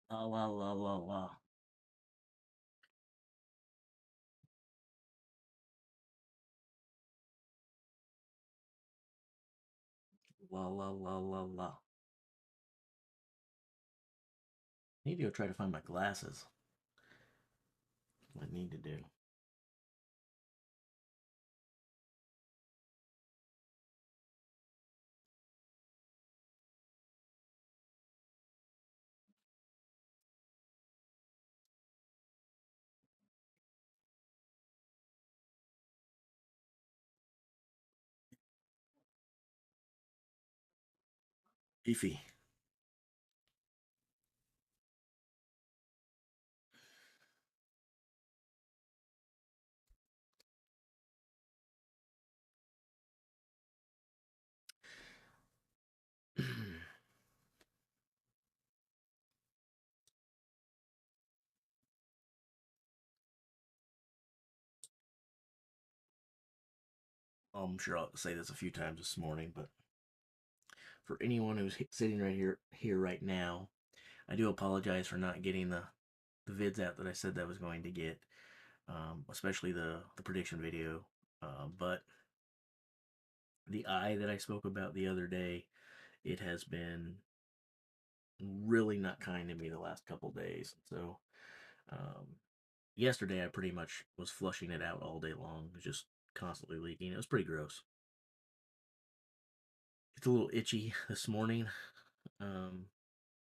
La la la la la. La la la la la. I need to go try to find my glasses. What I need to do. Beefy. I'm sure I'll say this a few times this morning, but for anyone who's sitting right here right now, I do apologize for not getting the vids out that I said that I was going to get, especially the prediction video. But the eye that I spoke about the other day, it has been really not kind to me the last couple days. So um, yesterday I pretty much was flushing it out all day long, just constantly leaking. It was pretty gross. It's a little itchy this morning, um,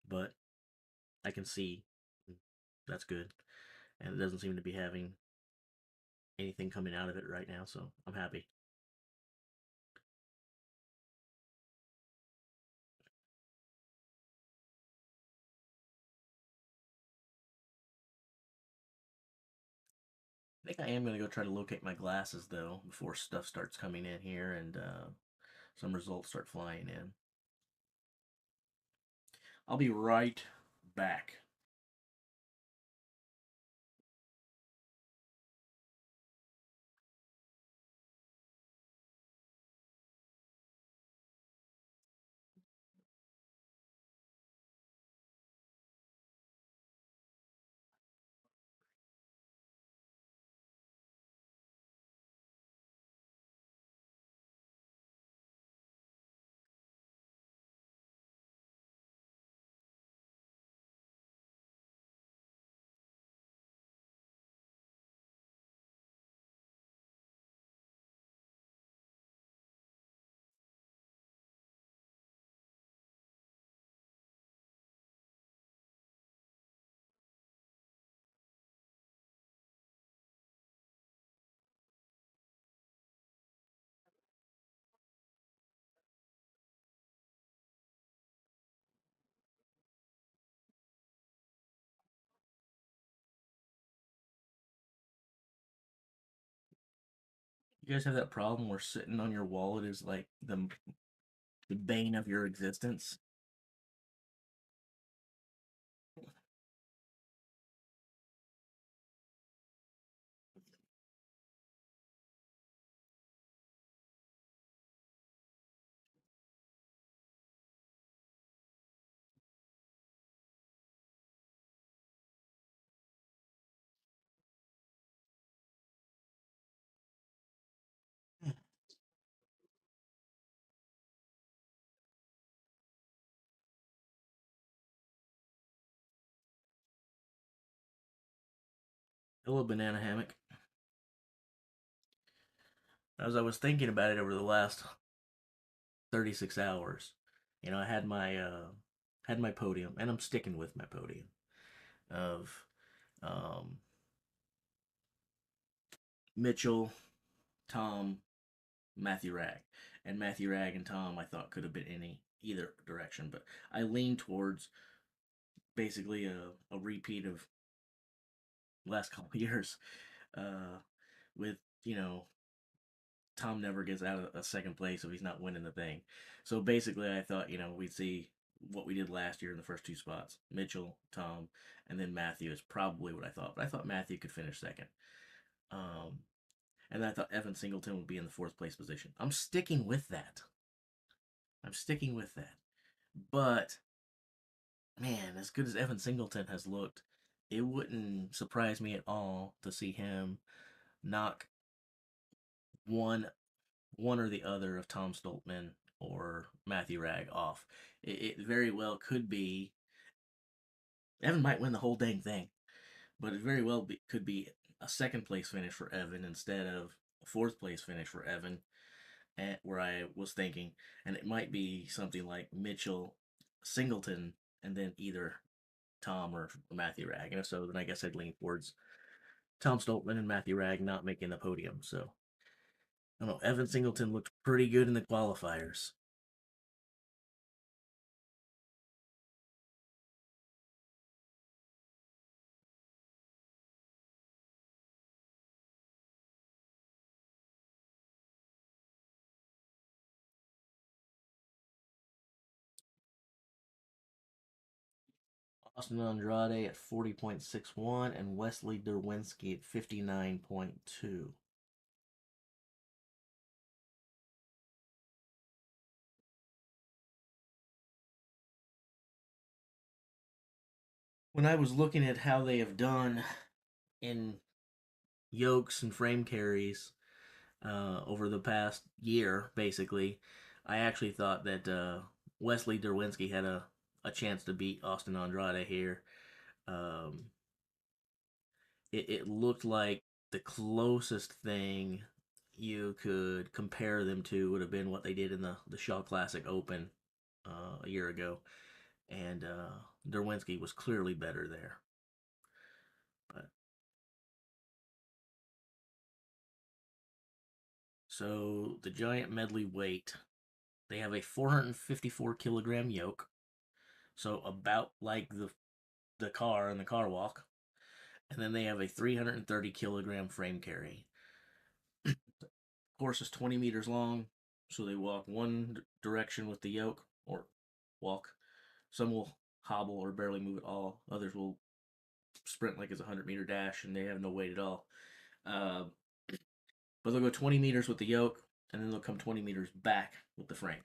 but I can see that's good, and it doesn't seem to be having anything coming out of it right now, so I'm happy. I think I am gonna go try to locate my glasses though before stuff starts coming in here and some results start flying in. I'll be right back. You guys have that problem where sitting on your wallet is like the bane of your existence? Hello, banana hammock. As I was thinking about it over the last 36 hours, I had my podium, and I'm sticking with my podium of um, Mitchell, Tom, Matthew Rag, and Matthew Rag and Tom I thought could have been any either direction, but I leaned towards basically a repeat of last couple of years, uh, with Tom never gets out of a second place if he's not winning the thing. So basically, I thought we'd see what we did last year in the first two spots: Mitchell, Tom, and then Matthew is probably what I thought. But I thought Matthew could finish second. Um, and I thought Evan Singleton would be in the fourth place position. I'm sticking with that. I'm sticking with that. But man, as good as Evan Singleton has looked, it wouldn't surprise me at all to see him knock one one or the other of Tom Stoltman or Matthew Ragg off. It very well could be Evan might win the whole dang thing, but it very well could be a second place finish for Evan instead of a fourth place finish for Evan, where I was thinking, and it might be something like Mitchell, Singleton, and then either Tom or Matthew Ragg. And if so, then I guess I'd lean towards Tom Stoltman and Matthew Ragg not making the podium. So I don't know. Evan Singleton looked pretty good in the qualifiers. Austin Andrade at 40.61 and Wesley Derwinski at 59.2. When I was looking at how they have done in yokes and frame carries over the past year, basically, I actually thought that Wesley Derwinski had a chance to beat Austin Andrade here. Um, it looked like the closest thing you could compare them to would have been what they did in the Shaw Classic Open a year ago, and Derwinski was clearly better there. But so the giant medley weight, they have a 454 kilogram yoke, so about like the car and the car walk, and then they have a 330 kilogram frame carry. Course is 20 meters long, so they walk one direction with the yoke or walk. Some will hobble or barely move at all. Others will sprint like it's a 100-meter dash and they have no weight at all. Uh, but they'll go 20 meters with the yoke and then they'll come 20 meters back with the frame.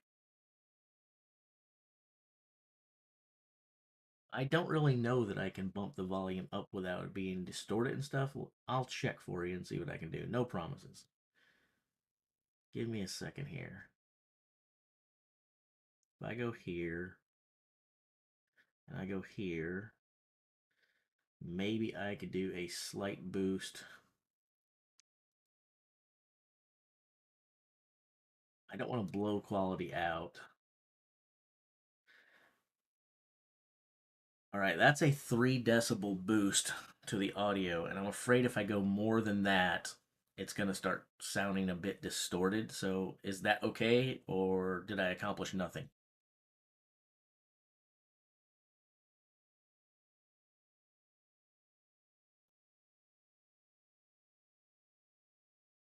I don't really know that I can bump the volume up without it being distorted and stuff. Well, I'll check for you and see what I can do. No promises. Give me a second here. If I go here and I go here, maybe I could do a slight boost. I don't want to blow quality out. All right, that's a 3 decibel boost to the audio, and I'm afraid if I go more than that, it's going to start sounding a bit distorted. So, is that okay, or did I accomplish nothing?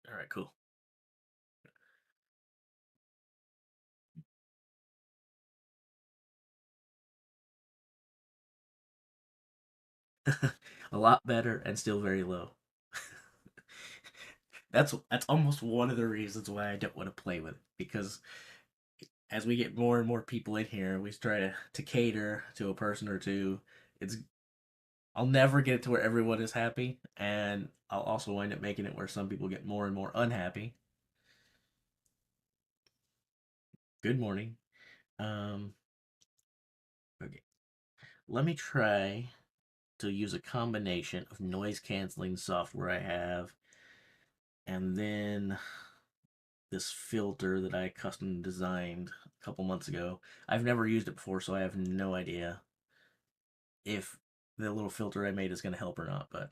All right, cool. A lot better and still very low. That's almost one of the reasons why I don't want to play with it, because as we get more and more people in here, we try to cater to a person or two. It's I'll never get it to where everyone is happy, and I'll also wind up making it where some people get more and more unhappy. Good morning. Um, okay, let me try to use a combination of noise canceling software I have, and then this filter that I custom designed a couple months ago. I've never used it before, so I have no idea if the little filter I made is going to help or not, but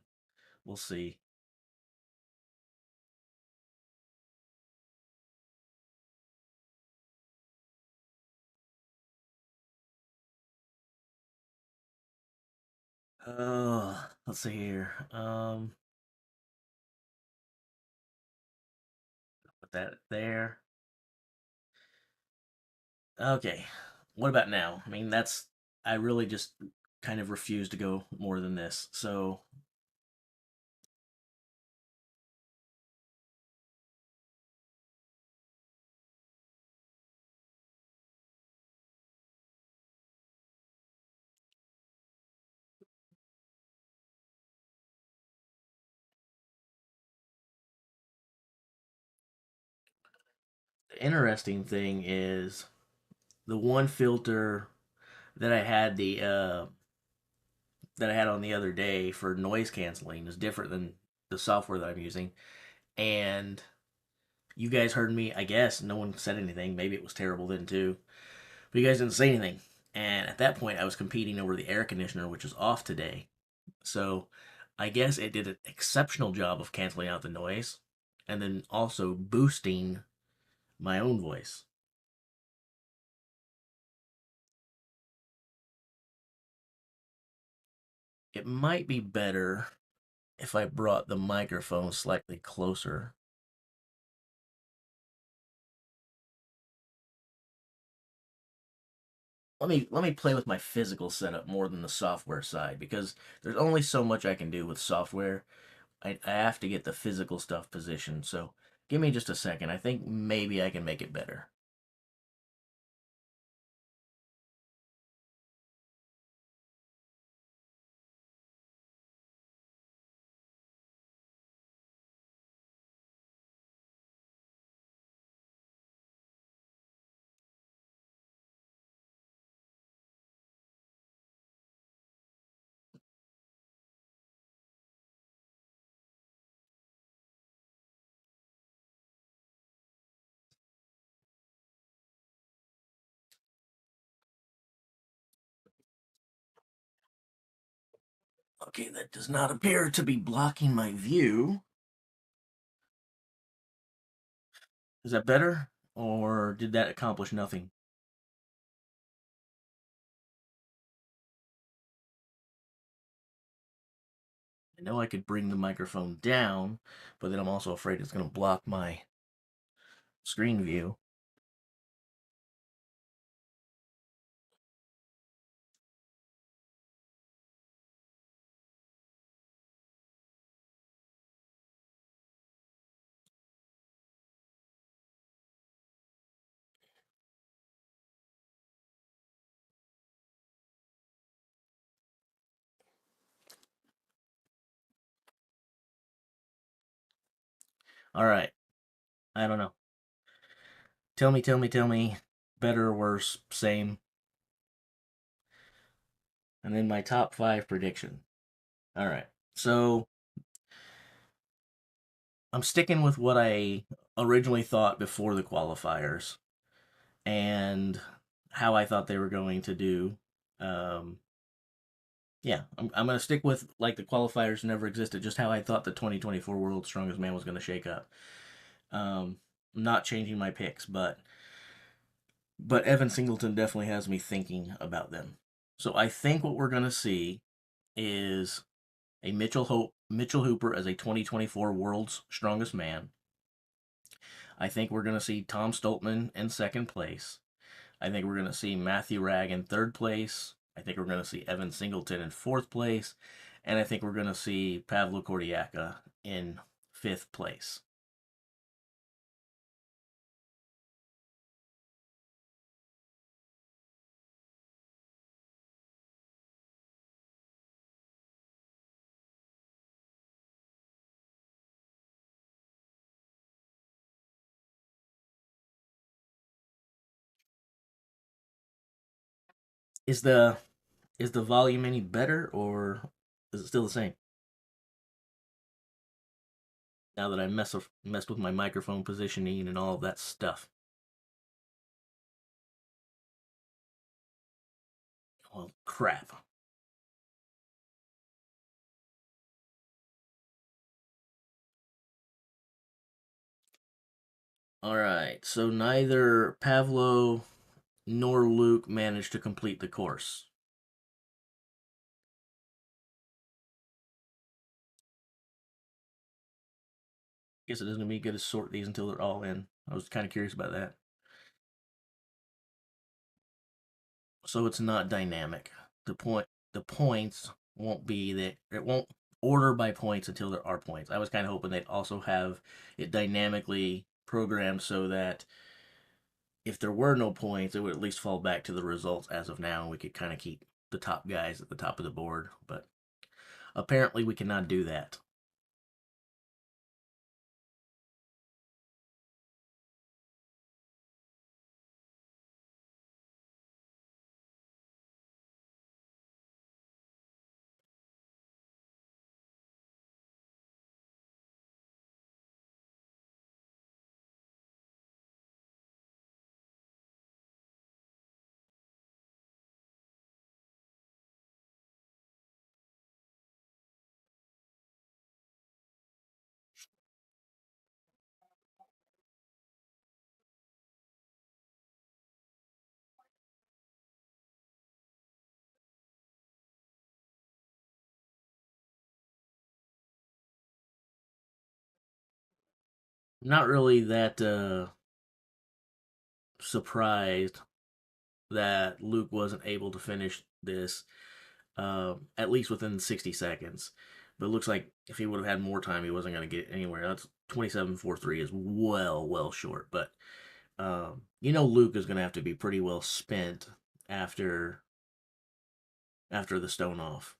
we'll see. Let's see here. Put that there. Okay. What about now? I mean, I really just kind of refuse to go more than this. So, The interesting thing is the one filter that I had that I had on the other day for noise canceling is different than the software that I'm using. And you guys heard me, I guess. No one said anything. Maybe it was terrible then too. But you guys didn't say anything. And at that point, I was competing over the air conditioner, which was off today. So I guess it did an exceptional job of canceling out the noise and then also boosting my own voice. It might be better if I brought the microphone slightly closer. Let me play with my physical setup more than the software side because there's only so much I can do with software. I have to get the physical stuff positioned. So give me just a second. I think maybe I can make it better. Okay, that does not appear to be blocking my view. Is that better? Or did that accomplish nothing? I know I could bring the microphone down, but then I'm also afraid it's going to block my screen view. All right. I don't know. Tell me. Better or worse? Same. And then my top five prediction. All right. So I'm sticking with what I originally thought before the qualifiers and how I thought they were going to do. Um, yeah, I'm going to stick with like the qualifiers never existed, just how I thought the 2024 World's Strongest Man was going to shake up. Um, not changing my picks, but Evan Singleton definitely has me thinking about them. So I think what we're going to see is a Mitchell Hooper as a 2024 World's Strongest Man. I think we're going to see Tom Stoltman in second place. I think we're going to see Matthew Ragg in third place. I think we're going to see Evan Singleton in fourth place. And I think we're going to see Pavlo Kordiaka in fifth place. Is the volume any better or is it still the same? Now that I messed with my microphone positioning and all of that stuff. Well, crap. All right, so neither Pavlo nor Luke managed to complete the course. Guess it doesn't be good to sort these until they're all in. I was kind of curious about that. So it's not dynamic. The points won't be that it won't order by points until there are points. I was kind of hoping they'd also have it dynamically programmed so that if there were no points, it would at least fall back to the results as of now, and we could kind of keep the top guys at the top of the board. But apparently, we cannot do that. not really that surprised that Luke wasn't able to finish this, at least within 60 seconds. But it looks like if he would have had more time, he wasn't going to get anywhere. That's 27:43 is well short. But Luke is going to have to be pretty well spent after the stone off,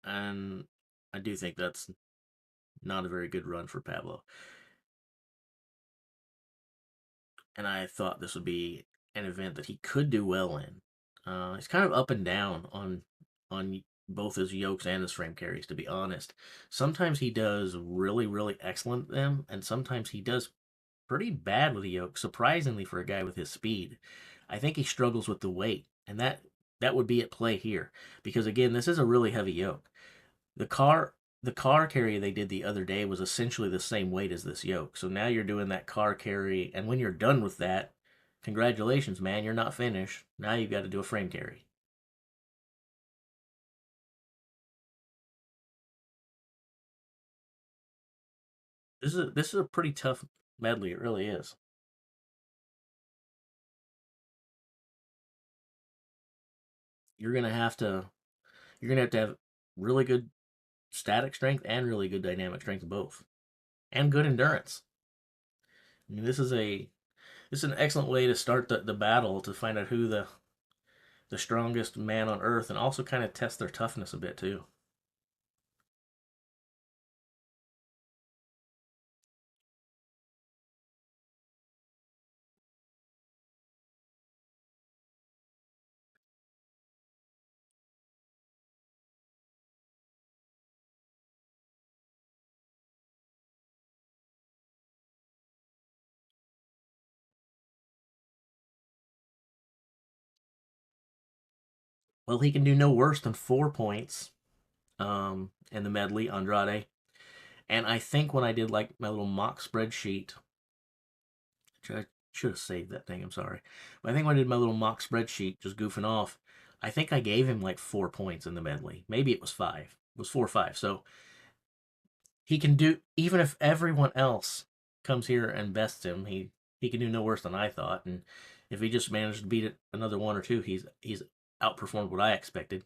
and I do think that's not a very good run for Pablo. And I thought this would be an event that he could do well in. He's kind of up and down on both his yokes and his frame carries. To be honest, sometimes he does really excellent at them, and sometimes he does pretty bad with the yoke. Surprisingly for a guy with his speed, I think he struggles with the weight, and that would be at play here because again, this is a really heavy yoke. The car the car carry they did the other day was essentially the same weight as this yoke. So now you're doing that car carry, and when you're done with that, congratulations, man, you're not finished. Now you've got to do a frame carry. This is a pretty tough medley. It really is. You're gonna have to have really good static strength and really good dynamic strength both, and good endurance. I mean, this is an excellent way to start the battle to find out who the strongest man on earth, and also kind of test their toughness a bit too. Well, he can do no worse than 4 points in the medley, Andrade. And I think when I did like my little mock spreadsheet, which I should have saved that thing, I'm sorry. But I think when I did my little mock spreadsheet, just goofing off, I think I gave him like 4 points in the medley. Maybe it was five. It was 4 or 5. So he can do, even if everyone else comes here and bests him, he can do no worse than I thought. And if he just managed to beat it another one or two, he's outperformed what I expected.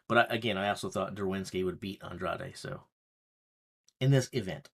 But again, I also thought Derwinski would beat Andrade. So in this event,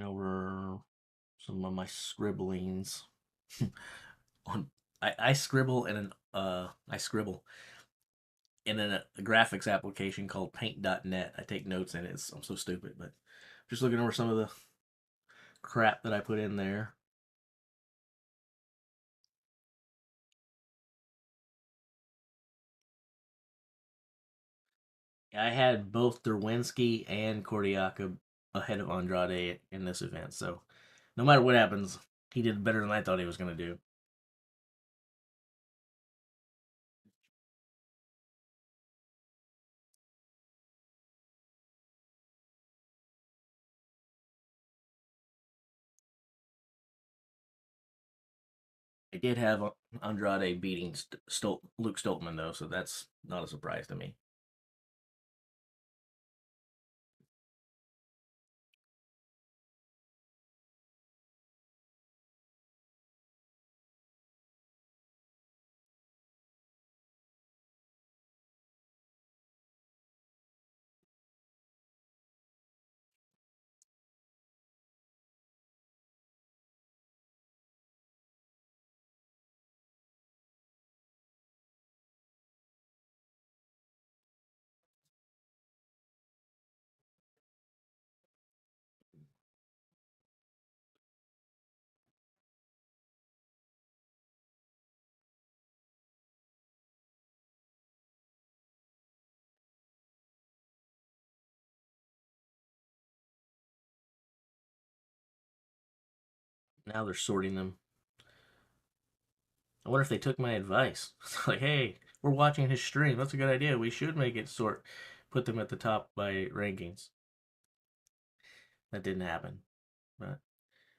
over some of my scribblings on. I scribble in a graphics application called Paint.net. I take notes in it. I'm so stupid, but just looking over some of the crap that I put in there. I had both Derwinski and Kordiaka ahead of Andrade in this event, so no matter what happens, he did better than I thought he was going to do. I did have Andrade beating Luke Stoltman though, so that's not a surprise to me. Now they're sorting them. I wonder if they took my advice. It's like, hey, we're watching his stream. That's a good idea. We should make it sort, put them at the top by rankings. That didn't happen, but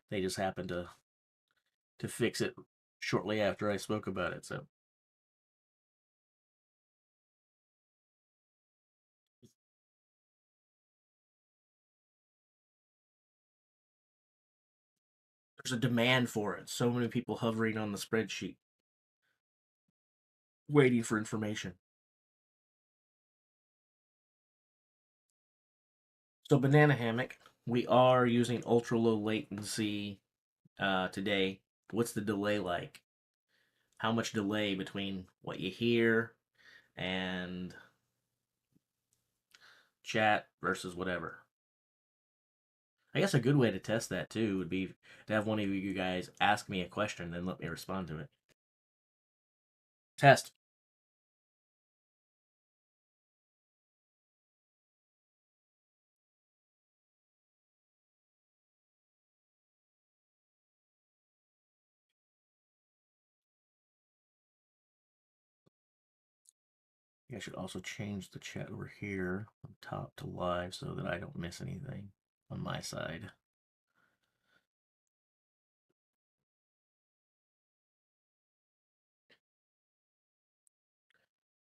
they just happened to fix it shortly after I spoke about it. So there's a demand for it. So many people hovering on the spreadsheet, waiting for information. So banana hammock, we are using ultra low latency today. What's the delay like? How much delay between what you hear and chat versus whatever? I guess a good way to test that too would be to have one of you guys ask me a question, then let me respond to it. Test. I should also change the chat over here from top to live so that I don't miss anything on my side.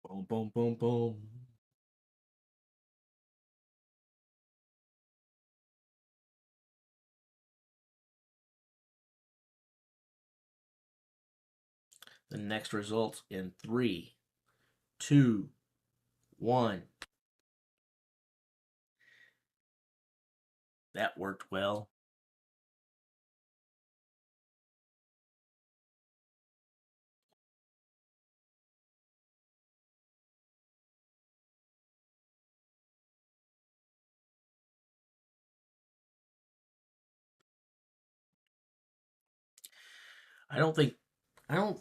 Boom, boom, boom, boom. The next results in 3, 2, 1. That worked well. I don't think, I don't,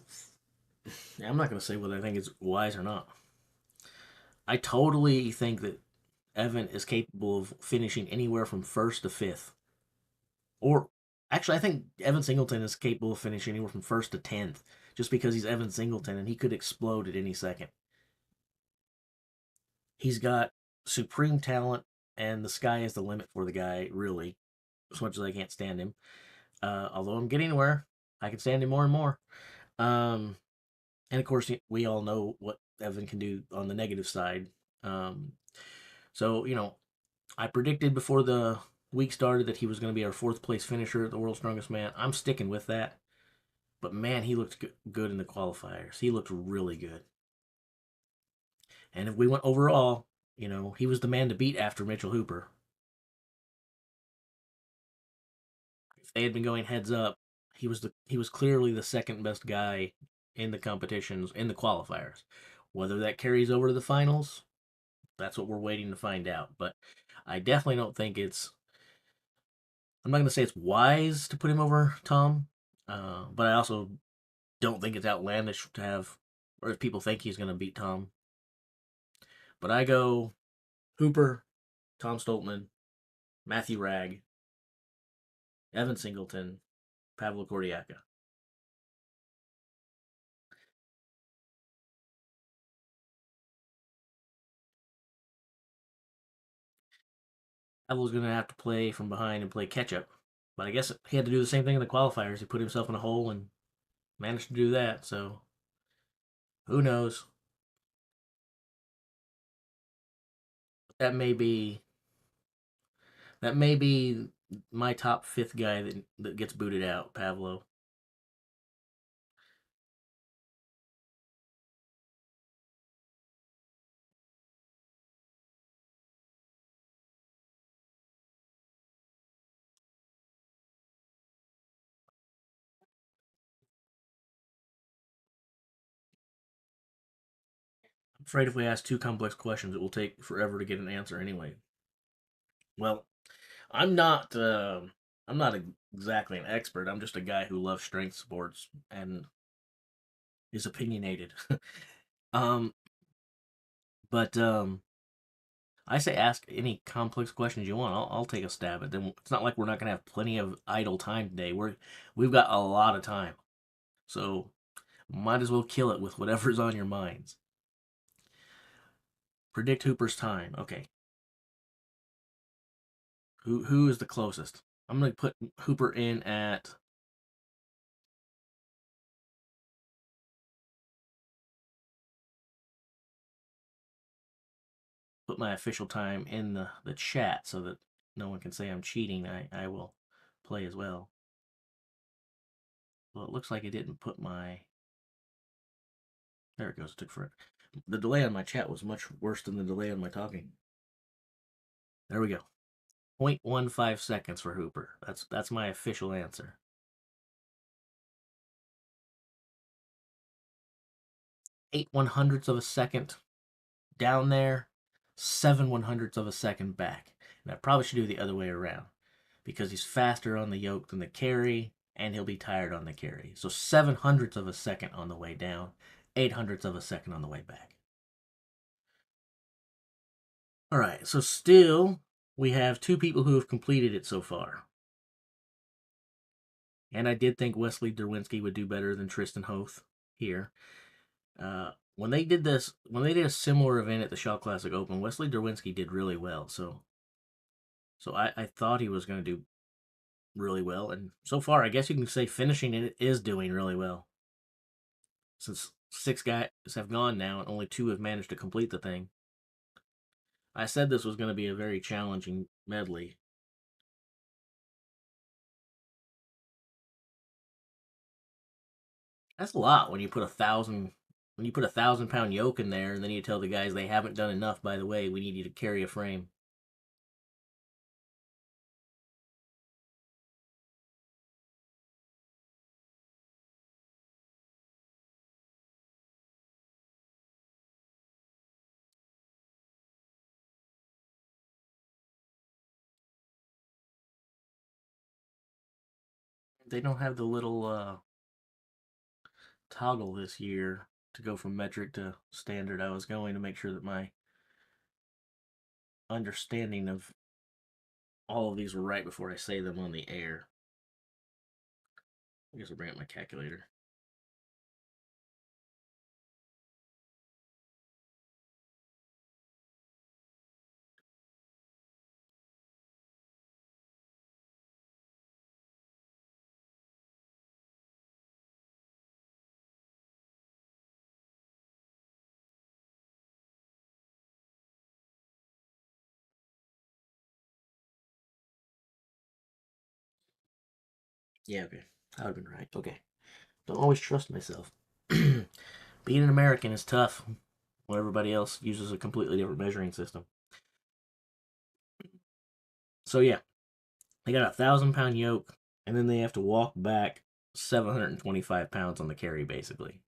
I'm not going to say whether I think it's wise or not. I totally think that Evan is capable of finishing anywhere from first to fifth. Or actually, I think Evan Singleton is capable of finishing anywhere from first to 10th just because he's Evan Singleton and he could explode at any second. He's got supreme talent, and the sky is the limit for the guy, really, as much as I can't stand him. Although I'm getting where I can stand him more and more. Um, and of course, we all know what Evan can do on the negative side. Um, so, I predicted before the week started that he was going to be our fourth place finisher at the World's Strongest Man. I'm sticking with that. But man, he looked good in the qualifiers. He looked really good. And if we went overall, he was the man to beat after Mitchell Hooper. If they had been going heads up, he was clearly the second best guy in the competitions in the qualifiers. Whether that carries over to the finals, that's what we're waiting to find out. But I definitely don't think it's. I'm not going to say it's wise to put him over Tom, but I also don't think it's outlandish to have, or if people think he's going to beat Tom. But I go Hooper, Tom Stoltman, Matthew Ragg, Evan Singleton, Pavlo Kordiaka. Pavlo's going to have to play from behind and play catch up. But I guess he had to do the same thing in the qualifiers. He put himself in a hole and managed to do that. So who knows? That may be that may be my top fifth guy that gets booted out, Pavlo. I'm afraid if we ask too complex questions, it will take forever to get an answer anyway. Well, I'm not. I'm not exactly an expert. I'm just a guy who loves strength sports and is opinionated. um, but I say ask any complex questions you want. I'll take a stab at them. It's not like we're not gonna have plenty of idle time today. We've got a lot of time, so might as well kill it with whatever's on your minds. Predict Hooper's time. Okay, who is the closest? I'm gonna put Hooper in at put my official time in the chat so that no one can say I'm cheating. I will play as well. Well, it looks like it didn't put my. There it goes. It took forever. The delay on my chat was much worse than the delay on my talking. There we go. 0.15 seconds for Hooper. That's my official answer. 8/100ths of a second down there, 7/100ths of a second back. And I probably should do the other way around because he's faster on the yoke than the carry, and he'll be tired on the carry. So 7/100ths of a second on the way down, 8/100ths of a second on the way back. All right, so still we have two people who have completed it so far. And I did think Wesley Derwinski would do better than Tristan Hoth here. When they did a similar event at the Shaw Classic Open, Wesley Derwinski did really well. So I thought he was going to do really well, and so far, I guess you can say finishing it is doing really well. Since 6 guys have gone now, and only 2 have managed to complete the thing. I said this was going to be a very challenging medley. That's a lot when you put 1,000 pound yoke in there, and then you tell the guys they haven't done enough. By the way, we need you to carry a frame. They don't have the little toggle this year to go from metric to standard. I was going to make sure that my understanding of all of these were right before I say them on the air. I guess I'll bring up my calculator. Yeah, okay. I would have been right. Okay. Don't always trust myself. Being an American is tough when everybody else uses a completely different measuring system. So yeah, they got 1,000 pound yoke, and then they have to walk back 725 pounds on the carry, basically.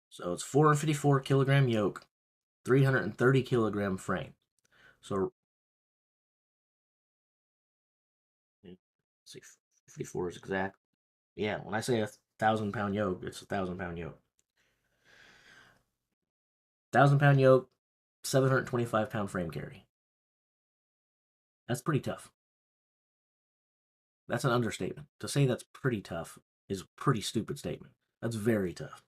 So it's 454 kilogram yoke, 330 kilogram frame. So let's see, 54 is exact. Yeah, when I say 1,000 pound yoke, it's 1,000 pound yoke. 1,000 pound yoke, 725 pound frame carry. That's pretty tough. That's an understatement. To say that's pretty tough is a pretty stupid statement. That's very tough.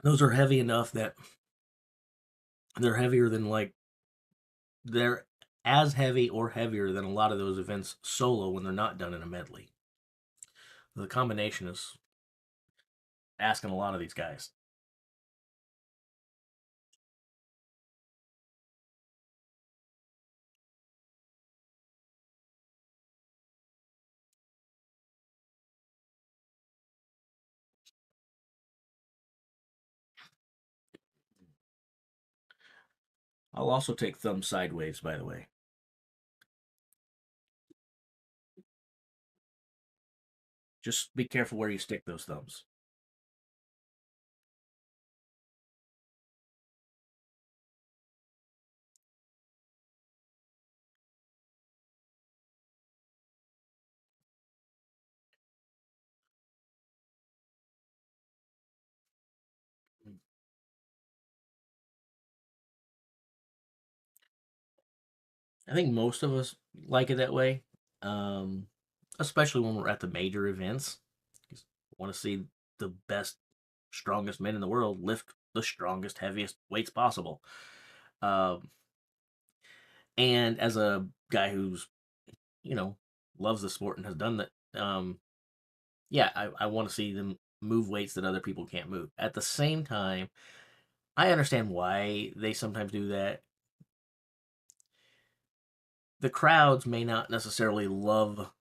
Those are heavy enough that they're heavier than they're as heavy or heavier than a lot of those events solo when they're not done in a medley. The combination is asking a lot of these guys. I'll also take thumb sideways, by the way. Just be careful where you stick those thumbs. I think most of us like it that way, um, especially when we're at the major events. Want to see the best, strongest men in the world lift the strongest, heaviest weights possible. Um, and as a guy who's, you know, loves the sport and has done that, yeah, I want to see them move weights that other people can't move. At the same time, I understand why they sometimes do that. The crowds may not necessarily love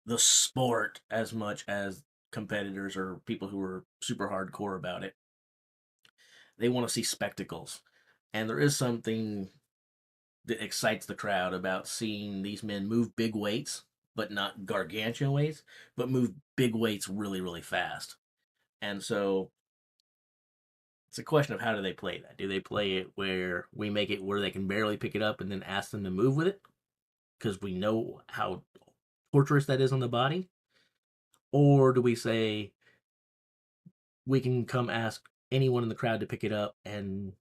the sport as much as competitors or people who are super hardcore about it. They want to see spectacles. And there is something that excites the crowd about seeing these men move big weights, but not gargantuan weights, but move big weights really, really fast. And so it's a question of how do they play that? Do they play it where we make it where they can barely pick it up and then ask them to move with it? Because we know how torturous that is on the body? Or do we say we can come ask anyone in the crowd to pick it up and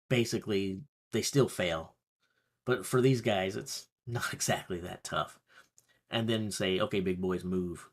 basically they still fail? But for these guys, it's not exactly that tough. And then say, okay, big boys, move.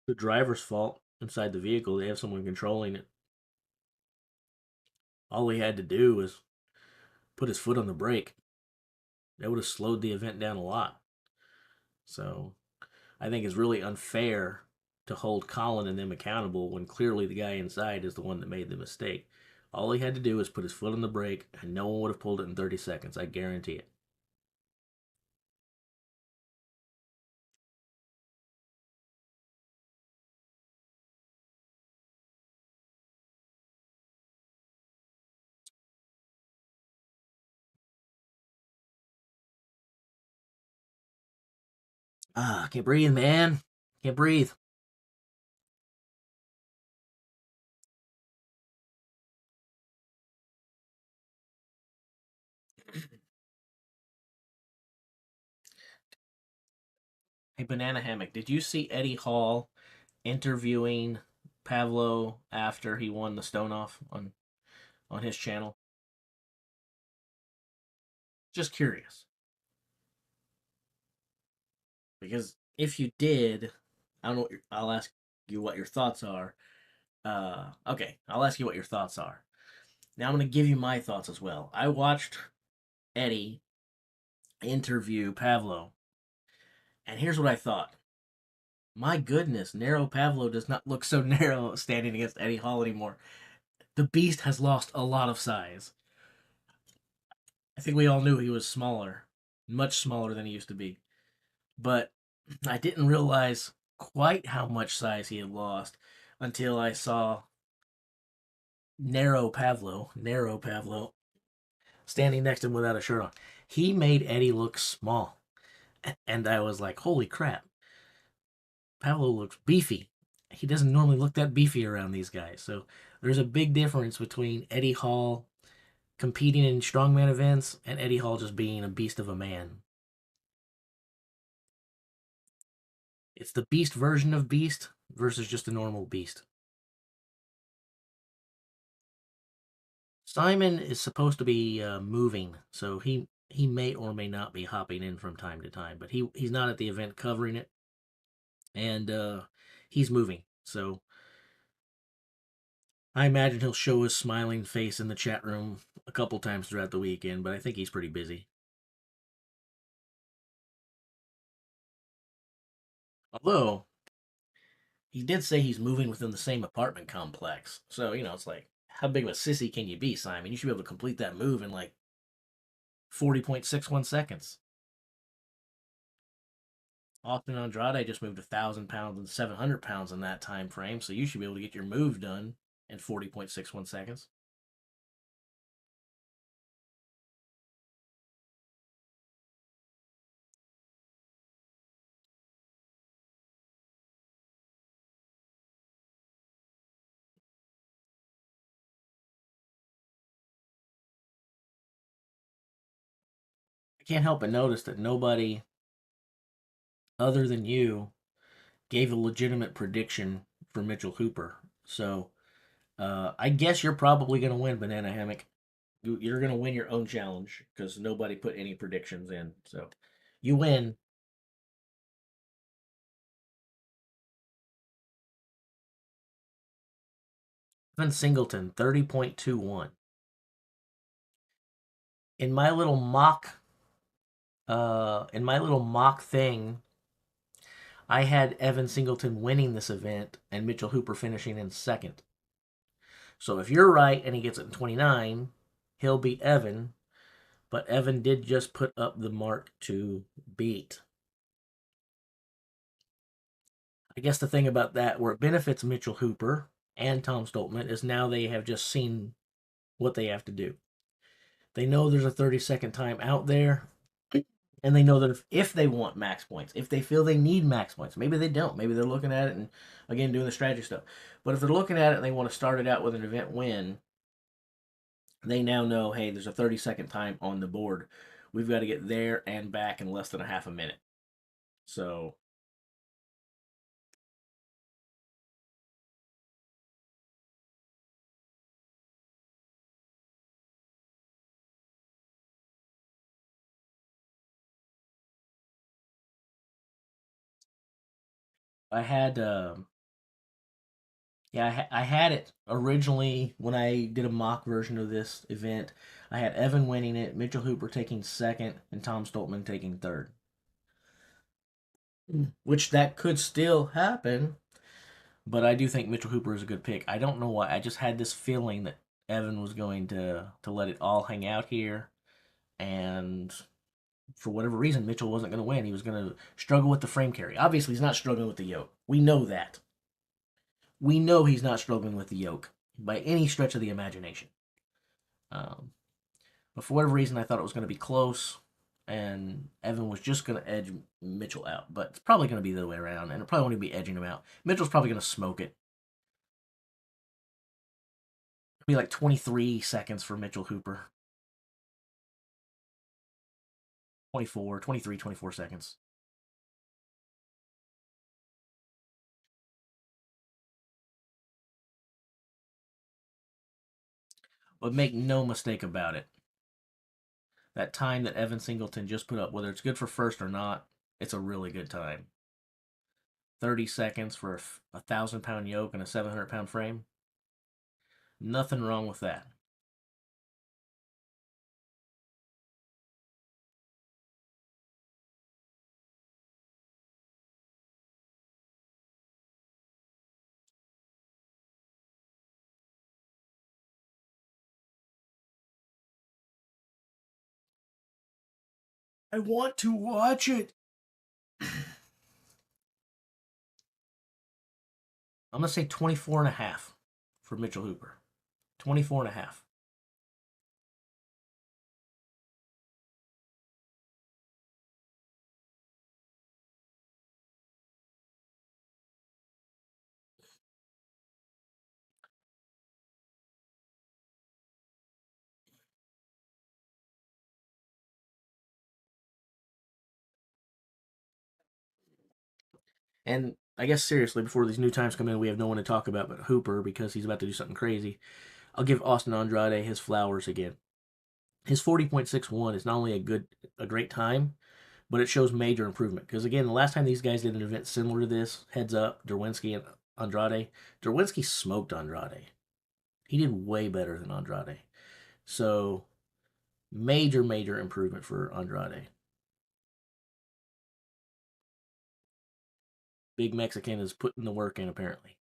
The driver's fault inside the vehicle. They have someone controlling it. All he had to do was put his foot on the brake. That would have slowed the event down a lot. So I think it's really unfair to hold Colin and them accountable when clearly the guy inside is the one that made the mistake. All he had to do was put his foot on the brake, and no one would have pulled it in 30 seconds. I guarantee it. Ah, I can't breathe, man. Can't breathe. Hey, Banana Hammock, did you see Eddie Hall interviewing Pavlo after he won the stone off on his channel? Just curious. Because if you did, I don't know. I'll ask you what your thoughts are. Okay, I'll ask you what your thoughts are. Now I'm going to give you my thoughts as well. I watched Eddie interview Pavlo, and here's what I thought. My goodness, narrow Pavlo does not look so narrow standing against Eddie Hall anymore. The Beast has lost a lot of size. I think we all knew he was smaller, much smaller than he used to be. But I didn't realize quite how much size he had lost until I saw narrow Pavlo, standing next to him without a shirt on. He made Eddie look small. And I was like, holy crap. Pavlo looks beefy. He doesn't normally look that beefy around these guys. So there's a big difference between Eddie Hall competing in strongman events and Eddie Hall just being a beast of a man. It's the beast version of beast versus just a normal beast. Simon is supposed to be moving, so he may or may not be hopping in from time to time, but he's not at the event covering it, and he's moving. So I imagine he'll show his smiling face in the chat room a couple times throughout the weekend, but I think he's pretty busy. Although he did say he's moving within the same apartment complex. So, it's like, how big of a sissy can you be, Simon? You should be able to complete that move in like 40.61 seconds. Austin Andrade just moved 1,000 pounds and 700 pounds in that time frame, so you should be able to get your move done in 40.61 seconds. I can't help but notice that nobody other than you gave a legitimate prediction for Mitchell Hooper. So I guess you're probably going to win, Banana Hammock. You're going to win your own challenge because nobody put any predictions in. So you win. Evan Singleton, 30.21. In my little mock thing, I had Evan Singleton winning this event and Mitchell Hooper finishing in second. So if you're right and he gets it in 29, he'll beat Evan, but Evan did just put up the mark to beat. I guess the thing about that, where it benefits Mitchell Hooper and Tom Stoltman, is now they have just seen what they have to do. They know there's a 30-second time out there, and they know that if they want max points, if they feel they need max points, maybe they don't. Maybe they're looking at it and, again, doing the strategy stuff. But if they're looking at it and they want to start it out with an event win, they now know, hey, there's a 30-second time on the board. We've got to get there and back in less than a half a minute. So I had yeah, I had it originally when I did a mock version of this event. I had Evan winning it, Mitchell Hooper taking second, and Tom Stoltman taking third. Which that could still happen, but I do think Mitchell Hooper is a good pick. I don't know why. I just had this feeling that Evan was going to let it all hang out here, and for whatever reason, Mitchell wasn't going to win. He was going to struggle with the frame carry. Obviously, he's not struggling with the yoke. We know that. We know he's not struggling with the yoke by any stretch of the imagination. Um, but for whatever reason, I thought it was going to be close, and Evan was just going to edge Mitchell out. But it's probably going to be the other way around, and it probably won't be edging him out. Mitchell's probably going to smoke it. It'll be like 23 seconds for Mitchell Hooper. 24, 23, 24 seconds. But make no mistake about it. That time that Evan Singleton just put up, whether it's good for first or not, it's a really good time. 30 seconds for a 1,000-pound yoke and a 700-pound frame. Nothing wrong with that. I want to watch it. I'm going to say 24 and a half for Mitchell Hooper. 24 and a half. And I guess seriously, before these new times come in, we have no one to talk about but Hooper because he's about to do something crazy. I'll give Austin Andrade his flowers again. His 40.61 is not only a great time, but it shows major improvement. Because again, the last time these guys did an event similar to this, heads up, Derwinski and Andrade, Derwinski smoked Andrade. He did way better than Andrade. So major improvement for Andrade. Big Mexican is putting the work in, apparently.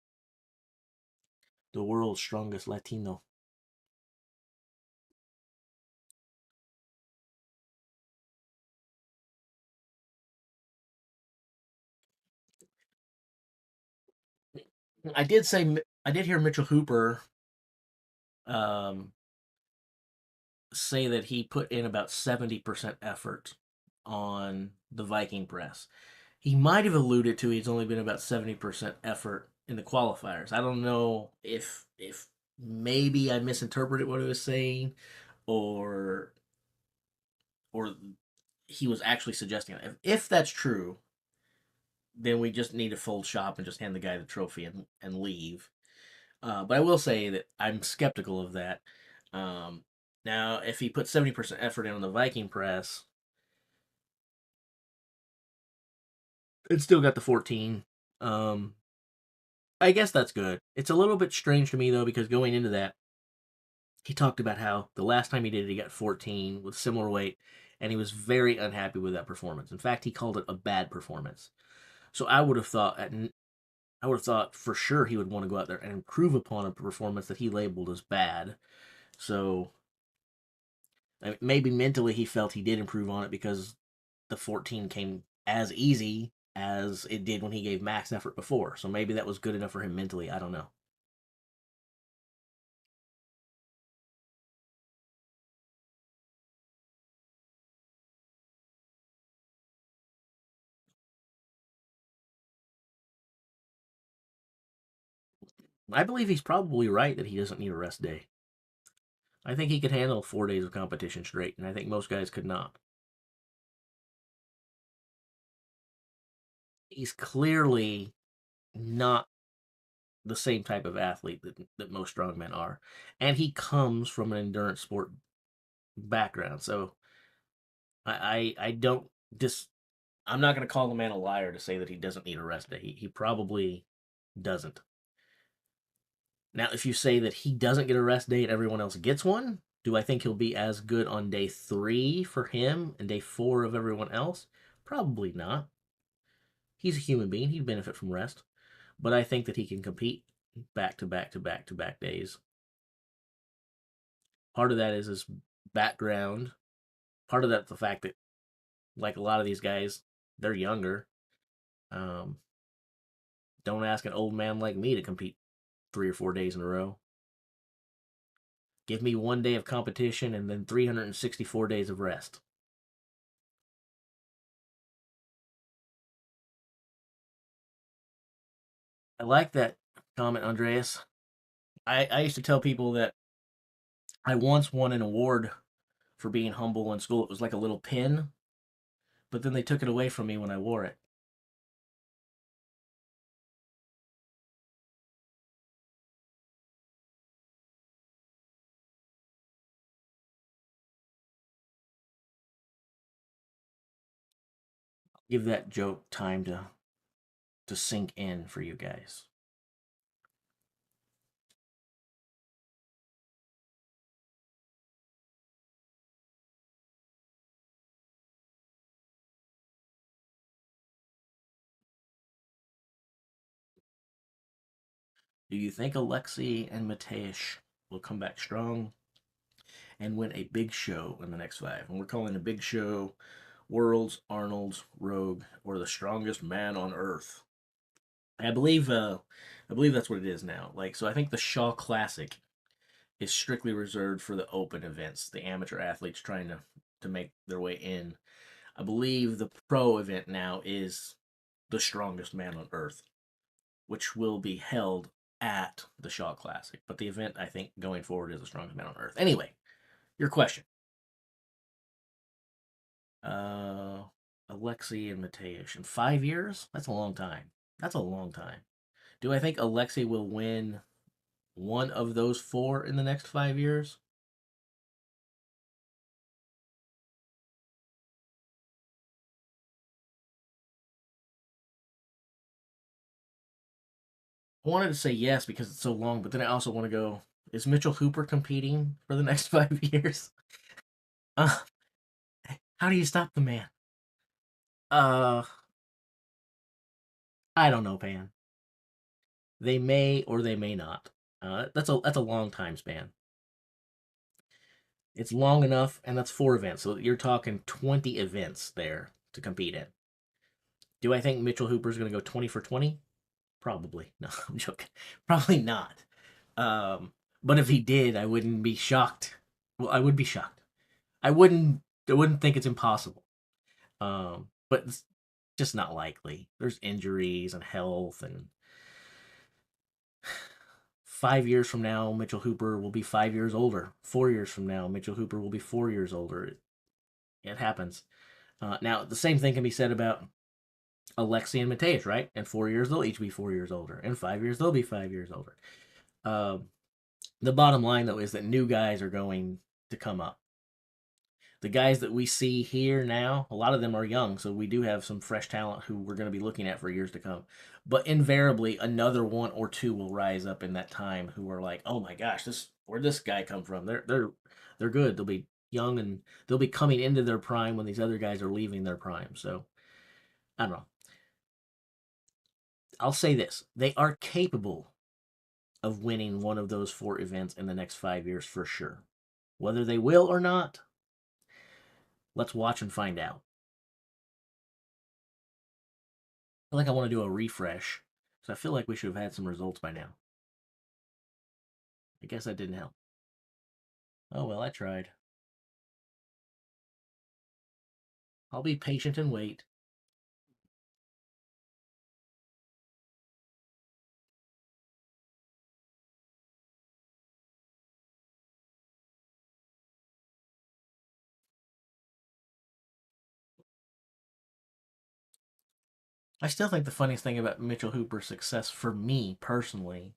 The world's strongest Latino. I did hear Mitchell Hooper um, say that he put in about 70% effort on the Viking press. He might have alluded to he's only been about 70% effort in the qualifiers. I don't know if maybe I misinterpreted what he was saying, or or he was actually suggesting it. If that's true, then we just need to fold shop and just hand the guy the trophy and leave. But I will say that I'm skeptical of that. Um, Now, if he put 70% effort in on the Viking press, it still got the 14. Um, I guess that's good. It's a little bit strange to me, though, because going into that, he talked about how the last time he did it, he got 14 with similar weight, and he was very unhappy with that performance. In fact, he called it a bad performance. So I would have thought for sure he would want to go out there and improve upon a performance that he labeled as bad. So maybe mentally he felt he did improve on it because the 14 came as easy as it did when he gave max effort before. So maybe that was good enough for him mentally. I don't know. I believe he's probably right that he doesn't need a rest day. I think he could handle 4 days of competition straight, and I think most guys could not. He's clearly not the same type of athlete that most strongmen are. And he comes from an endurance sport background. So I don't dis I'm not gonna call the man a liar to say that he doesn't need a rest day. He probably doesn't. Now, if you say that he doesn't get a rest day and everyone else gets one, do I think he'll be as good on day 3 for him and day 4 of everyone else? Probably not. He's a human being. He'd benefit from rest. But I think that he can compete back to back to back to back days. Part of that is his background. Part of that's the fact that, like a lot of these guys, they're younger. Um, don't ask an old man like me to compete 3 or 4 days in a row. Give me 1 day of competition and then 364 days of rest. I like that comment, Andreas. I used to tell people that I once won an award for being humble in school. It was like a little pin, but then they took it away from me when I wore it. Give that joke time to sink in for you guys. Do you think Alexei and Mateusz will come back strong and win a big show in the next 5? And we're calling a big show Worlds, Arnold's, Rogue, or the strongest man on earth. I believe I believe that's what it is now. Like, so I think the Shaw Classic is strictly reserved for the open events, the amateur athletes trying to make their way in. I believe the pro event now is the strongest man on earth, which will be held at the Shaw Classic. But the event, I think, going forward is the strongest man on earth. Anyway, your question. Uh, Alexei and Mateusz in 5 years? That's a long time. That's a long time. Do I think Alexei will win one of those four in the next 5 years? I wanted to say yes because it's so long, but then I also want to go. Is Mitchell Hooper competing for the next 5 years? Uh, how do you stop the man? Uh, I don't know, Pan. They may or they may not. That's a long time span. It's long enough, and that's 4 events. So you're talking 20 events there to compete in. Do I think Mitchell Hooper's going to go 20 for 20? Probably. No, I'm joking. Probably not. Um, but if he did, I wouldn't be shocked. Well, I would be shocked. I wouldn't. I wouldn't think it's impossible. But it's just not likely. There's injuries and health, and 5 years from now, Mitchell Hooper will be 5 years older. 4 years from now, Mitchell Hooper will be 4 years older. It happens. Now, the same thing can be said about Alexi and Mateus, right? In 4 years, they'll each be 4 years older. In 5 years, they'll be 5 years older. The bottom line, though, is that new guys are going to come up. The guys that we see here now, a lot of them are young, so we do have some fresh talent who we're going to be looking at for years to come. But invariably, another one or two will rise up in that time who are like, "Oh my gosh, this where'd this guy come from? They're good. They'll be young and they'll be coming into their prime when these other guys are leaving their prime." So I don't know. I'll say this: they are capable of winning one of those 4 events in the next 5 years for sure. Whether they will or not, let's watch and find out. I feel like I want to do a refresh, so I feel like we should have had some results by now. I guess that didn't help. Oh well, I tried. I'll be patient and wait. I still think the funniest thing about Mitchell Hooper's success for me personally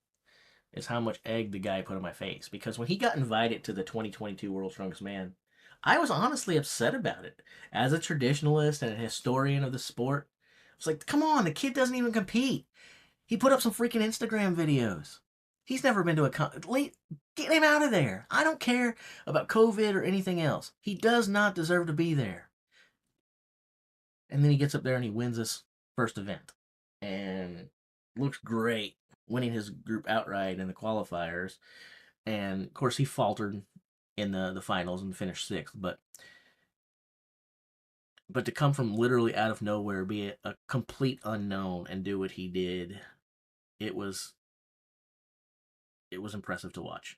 is how much egg the guy put in my face. Because when he got invited to the 2022 World's Strongest Man, I was honestly upset about it. As a traditionalist and a historian of the sport, I was like, come on, the kid doesn't even compete. He put up some freaking Instagram videos. He's never been to a get him out of there. I don't care about COVID or anything else. He does not deserve to be there. And then he gets up there and he wins this first event and looks great, winning his group outright in the qualifiers. And of course, he faltered in the finals and finished sixth. But to come from literally out of nowhere, be a complete unknown, and do what he did, it was it was impressive to watch.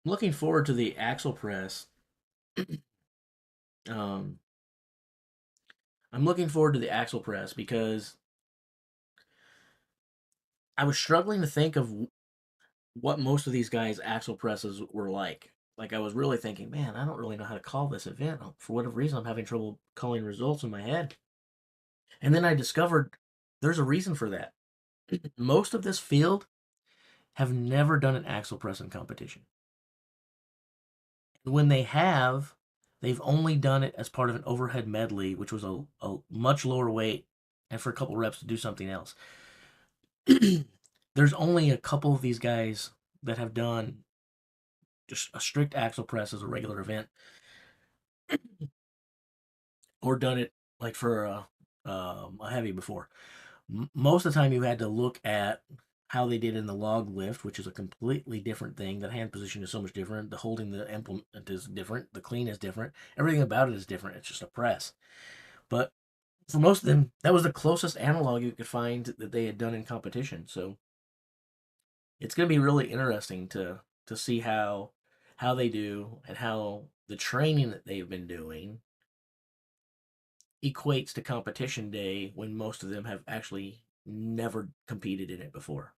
Looking forward to the axle press. um, I'm looking forward to the axle press because I was struggling to think of what most of these guys' axle presses were like. Like I was really thinking, man, I don't really know how to call this event. For whatever reason, I'm having trouble calling results in my head. And then I discovered there's a reason for that. Most of this field have never done an axle press in competition. When they have, they've only done it as part of an overhead medley, which was a much lower weight, and for a couple reps to do something else. There's only a couple of these guys that have done just a strict axle press as a regular event, or done it like for a heavy before. Most of the time, you had to look at how they did in the log lift, which is a completely different thing. The hand position is so much different. The holding the implement is different. The clean is different. Everything about it is different. It's just a press. But for most of them, that was the closest analog you could find that they had done in competition. So it's going to be really interesting to see how they do and how the training that they've been doing equates to competition day when most of them have actually never competed in it before.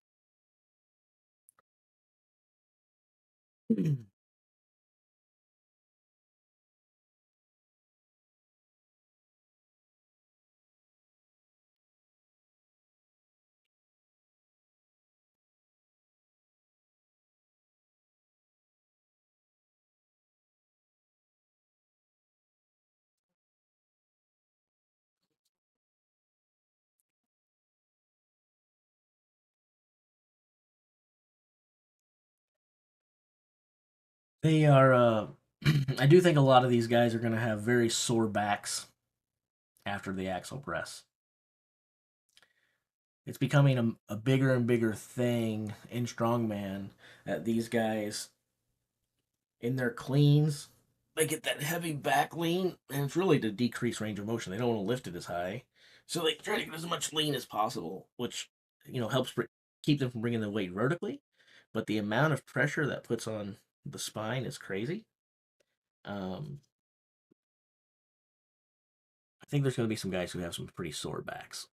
They are. I do think a lot of these guys are going to have very sore backs after the axle press. It's becoming a bigger and bigger thing in strongman that these guys in their cleans they get that heavy back lean, and it's really to decrease range of motion. They don't want to lift it as high, so they try to get as much lean as possible, which helps keep them from bringing the weight vertically. But the amount of pressure that puts on the spine is crazy. Um, I think there's going to be some guys who have some pretty sore backs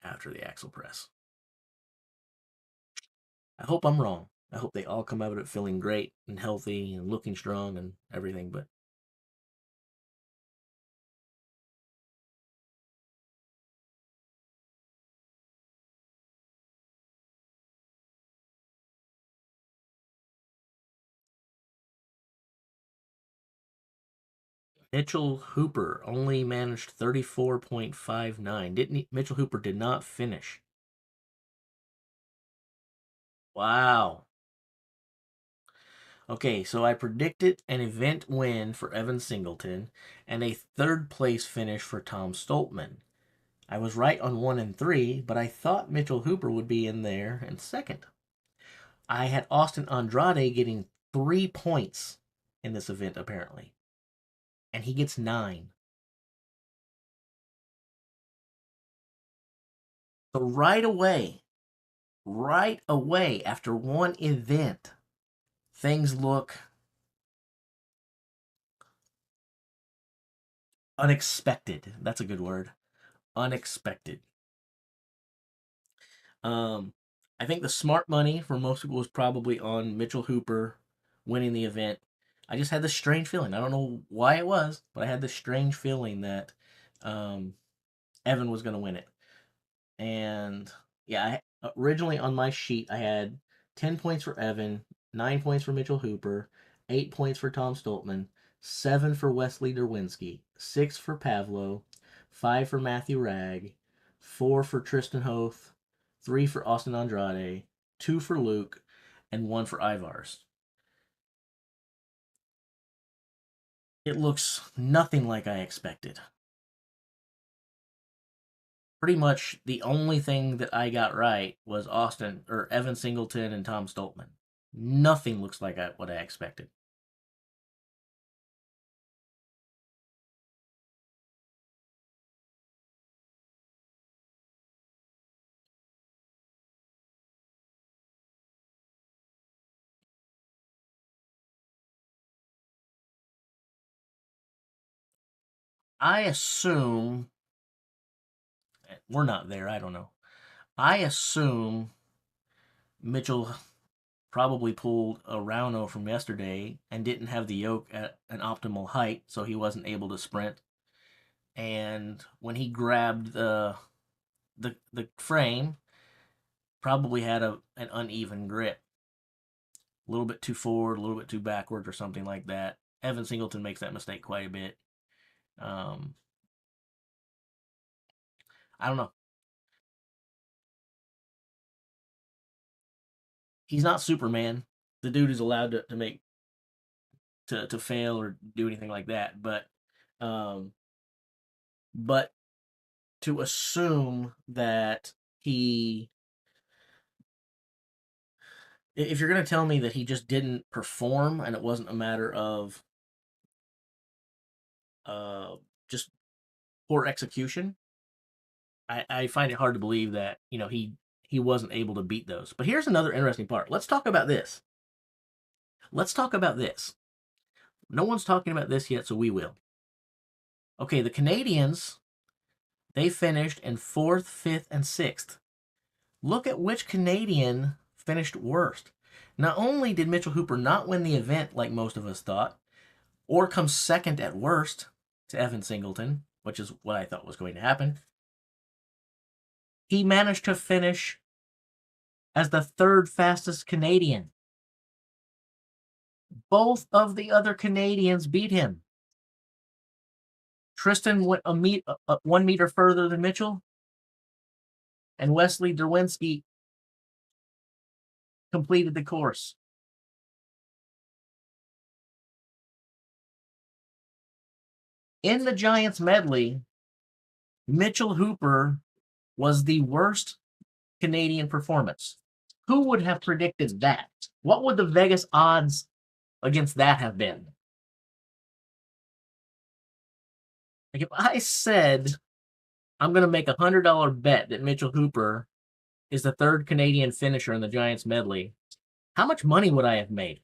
after the axle press. I hope I'm wrong. I hope they all come out of it feeling great and healthy and looking strong and everything. But Mitchell Hooper only managed 34.59. Didn't he? Mitchell Hooper did not finish. Wow. Okay, so I predicted an event win for Evan Singleton and a third place finish for Tom Stoltman. I was right on 1 and 3, but I thought Mitchell Hooper would be in there in second. I had Austin Andrade getting 3 points in this event, apparently, and he gets 9. So right away after one event, things look unexpected. That's a good word. Unexpected. Um, I think the smart money for most people was probably on Mitchell Hooper winning the event. I just had this strange feeling. I don't know why it was, but I had this strange feeling that um, Evan was going to win it. And yeah, originally on my sheet, I had 10 points for Evan, 9 points for Mitchell Hooper, 8 points for Tom Stoltman, 7 for Wesley Derwinski, 6 for Pavlo, 5 for Matthew Ragg, 4 for Tristan Hoth, 3 for Austin Andrade, 2 for Luke, and 1 for Ivars. It looks nothing like I expected. Pretty much the only thing that I got right was Austin or Evan Singleton and Tom Stoltman. Nothing looks like what I expected. I assume we're not there. I don't know. I assume Mitchell probably pulled a Rauno from yesterday and didn't have the yoke at an optimal height, so he wasn't able to sprint. And when he grabbed the frame, probably had an uneven grip, a little bit too forward, a little bit too backward, or something like that. Evan Singleton makes that mistake quite a bit. Um, I don't know. He's not Superman. The dude is allowed to make to fail or do anything like that. Um, but to assume that he, if you're going to tell me that he just didn't perform and it wasn't a matter of uh, just poor execution, I find it hard to believe that he wasn't able to beat those. But here's another interesting part. Let's talk about this. Let's talk about this. No one's talking about this yet, so we will. Okay, the Canadians, they finished in fourth, fifth, and sixth. Look at which Canadian finished worst. Not only did Mitchell Hooper not win the event like most of us thought, or come second at worst to Evan Singleton, which is what I thought was going to happen, he managed to finish as the third fastest Canadian. Both of the other Canadians beat him. Tristan went 1 meter further than Mitchell, and Wesley Derwinski completed the course. In the Giants medley, Mitchell Hooper was the worst Canadian performance. Who would have predicted that? What would the Vegas odds against that have been? Like if I said I'm going to make $100 bet that Mitchell Hooper is the third Canadian finisher in the Giants medley, how much money would I have made?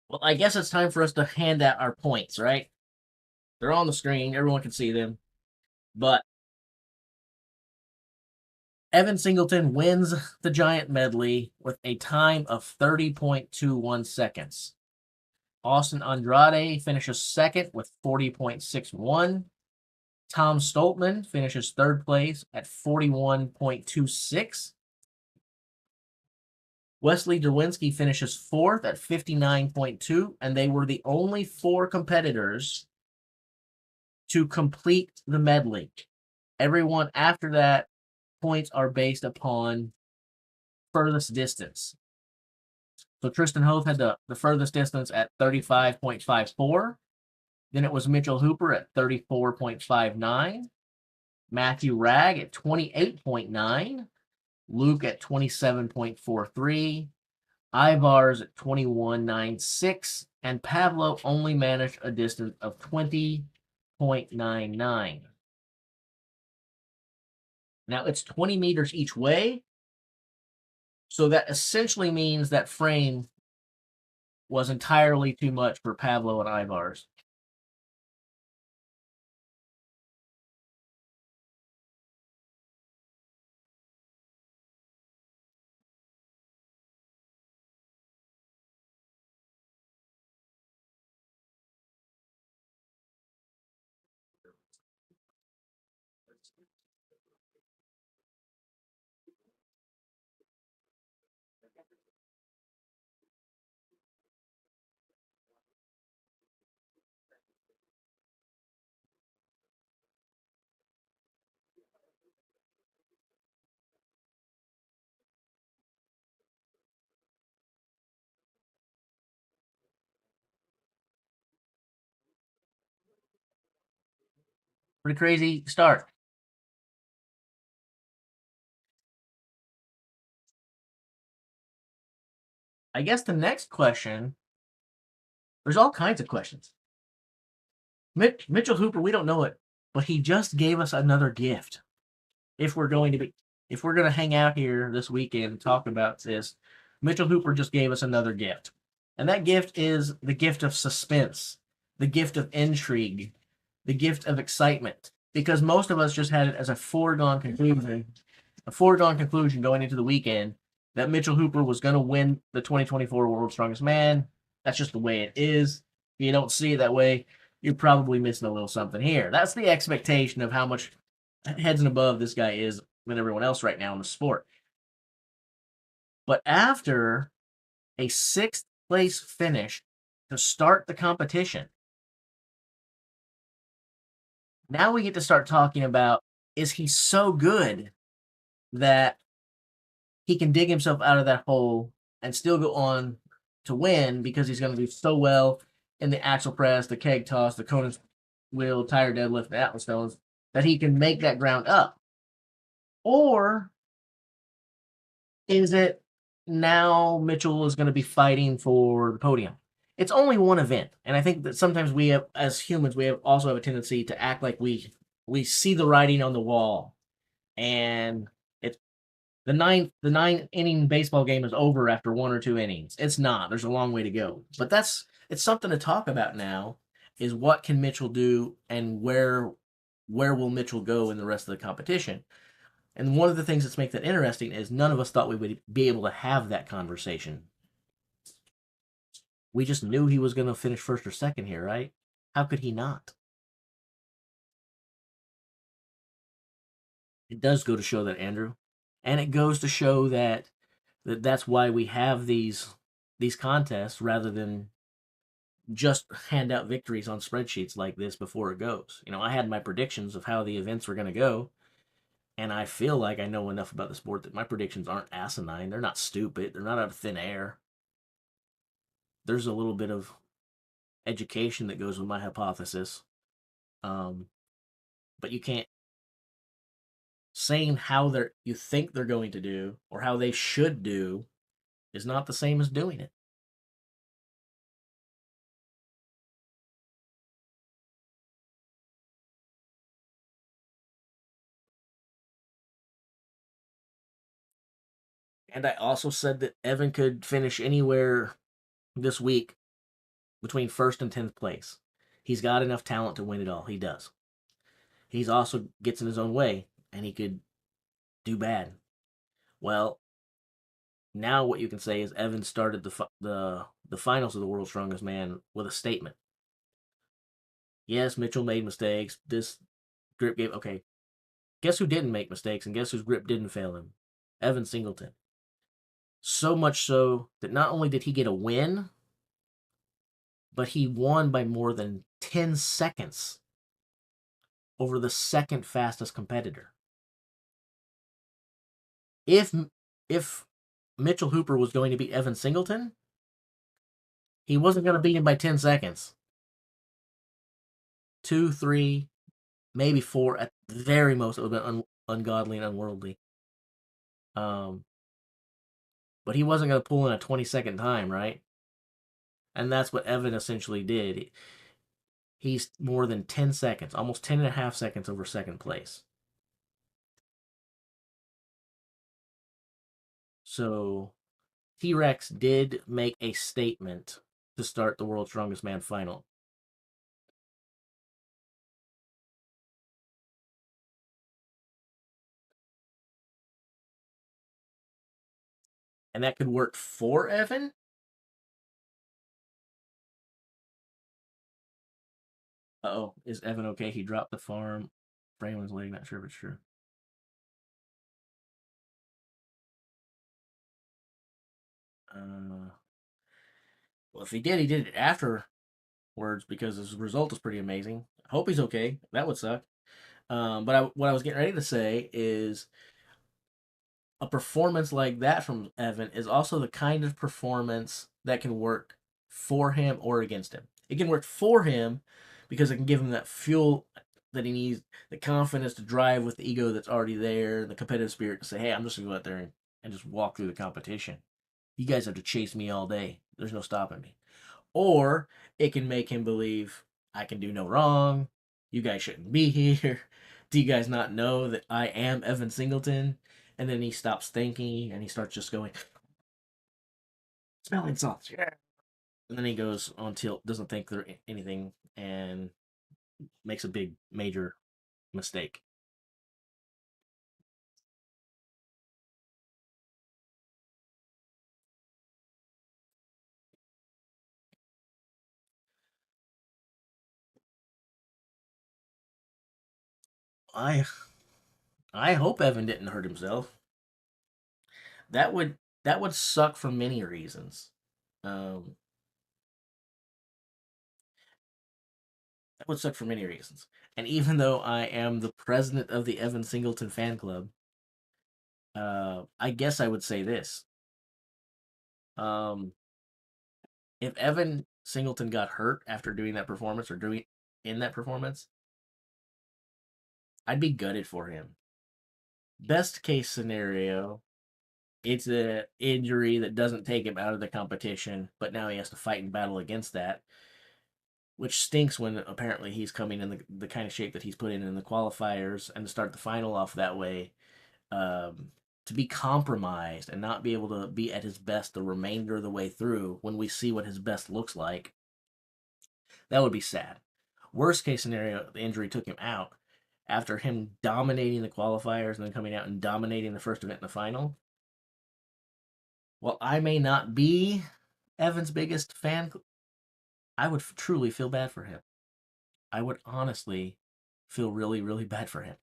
Well, I guess it's time for us to hand out our points, right? They're on the screen. Everyone can see them. But Evan Singleton wins the Giant medley with a time of 30.21 seconds. Austin Andrade finishes second with 40.61. Tom Stoltman finishes third place at 41.26. Wesley Derwinski finishes fourth at 59.2, and they were the only four competitors to complete the medley. Everyone after that, points are based upon furthest distance. So Tristan Hoth had the furthest distance at 35.54. Then it was Mitchell Hooper at 34.59. Matthew Ragg at 28.9. Luke at 27.43. Ivars at 21.96. And Pavlo only managed a distance of 20.99. Now it's 20 meters each way. So that essentially means that frame was entirely too much for Pavlo and Ivars. Pretty crazy start. I guess the next question, there's all kinds of questions. Mitchell Hooper, we don't know it, but he just gave us another gift. If we're going to hang out here this weekend and talk about this, Mitchell Hooper just gave us another gift. And that gift is the gift of suspense, the gift of intrigue, the gift of excitement. Because most of us just had it as a foregone conclusion going into the weekend that Mitchell Hooper was going to win the 2024 World's Strongest Man. That's just the way it is. If you don't see it that way, you're probably missing a little something here. That's the expectation of how much heads and above this guy is than everyone else right now in the sport. But after a sixth place finish to start the competition, now we get to start talking about, is he so good that he can dig himself out of that hole and still go on to win because he's going to do so well in the axle press, the keg toss, the Conan wheel, tire deadlift, the Atlas stones, that he can make that ground up? Or is it now Mitchell is going to be fighting for the podium? It's only one event. And I think that sometimes we have, as humans, we also have a tendency to act like we we see the writing on the wall, and it's the nine inning baseball game is over after 1 or 2 innings. It's not. There's a long way to go. But it's something to talk about now. Is what can Mitchell do, and where will Mitchell go in the rest of the competition? And one of the things that's make that interesting is none of us thought we would be able to have that conversation. We just knew he was going to finish first or second here, right? How could he not? It does go to show that, Andrew, and it goes to show that's why we have these contests rather than just hand out victories on spreadsheets like this before it goes. I had my predictions of how the events were going to go, and I feel like I know enough about the sport that my predictions aren't asinine. They're not stupid. They're not out of thin air. There's a little bit of education that goes with my hypothesis. Um, but you can't saying how you think they're going to do or how they should do is not the same as doing it. And I also said that Evan could finish anywhere this week between first and 10th place. He's got enough talent to win it all. He does. He's also gets in his own way, and he could do bad. Well, now what you can say is Evan started the finals of the World's Strongest Man with a statement. Yes, Mitchell made mistakes. This grip game, okay. Guess who didn't make mistakes, and guess whose grip didn't fail him? Evan Singleton. So much so that not only did he get a win, but he won by more than 10 seconds over the second fastest competitor. If if Mitchell Hooper was going to beat Evan Singleton, he wasn't going to beat him by 10 seconds. 2, 3, maybe 4 at the very most. It would have been ungodly and unworldly. But he wasn't going to pull in a 20-second time, right? And that's what Evan essentially did. He's more than 10 seconds, almost 10 and a half seconds over second place. So T-Rex did make a statement to start the World's Strongest Man final. And that could work for Evan. Oh, is Evan okay? He dropped the farm. Braylon's leg, not sure if it's true. Uh, well, if he did it afterwards because his result is pretty amazing. I hope he's okay. That would suck. But what I was getting ready to say is a performance like that from Evan is also the kind of performance that can work for him or against him. It can work for him because it can give him that fuel that he needs, the confidence to drive with the ego that's already there, the competitive spirit to say, hey, I'm just going to go out there and just walk through the competition. You guys have to chase me all day. There's no stopping me. Or it can make him believe I can do no wrong. You guys shouldn't be here. Do you guys not know that I am Evan Singleton? And then he stops thinking and he starts just going, smelling salts. Yeah. And then he goes on tilt, doesn't think there anything, and makes a big major mistake. I I hope Evan didn't hurt himself. That would that would suck for many reasons. Um, that would suck for many reasons. And even though I am the president of the Evan Singleton fan club, I guess I would say this: um, if Evan Singleton got hurt after doing that performance or doing in that performance, I'd be gutted for him. Best case scenario, it's a injury that doesn't take him out of the competition, but now he has to fight and battle against that. which stinks when apparently he's coming in the kind of shape that he's put in the qualifiers, and to start the final off that way, to be compromised and not be able to be at his best the remainder of the way through when we see what his best looks like, that would be sad. Worst case scenario, the injury took him out. After him dominating the qualifiers and then coming out and dominating the first event in the final, while I may not be Evan's biggest fan, I would truly feel bad for him. I would honestly feel really, really bad for him.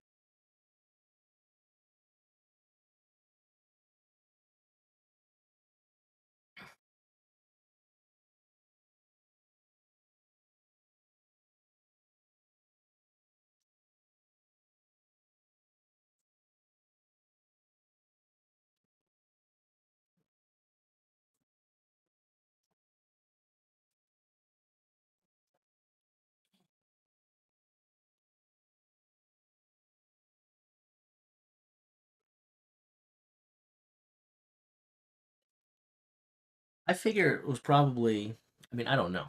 I figure it was probably, I mean, I don't know.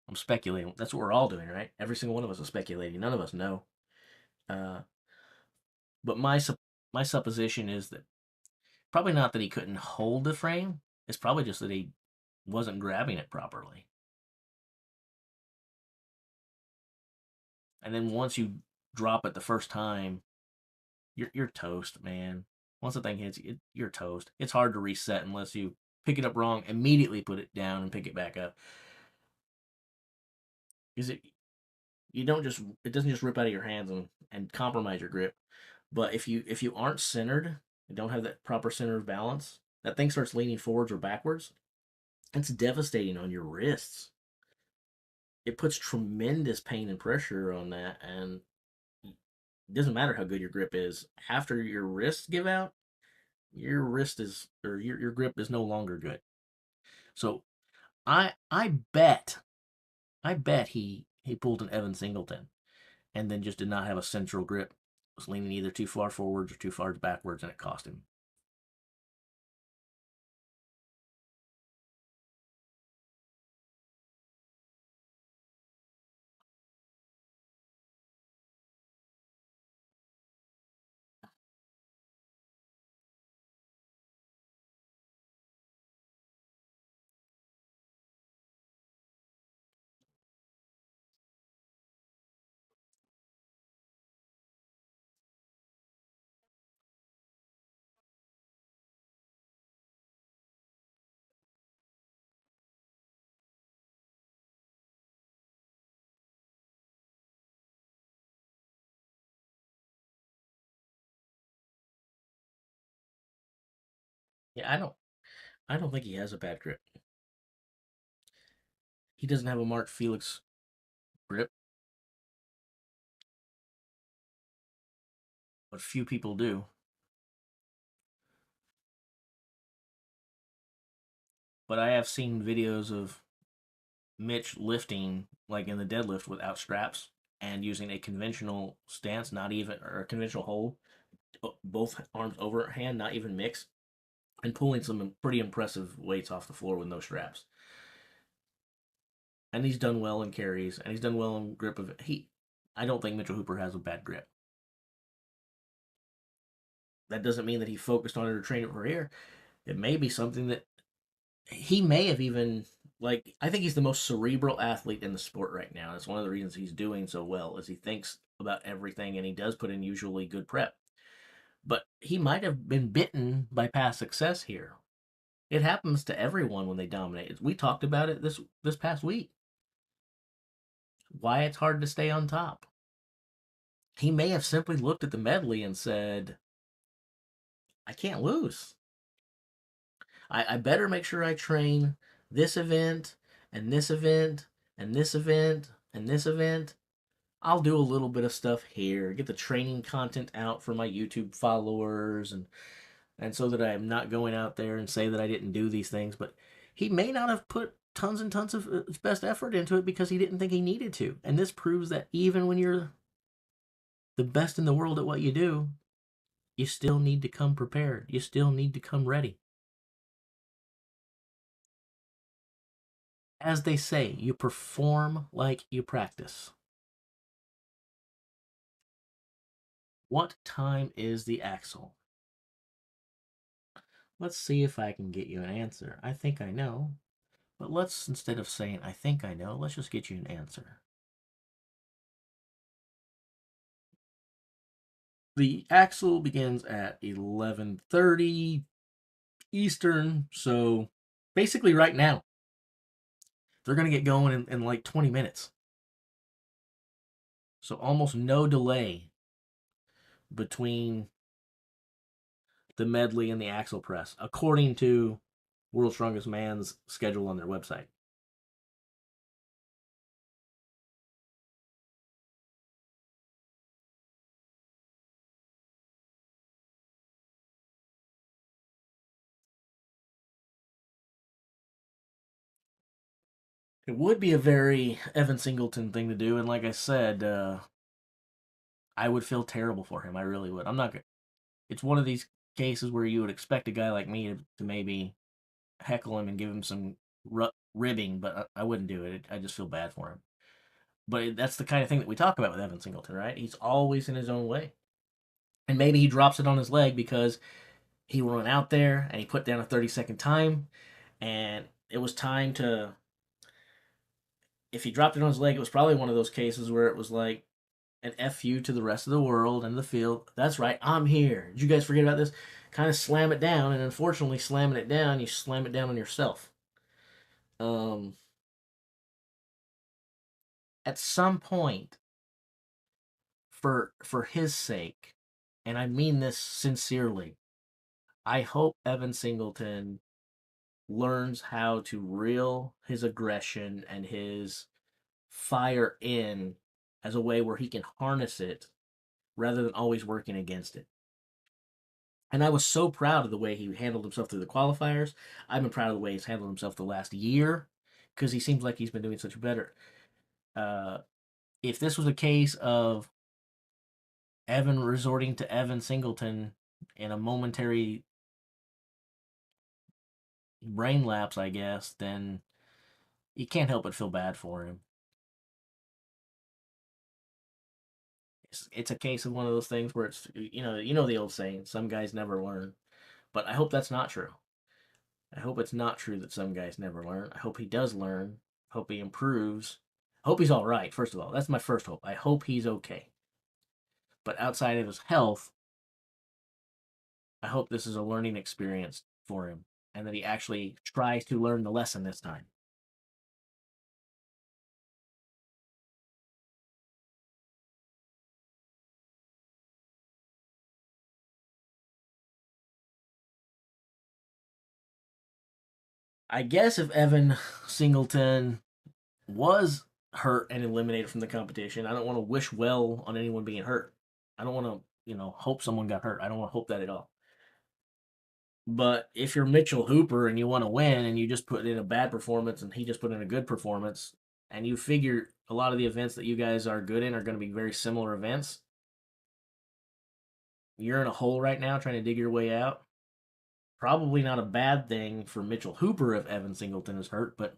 I'm speculating. That's what we're all doing, right? Every single one of us is speculating. None of us know. Uh, but my supposition is that probably not that he couldn't hold the frame. It's probably just that he wasn't grabbing it properly. And then once you drop it the first time, you're toast, man. Once the thing hits you, you're toast. It's hard to reset unless you pick it up wrong, immediately put it down and pick it back up. Is it you don't just it doesn't just rip out of your hands and compromise your grip. But if you aren't centered and don't have that proper center of balance, that thing starts leaning forwards or backwards. It's devastating on your wrists. It puts tremendous pain and pressure on that, and it doesn't matter how good your grip is. After your wrists give out, your wrist is or your grip is no longer good. So I bet he pulled an Evan Singleton and then just did not have a central grip. Was leaning either too far forwards or too far backwards, and it cost him. Yeah, I don't think he has a bad grip. He doesn't have a Mark Felix grip, but few people do. But I have seen videos of Mitch lifting like in the deadlift without straps and using a conventional stance, not even or a conventional hold, both arms overhand, not even mix, and pulling some pretty impressive weights off the floor with no straps. And he's done well in carries, and he's done well in grip of he. I don't think Mitchell Hooper has a bad grip. That doesn't mean that he focused on it or trained it for here. It may be something that he may have even like. I think he's the most cerebral athlete in the sport right now. That's one of the reasons he's doing so well is he thinks about everything and he does put in usually good prep. But he might have been bitten by past success here. It happens to everyone when they dominate. We talked about it this past week. Why it's hard to stay on top. He may have simply looked at the medley and said, I can't lose. I better make sure I train this event and this event and this event and this event. I'll do a little bit of stuff here, get the training content out for my YouTube followers and so that I am not going out there and say that I didn't do these things, but he may not have put tons and tons of his best effort into it because he didn't think he needed to. And this proves that even when you're the best in the world at what you do, you still need to come prepared. You still need to come ready. As they say, you perform like you practice. What time is the axle? Let's see if I can get you an answer. I think I know. But let's, instead of saying I think I know, let's just get you an answer. The axle begins at 11:30 Eastern, so basically right now. They're going to get going in like 20 minutes. So almost no delay between the medley and the axle press, according to World's Strongest Man's schedule on their website. It would be a very Evan Singleton thing to do, and like I said, I would feel terrible for him. I really would. I'm not. It's one of these cases where you would expect a guy like me to maybe heckle him and give him some ribbing, but I wouldn't do it. I just feel bad for him. But that's the kind of thing that we talk about with Evan Singleton, right? He's always in his own way. And maybe he drops it on his leg because he went out there and he put down a 30-second time, and it was time to. If he dropped it on his leg, it was probably one of those cases where it was like an FU to the rest of the world and the field. That's right, I'm here. Did you guys forget about this? Kind of slam it down, and unfortunately, slamming it down, you slam it down on yourself. Um, at some point, for his sake, and I mean this sincerely, I hope Evan Singleton learns how to reel his aggression and his fire in as a way where he can harness it rather than always working against it. And I was so proud of the way he handled himself through the qualifiers. I've been proud of the way he's handled himself the last year because he seems like he's been doing such better. Uh, if this was a case of Evan resorting to Evan Singleton in a momentary brain lapse, I guess, then you can't help but feel bad for him. It's a case of one of those things where it's you know the old saying, some guys never learn. But I hope that's not true. I hope it's not true that some guys never learn. I hope he does learn. I hope he improves. I hope he's all right. First of all, that's my first hope. I hope he's okay. But outside of his health, I hope this is a learning experience for him and that he actually tries to learn the lesson this time. I guess if Evan Singleton was hurt and eliminated from the competition, I don't want to wish well on anyone being hurt. I don't want to, hope someone got hurt. I don't want to hope that at all. But if you're Mitchell Hooper and you want to win and you just put in a bad performance and he just put in a good performance, and you figure a lot of the events that you guys are good in are going to be very similar events, you're in a hole right now trying to dig your way out. Probably not a bad thing for Mitchell Hooper if Evan Singleton is hurt, but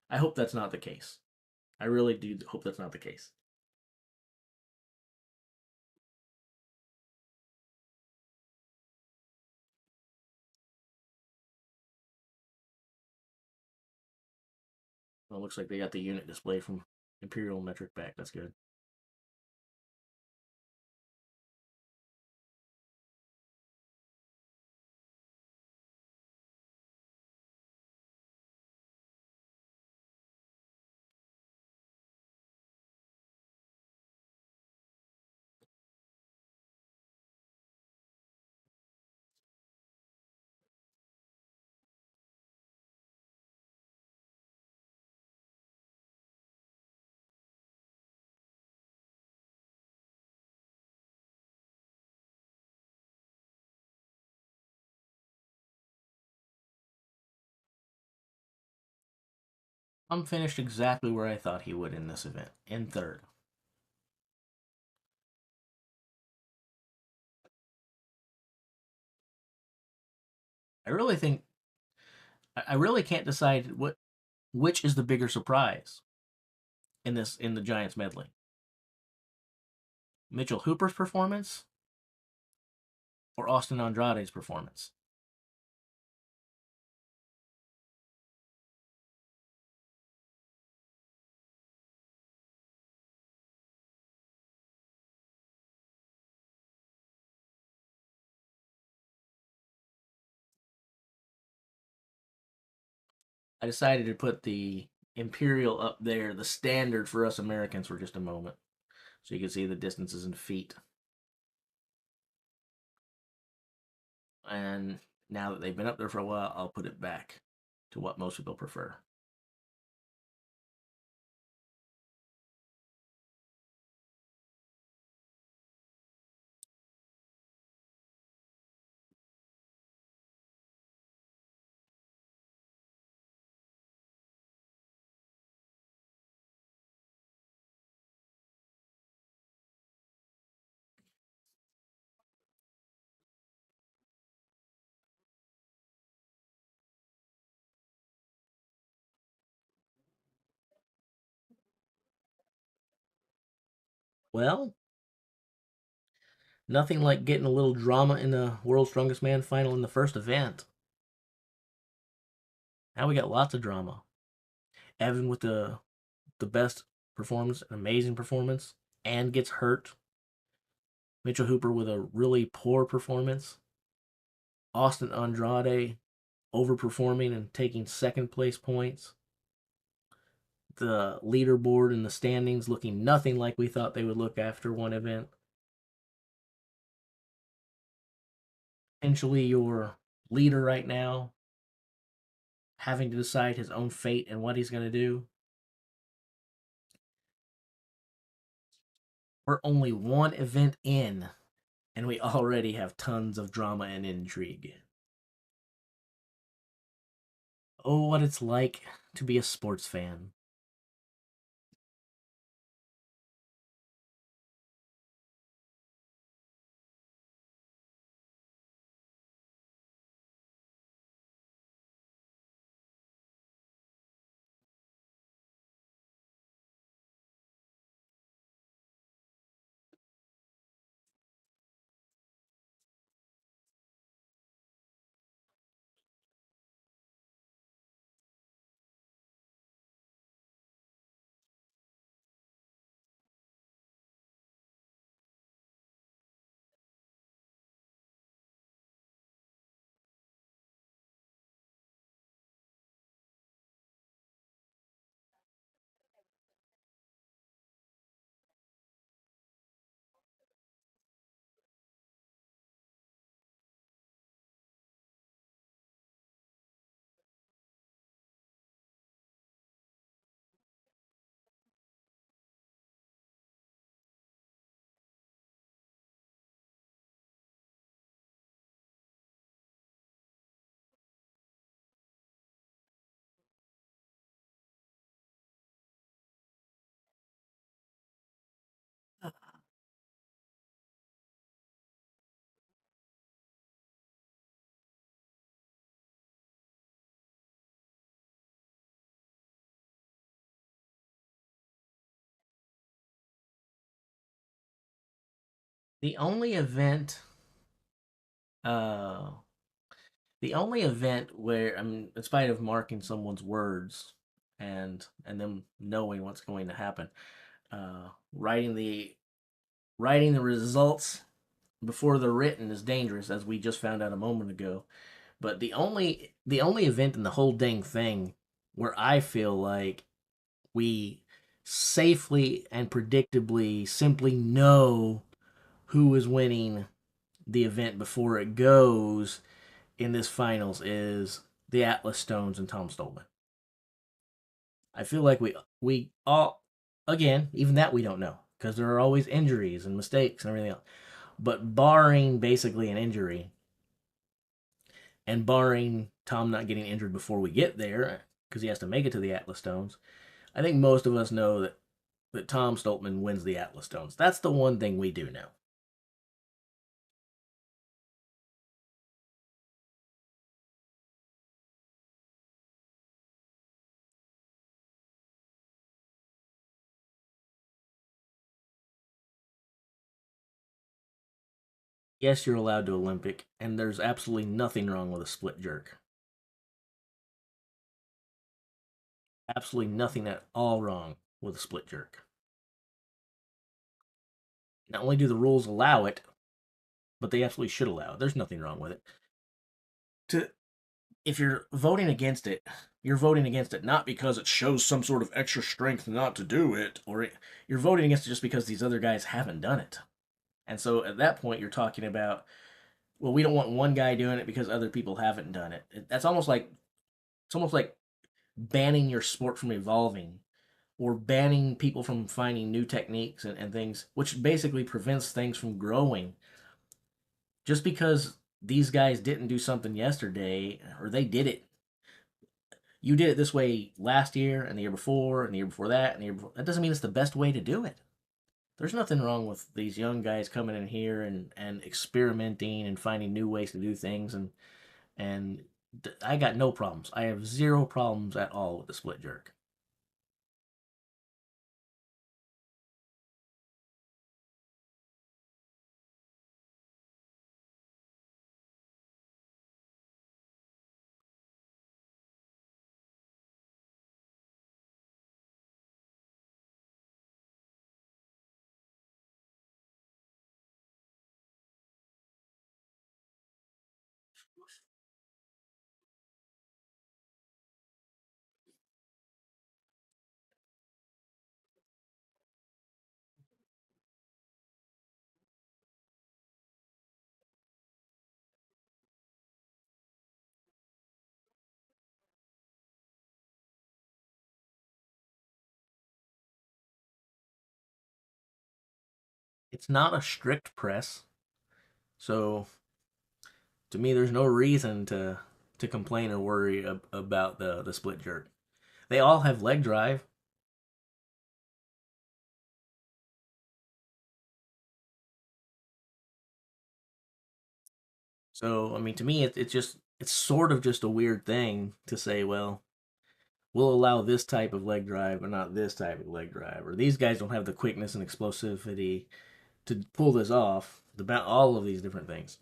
I hope that's not the case. I really do hope that's not the case. Well, it looks like they got the unit display from Imperial Metric back. That's good. I'm finished exactly where I thought he would in this event, in third. I really think I really can't decide what. Which is the bigger surprise in the Giants medley? Mitchell Hooper's performance or Austin Andrade's performance? I decided to put the Imperial up there, the standard for us Americans, for just a moment, so you can see the distances in feet. And now that they've been up there for a while, I'll put it back to what most people prefer. Well, nothing like getting a little drama in the World's Strongest Man final in the first event. Now we got lots of drama. Evan with the best performance, an amazing performance, and gets hurt. Mitchell Hooper with a really poor performance. Austin Andrade overperforming and taking second place points. The leaderboard and the standings looking nothing like we thought they would look after one event. Potentially your leader right now having to decide his own fate and what he's going to do. We're only one event in, and we already have tons of drama and intrigue. Oh, what it's like to be a sports fan. The only event, uh, the only event where I mean, in spite of marking someone's words and them knowing what's going to happen, uh, writing the writing the results before they're written is dangerous, as we just found out a moment ago. But the only event in the whole dang thing where I feel like we safely and predictably simply know who is winning the event before it goes in this finals is the Atlas Stones and Tom Stolman. I feel like we all, again, even that we don't know because there are always injuries and mistakes and everything else. But barring basically an injury and barring Tom not getting injured before we get there because he has to make it to the Atlas Stones, I think most of us know that Tom Stoltman wins the Atlas Stones. That's the one thing we do know. Yes, you're allowed to Olympic, and there's absolutely nothing wrong with a split jerk. Absolutely nothing at all wrong with a split jerk. Not only do the rules allow it, but they absolutely should allow it. There's nothing wrong with it. To If you're voting against it, you're voting against it not because it shows some sort of extra strength not to do it, you're voting against it just because these other guys haven't done it. And so at that point, you're talking about, well, we don't want one guy doing it because other people haven't done it. That's almost like it's almost like banning your sport from evolving or banning people from finding new techniques and things, which basically prevents things from growing. Just because these guys didn't do something yesterday or they did it, you did it this way last year and the year before and the year before that and the year before, that doesn't mean it's the best way to do it. There's nothing wrong with these young guys coming in here and experimenting and finding new ways to do things and I got no problems. I have zero problems at all with the split jerk. It's not a strict press, so to me, there's no reason to complain or worry about the split jerk. They all have leg drive, so I mean, to me, it's sort of just a weird thing to say. Well, we'll allow this type of leg drive, but not this type of leg drive, or these guys don't have the quickness and explosivity to pull this off. All of these different things.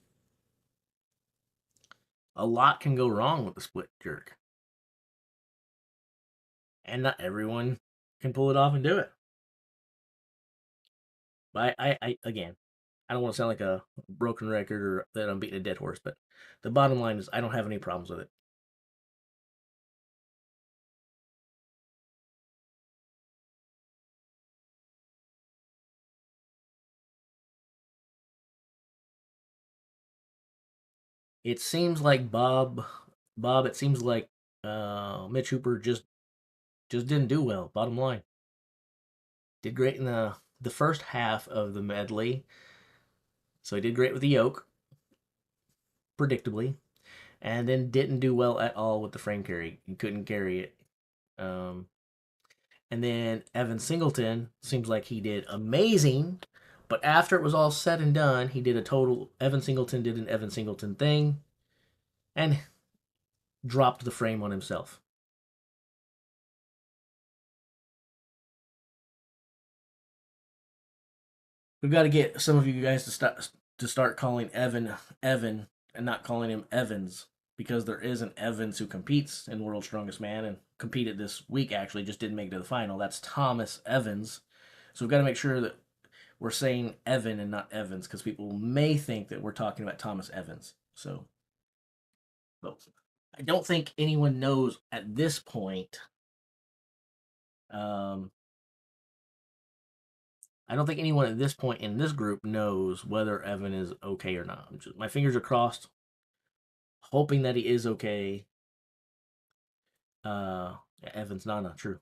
A lot can go wrong with the split jerk, and not everyone can pull it off and do it. But I again, I don't want to sound like a broken record or that I'm beating a dead horse, but the bottom line is I don't have any problems with it. It seems like Bob. It seems like Mitch Hooper just didn't do well. Bottom line, did great in the first half of the medley, so he did great with the yoke, predictably, and then didn't do well at all with the frame carry. He couldn't carry it. Um, and then Evan Singleton seems like he did amazing, but after it was all said and done, he did a total. Evan Singleton did an Evan Singleton thing and dropped the frame on himself. We've got to get some of you guys to start calling Evan Evan and not calling him Evans because there is an Evans who competes in World's Strongest Man and competed this week actually just didn't make it to the final. That's Thomas Evans. So we've got to make sure that we're saying Evan and not Evans because people may think that we're talking about Thomas Evans. So, but I don't think anyone knows at this point. Um, I don't think anyone at this point in this group knows whether Evan is okay or not. My fingers are crossed, hoping that he is okay. Evan's Nana, true.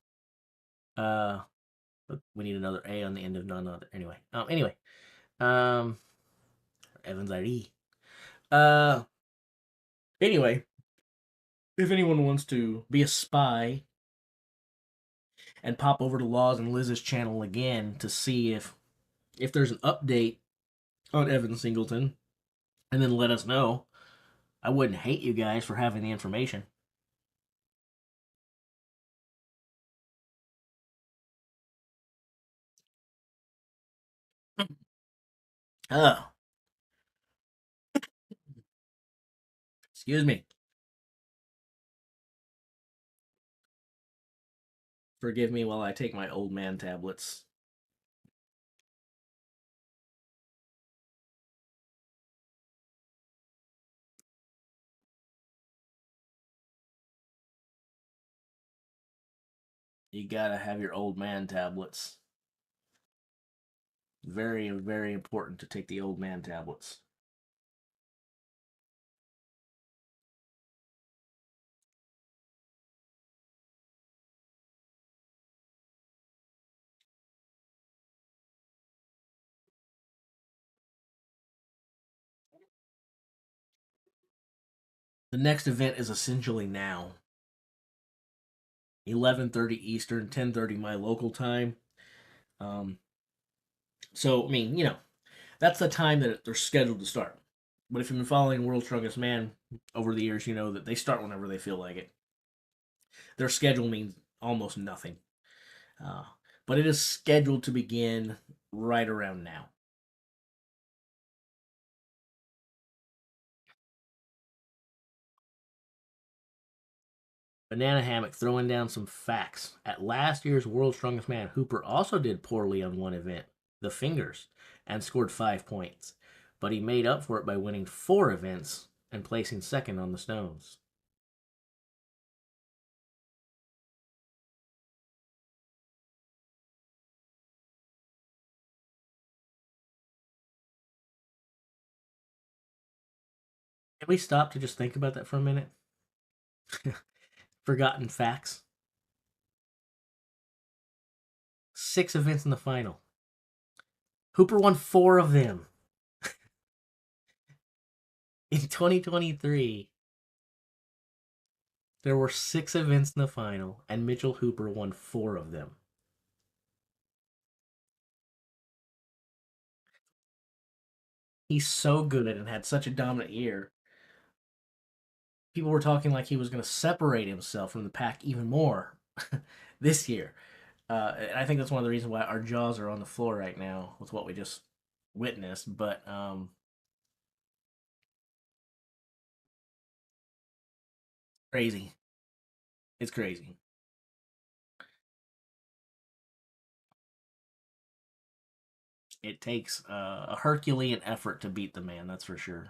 Uh, but we need another A on the end of Nana. Anyway, um, Evan's ID. Uh, anyway, if anyone wants to be a spy and pop over to Laws and Liz's channel again to see if there's an update on Evan Singleton, and then let us know. I wouldn't hate you guys for having the information. Oh, Excuse me. Forgive me while I take my old man tablets. You gotta have your old man tablets. Very, very important to take the old man tablets. The next event is essentially now. 11:30 Eastern, 10:30 my local time. Um, so I mean, that's the time that they're scheduled to start. But if you've been following World's Strongest Man over the years, you know that they start whenever they feel like it. Their schedule means almost nothing. Uh, but it is scheduled to begin right around now. Banana Hammock throwing down some facts. At last year's World's Strongest Man, Hooper also did poorly on one event, the fingers, and scored 5 points. But he made up for it by winning 4 events and placing second on the stones. Can we stop to just think about that for a minute? Forgotten facts. 6 events in the final. Hooper won 4 of them. In 2023, there were 6 events in the final, and Mitchell Hooper won 4 of them. He's so good at it and had such a dominant year. People were talking like he was going to separate himself from the pack even more this year. And I think that's one of the reasons why our jaws are on the floor right now with what we just witnessed. But crazy. It's crazy. It takes a Herculean effort to beat the man, that's for sure.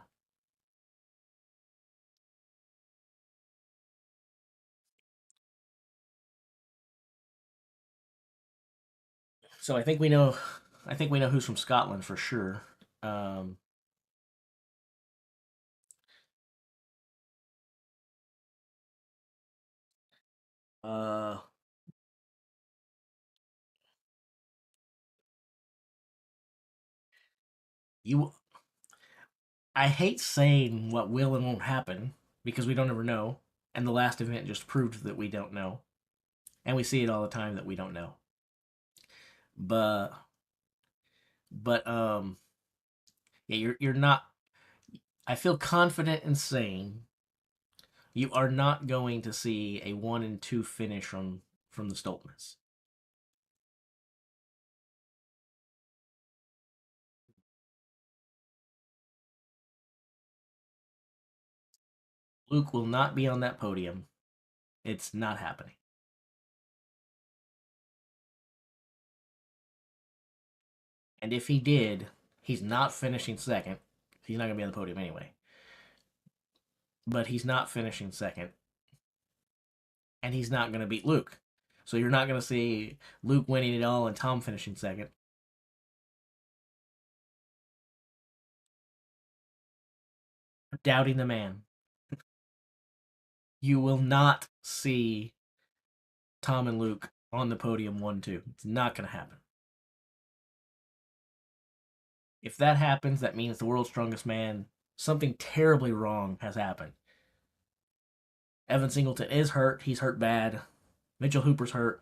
So I think we know. I think we know who's from Scotland for sure. Um, uh, you. I hate saying what will and won't happen because we don't ever know, and the last event just proved that we don't know, and we see it all the time that we don't know. But but yeah, you're not. I feel confident in saying you are not going to see a 1 and 2 finish from the Stoltmans. Luke will not be on that podium. It's not happening. And if he did, he's not finishing second. He's not going to be on the podium anyway. But he's not finishing second. And he's not going to beat Luke. So you're not going to see Luke winning it all and Tom finishing second. Doubting the man. You will not see Tom and Luke on the podium 1-2. It's not going to happen. If that happens, that means the world's strongest man, something terribly wrong has happened. Evan Singleton is hurt. He's hurt bad. Mitchell Hooper's hurt.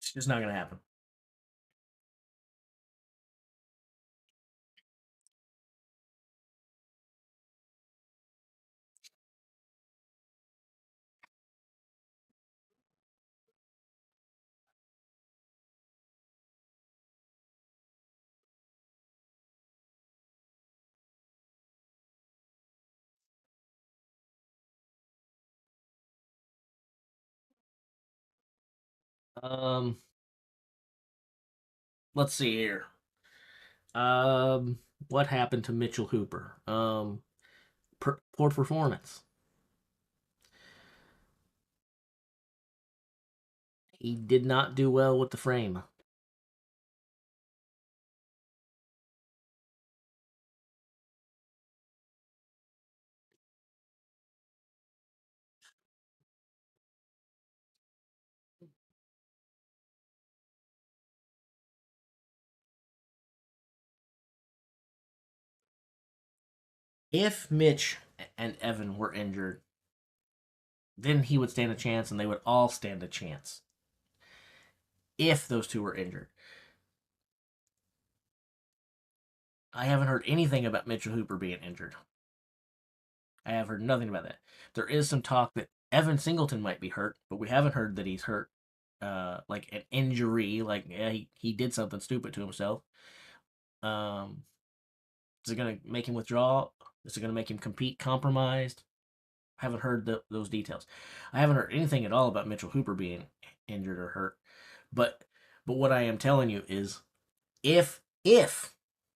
It's just not going to happen. Um, let's see here. What happened to Mitchell Hooper? Poor performance. He did not do well with the frame. If Mitch and Evan were injured, then he would stand a chance, and they would all stand a chance. If those two were injured, I haven't heard anything about Mitchell Hooper being injured. I have heard nothing about that. There is some talk that Evan Singleton might be hurt, but we haven't heard that he's hurt. Like an injury, like yeah, he did something stupid to himself. Um, is it gonna make him withdraw? Is it gonna make him compete compromised? I haven't heard those details. I haven't heard anything at all about Mitchell Hooper being injured or hurt. But what I am telling you is, if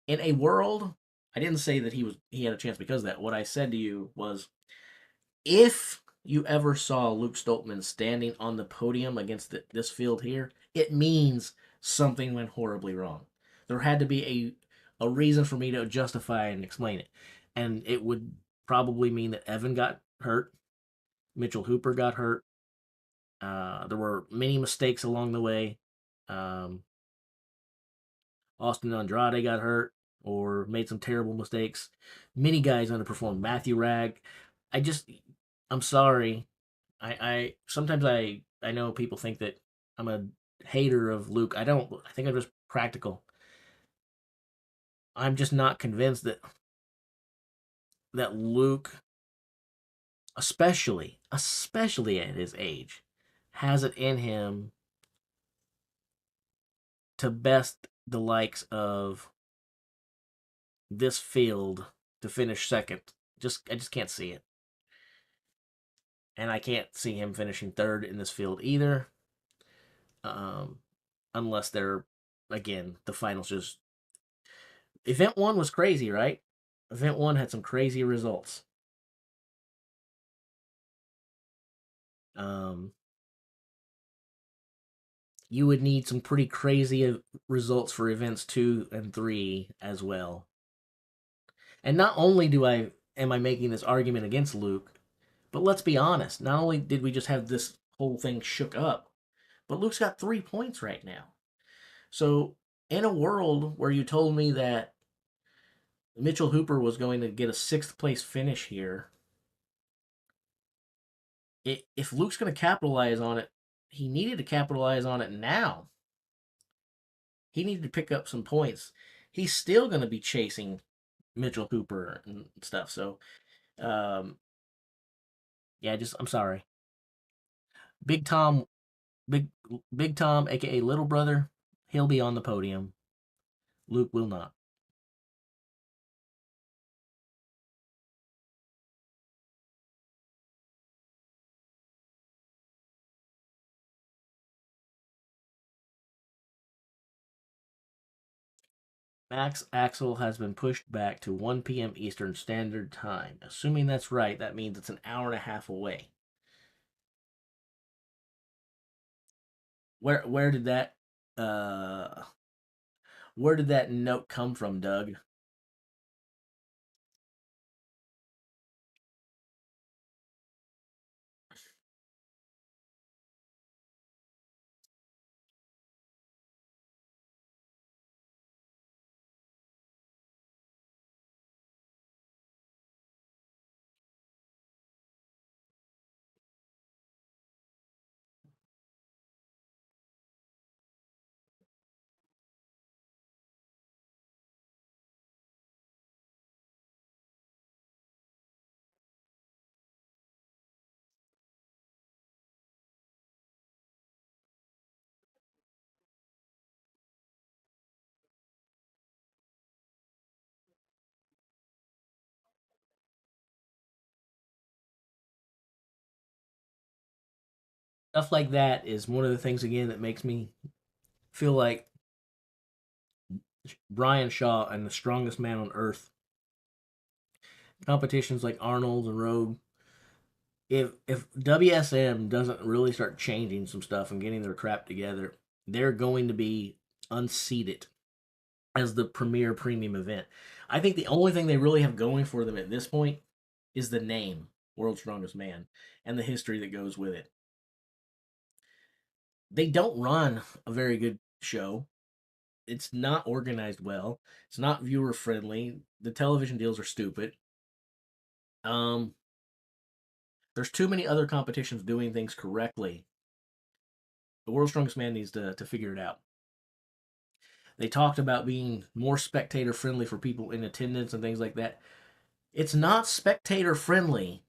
in a world, I didn't say that he had a chance because of that. What I said to you was, if you ever saw Luke Stoltman standing on the podium against this field here, it means something went horribly wrong. There had to be a reason for me to justify and explain it. And it would probably mean that Evan got hurt, Mitchell Hooper got hurt. There were many mistakes along the way. Um, Austin Andrade got hurt or made some terrible mistakes. Many guys underperformed. Matthew Ragg. I just, I'm sorry. I sometimes I know people think that I'm a hater of Luke. I don't. I think I'm just practical. I'm just not convinced that Luke, especially at his age, has it in him to best the likes of this field to finish second. I just can't see it. And I can't see him finishing third in this field either. Um, unless they're, again, the finals just. Event one was crazy, right? Event one had some crazy results. Um, you would need some pretty crazy results for events two and three as well. And not only do I am I making this argument against Luke, but let's be honest. Not only did we just have this whole thing shook up, but Luke's got 3 points right now. So in a world where you told me that Mitchell Hooper was going to get a sixth place finish here, if Luke's going to capitalize on it, he needed to capitalize on it now. He needed to pick up some points. He's still going to be chasing Mitchell Hooper and stuff. So, um, yeah, just I'm sorry. Big Tom, big Big Tom, aka Little Brother, he'll be on the podium. Luke will not. Max Axel has been pushed back to 1 p.m. Eastern Standard Time. Assuming that's right, that means it's an hour and a half away. Where did that uh where did that note come from, Doug? Stuff like that is one of the things again that makes me feel like Brian Shaw and the strongest man on earth competitions like Arnold and Rogue. If WSM doesn't really start changing some stuff and getting their crap together, they're going to be unseated as the premier premium event. I think the only thing they really have going for them at this point is the name World's Strongest Man and the history that goes with it. They don't run a very good show. It's not organized well. It's not viewer friendly. The television deals are stupid. Um, there's too many other competitions doing things correctly. The World's Strongest Man needs to figure it out. They talked about being more spectator friendly for people in attendance and things like that. It's not spectator friendly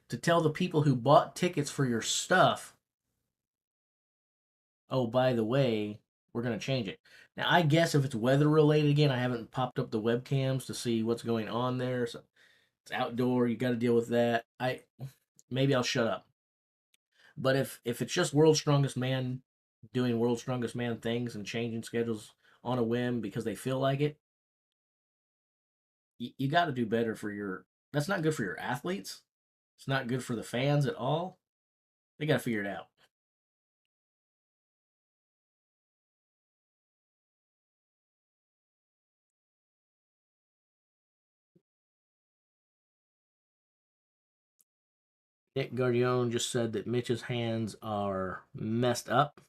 to tell the people who bought tickets for your stuff, oh, by the way, we're going to change it. Now, I guess if it's weather related, again, I haven't popped up the webcams to see what's going on there. So it's outdoor. You got to deal with that. Maybe I'll shut up. But if it's just World's Strongest Man doing World's Strongest Man things and changing schedules on a whim because they feel like it, you got to do better for your. That's not good for your athletes. It's not good for the fans at all. They got to figure it out. Nick Guardione just said that Mitch's hands are messed up.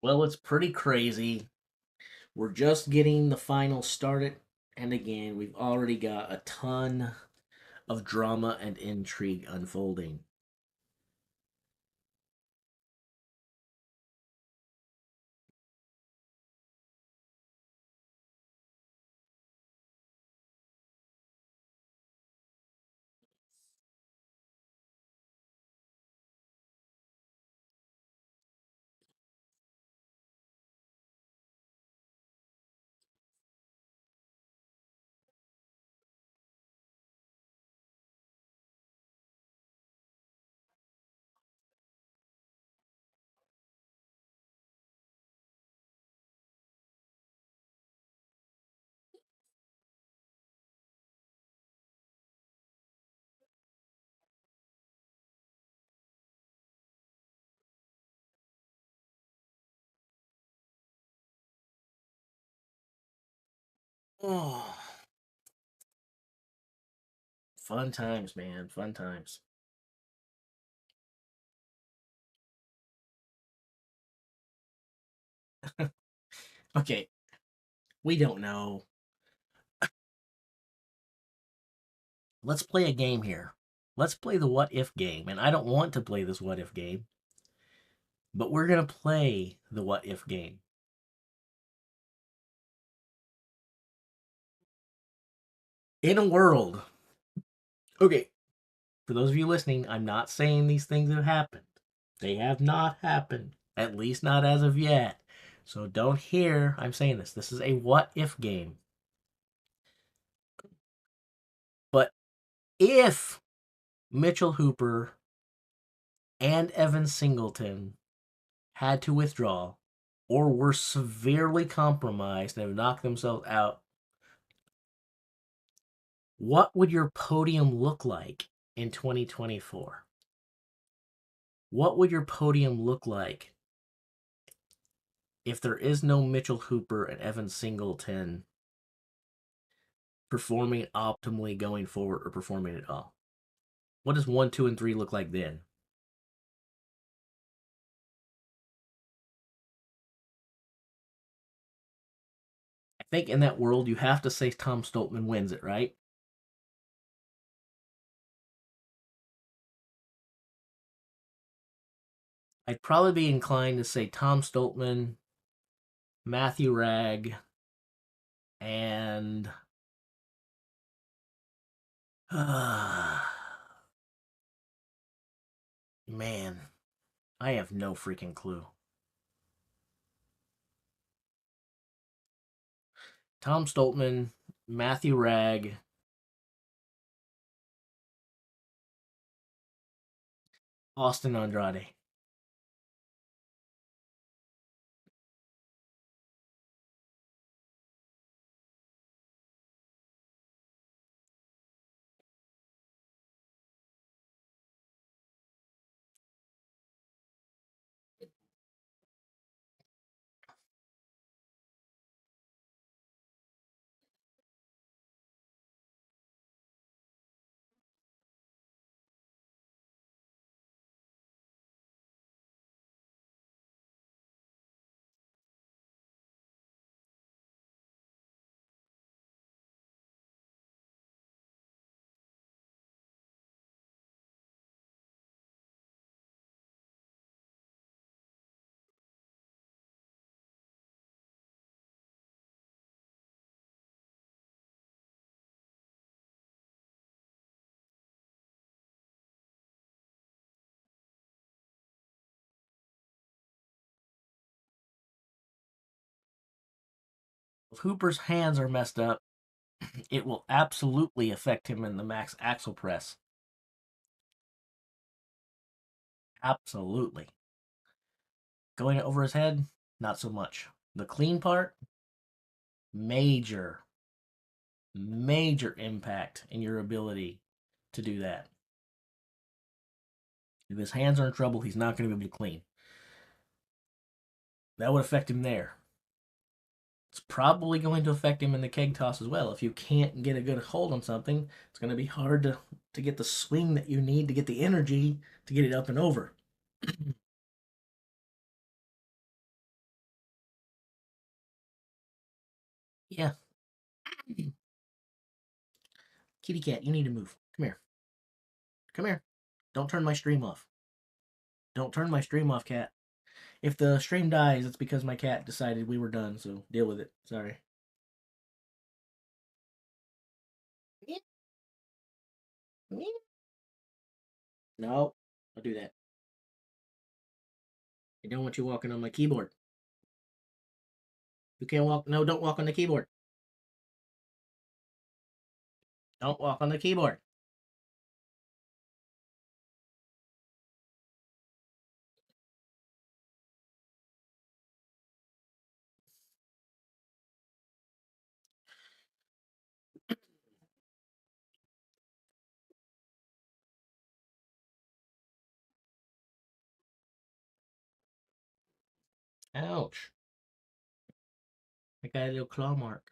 Well, it's pretty crazy. We're just getting the final started. And again, we've already got a ton of drama and intrigue unfolding. Oh, fun times, man. Fun times. Okay, we don't know. Let's play a game here. Let's play the what if game. And I don't want to play this what if game, but we're going to play the what if game. In a world. Okay, for those of you listening, I'm not saying these things have happened. They have not happened, at least not as of yet. So don't hear I'm saying this. This is a what if game. But if Mitchell Hooper and Evan Singleton had to withdraw or were severely compromised and have knocked themselves out, what would your podium look like in 2024? What would your podium look like if there is no Mitchell Hooper and Evan Singleton performing optimally going forward or performing at all? What does 1, 2, and 3 look like then? I think in that world, you have to say Tom Stoltman wins it, right? I'd probably be inclined to say Tom Stoltman, Matthew Ragg, and Man, I have no freaking clue. Tom Stoltman, Matthew Ragg, Austin Andrade. If Hooper's hands are messed up, it will absolutely affect him in the max axle press. Absolutely. Going over his head, not so much. The clean part, major, major impact in your ability to do that. If his hands are in trouble, he's not going to be able to clean. That would affect him there. It's probably going to affect him in the keg toss as well. If you can't get a good hold on something, it's going to be hard to get the swing that you need to get the energy to get it up and over. Yeah. Kitty cat, you need to move. Come here. Come here. Don't turn my stream off. Don't turn my stream off, cat. If the stream dies, it's because my cat decided we were done, so deal with it. Sorry. No, I'll do that. I don't want you walking on my keyboard. You can't walk. No, don't walk on the keyboard. Don't walk on the keyboard. Ouch. I got a little claw mark.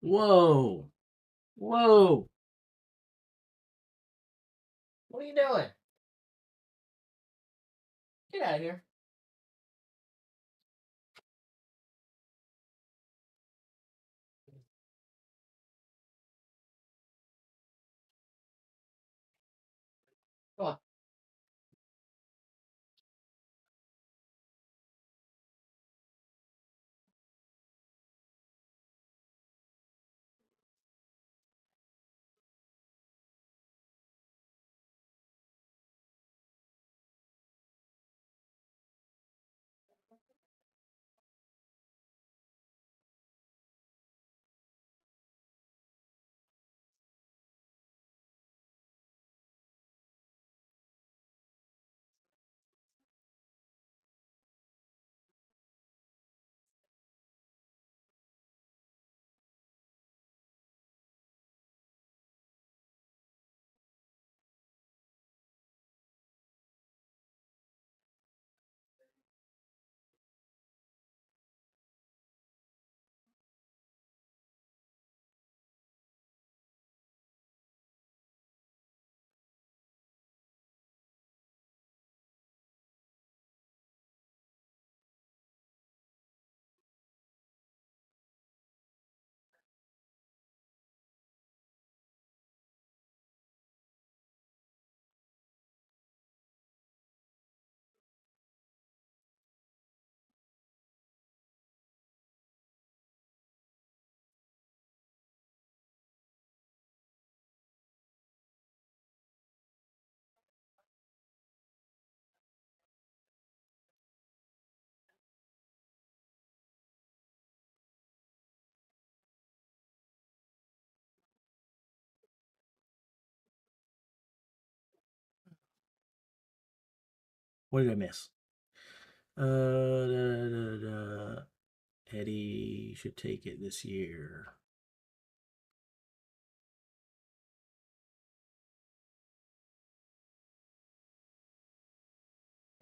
Whoa. Whoa. What are you doing? Get out of here. Come on. What did I miss? Da, da, da. Eddie should take it this year.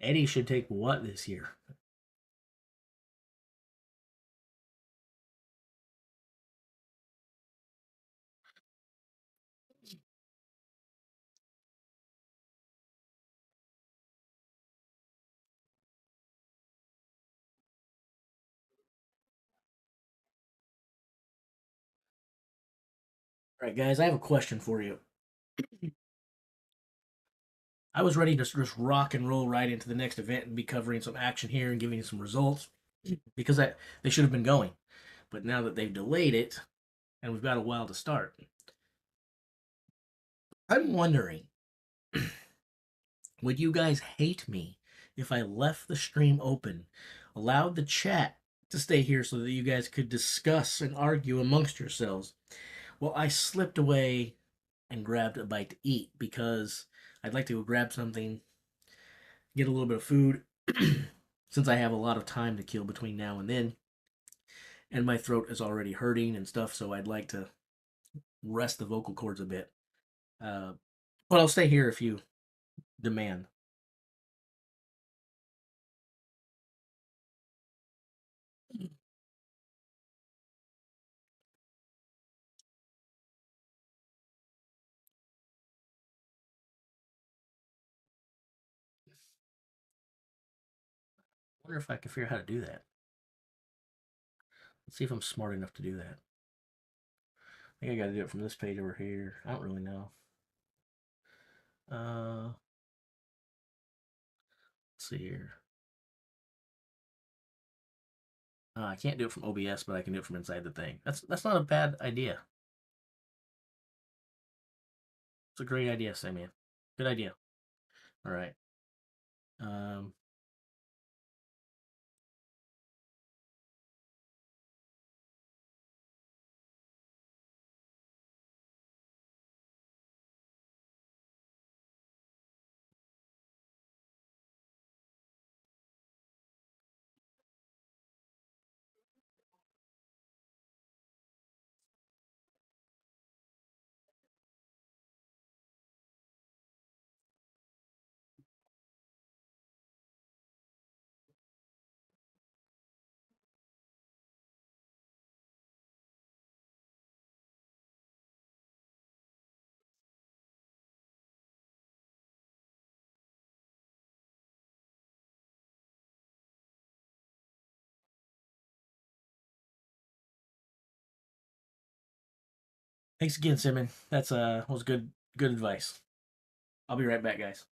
Eddie should take what this year? All right, guys, I have a question for you. I was ready to just rock and roll right into the next event and be covering some action here and giving you some results because they should have been going. But now that they've delayed it and we've got a while to start, I'm wondering, would you guys hate me if I left the stream open, allowed the chat to stay here so that you guys could discuss and argue amongst yourselves? Well, I slipped away and grabbed a bite to eat because I'd like to go grab something, get a little bit of food, since I have a lot of time to kill between now and then, and my throat is already hurting and stuff, so I'd like to rest the vocal cords a bit. Uh, but I'll stay here if you demand. I wonder if I can figure out how to do that. Let's see if I'm smart enough to do that. I think I got to do it from this page over here. I don't really know. Let's see here. I can't do it from OBS, but I can do it from inside the thing. That's not a bad idea. It's a great idea, Sammy. Good idea. All right. Um, Thanks again, Simon. That's was good advice. I'll be right back, guys.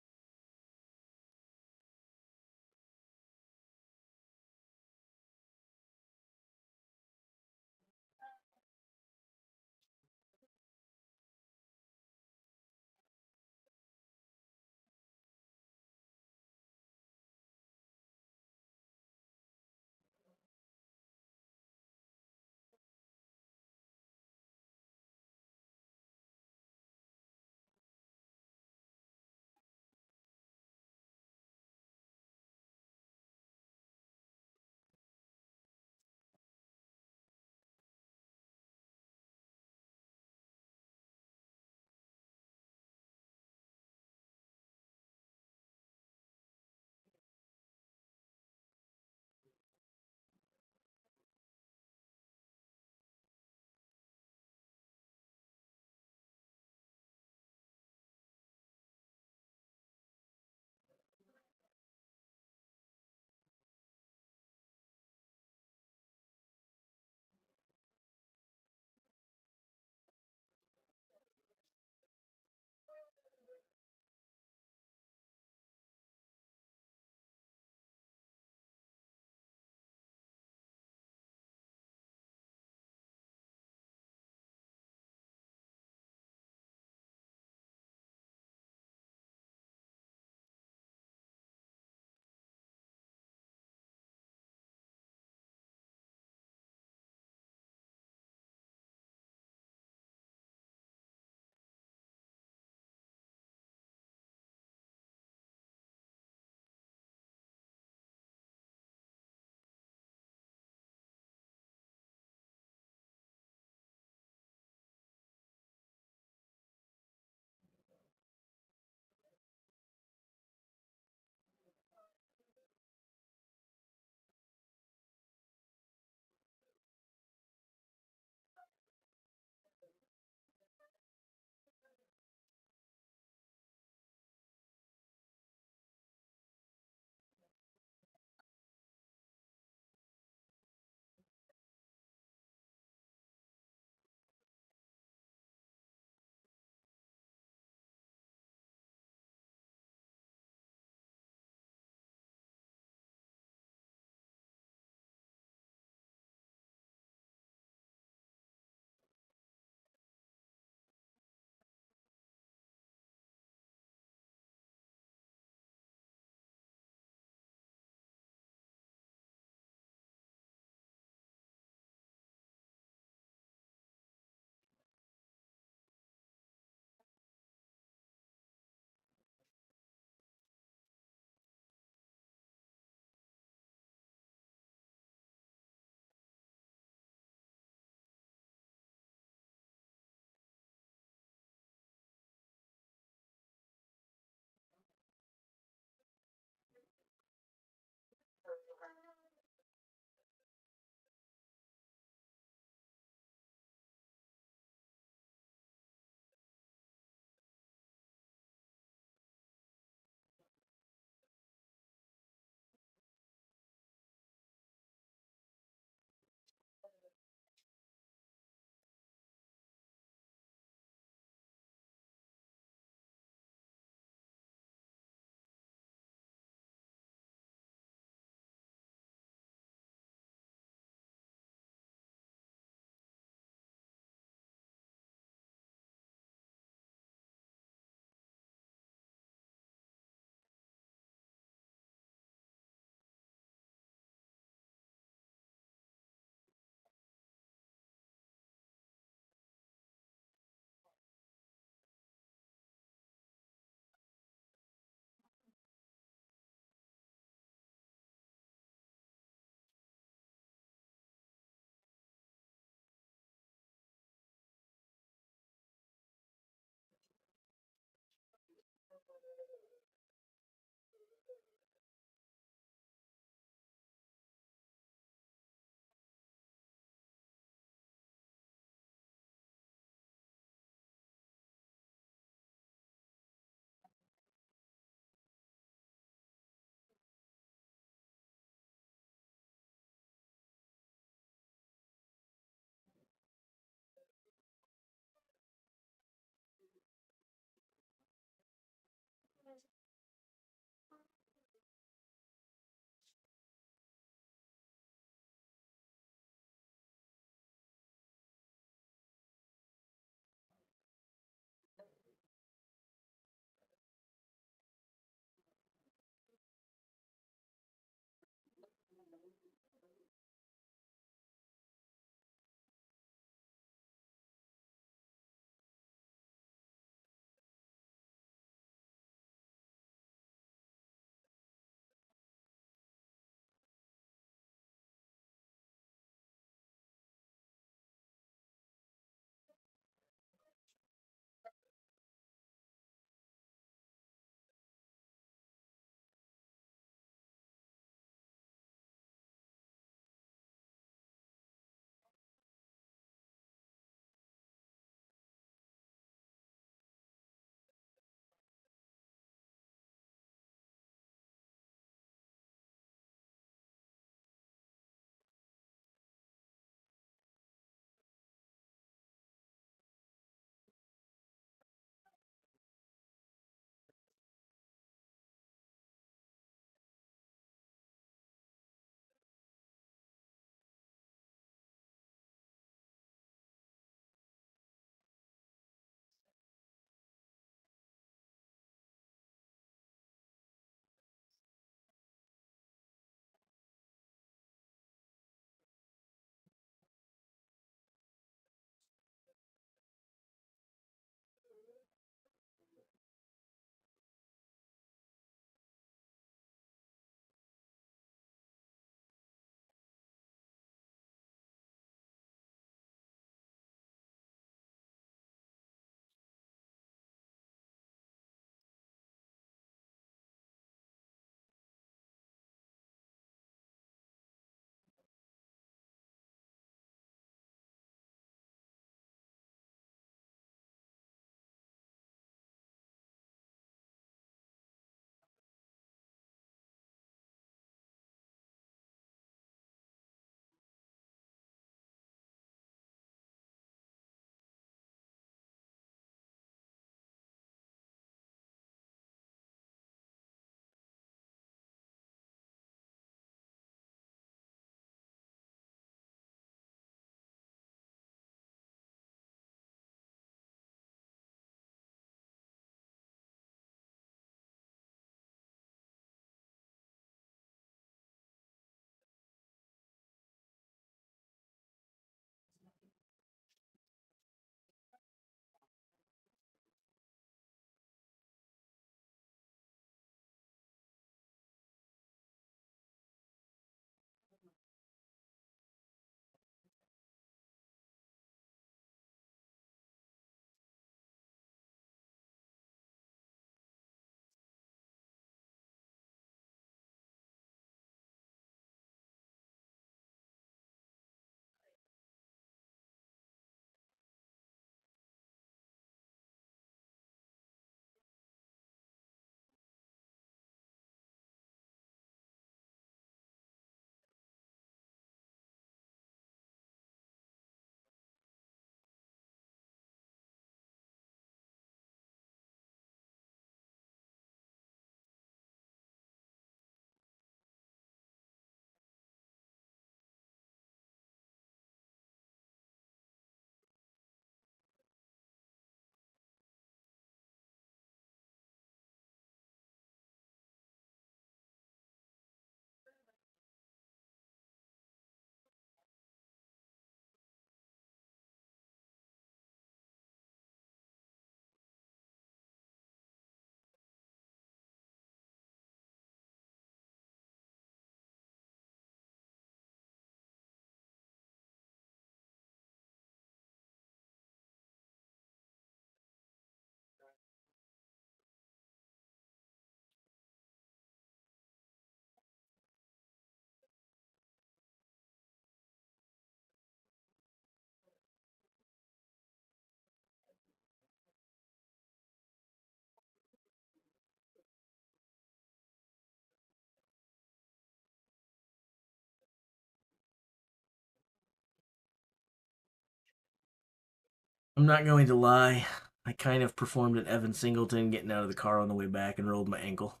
I'm not going to lie. I kind of performed an Evan Singleton getting out of the car on the way back and rolled my ankle.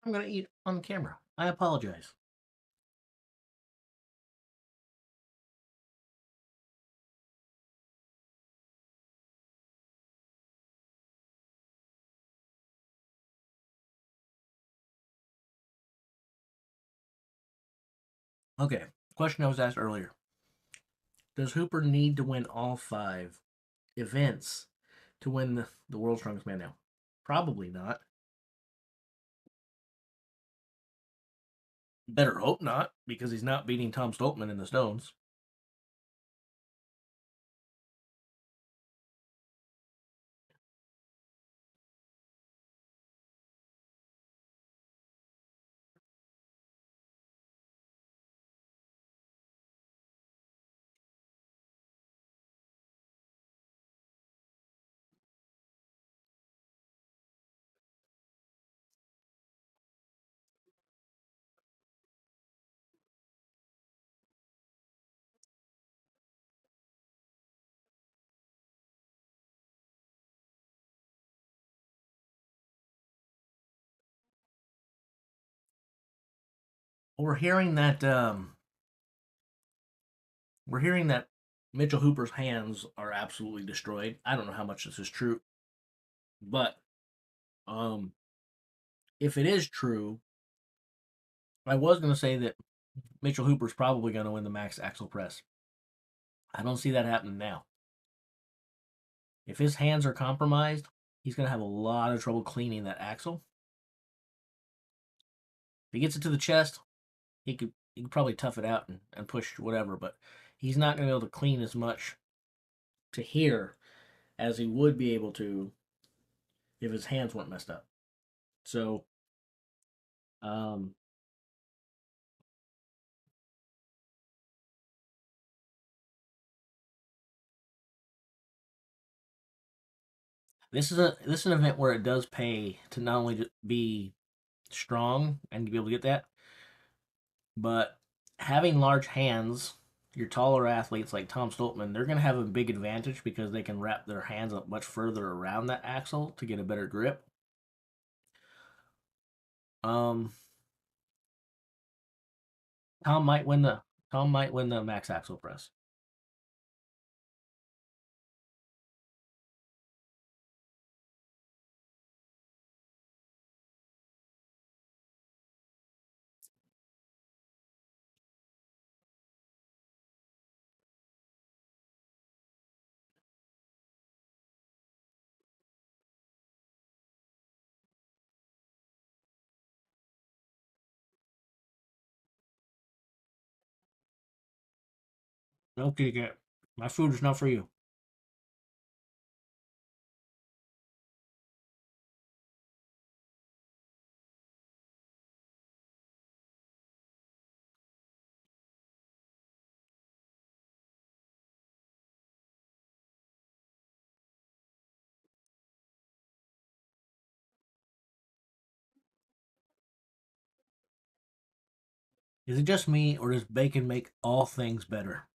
I'm going to eat on camera. I apologize. Okay, question I was asked earlier. Does Hooper need to win all 5 events to win the World's Strongest Man now? Probably not. Better hope not, because he's not beating Tom Stoltman in the Stones. We're hearing that we're hearing that Mitchell Hooper's hands are absolutely destroyed. I don't know how much this is true, but um, if it is true, I was going to say that Mitchell Hooper's probably going to win the max axle press. I don't see that happening now. If his hands are compromised, he's going to have a lot of trouble cleaning that axle. If he gets it to the chest, he could probably tough it out and push whatever, but he's not going to be able to clean as much to here as he would be able to if his hands weren't messed up. So, um, this is an event where it does pay to not only be strong and to be able to get that, but having large hands. Your taller athletes like Tom Stoltman, they're going to have a big advantage because they can wrap their hands up much further around that axle to get a better grip. Um, Tom might win the Tom might win the max axle press. Okay, get my food is not for you. Is it just me, or does bacon make all things better?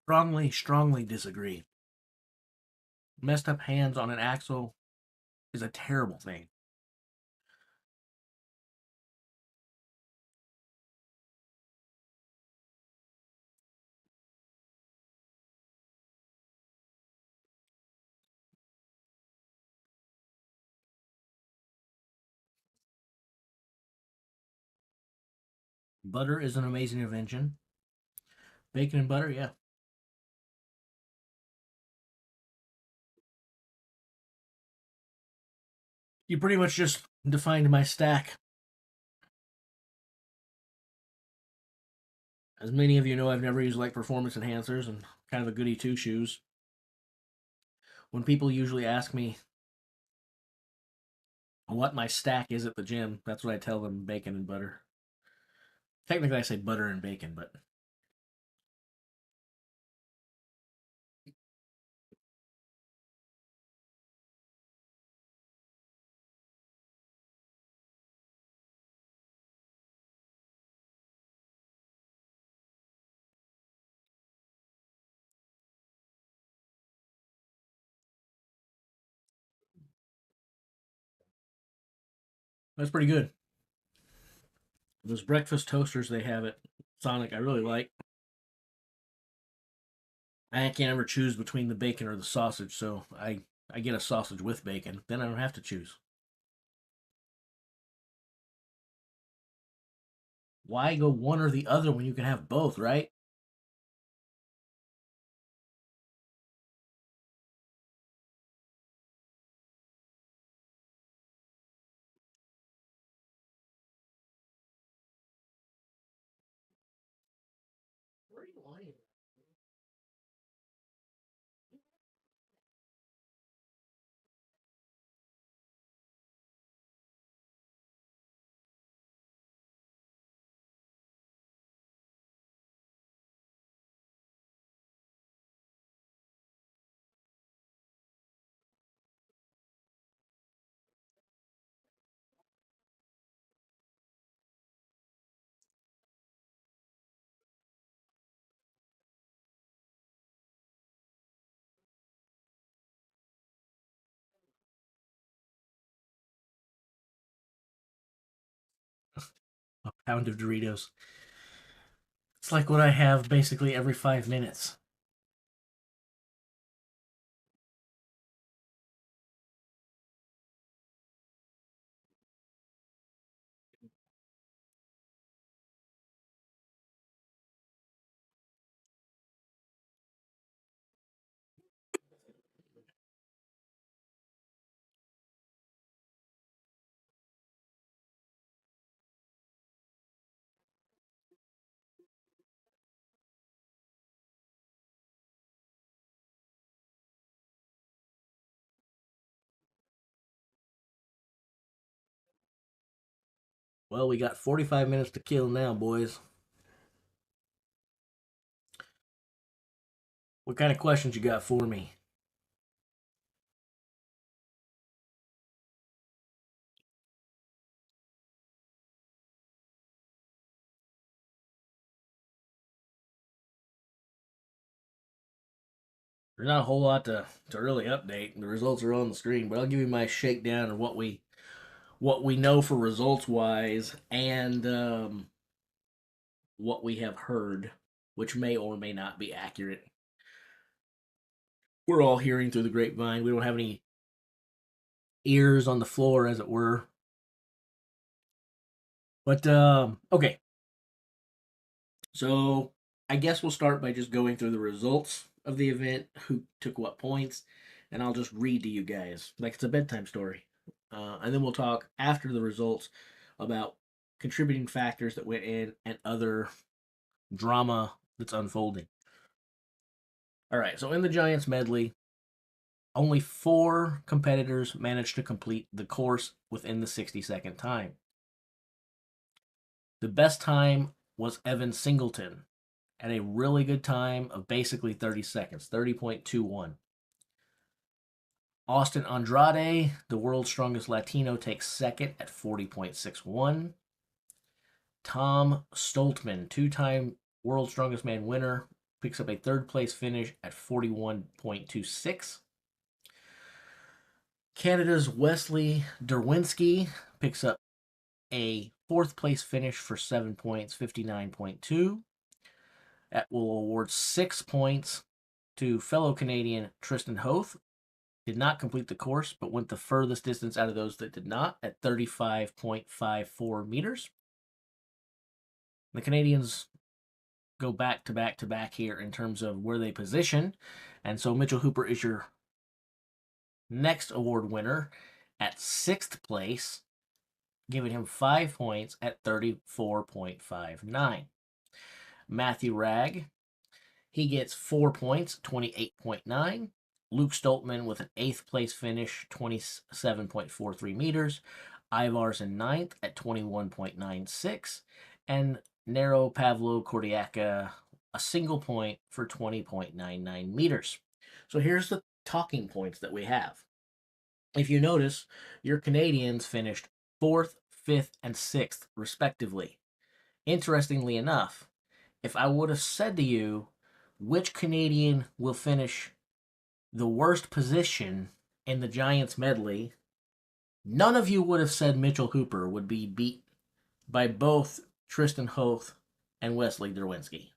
Strongly, strongly disagree. Messed up hands on an axle is a terrible thing. Butter is an amazing invention. Bacon and butter, yeah. You pretty much just defined my stack. As many of you know, I've never used like performance enhancers and kind of a goody two shoes. When people usually ask me what my stack is at the gym, that's what I tell them: bacon and butter. Technically, I say butter and bacon, but that's pretty good. Those breakfast toasters they have at Sonic, I really like. I can't ever choose between the bacon or the sausage, so I get a sausage with bacon. Then I don't have to choose. Why go one or the other when you can have both, right? Where are you lying? A pound of Doritos. It's like what I have basically every 5 minutes. Well, we got 45 minutes to kill now, boys. What kind of questions you got for me? There's not a whole lot to really update. The results are on the screen, but I'll give you my shakedown of what we know for results wise and what we have heard, which may or may not be accurate. We're all hearing through the grapevine. We don't have any ears on the floor, as it were. But okay, so I guess we'll start by just going through the results of the event, who took what points, and I'll just read to you guys like it's a bedtime story. And then we'll talk after the results about contributing factors that went in and other drama that's unfolding. All right, so in the Giants medley, only 4 competitors managed to complete the course within the 60-second time. The best time was Evan Singleton at a really good time of basically 30 seconds, 30.21. Austin Andrade, the world's strongest Latino, takes second at 40.61. Tom Stoltman, 2-time world's strongest man winner, picks up a third place finish at 41.26. Canada's Wesley Derwinski picks up a fourth place finish for 7 points, 59.2. That will award 6 points to fellow Canadian Tristan Hoth. Did not complete the course, but went the furthest distance out of those that did not at 35.54 meters. The Canadians go back to back to back here in terms of where they position. And so Mitchell Hooper is your next award winner at 6th place, giving him 5 points at 34.59. Matthew Ragg, he gets 4 points, 28.9. Luke Stoltman with an 8th place finish, 27.43 meters. Ivars in 9th at 21.96. And Nero Pavlo Kordiaka, a single point for 20.99 meters. So here's the talking points that we have. If you notice, your Canadians finished 4th, 5th, and 6th, respectively. Interestingly enough, if I would have said to you which Canadian will finish the worst position in the Giants medley, none of you would have said Mitchell Hooper would be beat by both Tristan Hoth and Wesley Derwinski.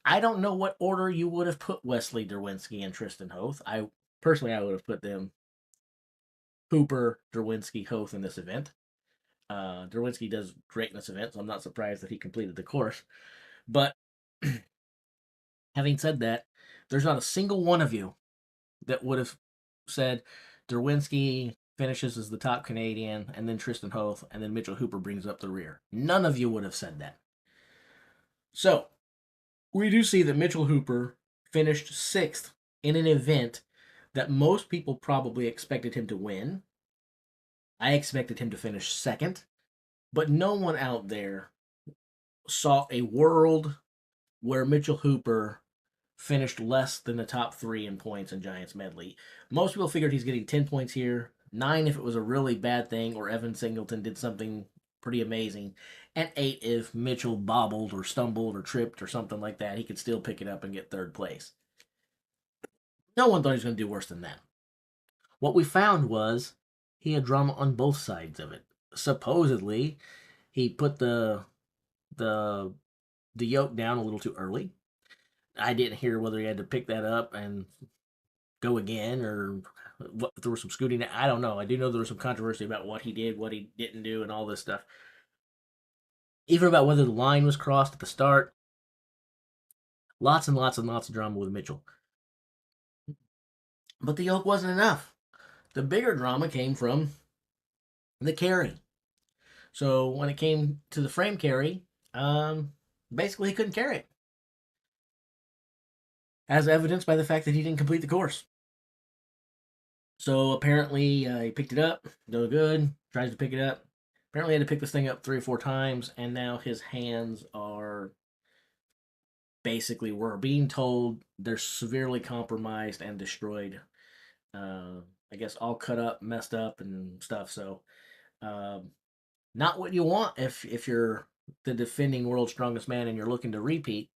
I don't know what order you would have put Wesley Derwinski and Tristan Hoth. I would have put them Hooper, Derwinski, Hoth in this event. Derwinski does great in this event, so I'm not surprised that he completed the course. But having said that, there's not a single one of you that would have said Derwinski finishes as the top Canadian, and then Tristan Hoth, and then Mitchell Hooper brings up the rear. None of you would have said that. So, we do see that Mitchell Hooper finished 6th in an event that most people probably expected him to win. I expected him to finish 2nd, but no one out there saw a world where Mitchell Hooper finished less than the top 3 in points in Giants medley. Most people figured he's getting 10 points here, 9 if it was a really bad thing or Evan Singleton did something pretty amazing, and 8 if Mitchell bobbled or stumbled or tripped or something like that. He could still pick it up and get 3rd place. No one thought he was going to do worse than that. What we found was he had drama on both sides of it. Supposedly, he put the yoke down a little too early. I didn't hear whether he had to pick that up and go again or what, if there was some scooting. I don't know. I do know there was some controversy about what he did, what he didn't do, and all this stuff. Even about whether the line was crossed at the start. Lots and lots and lots of drama with Mitchell. But the yoke wasn't enough. The bigger drama came from the carry. So when it came to the frame carry, basically he couldn't carry it. As evidenced by the fact that he didn't complete the course. So apparently he picked it up, no good, tries to pick it up. Apparently he had to pick this thing up 3 or 4 times, and now his hands are basically, we're being told they're severely compromised and destroyed. I guess all cut up, messed up, and stuff. So not what you want if you're the defending world's strongest man and you're looking to repeat.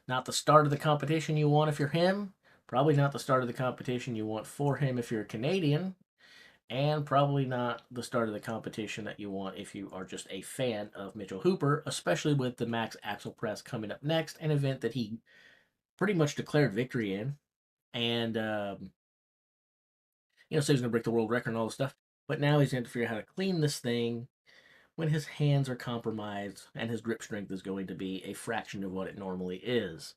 Not the start of the competition you want if you're him. Probably not the start of the competition you want for him if you're a Canadian. And probably not the start of the competition that you want if you are just a fan of Mitchell Hooper, especially with the Max Axel Press coming up next, an event that he pretty much declared victory in. And, so he's going to break the world record and all this stuff. But now he's going to figure out how to clean this thing when his hands are compromised and his grip strength is going to be a fraction of what it normally is.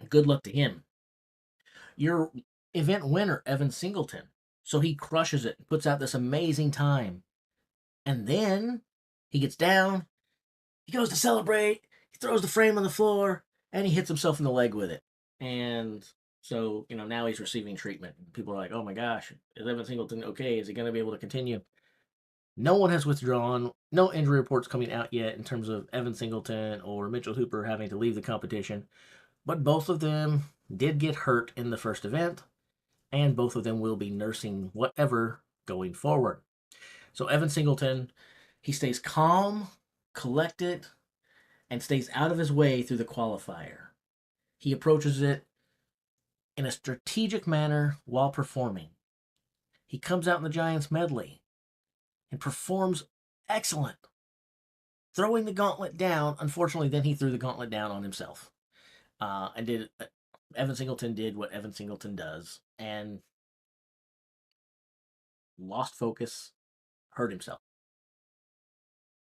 Good luck to him. Your event winner, Evan Singleton. So he crushes it, puts out this amazing time. And then he gets down, he goes to celebrate, he throws the frame on the floor, and he hits himself in the leg with it. And so, now he's receiving treatment. People are like, oh my gosh, is Evan Singleton okay? Is he going to be able to continue? No one has withdrawn. No injury reports coming out yet in terms of Evan Singleton or Mitchell Hooper having to leave the competition. But both of them did get hurt in the first event, and both of them will be nursing whatever going forward. So Evan Singleton, he stays calm, collected, and stays out of his way through the qualifier. He approaches it in a strategic manner while performing. He comes out in the Giants medley and performs excellent, throwing the gauntlet down. Unfortunately, then he threw the gauntlet down on himself, and did. Evan Singleton did what Evan Singleton does, and lost focus, hurt himself.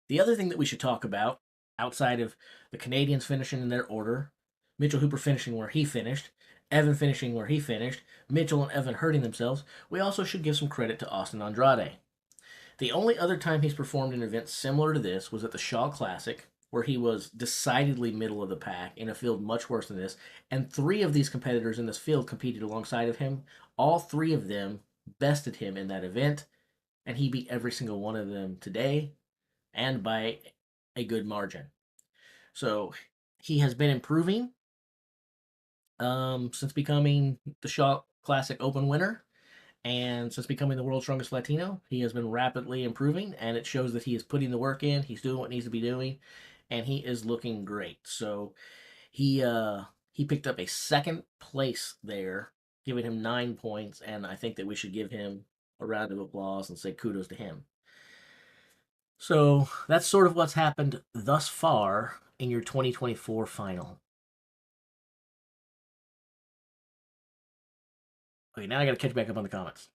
The other thing that we should talk about, outside of the Canadians finishing in their order, Mitchell Hooper finishing where he finished, Evan finishing where he finished, Mitchell and Evan hurting themselves, we also should give some credit to Austin Andrade. The only other time he's performed in events similar to this was at the Shaw Classic, where he was decidedly middle of the pack in a field much worse than this, and three of these competitors in this field competed alongside of him. All three of them bested him in that event, and he beat every single one of them today, and by a good margin. So he has been improving since becoming the Shaw Classic Open winner. And since becoming the world's strongest Latino, he has been rapidly improving, and it shows that he is putting the work in. He's doing what needs to be doing, and he is looking great. So he picked up a second place there, giving him 9 points, and I think that we should give him a round of applause and say kudos to him. So that's sort of what's happened thus far in your 2024 final. Okay, now I got to catch back up on the comments.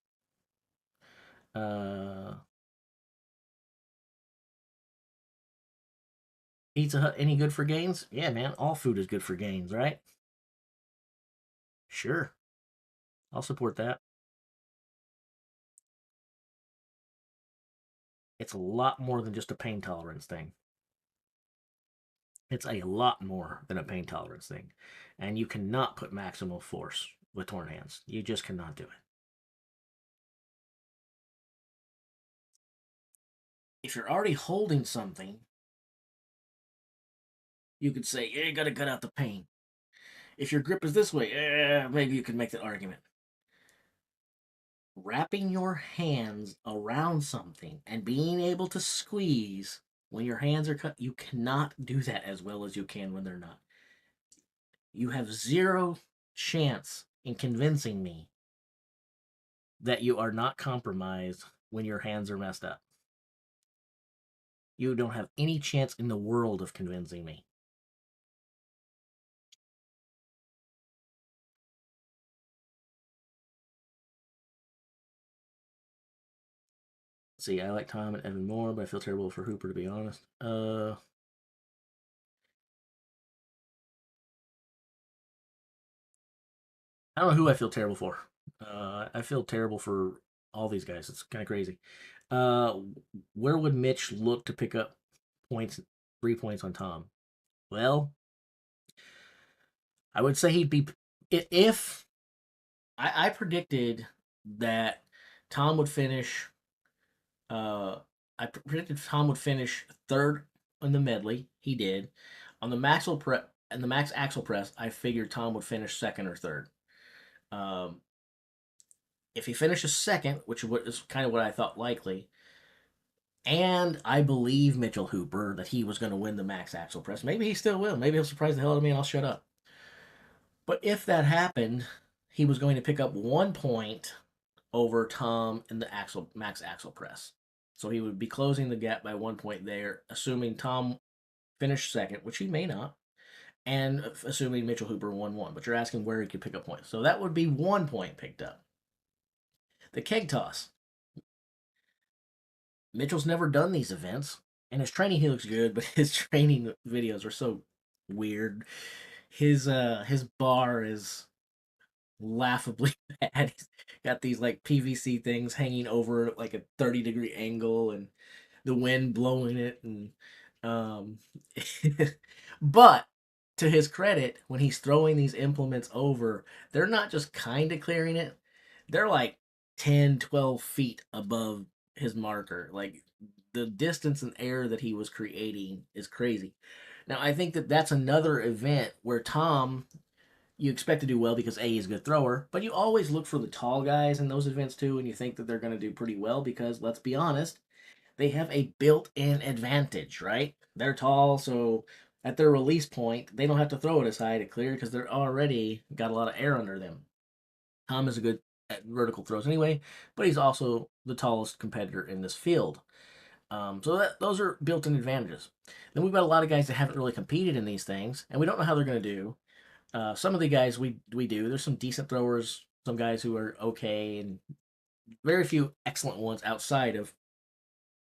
Pizza Hut any good for gains? Yeah, man, all food is good for gains, right? Sure, I'll support that. It's a lot more than just a pain tolerance thing. It's a lot more than a pain tolerance thing. And you cannot put maximal force with torn hands. You just cannot do it. If you're already holding something, you could say, yeah, you gotta cut out the pain. If your grip is this way, maybe you could make that argument. Wrapping your hands around something and being able to squeeze when your hands are cut, you cannot do that as well as you can when they're not. You have zero chance in convincing me that you are not compromised when your hands are messed up. You don't have any chance in the world of convincing me. See, I like Tom and Evan more, but I feel terrible for Hooper, to be honest. I don't know who I feel terrible for. I feel terrible for all these guys. It's kind of crazy. Uh, where would Mitch look to pick up points, 3 points on Tom? Well, I would say he'd be if I predicted that Tom would finish. Uh, I predicted Tom would finish third in the medley. He did. On the maxwell prep and the max axle press, I figured Tom would finish second or third. Um, if he finishes second, which is kind of what I thought likely, and I believe Mitchell Hooper that he was going to win the max axle press. Maybe he still will. Maybe he'll surprise the hell out of me and I'll shut up. But if that happened, he was going to pick up 1 point over Tom in the max axle press. So he would be closing the gap by 1 point there, assuming Tom finished second, which he may not, and assuming Mitchell Hooper won one. But you're asking where he could pick up points. So that would be 1 point picked up. The keg toss. Mitchell's never done these events, and his training he looks good, but his training videos are so weird. His bar is laughably bad. He's got these like PVC things hanging over like a 30-degree angle and the wind blowing it and um but to his credit, when he's throwing these implements over, they're not just kind of clearing it. They're like 10, 12 feet above his marker. Like the distance and air that he was creating is crazy. Now, I think that that's another event where Tom, you expect to do well because A, he's a good thrower, but you always look for the tall guys in those events too, and you think that they're going to do pretty well because, let's be honest, they have a built in advantage, right? They're tall, so at their release point, they don't have to throw it as high to clear because they're already got a lot of air under them. Tom is a good at vertical throws anyway, but he's also the tallest competitor in this field. Those are built-in advantages. Then we've got a lot of guys that haven't really competed in these things, and we don't know how they're going to do. Some of the guys we do. There's some decent throwers, some guys who are okay, and very few excellent ones outside of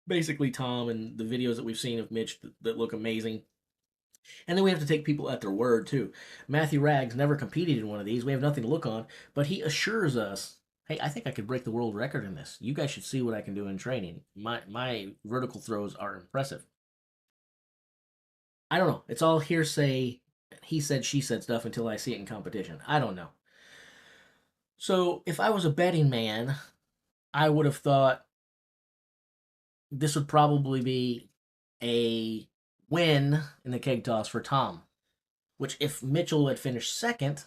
basically Tom and the videos that we've seen of Mitch that look amazing. And then we have to take people at their word too. Matthew Rags never competed in one of these. We have nothing to look on, but he assures us, "Hey, I think I could break the world record in this. You guys should see what I can do in training. My vertical throws are impressive." I don't know. It's all hearsay, he said, she said stuff until I see it in competition. I don't know. So if I was a betting man, I would have thought this would probably be a win in the keg toss for Tom. Which, if Mitchell had finished second,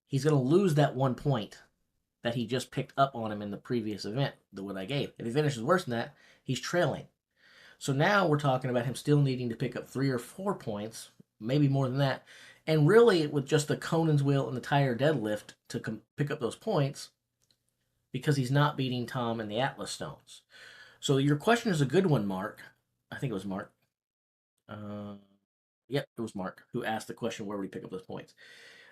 he's going to lose that 1 point that he just picked up on him in the previous event, the what I gave. If he finishes worse than that, he's trailing. So now we're talking about him still needing to pick up 3 or 4 points, maybe more than that. And really, with just the Conan's wheel and the tire deadlift to pick up those points, because he's not beating Tom in the Atlas Stones. So your question is a good one, Mark. I think it was Mark. Yep, it was Mark who asked the question, where would he pick up those points?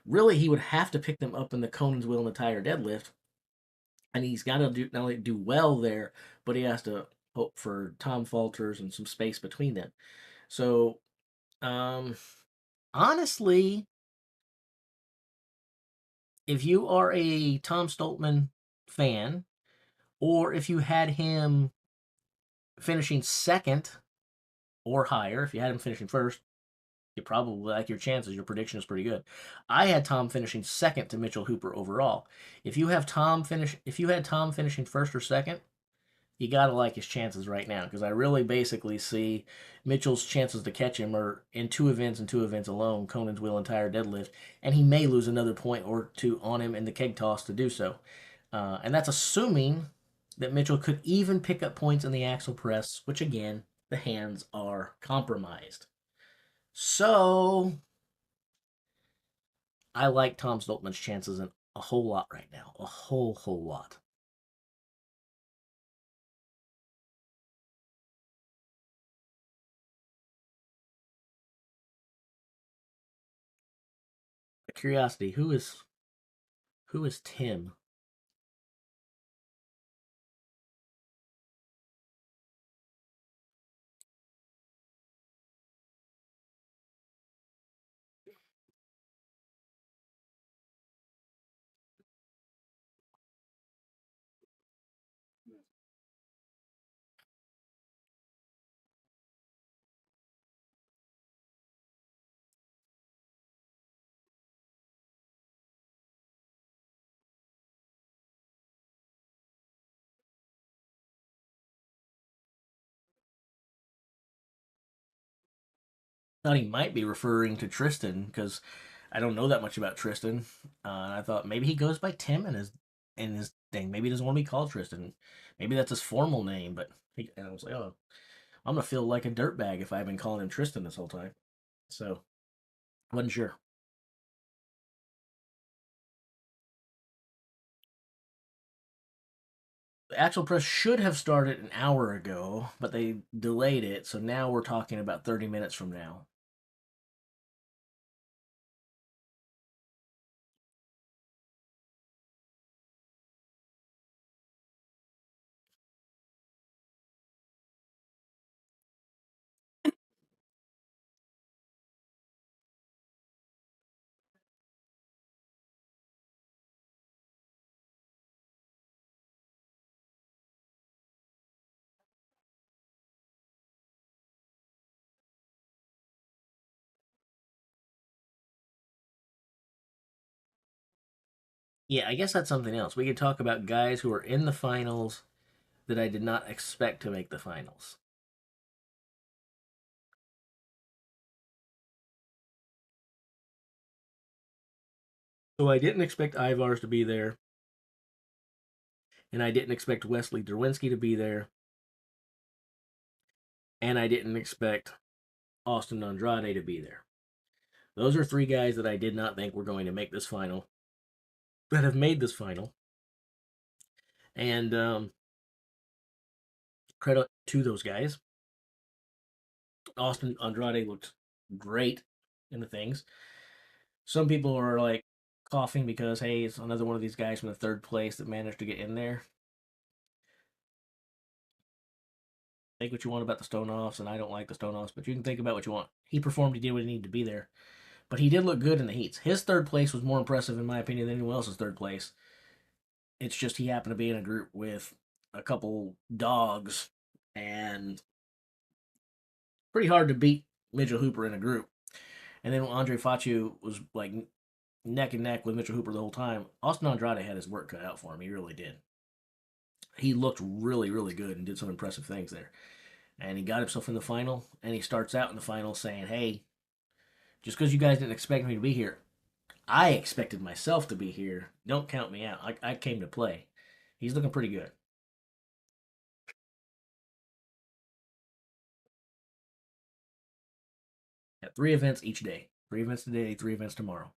Really, he would have to pick them up in the Conan's wheel and the tire deadlift, and he's got to not only do well there, but he has to hope for Tom falters and some space between them. So, um, honestly, if you are a Tom Stoltman fan, or if you had him finishing second or higher, if you had him finishing first, you probably like your chances. Your prediction is pretty good. I had Tom finishing second to Mitchell Hooper overall. If you had Tom finishing first or second, you gotta like his chances right now, because I really basically see Mitchell's chances to catch him are in 2 events and 2 events alone, Conan's wheel and tire deadlift, and he may lose another point or two on him in the keg toss to do so. And that's assuming that Mitchell could even pick up points in the axle press, which again, the hands are compromised. So I like Tom Stoltman's chances a whole lot right now. A whole lot. Curiosity, who is Tim? Thought he might be referring to Tristan, because I don't know that much about Tristan. I thought maybe he goes by Tim in his thing. Maybe he doesn't want to be called Tristan. Maybe that's his formal name. And I was like, oh, I'm gonna feel like a dirtbag if I've been calling him Tristan this whole time. So I wasn't sure. The actual press should have started an hour ago, but they delayed it. So now we're talking about 30 minutes from now. Yeah, I guess that's something else. We could talk about guys who are in the finals that I did not expect to make the finals. So I didn't expect Ivars to be there, and I didn't expect Wesley Derwinski to be there, and I didn't expect Austin Andrade to be there. Those are three guys that I did not think were going to make this final, that have made this final. And credit to those guys. Austin Andrade looked great in the things. Some people are like coughing because, hey, it's another one of these guys from the third place that managed to get in there. Think what you want about the Stoneoffs, and I don't like the Stoneoffs, but you can think about what you want. He performed, he did what he needed to be there. But he did look good in the heats. His third place was more impressive, in my opinion, than anyone else's third place. It's just he happened to be in a group with a couple dogs, and pretty hard to beat Mitchell Hooper in a group. And then Andre Fatu was like neck and neck with Mitchell Hooper the whole time. Austin Andrade had his work cut out for him. He really did. He looked really, really good and did some impressive things there. And he got himself in the final, and he starts out in the final saying, hey, just because you guys didn't expect me to be here, I expected myself to be here. Don't count me out. I came to play. He's looking pretty good. Got 3 events each day. 3 events today, 3 events tomorrow.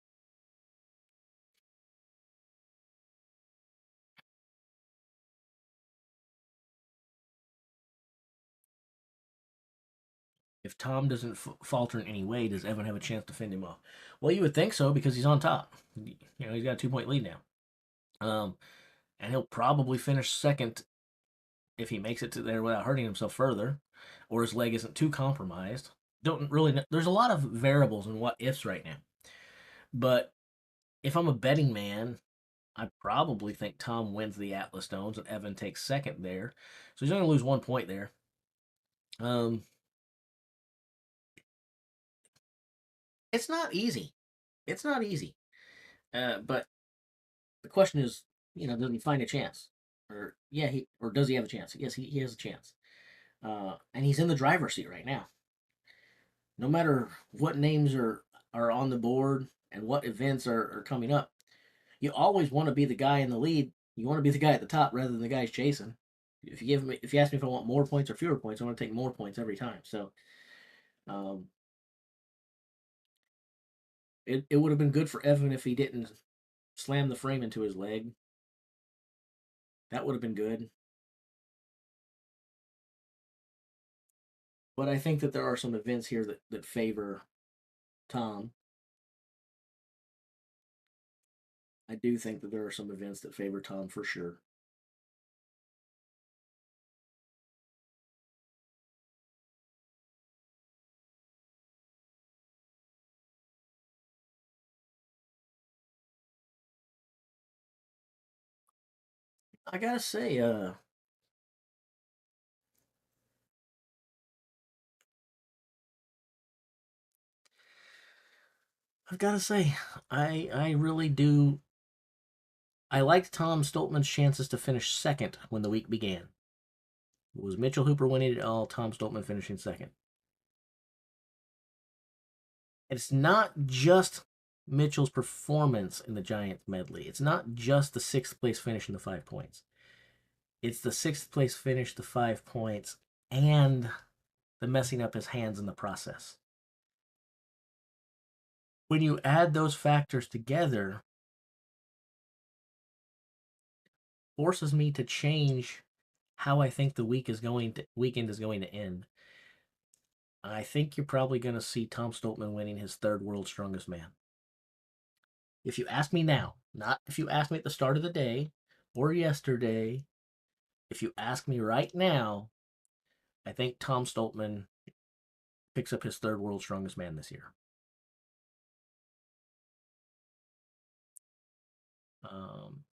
If Tom doesn't falter in any way, does Evan have a chance to fend him off? Well, you would think so because he's on top. He's got a 2 point lead now. And he'll probably finish second if he makes it to there without hurting himself further, or his leg isn't too compromised. Don't really know. There's a lot of variables and what ifs right now. But if I'm a betting man, I probably think Tom wins the Atlas Stones and Evan takes second there. So he's only going to lose 1 point there. Um, it's not easy. It's not easy. But the question is, does he find a chance? Or does he have a chance? Yes, he has a chance. And he's in the driver's seat right now. No matter what names are on the board and what events are coming up, you always want to be the guy in the lead. You want to be the guy at the top rather than the guys chasing. If you ask me if I want more points or fewer points, I want to take more points every time. So, um, it would have been good for Evan if he didn't slam the frame into his leg. That would have been good. But I think that there are some events here that favor Tom. I do think that there are some events that favor Tom for sure. I gotta say, I've gotta say, I really do. I liked Tom Stoltman's chances to finish second when the week began. It was Mitchell Hooper winning it all, Tom Stoltman finishing second. It's not just Mitchell's performance in the Giants medley. It's not just the sixth place finish and the 5 points. It's the sixth place finish, the 5 points, and the messing up his hands in the process. When you add those factors together, forces me to change how I think the weekend is going to end. I think you're probably going to see Tom Stoltman winning his third World's Strongest Man. If you ask me now, not if you ask me at the start of the day or yesterday, if you ask me right now, I think Tom Stoltman picks up his third World's Strongest Man this year. Um,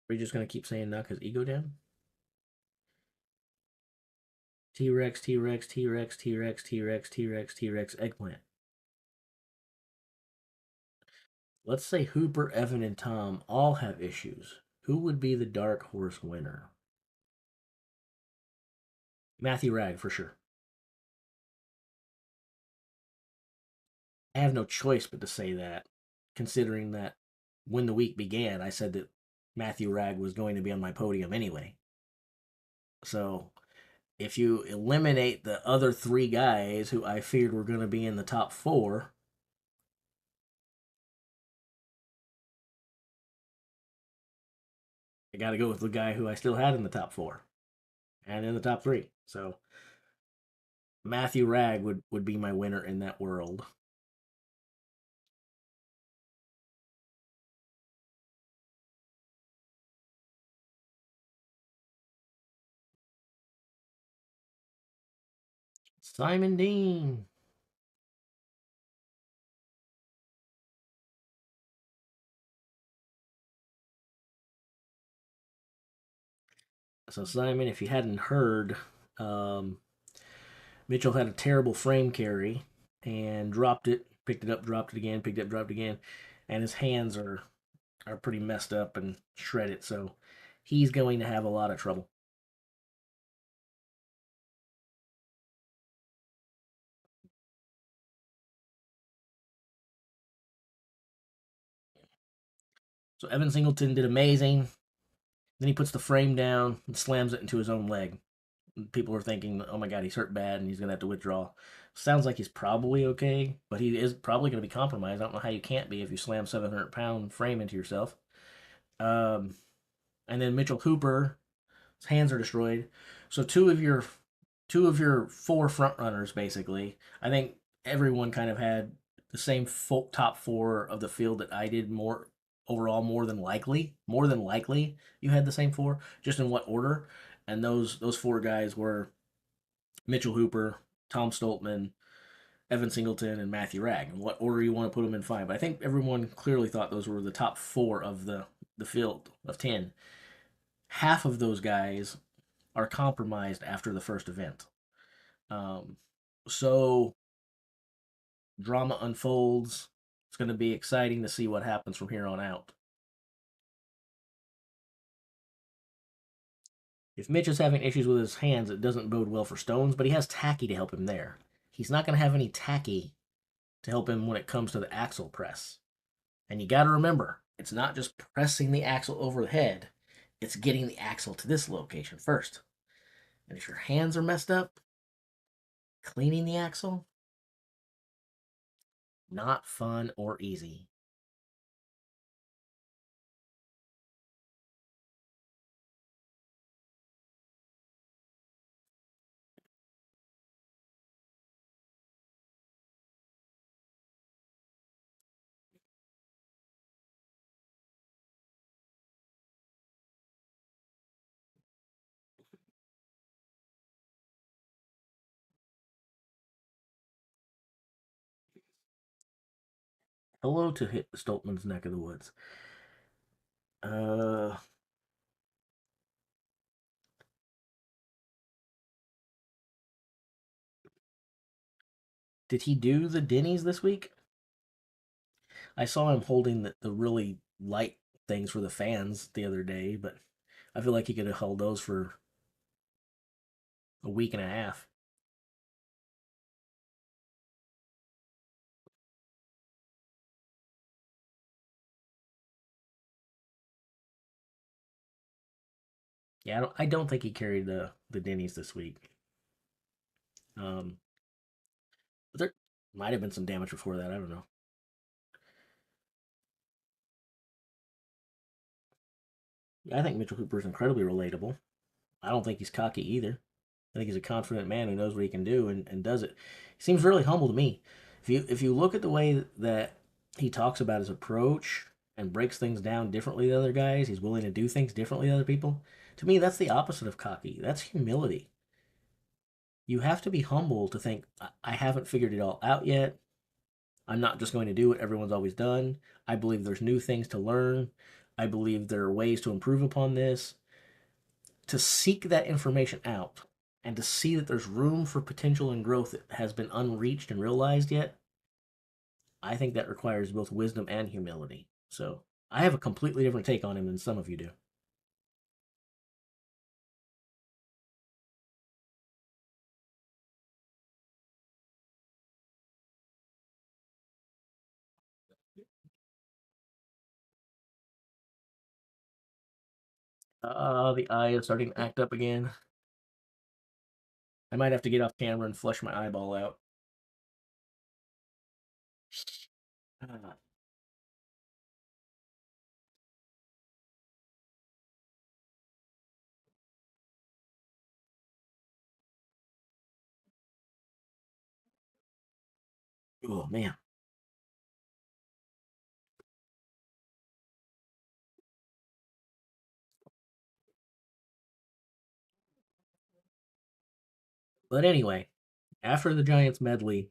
Are you just gonna keep saying knock his ego down? T Rex, T Rex, T Rex, T Rex, T Rex, T Rex, T Rex, eggplant. Let's say Hooper, Evan, and Tom all have issues. Who would be the dark horse winner? Matthew Ragg, for sure. I have no choice but to say that, considering that when the week began, I said that Matthew Ragg was going to be on my podium anyway. So if you eliminate the other three guys who I feared were going to be in the top four, I got to go with the guy who I still had in the top four and in the top three. So Matthew Ragg would be my winner in that world. Simon Dean. So Simon, if you hadn't heard, um, Mitchell had a terrible frame carry and dropped it, picked it up, dropped it again, picked it up, dropped it again, and his hands are pretty messed up and shredded. So he's going to have a lot of trouble. So Evan Singleton did amazing. Then he puts the frame down and slams it into his own leg. People are thinking, oh my God, he's hurt bad and he's going to have to withdraw. Sounds like he's probably okay, but he is probably going to be compromised. I don't know how you can't be if you slam 700-pound frame into yourself. Um, and then Mitchell Hooper, his hands are destroyed. So two of your four front runners, basically. I think everyone kind of had the same top four of the field that I did. More overall, more than likely, you had the same four. Just in what order? And those four guys were Mitchell Hooper, Tom Stoltman, Evan Singleton, and Matthew Ragg. In what order you want to put them in five? But I think everyone clearly thought those were the top four of the field of 10. Half of those guys are compromised after the first event. Um, so drama unfolds. It's going to be exciting to see what happens from here on out. If Mitch is having issues with his hands, it doesn't bode well for Stones, but he has Tacky to help him there. He's not going to have any Tacky to help him when it comes to the axle press. And you got to remember, it's not just pressing the axle over the head, it's getting the axle to this location first. And if your hands are messed up, cleaning the axle, not fun or easy. Hello to hit Stoltman's neck of the woods. Uh, did he do the Denny's this week? I saw him holding the really light things for the fans the other day, but I feel like he could have held those for a week and a half. Yeah, I don't think he carried the Denny's this week. Um, but there might have been some damage before that. I don't know. I think Mitchell Cooper is incredibly relatable. I don't think he's cocky either. I think he's a confident man who knows what he can do and does it. He seems really humble to me. If you look at the way that he talks about his approach and breaks things down differently than other guys, he's willing to do things differently than other people. To me, that's the opposite of cocky. That's humility. You have to be humble to think, I haven't figured it all out yet. I'm not just going to do what everyone's always done. I believe there's new things to learn. I believe there are ways to improve upon this, to seek that information out, and to see that there's room for potential and growth that has been unreached and realized yet. I think that requires both wisdom and humility. So I have a completely different take on him than some of you do. The eye is starting to act up again. I might have to get off camera and flush my eyeball out. Ah, oh man. But anyway, after the Giants medley,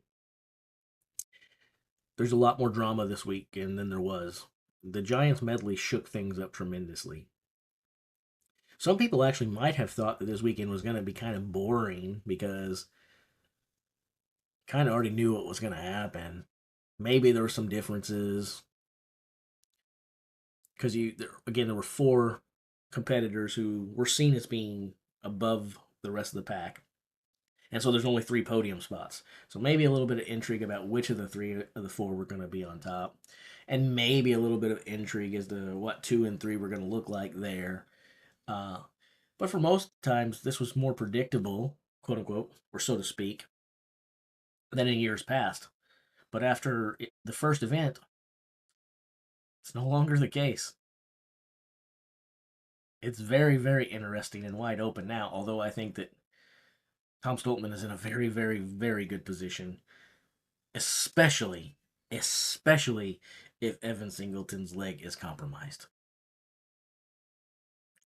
there's a lot more drama this weekend than there was. The Giants medley shook things up tremendously. Some people actually might have thought that this weekend was going to be kind of boring because kind of already knew what was going to happen. Maybe there were some differences because again there were four competitors who were seen as being above the rest of the pack, and so there's only three podium spots. So maybe a little bit of intrigue about which of the three of the four were going to be on top, and maybe a little bit of intrigue as to what two and three were going to look like there. Uh, but for most times, this was more predictable, quote unquote, or so to speak, than in years past. But after the first event, it's no longer the case. It's very, very interesting and wide open now. Although I think that Tom Stoltman is in a very, very, very good position, especially, especially if Evan Singleton's leg is compromised.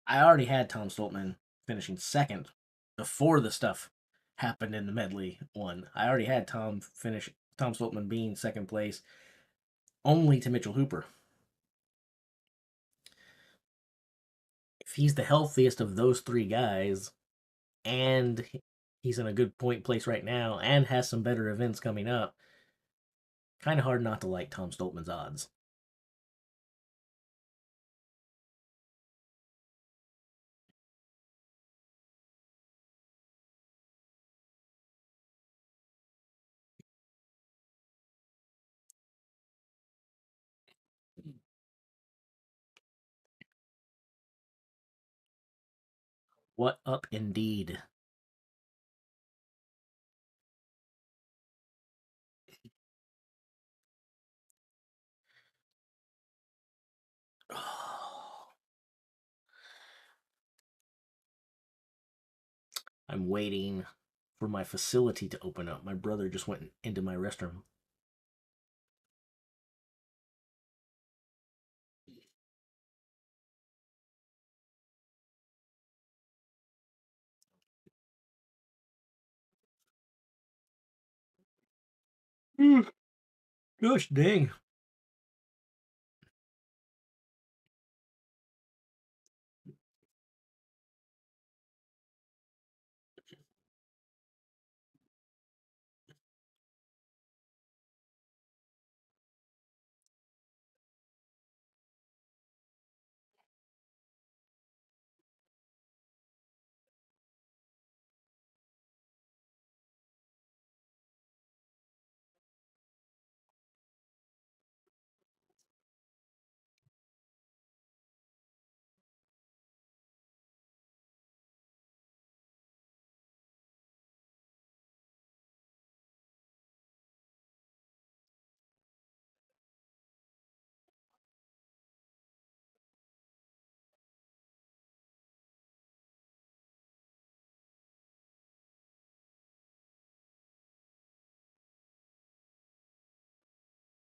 I already had Tom Stoltman finishing second before the stuff happened in the medley one. I already had Tom Stoltman being second place only to Mitchell Hooper. If he's the healthiest of those three guys, and he's in a good point place right now, and has some better events coming up, kind of hard not to like Tom Stoltman's odds. What up, indeed? I'm waiting for my facility to open up. My brother just went into my restroom. Gosh dang.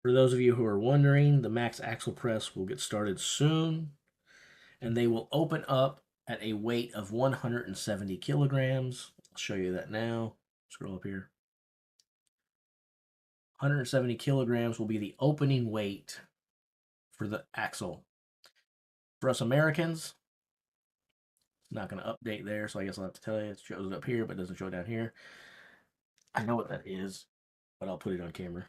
For those of you who are wondering, the max axle press will get started soon, and they will open up at a weight of 170 kilograms. I'll show you that now. Scroll up here. 170 kilograms will be the opening weight for the axle. For us Americans, it's not going to update there, so I guess I'll have to tell you. It shows up here, but doesn't show down here. I know what that is, but I'll put it on camera.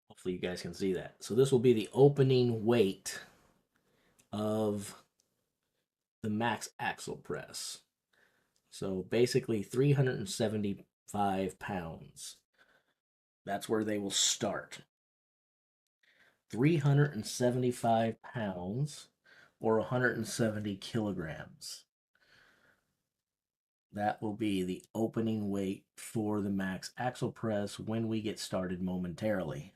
Hopefully you guys can see that. So this will be the opening weight of the max axle press. So basically 375 pounds. That's where they will start. 375 pounds or 170 kilograms. That will be the opening weight for the max axle press when we get started momentarily.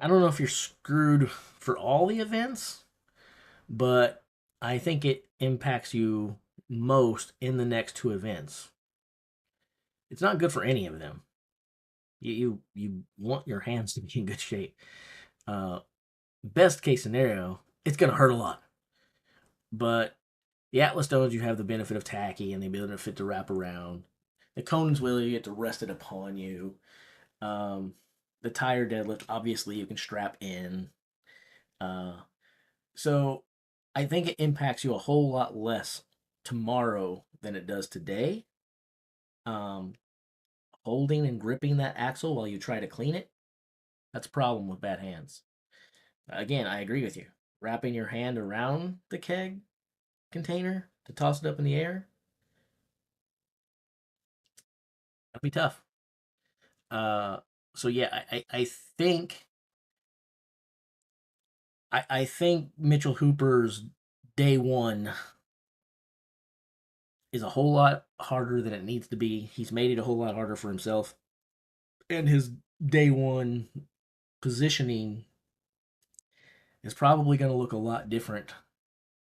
I don't know if you're screwed for all the events, but I think it impacts you most in the next two events. It's not good for any of them. You want your hands to be in good shape. Uh, Best case scenario, it's gonna hurt a lot, but the Atlas stones you have the benefit of tacky and the benefit to wrap around. The Conan's will you get to rest it upon you. Um, the tire deadlift obviously you can strap in. Uh, So I think it impacts you a whole lot less tomorrow than it does today. Um, Holding and gripping that axle while you try to clean it, that's a problem with bad hands. Again, I agree with you. Wrapping your hand around the keg container to toss it up in the air, that'd be tough. Uh, so yeah, I think I think Mitchell Hooper's day one is a whole lot harder than it needs to be. He's made it a whole lot harder for himself. And his day one positioning is probably going to look a lot different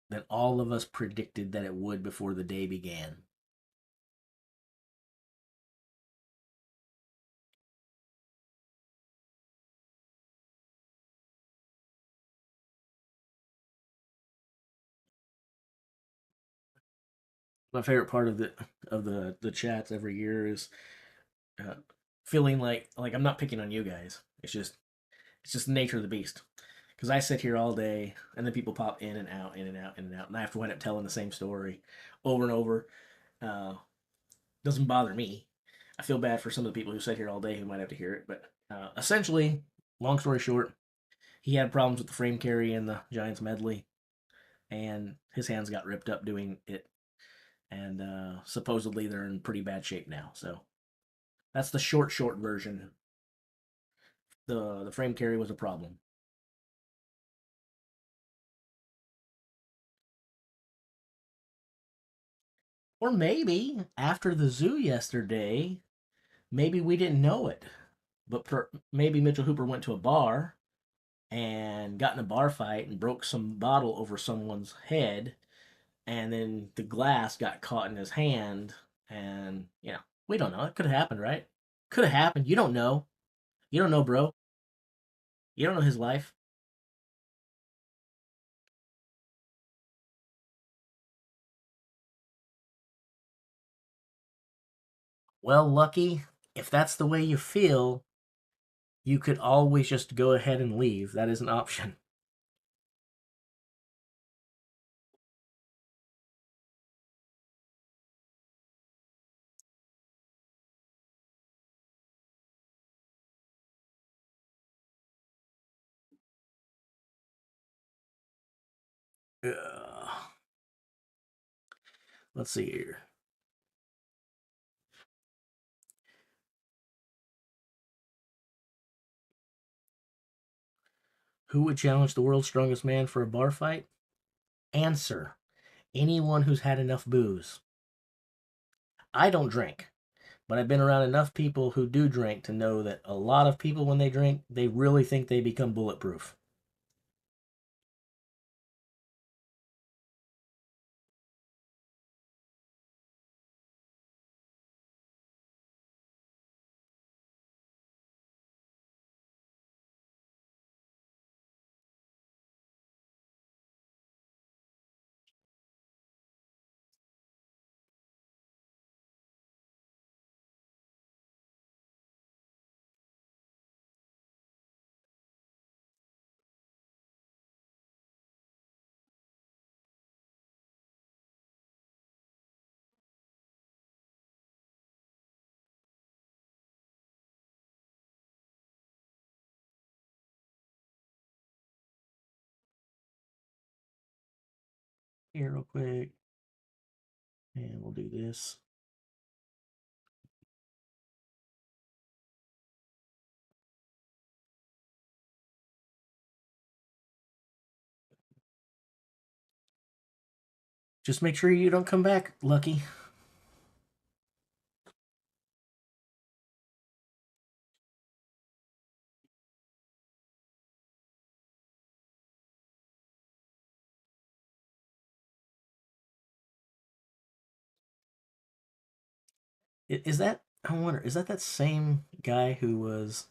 than all of us predicted that it would before the day began. My favorite part of the chats every year is uh, feeling like I'm not picking on you guys. It's just the nature of the beast. Because I sit here all day, and then people pop in and out, in and out, in and out, and I have to wind up telling the same story over and over. Uh, doesn't bother me. I feel bad for some of the people who sit here all day who might have to hear it, but essentially, long story short, he had problems with the frame carry in the Giants medley, and his hands got ripped up doing it, and supposedly they're in pretty bad shape now. So that's the short version. The frame carry was a problem. Or maybe after the zoo yesterday, maybe we didn't know it, but maybe Mitchell Hooper went to a bar and got in a bar fight and broke some bottle over someone's head, and then the glass got caught in his hand, and we don't know. It could have happened, right? Could have happened. You don't know. You don't know, bro. You don't know his life. Well, Lucky, if that's the way you feel, you could always just go ahead and leave. That is an option. Ugh. Let's see here. Who would challenge the world's strongest man for a bar fight? Answer: anyone who's had enough booze. I don't drink, But I've been around enough people who do drink to know that a lot of people, when they drink, they really think they become bulletproof. Here, real quick, and we'll do this. Just make sure you don't come back, Lucky. Is that, I wonder, is that same guy who was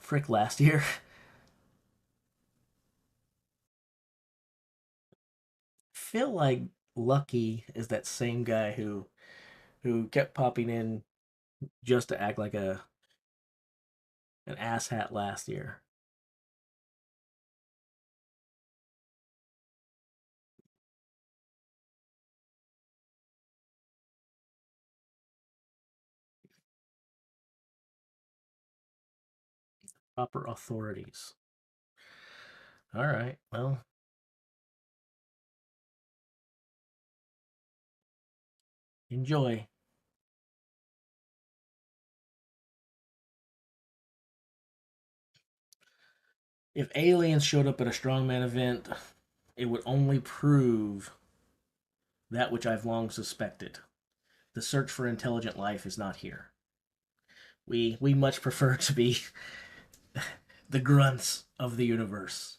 Frick last year? Feel like Lucky is that same guy who kept popping in just to act like a an asshat last year. Proper authorities. All right. Well, enjoy. If aliens showed up at a strongman event, it would only prove that which I've long suspected. The search for intelligent life is not here. We much prefer to be the grunts of the universe.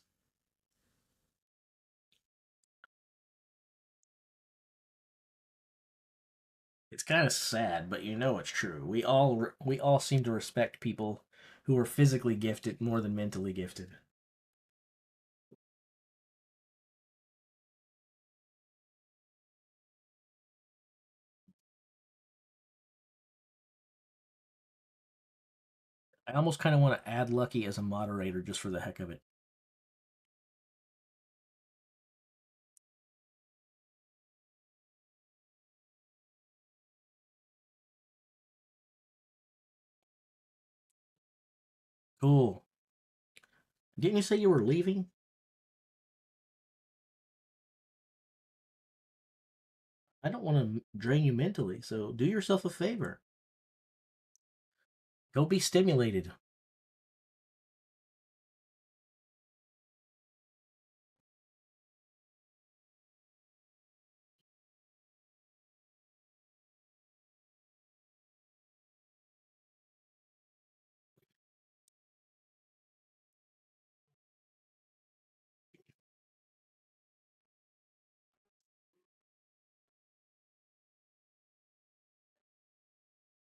It's kind of sad, but you know it's true. We all seem to respect people who are physically gifted more than mentally gifted. I almost kind of want to add Lucky as a moderator just for the heck of it. Cool. Didn't you say you were leaving? I don't want to drain you mentally, so do yourself a favor. Go be stimulated.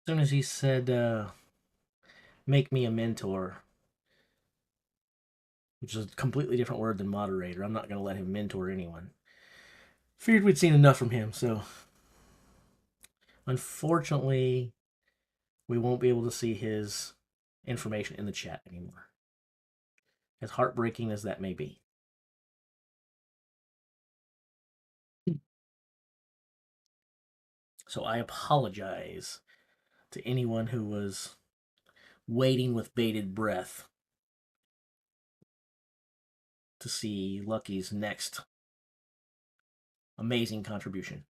As soon as he said, make me a mentor, which is a completely different word than moderator, I'm not going to let him mentor anyone. Figured we'd seen enough from him, so unfortunately, we won't be able to see his information in the chat anymore. As heartbreaking as that may be. So I apologize to anyone who was waiting with bated breath to see Lucky's next amazing contribution.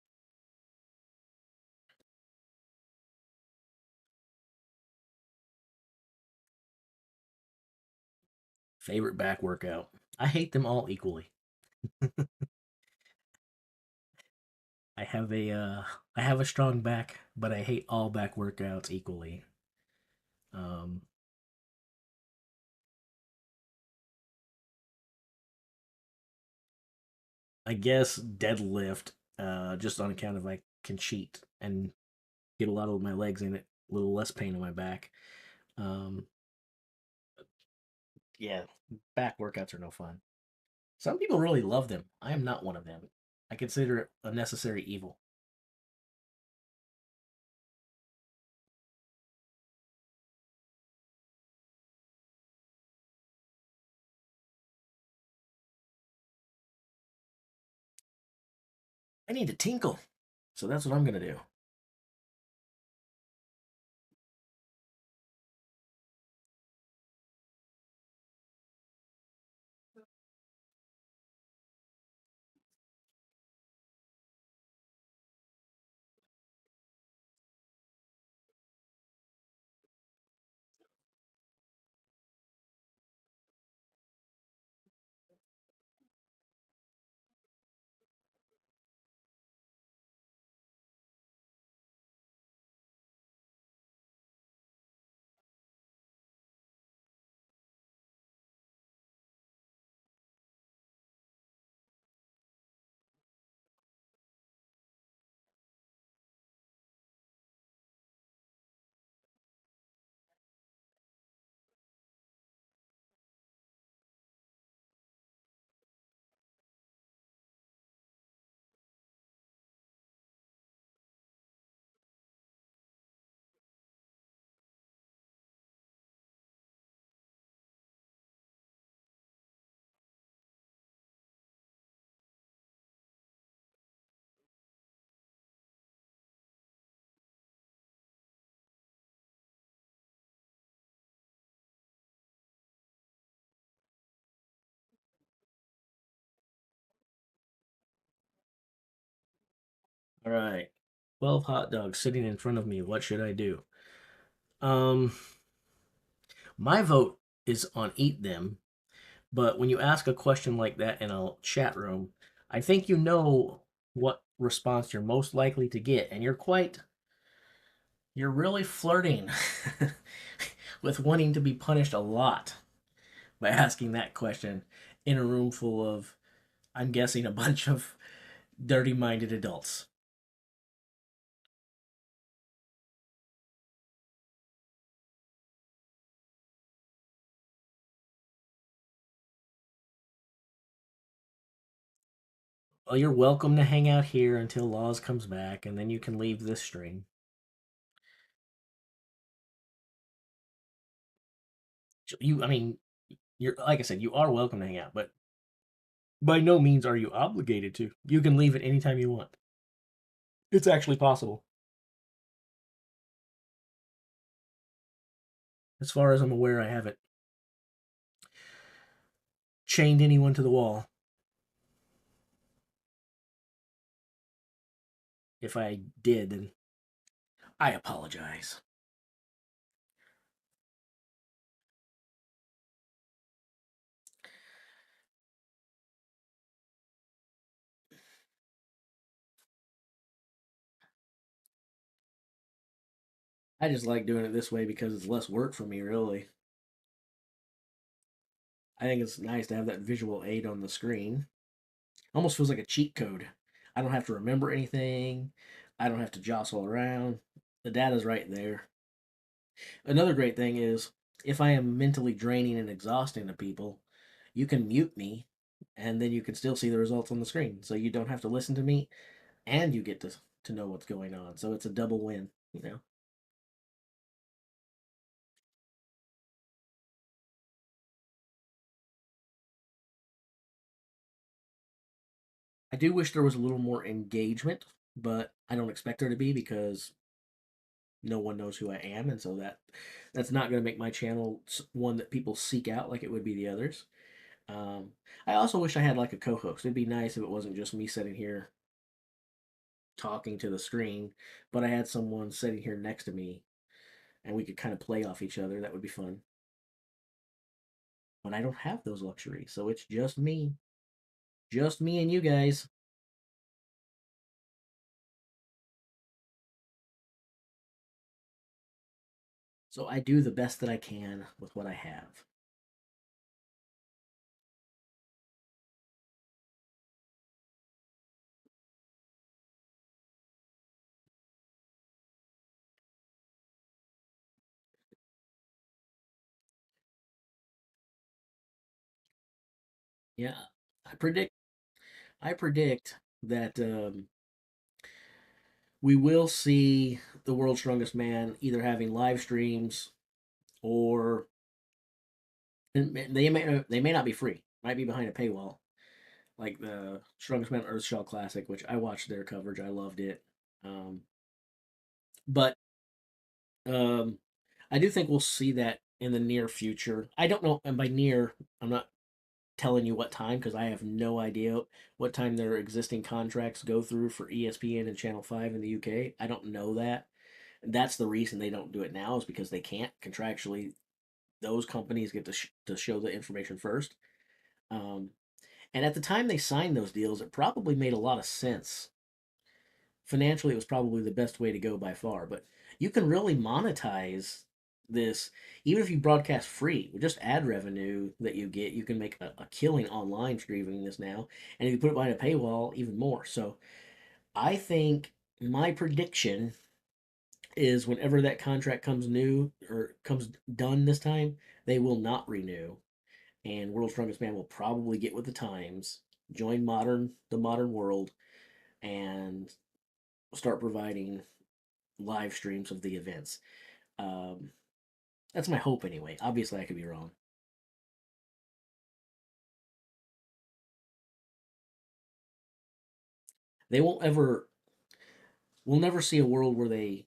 Favorite back workout. I hate them all equally. I have a I have a strong back, but I hate all back workouts equally. Um, I guess deadlift, just on account of I can cheat and get a lot of my legs in it, a little less pain in my back. Um, yeah, back workouts are no fun. Some people really love them. I am not one of them. I consider it a necessary evil. I need to tinkle, so that's what I'm gonna do. All right, 12 hot dogs sitting in front of me. What should I do? Um, my vote is on eat them. But when you ask a question like that in a chat room, I think you know what response you're most likely to get, and you're really flirting with wanting to be punished a lot by asking that question in a room full of, I'm guessing, a bunch of dirty minded adults. Well, you're welcome to hang out here until Laws comes back, and then you can leave this string. I mean, you're like I said, you are welcome to hang out, but by no means are you obligated to. You can leave at any time you want. It's actually possible. As far as I'm aware, I haven't chained anyone to the wall. If I did, then I apologize. I just like doing it this way because it's less work for me, really. I think it's nice to have that visual aid on the screen. Almost feels like a cheat code. I don't have to remember anything. I don't have to jostle around. The data's right there. Another great thing is if I am mentally draining and exhausting to people, you can mute me and then you can still see the results on the screen. So you don't have to listen to me and you get to know what's going on. So it's a double win, you know. I do wish there was a little more engagement, but I don't expect there to be because no one knows who I am, and so that's not going to make my channel one that people seek out like it would be the others. Um, I also wish I had like a co-host. It'd be nice if it wasn't just me sitting here talking to the screen, but I had someone sitting here next to me, and we could kind of play off each other. That would be fun. But I don't have those luxuries, so it's just me and you guys. So I do the best that I can with what I have. Yeah, I predict. I predict that we will see the world's strongest man either having live streams or they may not be free. Might be behind a paywall, like the Strongest Man Earth Shell Classic, which I watched their coverage. I loved it. Um, but um, I do think we'll see that in the near future. I don't know, and by near, I'm not telling you what time because I have no idea what time their existing contracts go through for ESPN and Channel 5 in the UK. I don't know that. That's the reason they don't do it now is because they can't contractually. Those companies get to show the information first. Um, and at the time they signed those deals, it probably made a lot of sense. Financially, it was probably the best way to go by far. But you can really monetize this even if you broadcast free with just ad revenue that you get. You can make a killing online streaming this now, and if you put it behind a paywall, even more. So I think my prediction is whenever that contract comes new or comes done this time, they will not renew, and World's Strongest Man will probably get with the times, join the modern world, and start providing live streams of the events. Um, that's my hope anyway. Obviously, I could be wrong. They won't ever. We'll never see a world where they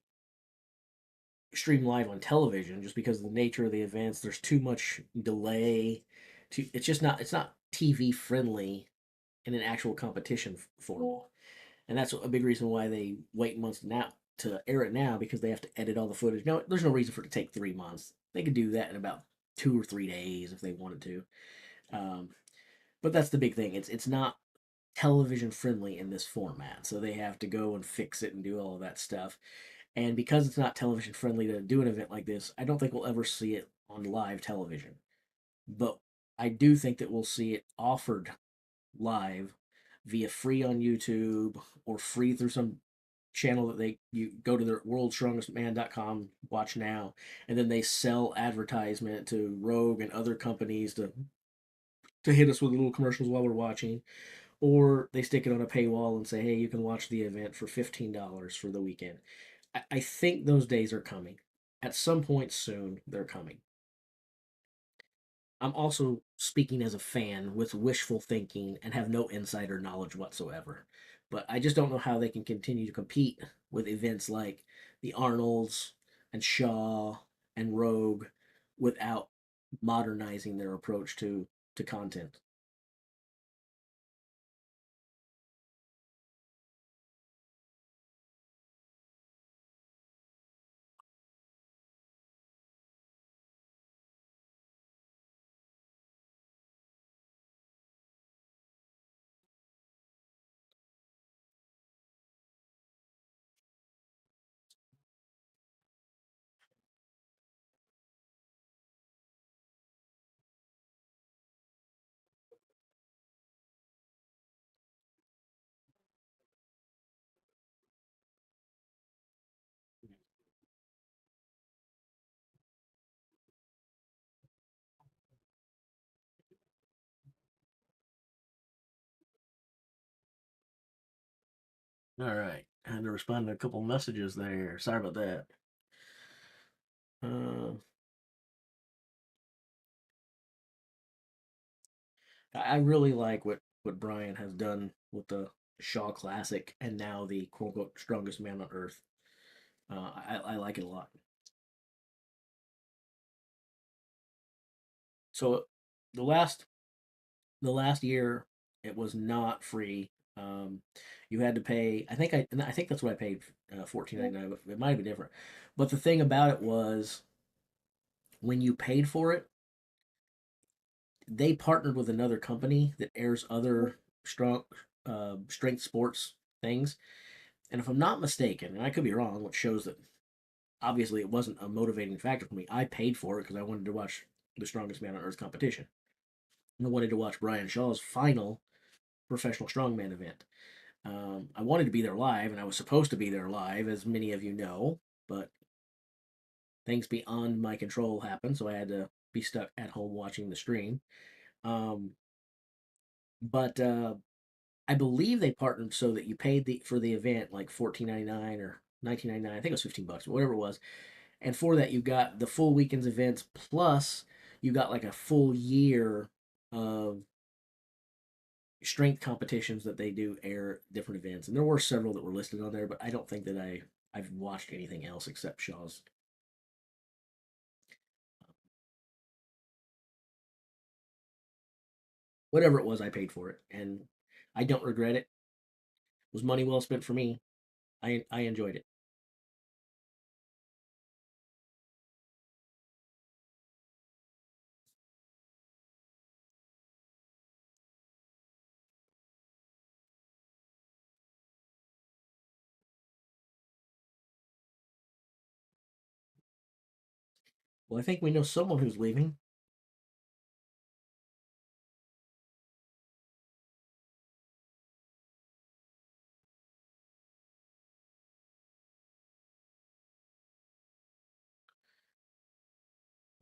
stream live on television just because of the nature of the events. There's too much delay. It's just not. It's not TV friendly in an actual competition format. And that's a big reason why they wait months now to air it now because they have to edit all the footage. No, there's no reason for it to take 3 months. They could do that in about 2 or 3 days if they wanted to. Um, but that's the big thing. It's not television friendly in this format, so they have to go and fix it and do all of that stuff. And because it's not television friendly to do an event like this, I don't think we'll ever see it on live television. But I do think that we'll see it offered live via free on YouTube or free through some channel that you go to their worldstrongestman.com watch now, and then they sell advertisement to Rogue and other companies to hit us with little commercials while we're watching, or they stick it on a paywall and say, hey, you can watch the event for $15 for the weekend. I think those days are coming. At some point soon, they're coming. I'm also speaking as a fan with wishful thinking and have no insider knowledge whatsoever. But I just don't know how they can continue to compete with events like the Arnolds and Shaw and Rogue without modernizing their approach to content. All right. I had to respond to a couple messages there. Sorry about that. Uh, I really like what Brian has done with the Shaw Classic and now the quote unquote strongest man on earth. I like it a lot. So the last the last year it was not free. Um, you had to pay. I think that's what I paid, 14.99. But it might have been different. But the thing about it was when you paid for it, they partnered with another company that airs other strong strength sports things. And if I'm not mistaken, and I could be wrong, which shows that obviously it wasn't a motivating factor for me. I paid for it because I wanted to watch the Strongest Man on Earth competition. And I wanted to watch Brian Shaw's final professional strongman event. I wanted to be there live, and I was supposed to be there live, as many of you know, but things beyond my control happened, so I had to be stuck at home watching the stream. Um, but I believe they partnered so that you paid for the event like $14.99 or $19.99. I think it was $15, but whatever it was. And for that, you got the full weekend's events plus you got like a full year of strength competitions that they do air different events. And there were several that were listed on there, but I don't think that I've watched anything else except Shaw's. Whatever it was, I paid for it, and I don't regret it. It was money well spent for me. I enjoyed it. Well, I think we know someone who's leaving.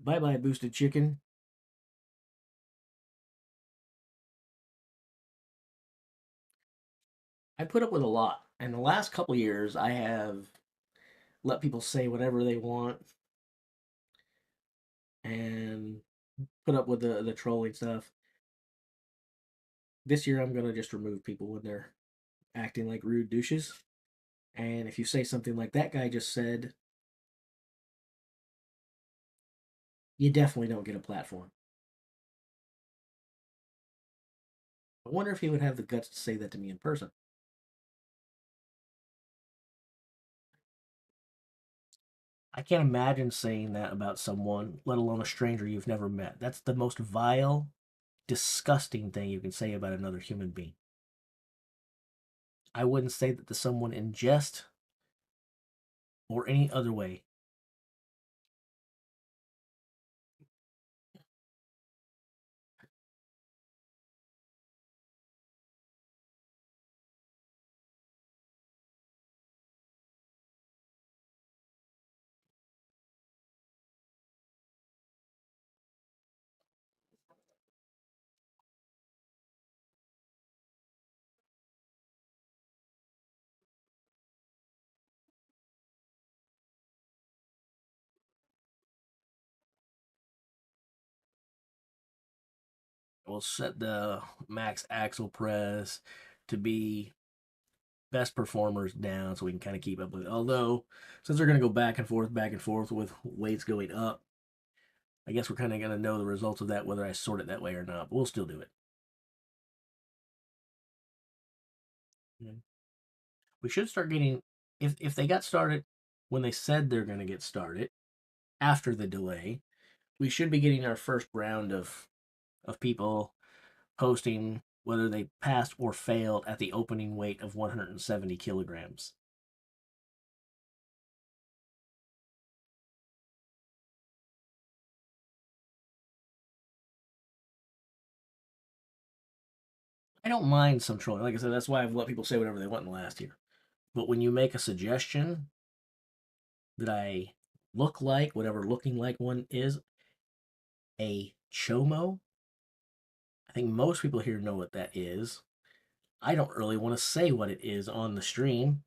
Bye bye, boosted chicken. I put up with a lot. And the last couple years, I have let people say whatever they want and put up with the trolling stuff. This year, I'm gonna just remove people when they're acting like rude douches. And if you say something like that guy just said, you definitely don't get a platform. I wonder if he would have the guts to say that to me in person. I can't imagine saying that about someone, let alone a stranger you've never met. That's the most vile, disgusting thing you can say about another human being. I wouldn't say that to someone in jest or any other way. We'll set the max axle press to be best performers down so we can kind of keep up with it. Although, since they're going to go back and forth with weights going up, I guess we're kind of going to know the results of that, whether I sort it that way or not. But we'll still do it. Mm. We should start getting, if they got started when they said they're going to get started after the delay, we should be getting our first round of people posting whether they passed or failed at the opening weight of 170 kilograms. I don't mind some trolling. Like I said, that's why I've let people say whatever they want in the last year. But when you make a suggestion that I look like, whatever looking like one is, a chomo, I think most people here know what that is. I don't really want to say what it is on the stream.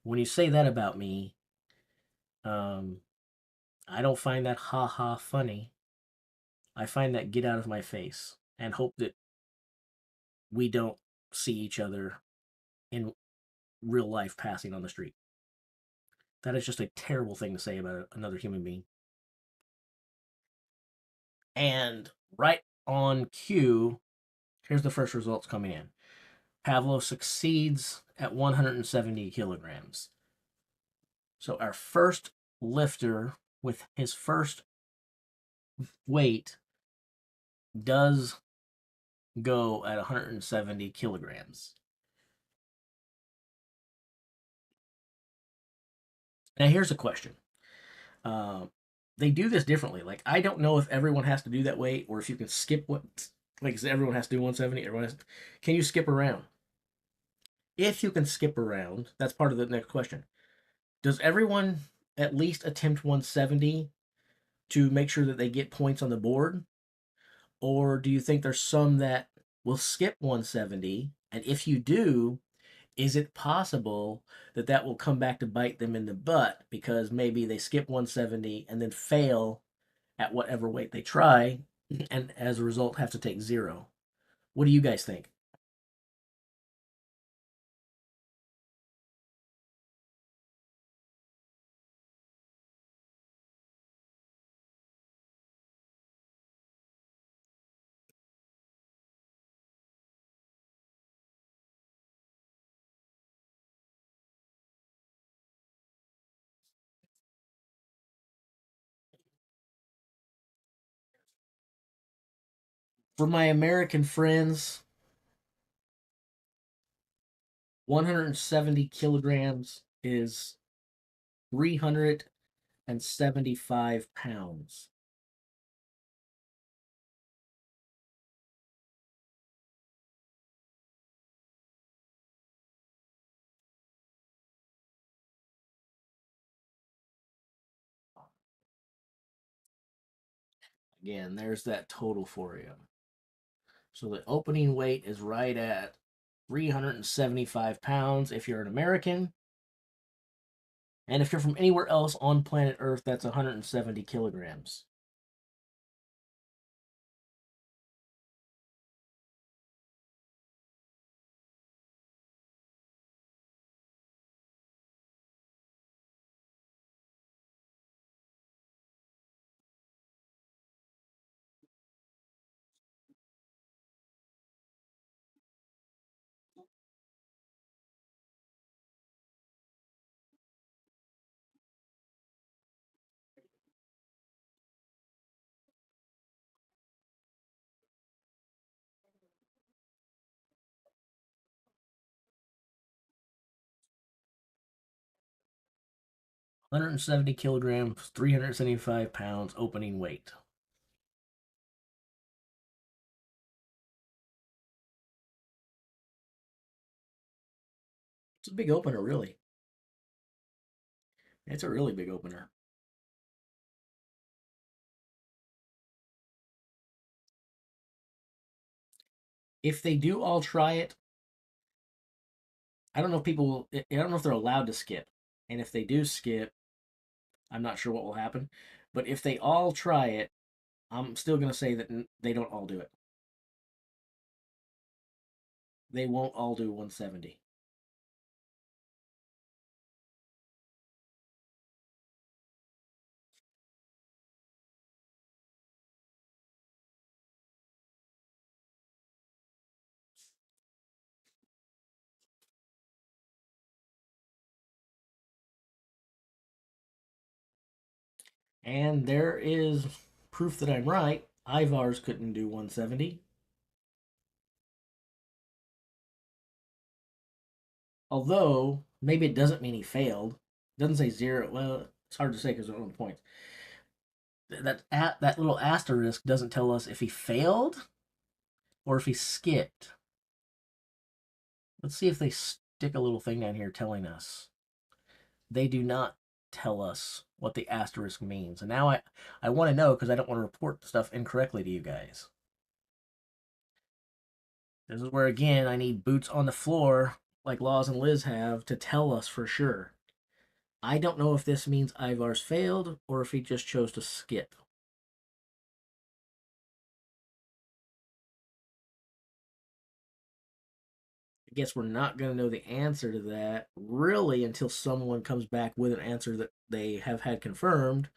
When you say that about me, um, I don't find that ha ha funny. I find that get out of my face and hope that we don't see each other in real life passing on the street. That is just a terrible thing to say about another human being. And right on cue, here's the first results coming in. Pavlo succeeds at 170 kilograms. So our first lifter with his first weight does go at 170 kilograms. Now, here's a question. Um, they do this differently. Like, I don't know if everyone has to do that way or if you can skip what, like, everyone has to do 170. Can you skip around? If you can skip around, that's part of the next question. Does everyone at least attempt 170 to make sure that they get points on the board? Or do you think there's some that will skip 170? And if you do, is it possible that that will come back to bite them in the butt because maybe they skip 170 and then fail at whatever weight they try and as a result have to take zero? What do you guys think? For my American friends, 170 kilograms is 375 pounds. Again, there's that total for you. So the opening weight is right at 375 pounds if you're an American. And if you're from anywhere else on planet Earth, that's 170 kilograms. One 170 kilograms, 375 pounds opening weight. It's a big opener, really. It's a really big opener. If they do all try it, I don't know if people, I don't know if they're allowed to skip. And if they do skip, I'm not sure what will happen. But if they all try it, I'm still going to say that they don't all do it. They won't all do 170. And there is proof that I'm right. Ivar's couldn't do 170. Although, maybe it doesn't mean he failed. It doesn't say zero. Well, it's hard to say because of the points. That little asterisk doesn't tell us if he failed or if he skipped. Let's see if they stick a little thing down here telling us. They do not tell us what the asterisk means. And now I want to know because I don't want to report stuff incorrectly to you guys. This is where, again, I need boots on the floor, like Laws and Liz have, to tell us for sure. I don't know if this means Ivar's failed or if he just chose to skip. I guess we're not going to know the answer to that really until someone comes back with an answer that they have had confirmed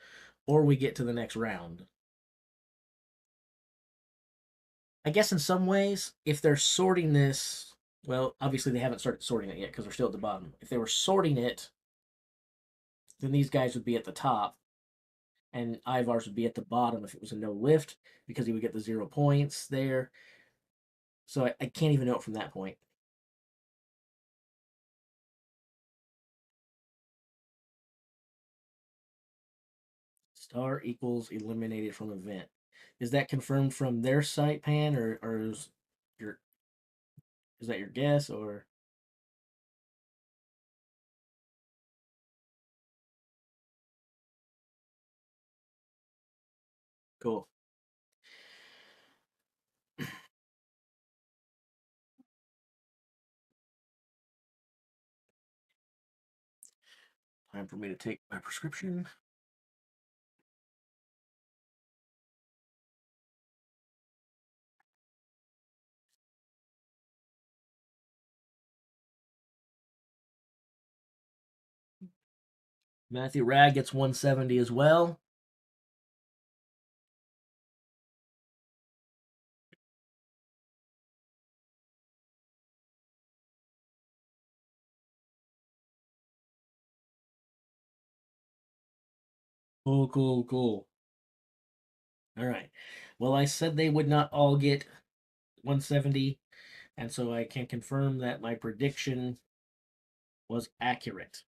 or we get to the next round. I guess in some ways, if they're sorting this, well, obviously they haven't started sorting it yet because they're still at the bottom. If they were sorting it, then these guys would be at the top and Ivar's would be at the bottom if it was a no lift because he would get the 0 points there. So I can't even know it from that point. Star equals eliminated from event. Is that confirmed from their site, Pan, or your is that your guess or cool? Time for me to take my prescription. Matthew Rag gets 170 as well. Cool, cool, cool. All right. Well, I said they would not all get 170, and so I can confirm that my prediction was accurate.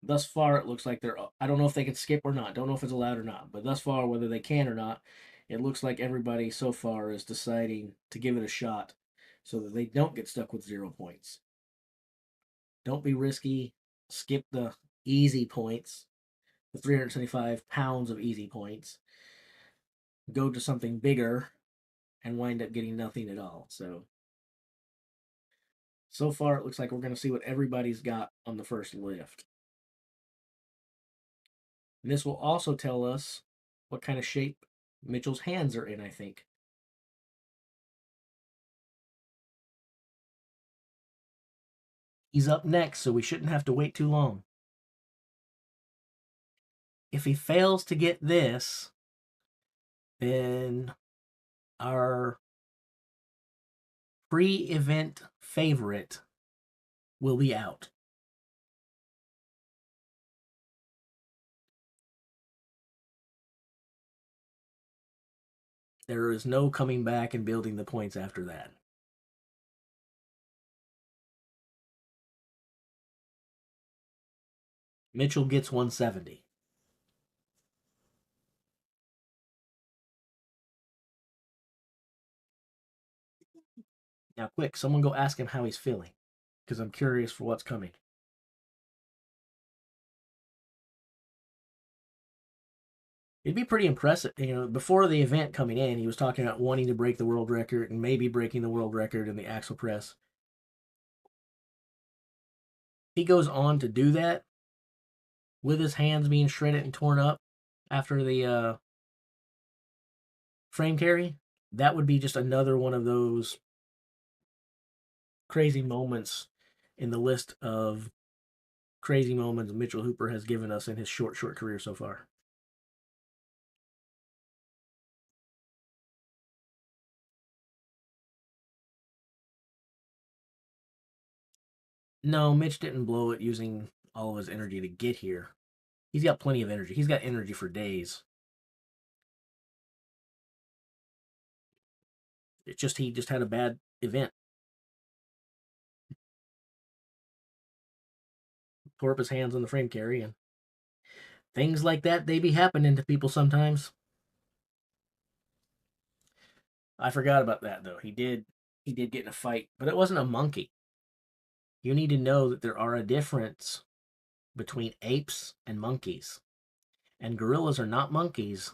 Thus far, it looks like they're. I don't know if they can skip or not. Don't know if it's allowed or not. But thus far, whether they can or not, it looks like everybody so far is deciding to give it a shot so that they don't get stuck with 0 points. Don't be risky. Skip the easy points, the 375 pounds of easy points. Go to something bigger and wind up getting nothing at all. So far, it looks like we're going to see what everybody's got on the first lift. And this will also tell us what kind of shape Mitchell's hands are in, I think. He's up next, so we shouldn't have to wait too long. If he fails to get this, then our pre-event favorite will be out. There is no coming back and building the points after that. Mitchell gets 170. Now, quick, someone go ask him how he's feeling, because I'm curious for what's coming. It'd be pretty impressive. Before the event coming in, he was talking about wanting to break the world record and maybe breaking the world record in the axle press. He goes on to do that with his hands being shredded and torn up after the frame carry. That would be just another one of those crazy moments in the list of crazy moments Mitchell Hooper has given us in his short career so far. No, Mitch didn't blow it using all of his energy to get here. He's got plenty of energy. He's got energy for days. It's just he just had a bad event. Tore up his hands on the frame carry, and things like that, they be happening to people sometimes. I forgot about that though. He did get in a fight, but it wasn't a monkey. You need to know that there are a difference between apes and monkeys. And gorillas are not monkeys.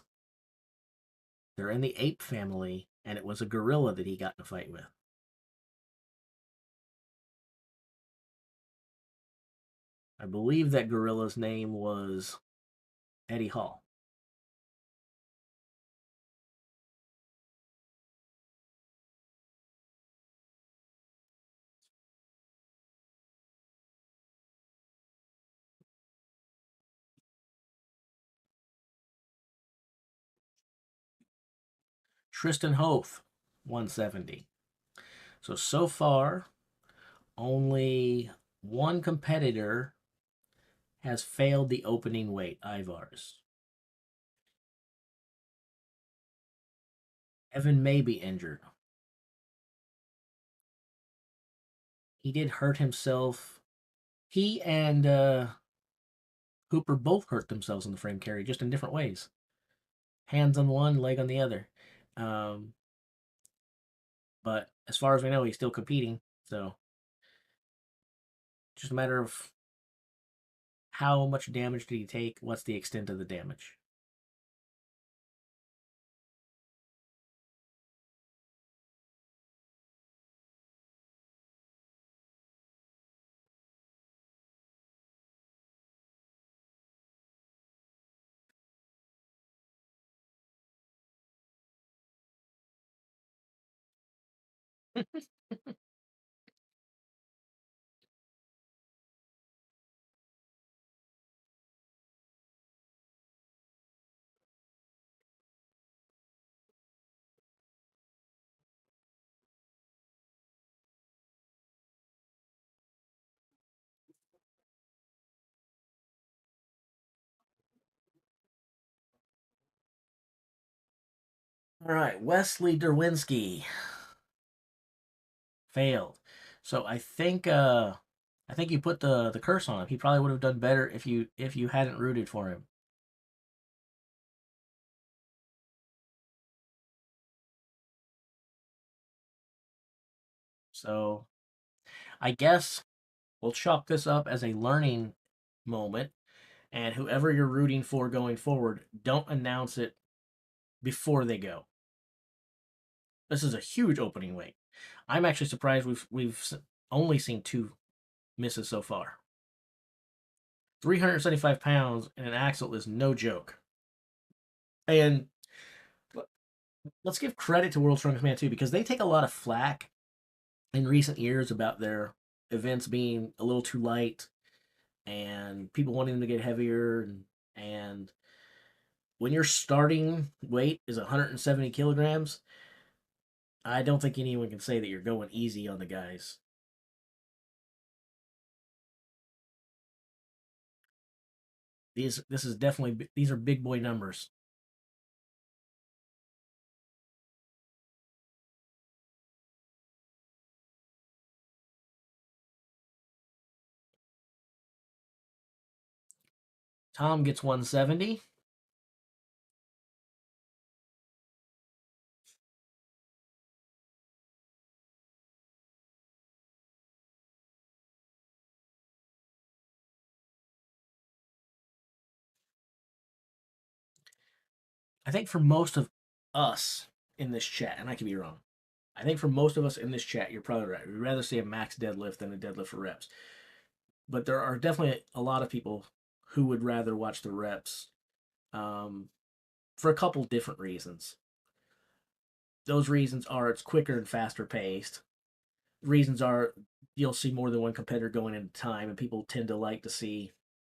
They're in the ape family, and it was a gorilla that he got in a fight with. I believe that gorilla's name was Eddie Hall. Tristan Hoth, 170. So far, only one competitor has failed the opening weight, Ivar's. Evan may be injured. He did hurt himself. He and Hooper both hurt themselves in the frame carry, just in different ways. Hands on one, leg on the other. Um, but as far as we know, he's still competing. So just a matter of how much damage did he take? What's the extent of the damage? All right, Wesley Derwinski failed. So I think you put the curse on him. He probably would have done better if you hadn't rooted for him. So I guess we'll chalk this up as a learning moment. And whoever you're rooting for going forward, don't announce it before they go. This is a huge opening weight. I'm actually surprised we've only seen two misses so far. 375 pounds in an axle is no joke. And let's give credit to World Strongest Man too, because they take a lot of flack in recent years about their events being a little too light and people wanting them to get heavier. And when your starting weight is 170 kilograms, I don't think anyone can say that you're going easy on the guys. These are big boy numbers. Tom gets 170. I think for most of us in this chat, and I could be wrong, I think for most of us in this chat, you're probably right. We'd rather see a max deadlift than a deadlift for reps. But there are definitely a lot of people who would rather watch the reps um, for a couple different reasons. Those reasons are it's quicker and faster paced. Reasons are you'll see more than one competitor going into time, and people tend to like to see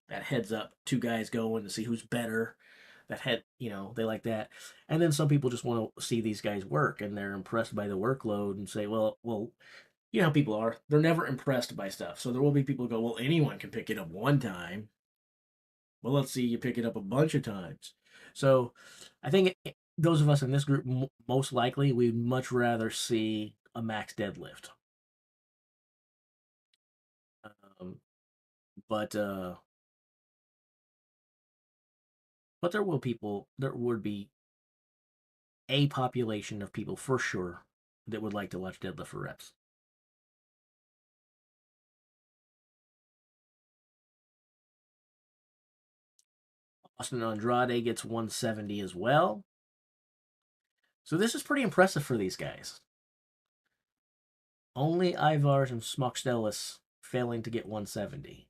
that heads up, two guys going to see who's better. That head, they like that. And then some people just want to see these guys work, and they're impressed by the workload and say, well, you know how people are. They're never impressed by stuff. So there will be people who go, well, anyone can pick it up one time. Well, let's see you pick it up a bunch of times. So I think those of us in this group, most likely, we'd much rather see a max deadlift. Um, but uh, but there would be a population of people for sure that would like to watch deadlift for reps. Austin Andrade gets 170 as well. So this is pretty impressive for these guys. Only Ivars and Smoxdelis failing to get 170.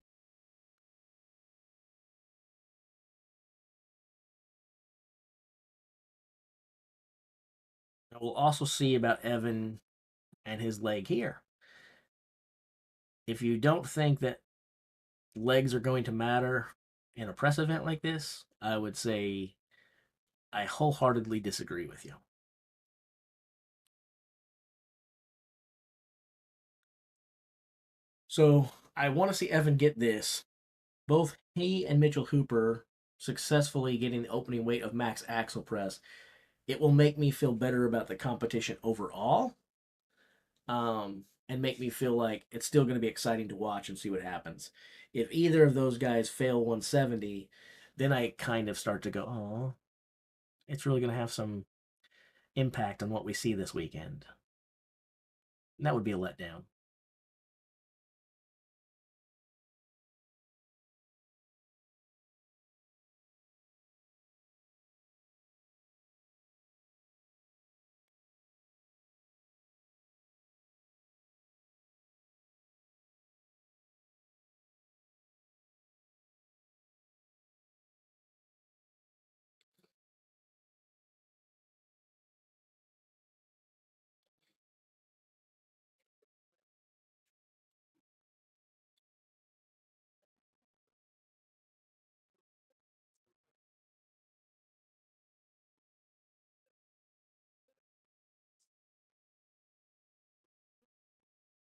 We'll also see about Evan and his leg here. If you don't think that legs are going to matter in a press event like this, I would say I wholeheartedly disagree with you. So I want to see Evan get this. Both he and Mitchell Hooper successfully getting the opening weight of max axle press. It will make me feel better about the competition overall. and make me feel like it's still going to be exciting to watch and see what happens. If either of those guys fail 170, then I kind of start to go, oh, it's really going to have some impact on what we see this weekend. And that would be a letdown.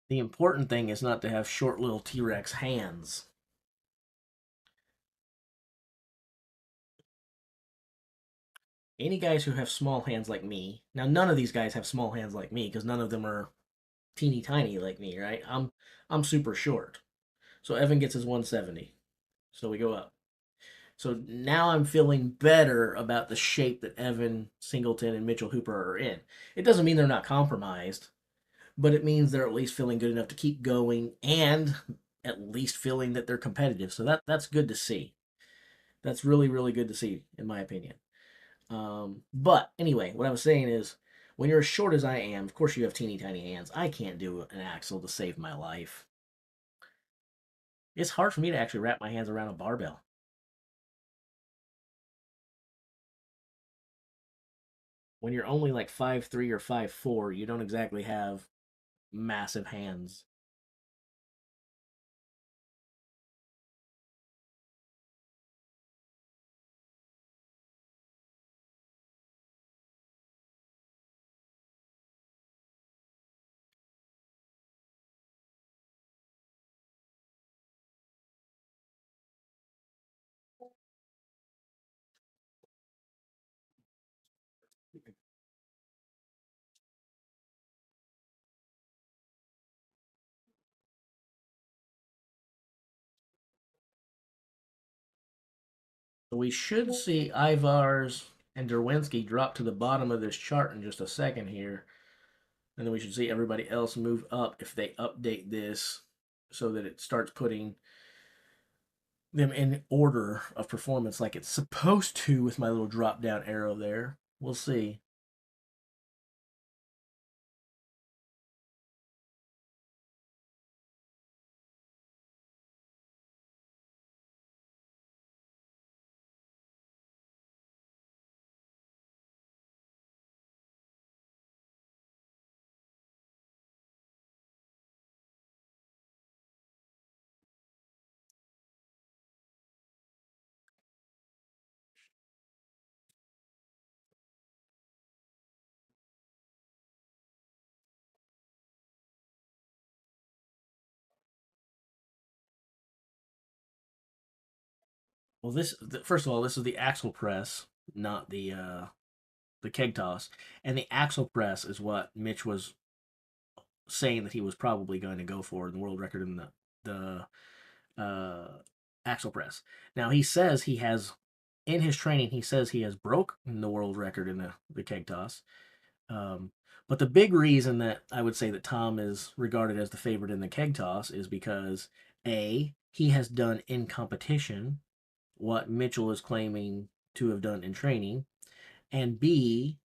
The important thing is not to have short little T Rex hands. Any guys who have small hands like me, now none of these guys have small hands like me because none of them are teeny tiny like me, right? I'm super short. So Evan gets his 170. So we go up. So now I'm feeling better about the shape that Evan Singleton and Mitchell Hooper are in. It doesn't mean they're not compromised, but it means they're at least feeling good enough to keep going and at least feeling that they're competitive. So that's good to see. That's really good to see, in my opinion. But anyway, what I was saying is, when you're as short as I am, of course you have teeny tiny hands. I can't do an axle to save my life. It's hard for me to actually wrap my hands around a barbell. When you're only like 5'3" or 5'4", you don't exactly have massive hands. So we should see Ivars and Derwinski drop to the bottom of this chart in just a second here. And then we should see everybody else move up if they update this so that it starts putting them in order of performance like it's supposed to with my little drop down arrow there. We'll see. Well, this first of all, this is the axle press, not the keg toss, and the axle press is what Mitch was saying that he was probably going to go for the world record in the axle press. Now he says he has in his training he says he has broken the world record in the keg toss. Um, but the big reason that I would say that Tom is regarded as the favorite in the keg toss is because A, he has done in competition what Mitchell is claiming to have done in training, and B,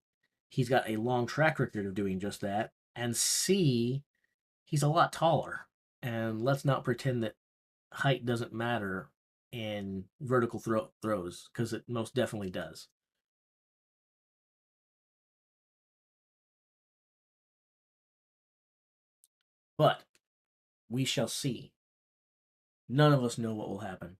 he's got a long track record of doing just that, and C, he's a lot taller. And let's not pretend that height doesn't matter in vertical throws because it most definitely does. But we shall see. None of us know what will happen.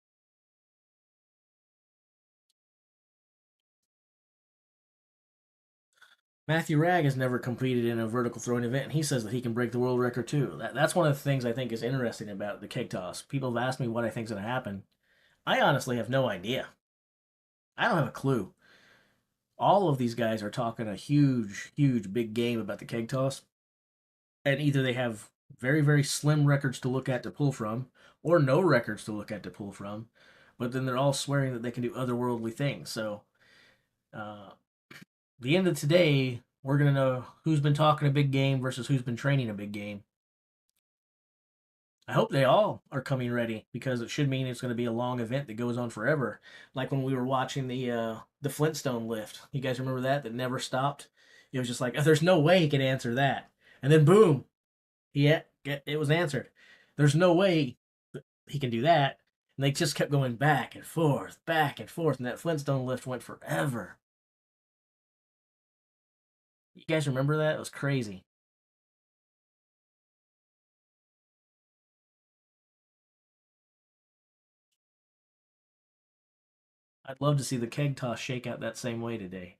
Matthew Ragg has never competed in a vertical throwing event, and he says that he can break the world record too. That's one of the things I think is interesting about the keg toss. People have asked me what I think is going to happen. I honestly have no idea. I don't have a clue. All of these guys are talking a huge big game about the keg toss, and either they have Very, very slim records to look at to pull from, or no records to look at to pull from. But then they're all swearing that they can do otherworldly things. So, uh, the end of today, we're gonna know who's been talking a big game versus who's been training a big game. I hope they all are coming ready because it should mean it's going to be a long event that goes on forever. Like when we were watching the Flintstone lift. You guys remember that? That never stopped. It was just like, oh, there's no way he can answer that, and then boom, yeah, it was answered. There's no way he can do that, and they just kept going back and forth, and that Flintstone lift went forever. You guys remember that? It was crazy. I'd love to see the keg toss shake out that same way today.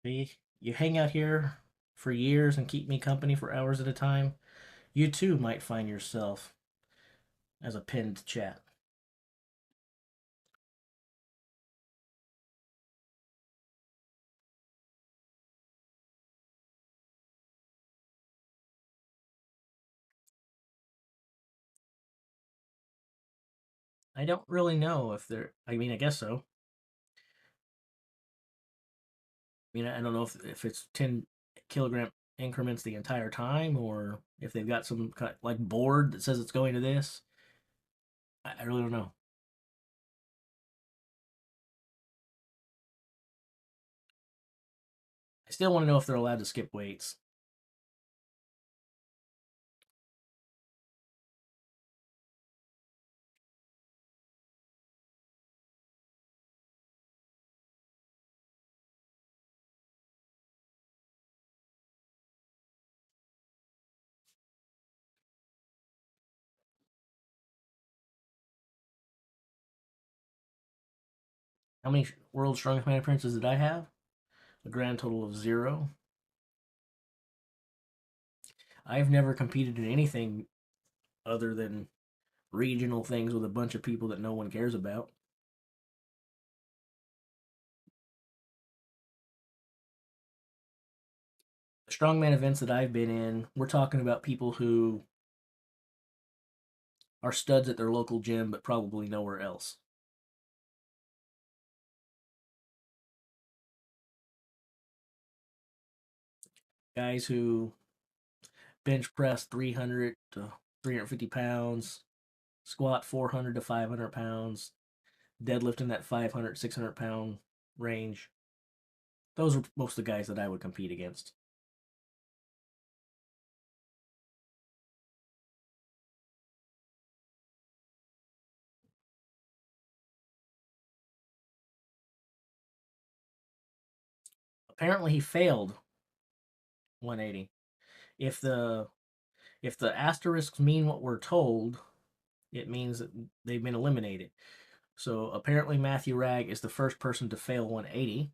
You hang out here for years and keep me company for hours at a time, you too might find yourself as a pinned chat. I don't really know if they're. I mean, I guess so. I mean, I don't know if it's 10 kilogram increments the entire time, or if they've got some kind of, like board that says it's going to this. I really don't know. I still want to know if they're allowed to skip weights. How many World Strongest Man appearances did I have? A grand total of 0. I've never competed in anything other than regional things with a bunch of people that no one cares about. The strongman events that I've been in, we're talking about people who are studs at their local gym, but probably nowhere else. Guys who bench press 300 to 350 pounds, squat 400 to 500 pounds, deadlift in that 500, 600 pound range. Those are most of the guys that I would compete against. apparently he failed 180. If the if the asterisks mean what we're told, it means that they've been eliminated. So apparently Matthew Ragg is the first person to fail 180.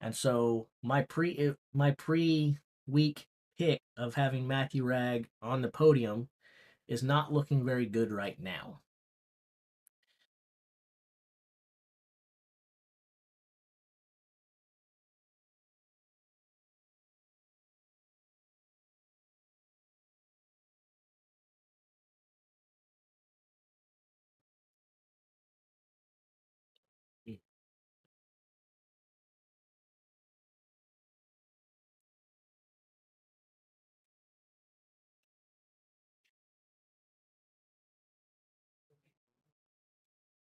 And so my pre week pick of having Matthew Ragg on the podium is not looking very good right now.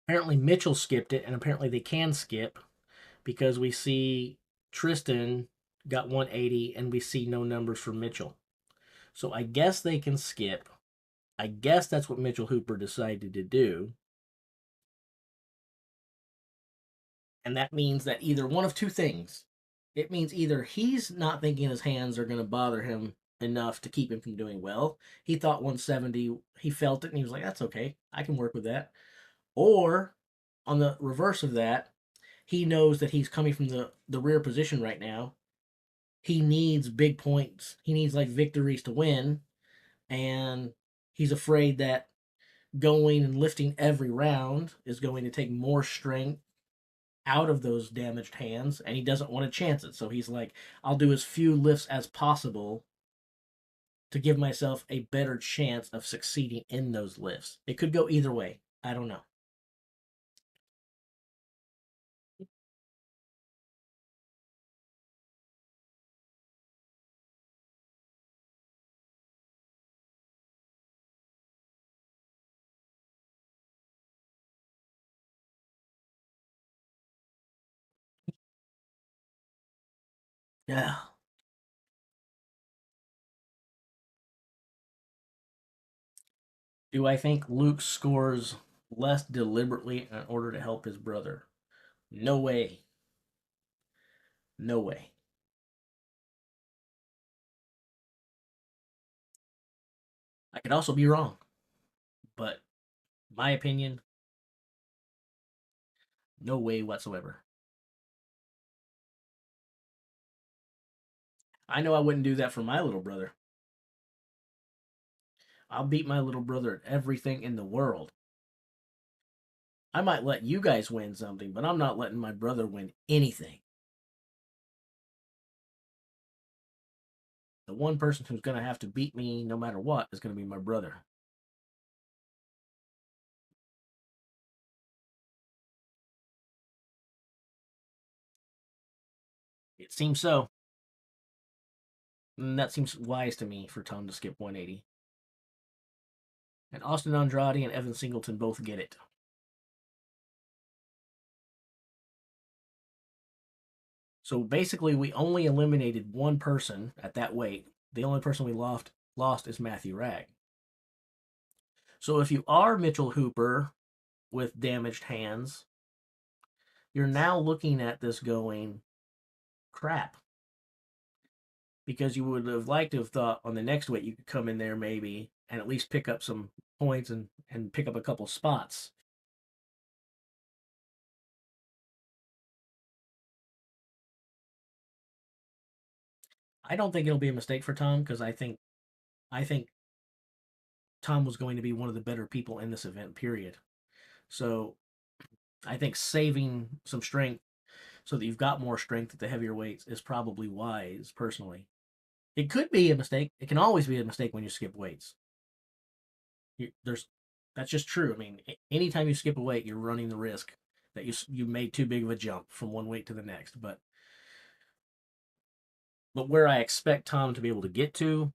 Apparently Mitchell skipped it, and apparently they can skip because we see Tristan got 180 and we see no numbers for Mitchell. So I guess they can skip. I guess that's what Mitchell Hooper decided to do. And that means that either one of two things. It means either he's not thinking his hands are going to bother him enough to keep him from doing well. He thought 170, he felt it, and he was like, that's okay. I can work with that. Or on the reverse of that, he knows that he's coming from the rear position right now. He needs big points. He needs like victories to win. And he's afraid that going and lifting every round is going to take more strength out of those damaged hands, and he doesn't want to chance it. So he's like, I'll do as few lifts as possible to give myself a better chance of succeeding in those lifts. It could go either way. I don't know. Yeah. Do I think Luke scores less deliberately in order to help his brother? No way. No way. I could also be wrong, but my opinion, no way whatsoever. I know I wouldn't do that for my little brother. I'll beat my little brother at everything in the world. I might let you guys win something, but I'm not letting my brother win anything. The one person who's going to have to beat me no matter what is going to be my brother. It seems so. And that seems wise to me for Tom to skip 180. And Austin Andrade and Evan Singleton both get it. So basically, we only eliminated one person at that weight. The only person we lost is Matthew Ragg. So if you are Mitchell Hooper with damaged hands, you're now looking at this going, crap. Because you would have liked to have thought on the next weight you could come in there maybe and at least pick up some points and pick up a couple spots. I don't think it'll be a mistake for Tom because I think Tom was going to be one of the better people in this event, period. So I think saving some strength so that you've got more strength at the heavier weights is probably wise, personally. It could be a mistake. It can always be a mistake when you skip weights. There's That's just true. I mean, anytime you skip a weight, you're running the risk that you made too big of a jump from one weight to the next. But where I expect Tom to be able to get to,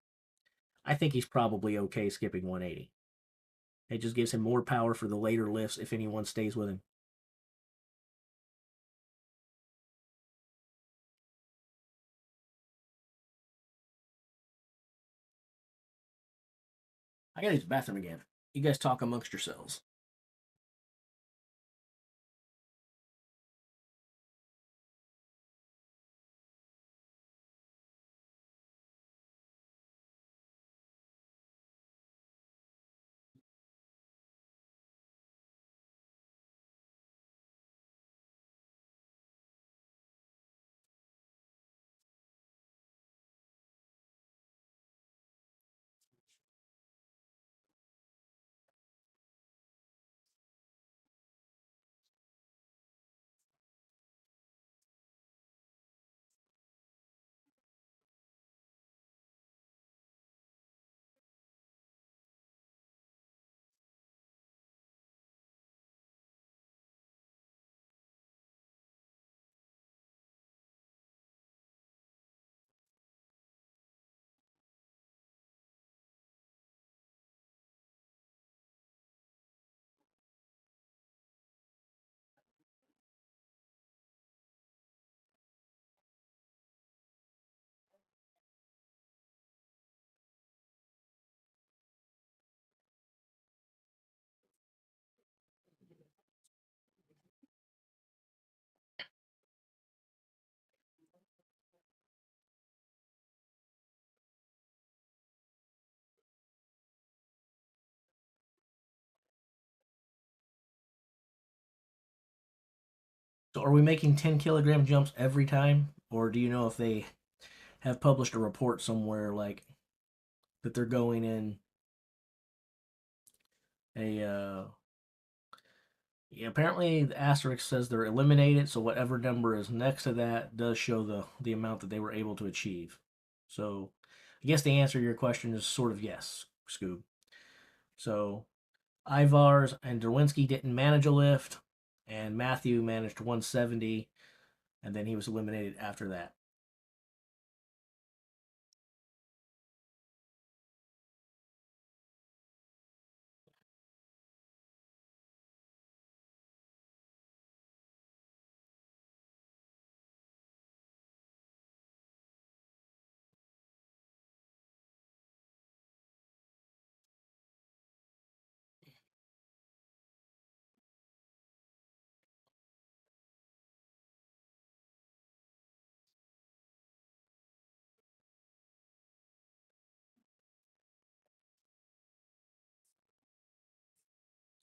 I think he's probably okay skipping 180. It just gives him more power for the later lifts if anyone stays with him. I gotta use the bathroom again. You guys talk amongst yourselves. So are we making 10 kilogram jumps every time? Or do you know if they have published a report somewhere like that they're going in a yeah, apparently the asterisk says they're eliminated, so whatever number is next to that does show the amount that they were able to achieve. So I guess the answer to your question is sort of yes, Scoob. So Ivars and Derwinski didn't manage a lift, and Matthew managed 170, and then he was eliminated after that.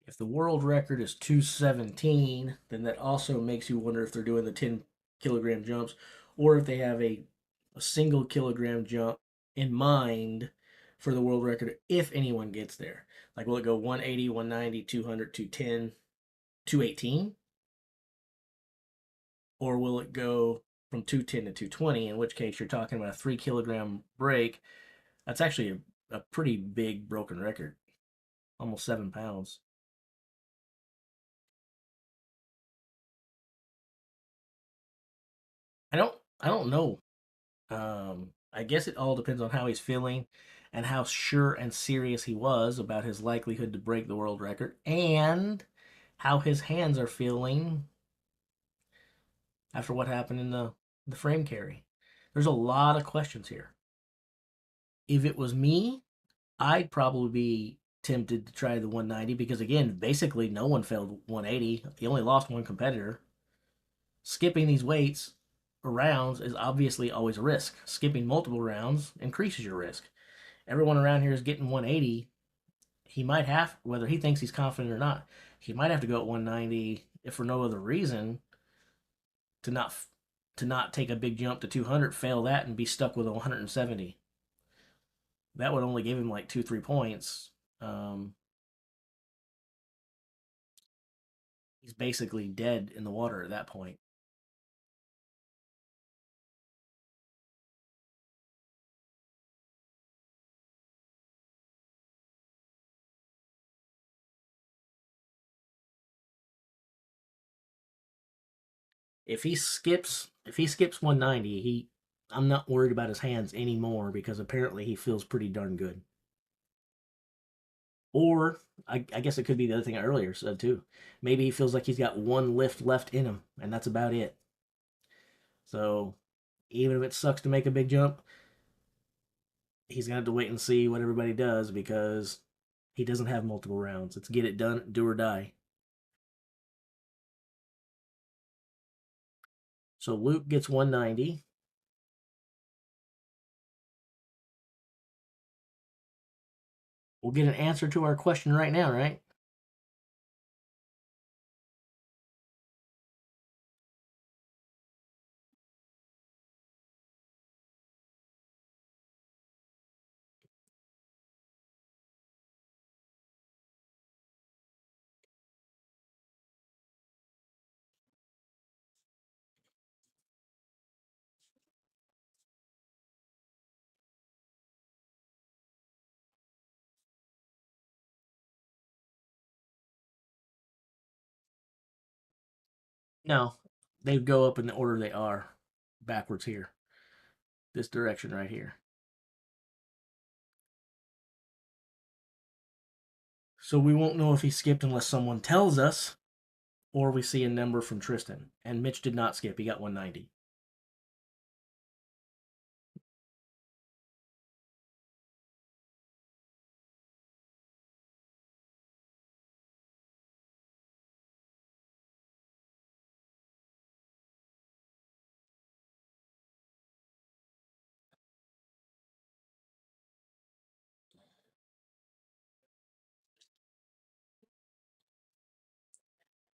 If the world record is 217, then that also makes you wonder if they're doing the 10 kilogram jumps or if they have a single kilogram jump in mind for the world record if anyone gets there. Like, will it go 180, 190, 200, 210, 218? Or will it go from 210 to 220, in which case you're talking about a 3 kilogram break? That's actually a pretty big broken record, almost 7 pounds. I don't know. I guess it all depends on how he's feeling and how sure and serious he was about his likelihood to break the world record and how his hands are feeling after what happened in the frame carry. There's a lot of questions here. If it was me, I'd probably be tempted to try the 190 because, again, basically no one failed 180. He only lost one competitor. Skipping these weights or rounds is obviously always a risk. Skipping multiple rounds increases your risk. Everyone around here is getting 180. He might have, whether he thinks he's confident or not, he might have to go at 190 if for no other reason to not take a big jump to 200, fail that, and be stuck with a 170. That would only give him like 2 3 points. Um, he's basically dead in the water at that point. If he skips 190, I'm not worried about his hands anymore because apparently he feels pretty darn good. Or I guess it could be the other thing I earlier said too. Maybe he feels like he's got one lift left in him, and that's about it. So even if it sucks to make a big jump, he's gonna have to wait and see what everybody does because he doesn't have multiple rounds. It's get it done, do or die. So Luke gets 190. We'll get an answer to our question right now, right? No, they go up in the order they are, backwards here. This direction right here. So we won't know if he skipped unless someone tells us, or we see a number from Tristan. And Mitch did not skip; he got 190.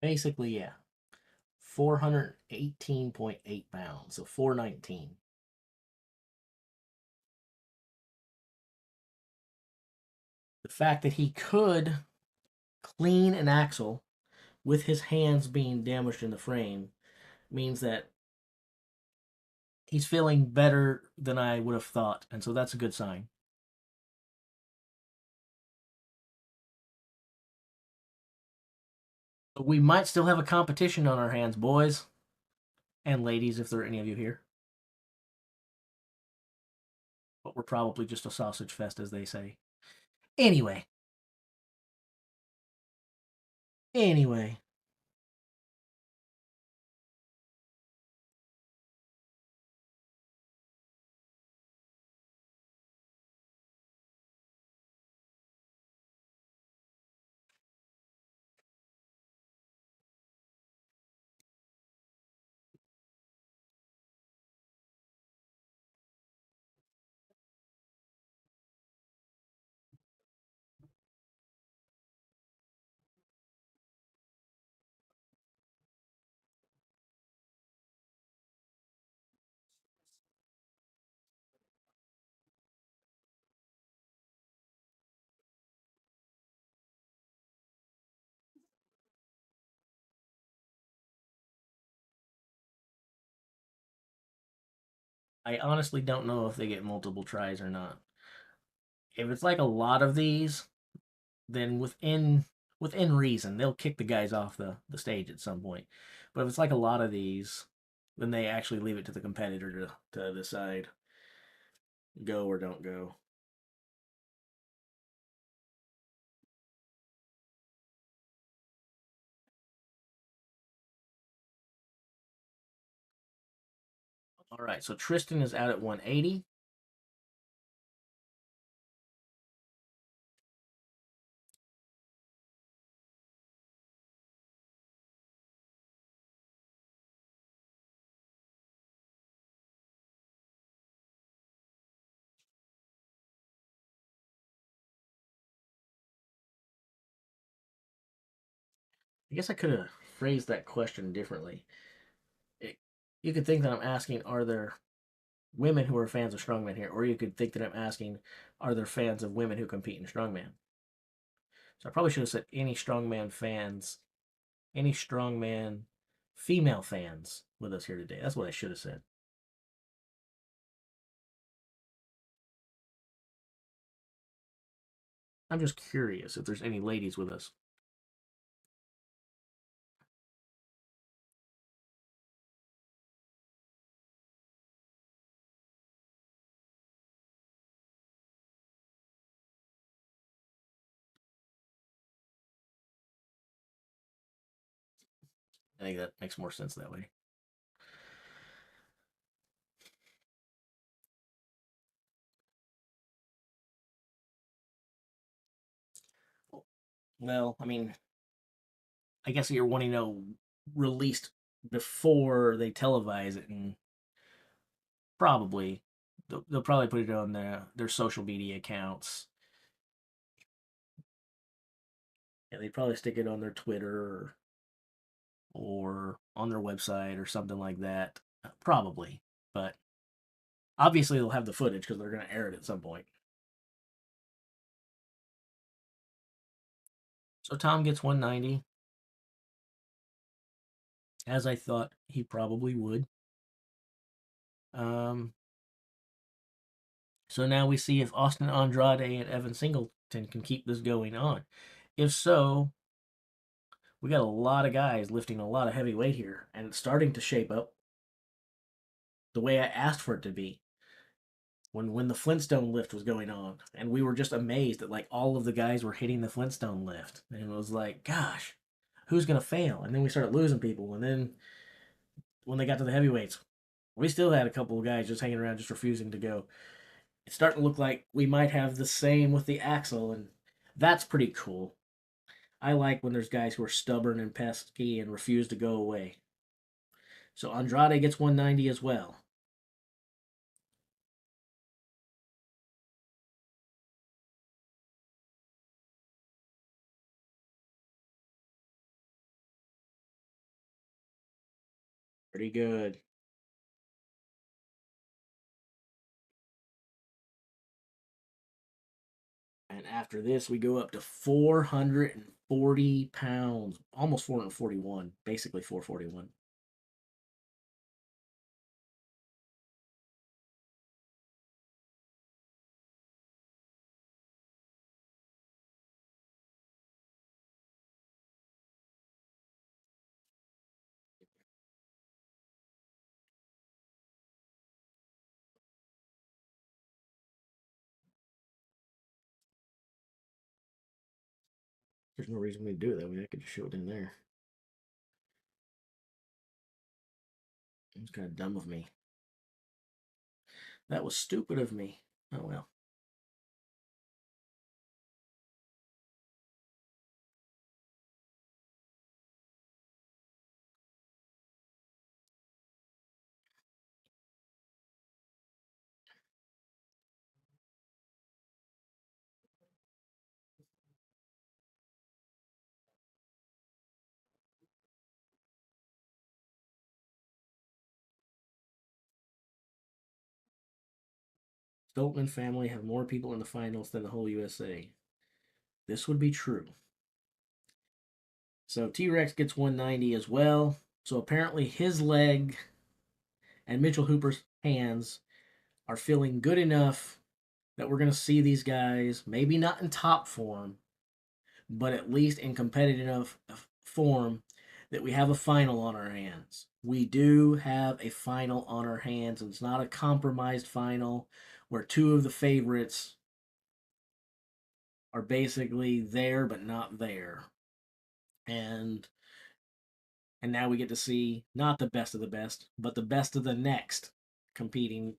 Basically, yeah. 418.8 pounds, so 419. The fact that he could clean an axle with his hands being damaged in the frame means that he's feeling better than I would have thought, and so that's a good sign. We might still have a competition on our hands, boys and ladies, if there are any of you here. But we're probably just a sausage fest, as they say. Anyway, anyway, I honestly don't know if they get multiple tries or not. If it's like a lot of these, then within reason, they'll kick the guys off the stage at some point. But if it's like a lot of these, then they actually leave it to the competitor to decide go or don't go. All right, so Tristan is out at 180. I guess I could have phrased that question differently. It, you could think that I'm asking, are there women who are fans of strongman here? Or you could think that I'm asking, are there fans of women who compete in strongman? So I probably should have said any strongman female fans with us here today. That's what I should have said. I'm just curious if there's any ladies with us. I think that makes more sense that way. Well, I mean, I guess you're wanting to know released before they televise it, and probably they'll probably put it on their social media accounts. Yeah, they'd probably stick it on their Twitter or on their website or something like that. Probably, but obviously they'll have the footage because they're going to air it at some point. So Tom gets 190, as I thought he probably would. Um, so now we see if Austin Andrade and Evan Singleton can keep this going on. If so, we got a lot of guys lifting a lot of heavy weight here, and it's starting to shape up the way I asked for it to be. When the Flintstone lift was going on, and we were just amazed that like all of the guys were hitting the Flintstone lift, and it was like, gosh, who's gonna fail? And then we started losing people, and then when they got to the heavyweights, we still had a couple of guys just hanging around, just refusing to go. It's starting to look like we might have the same with the axle, and that's pretty cool. I like when there's guys who are stubborn and pesky and refuse to go away. So Andrade gets 190 as well. Pretty good. And after this, we go up to 440 pounds, almost 441, basically 441. There's no reason we do it that way. I could just show it in there. It was kind of dumb of me. That was stupid of me. Oh well. Stoltman family have more people in the finals than the whole USA. This would be true. So T Rex gets 190 as well. So apparently his leg and Mitchell Hooper's hands are feeling good enough that we're going to see these guys, maybe not in top form, but at least in competitive form, that we have a final on our hands. We do have a final on our hands, and it's not a compromised final where two of the favorites are basically there but not there. And now we get to see not the best of the best, but the best of the next competing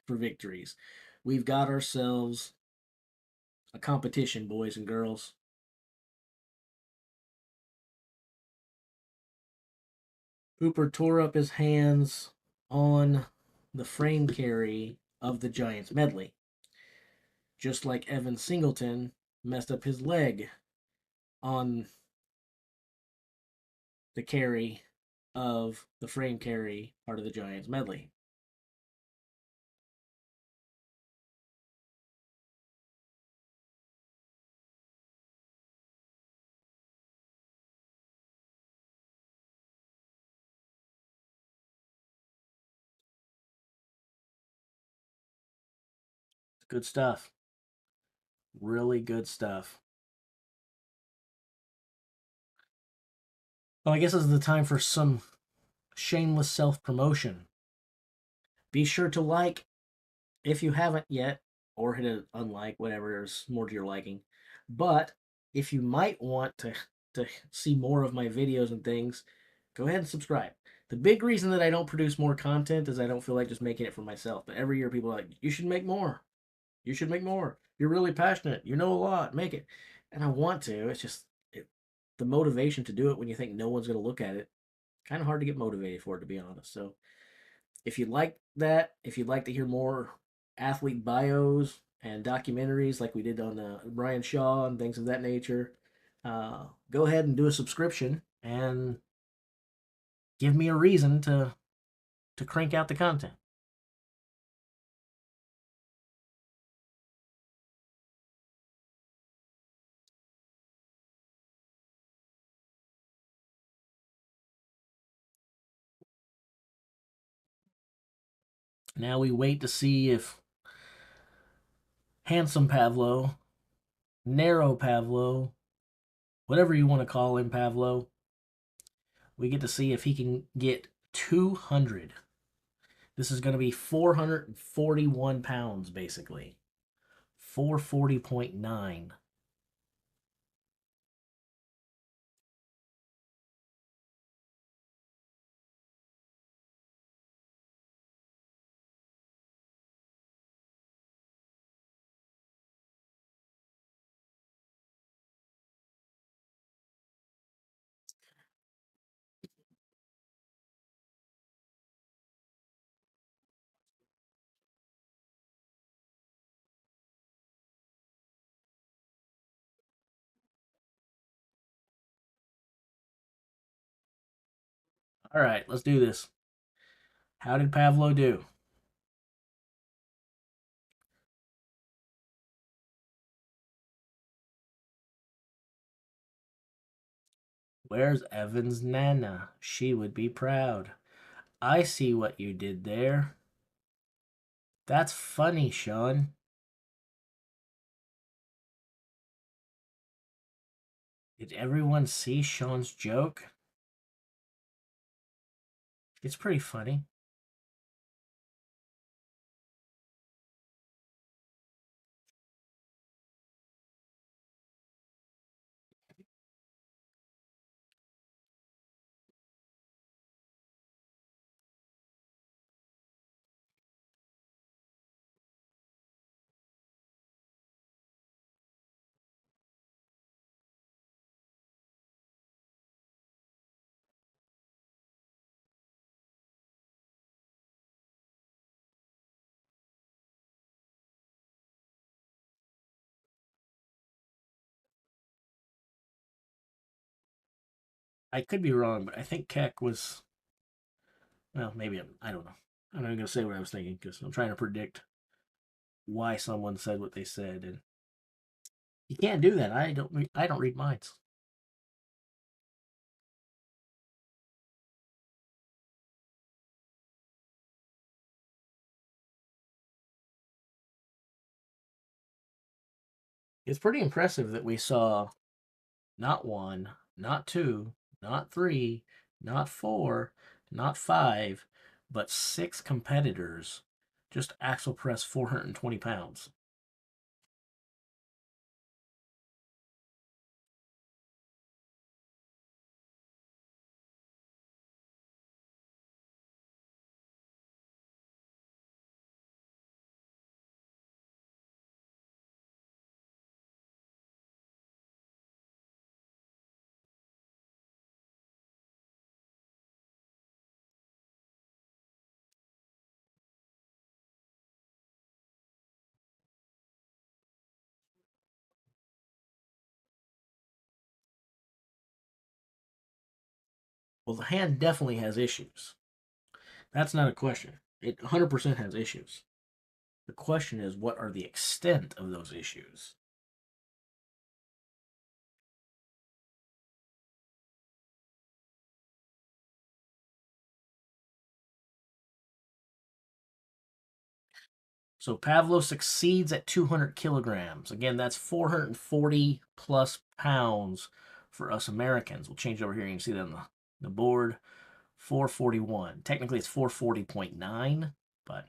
for victories. We've got ourselves a competition, boys and girls. Hooper tore up his hands on the frame carry of the Giants medley, just like Evan Singleton messed up his leg on the carry of the frame carry part of the Giants medley. Good stuff. Really good stuff. Well, I guess this is the time for some shameless self promotion. Be sure to like if you haven't yet, or hit an unlike, whatever is more to your liking. But if you might want to see more of my videos and things, go ahead and subscribe. The big reason that I don't produce more content is I don't feel like just making it for myself. But every year people are like, you should make more. You should make more. You're really passionate. You know a lot. Make it. And I want to. It's just the motivation to do it when you think no one's going to look at it. Kind of hard to get motivated for it, to be honest. So if you like that, if you'd like to hear more athlete bios and documentaries like we did on Brian Shaw and things of that nature, go ahead and do a subscription and give me a reason to crank out the content. Now we wait to see if handsome Pavlo, narrow Pavlo, whatever you want to call him, Pavlo, we get to see if he can get 200. This is going to be 441 pounds, basically. 440.9. All right, let's do this. How did Pavlo do? Where's Evan's Nana? She would be proud. I see what you did there. That's funny, Sean. Did everyone see Sean's joke? It's pretty funny. I could be wrong, but I think Keck was. Well, maybe I don't know. I'm not even gonna say what I was thinking because I'm trying to predict why someone said what they said, and you can't do that. I don't read minds. It's pretty impressive that we saw not one, not two, not three, not four, not five, but six competitors just axle press 420 pounds. Well, the hand definitely has issues. That's not a question. It 100% has issues. The question is, what are the extent of those issues? So Pavlo succeeds at 200 kilograms. Again, that's 440 plus pounds for us Americans. We'll change over here. You can see that on the board. 441. Technically, it's 440.9, but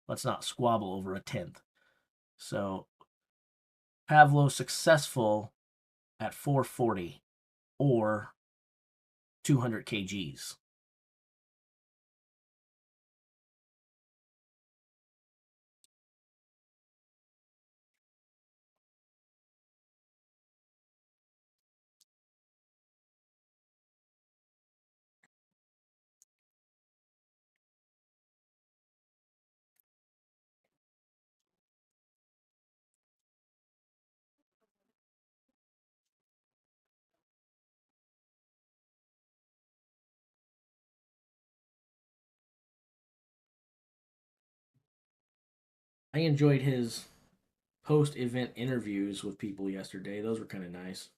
let's not squabble over a tenth. So Pavlo successful at 440 or 200 kgs. I enjoyed his post event interviews with people yesterday. Those were kind of nice.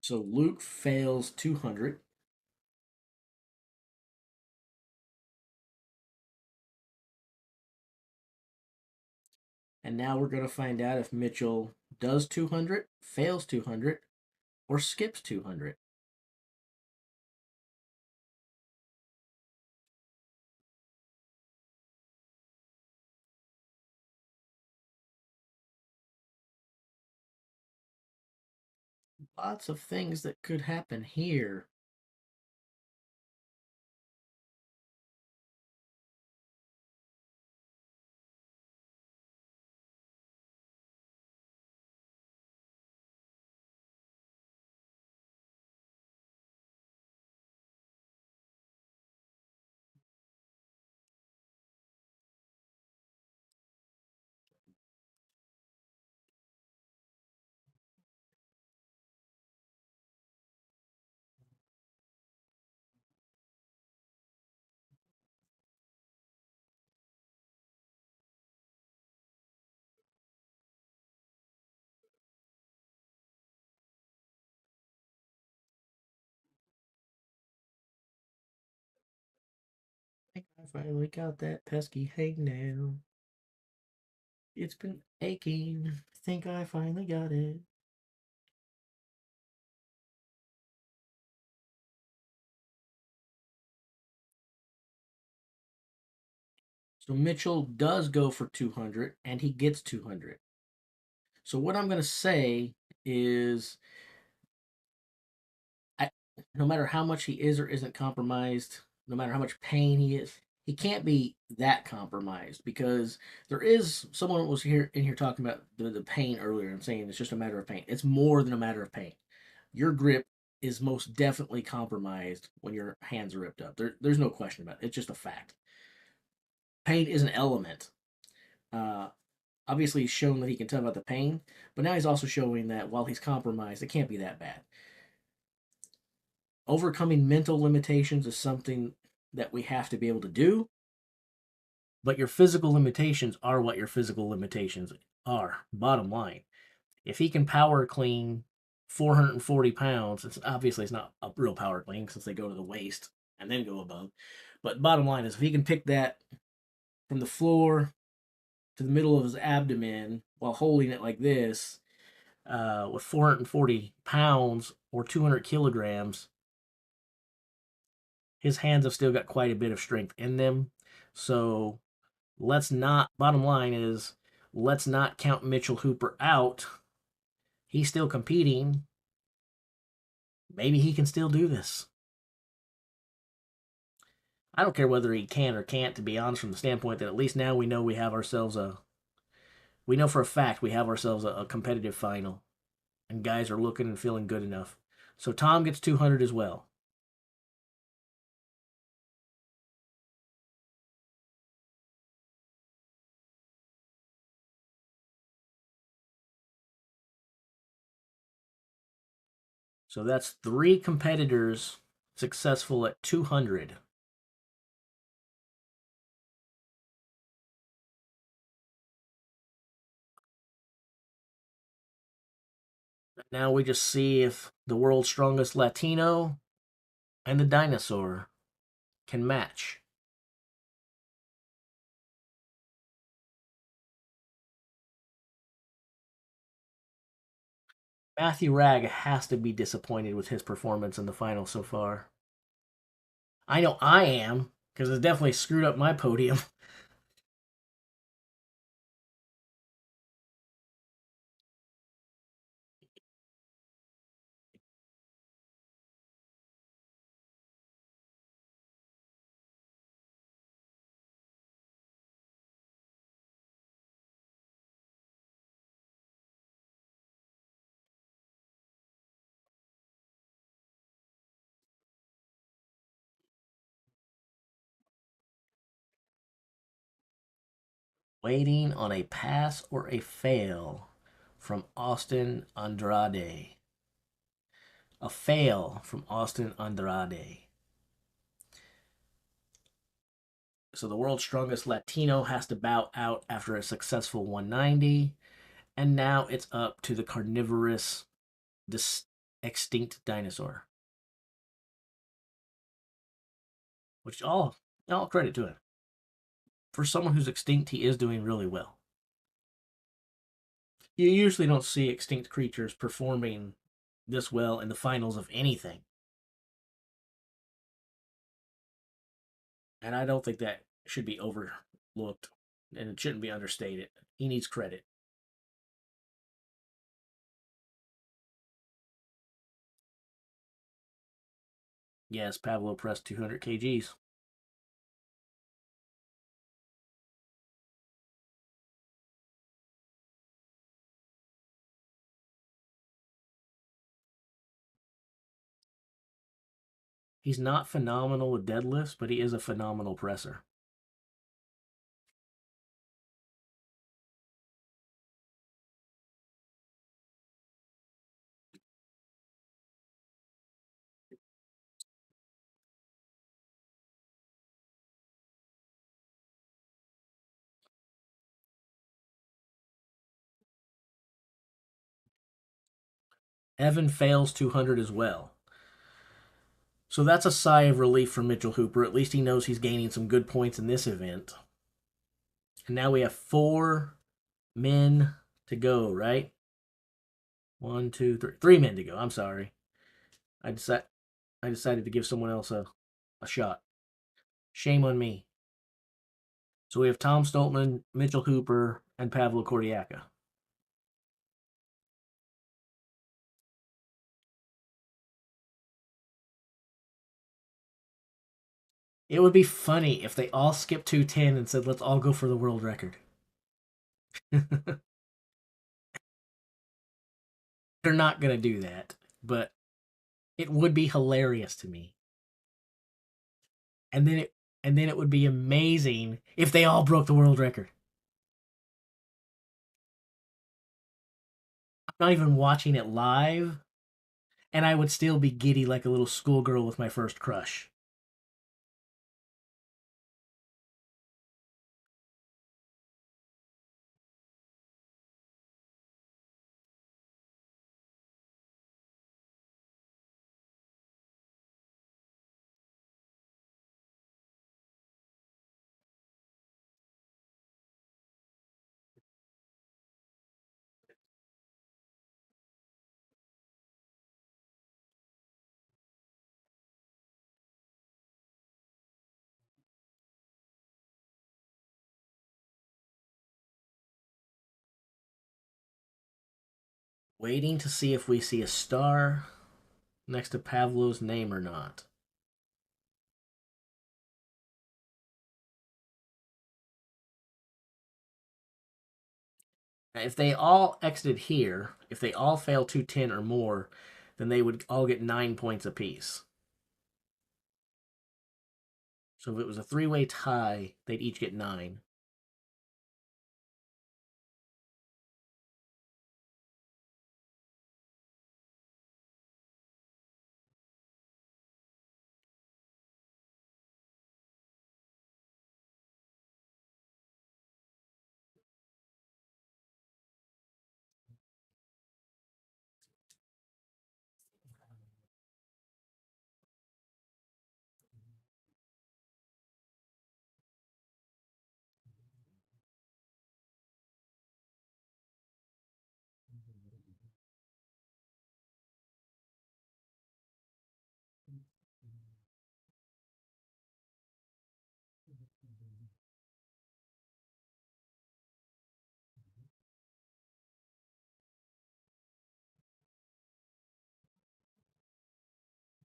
So Luke fails 200. And now we're going to find out if Mitchell does 200, fails 200, or skips 200. Lots of things that could happen here. think I finally got that pesky hangnail. It's been aching. I think I finally got it. So Mitchell does go for 200 and he gets 200. So what I'm going to say is I, no matter how much he is or isn't compromised, no matter how much pain he is, he can't be that compromised because there is someone was here in here talking about the pain earlier and saying it's just a matter of pain. It's more than a matter of pain. Your grip is most definitely compromised when your hands are ripped up. There's no question about it. It's just a fact. Pain is an element. Uh, Obviously, he's shown that he can tell about the pain, but now he's also showing that while he's compromised, it can't be that bad. Overcoming mental limitations is something that we have to be able to do, but your physical limitations are what your physical limitations are. Bottom line, if he can power clean 440 pounds, it's not a real power clean since they go to the waist and then go above. But bottom line is, if he can pick that from the floor to the middle of his abdomen while holding it like this, with 440 pounds or 200 kilograms, his hands have still got quite a bit of strength in them. So let's not, bottom line is, let's not count Mitchell Hooper out. He's still competing. Maybe he can still do this. I don't care whether he can or can't, to be honest, from the standpoint that at least now we know we know for a fact we have ourselves a competitive final, and guys are looking and feeling good enough. So Tom gets 200 as well. So that's three competitors successful at 200. Now we just see if the world's strongest Latino and the dinosaur can match. Matthew Ragg has to be disappointed with his performance in the final so far. I know I am, because it's definitely screwed up my podium. Waiting on a pass or a fail from Austin Andrade. A fail from Austin Andrade. So the world's strongest Latino has to bow out after a successful 190. And now it's up to the carnivorous, extinct dinosaur. Which all credit to him. For someone who's extinct, he is doing really well. You usually don't see extinct creatures performing this well in the finals of anything. And I don't think that should be overlooked and it shouldn't be understated. He needs credit. Yes, Pavlo pressed 200 kgs. He's not phenomenal with deadlifts, but he is a phenomenal presser. Evan fails 200 as well. So that's a sigh of relief for Mitchell Hooper. At least he knows he's gaining some good points in this event. And now we have 4 men to go, right? One, two, three. 3 men to go. I'm sorry. I decided I decided to give someone else a shot. Shame on me. So we have Tom Stoltman, Mitchell Hooper, and Pavlo Kordiaka. It would be funny if they all skipped 210 and said, let's all go for the world record. They're not going to do that, but it would be hilarious to me. And then it would be amazing if they all broke the world record. I'm not even watching it live, and I would still be giddy like a little schoolgirl with my first crush. Waiting to see if we see a star next to Pavlo's name or not. If they all exited here, if they all fail 210 or more, then they would all get 9 points apiece. So if it was a 3-way tie, they'd each get 9.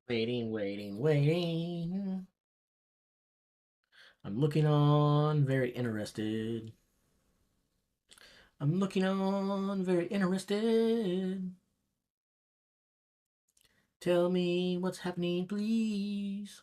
Waiting, waiting, waiting. I'm looking on, very interested. I'm looking on, very interested. Tell me what's happening, please.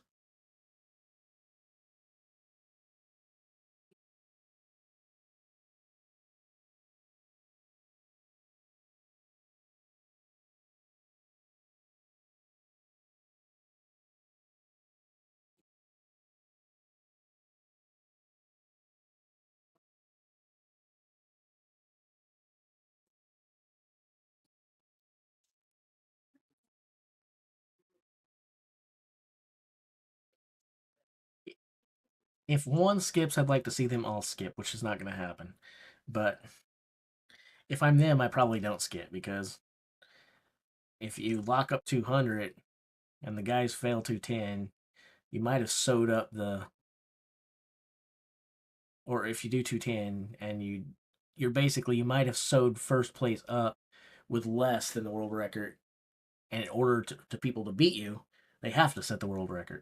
If one skips, I'd like to see them all skip, which is not going to happen. But if I'm them, I probably don't skip because if you lock up 200 and the guys fail 210, you might have sewed up the, or if you do 210 and you're basically, you might have sewed first place up with less than the world record. And in order to people to beat you, they have to set the world record.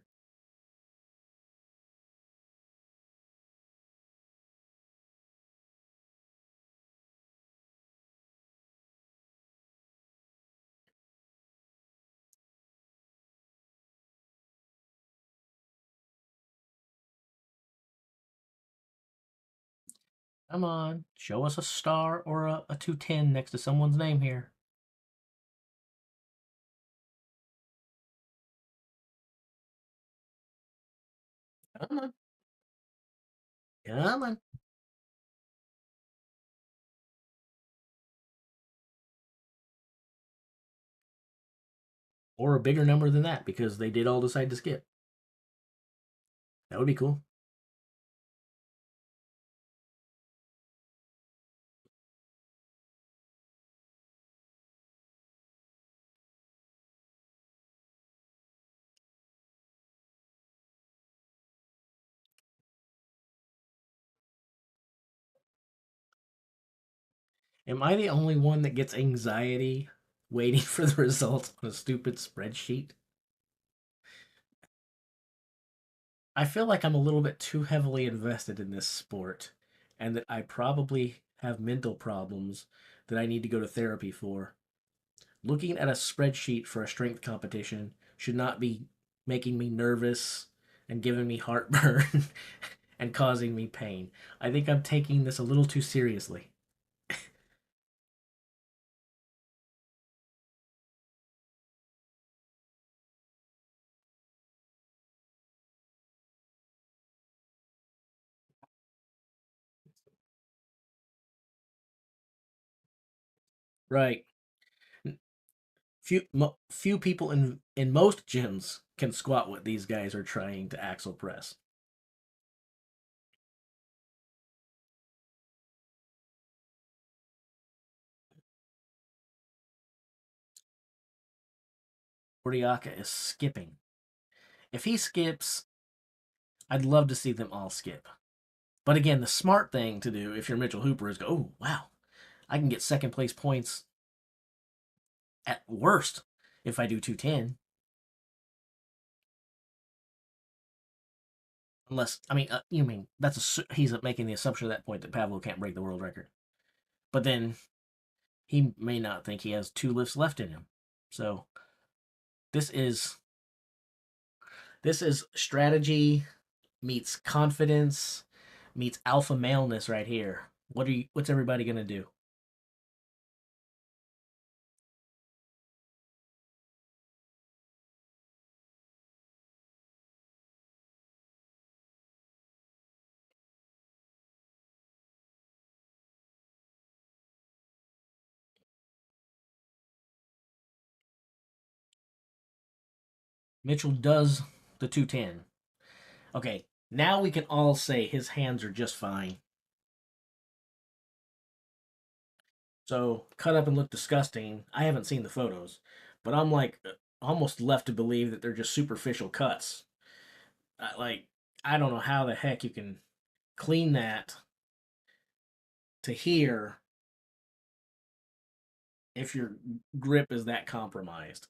Come on, show us a star or a 210 next to someone's name here. Come on. Come on. or a bigger number than that because they did all decide to skip. That would be cool. Am I the only one that gets anxiety waiting for the results on a stupid spreadsheet? I feel like I'm a little bit too heavily invested in this sport and that I probably have mental problems that I need to go to therapy for. Looking at a spreadsheet for a strength competition should not be making me nervous and giving me heartburn and causing me pain. I think I'm taking this a little too seriously. Right. Few people in most gyms can squat what these guys are trying to axle press. Bordiaka is skipping. If he skips, I'd love to see them all skip. But again, the smart thing to do if you're Mitchell Hooper is go, oh wow, I can get second place points at worst if I do 210. Unless, I mean, you mean he's making the assumption at that point that Pavlo can't break the world record. But then he may not think he has two lifts left in him. So this is this is strategy meets confidence meets alpha maleness right here. What's everybody gonna do? Mitchell does the 210. Okay, now we can all say his hands are just fine. So cut up and look disgusting. I haven't seen the photos, but I'm like almost left to believe that they're just superficial cuts. Like I don't know how the heck you can clean that to here if your grip is that compromised.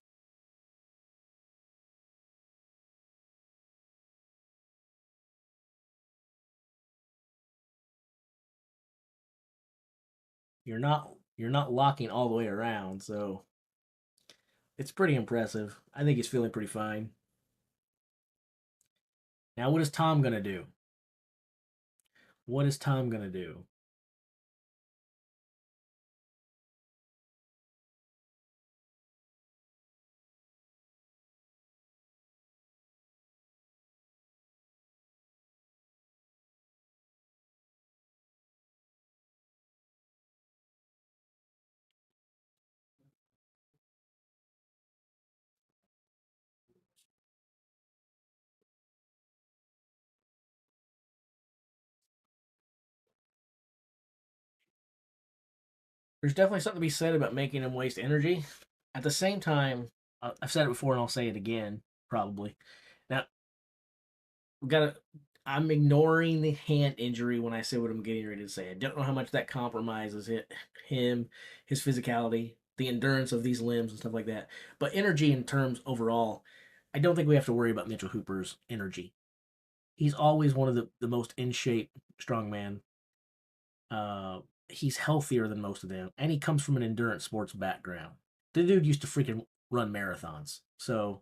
You're not locking all the way around, so it's pretty impressive. I think he's feeling pretty fine. Now, what is Tom gonna do? What is Tom gonna do? There's definitely something to be said about making him waste energy. At the same time, I've said it before and I'll say it again, probably. Now, we gotta. I'm ignoring the hand injury when I say what I'm getting ready to say. I don't know how much that compromises him, his physicality, the endurance of these limbs and stuff like that. But energy in terms overall, I don't think we have to worry about Mitchell Hooper's energy. He's always one of the most in shape strongman. Uh, he's healthier than most of them, and he comes from an endurance sports background. The dude used to freaking run marathons, so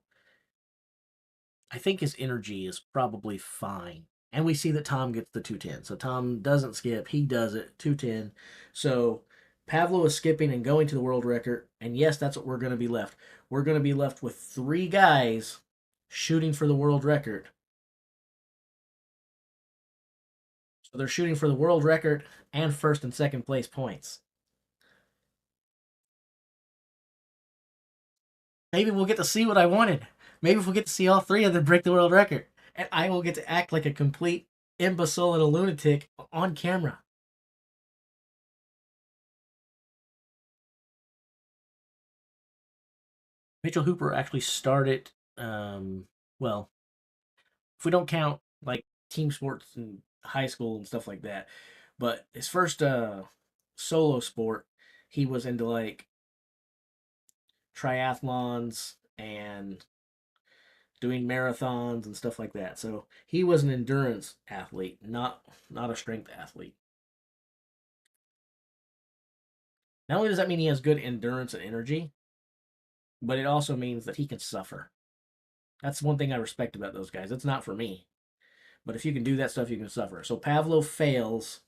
I think his energy is probably fine. And we see that Tom gets the 210. So Tom doesn't skip, he does it 210. So Pavlo is skipping and going to the world record. And yes, that's what we're going to be left. We're going to be left with three guys shooting for the world record. So they're shooting for the world record and first and second place points. Maybe we'll get to see what I wanted. Maybe we'll get to see all three of them break the world record. And I will get to act like a complete imbecile and a lunatic on camera. Mitchell Hooper actually started, well, if we don't count like team sports in high school and stuff like that, but his first solo sport, he was into like triathlons and doing marathons and stuff like that. So he was an endurance athlete, not a strength athlete. Not only does that mean he has good endurance and energy, but it also means that he can suffer. That's one thing I respect about those guys. It's not for me, but if you can do that stuff, you can suffer. So Pavlo fails.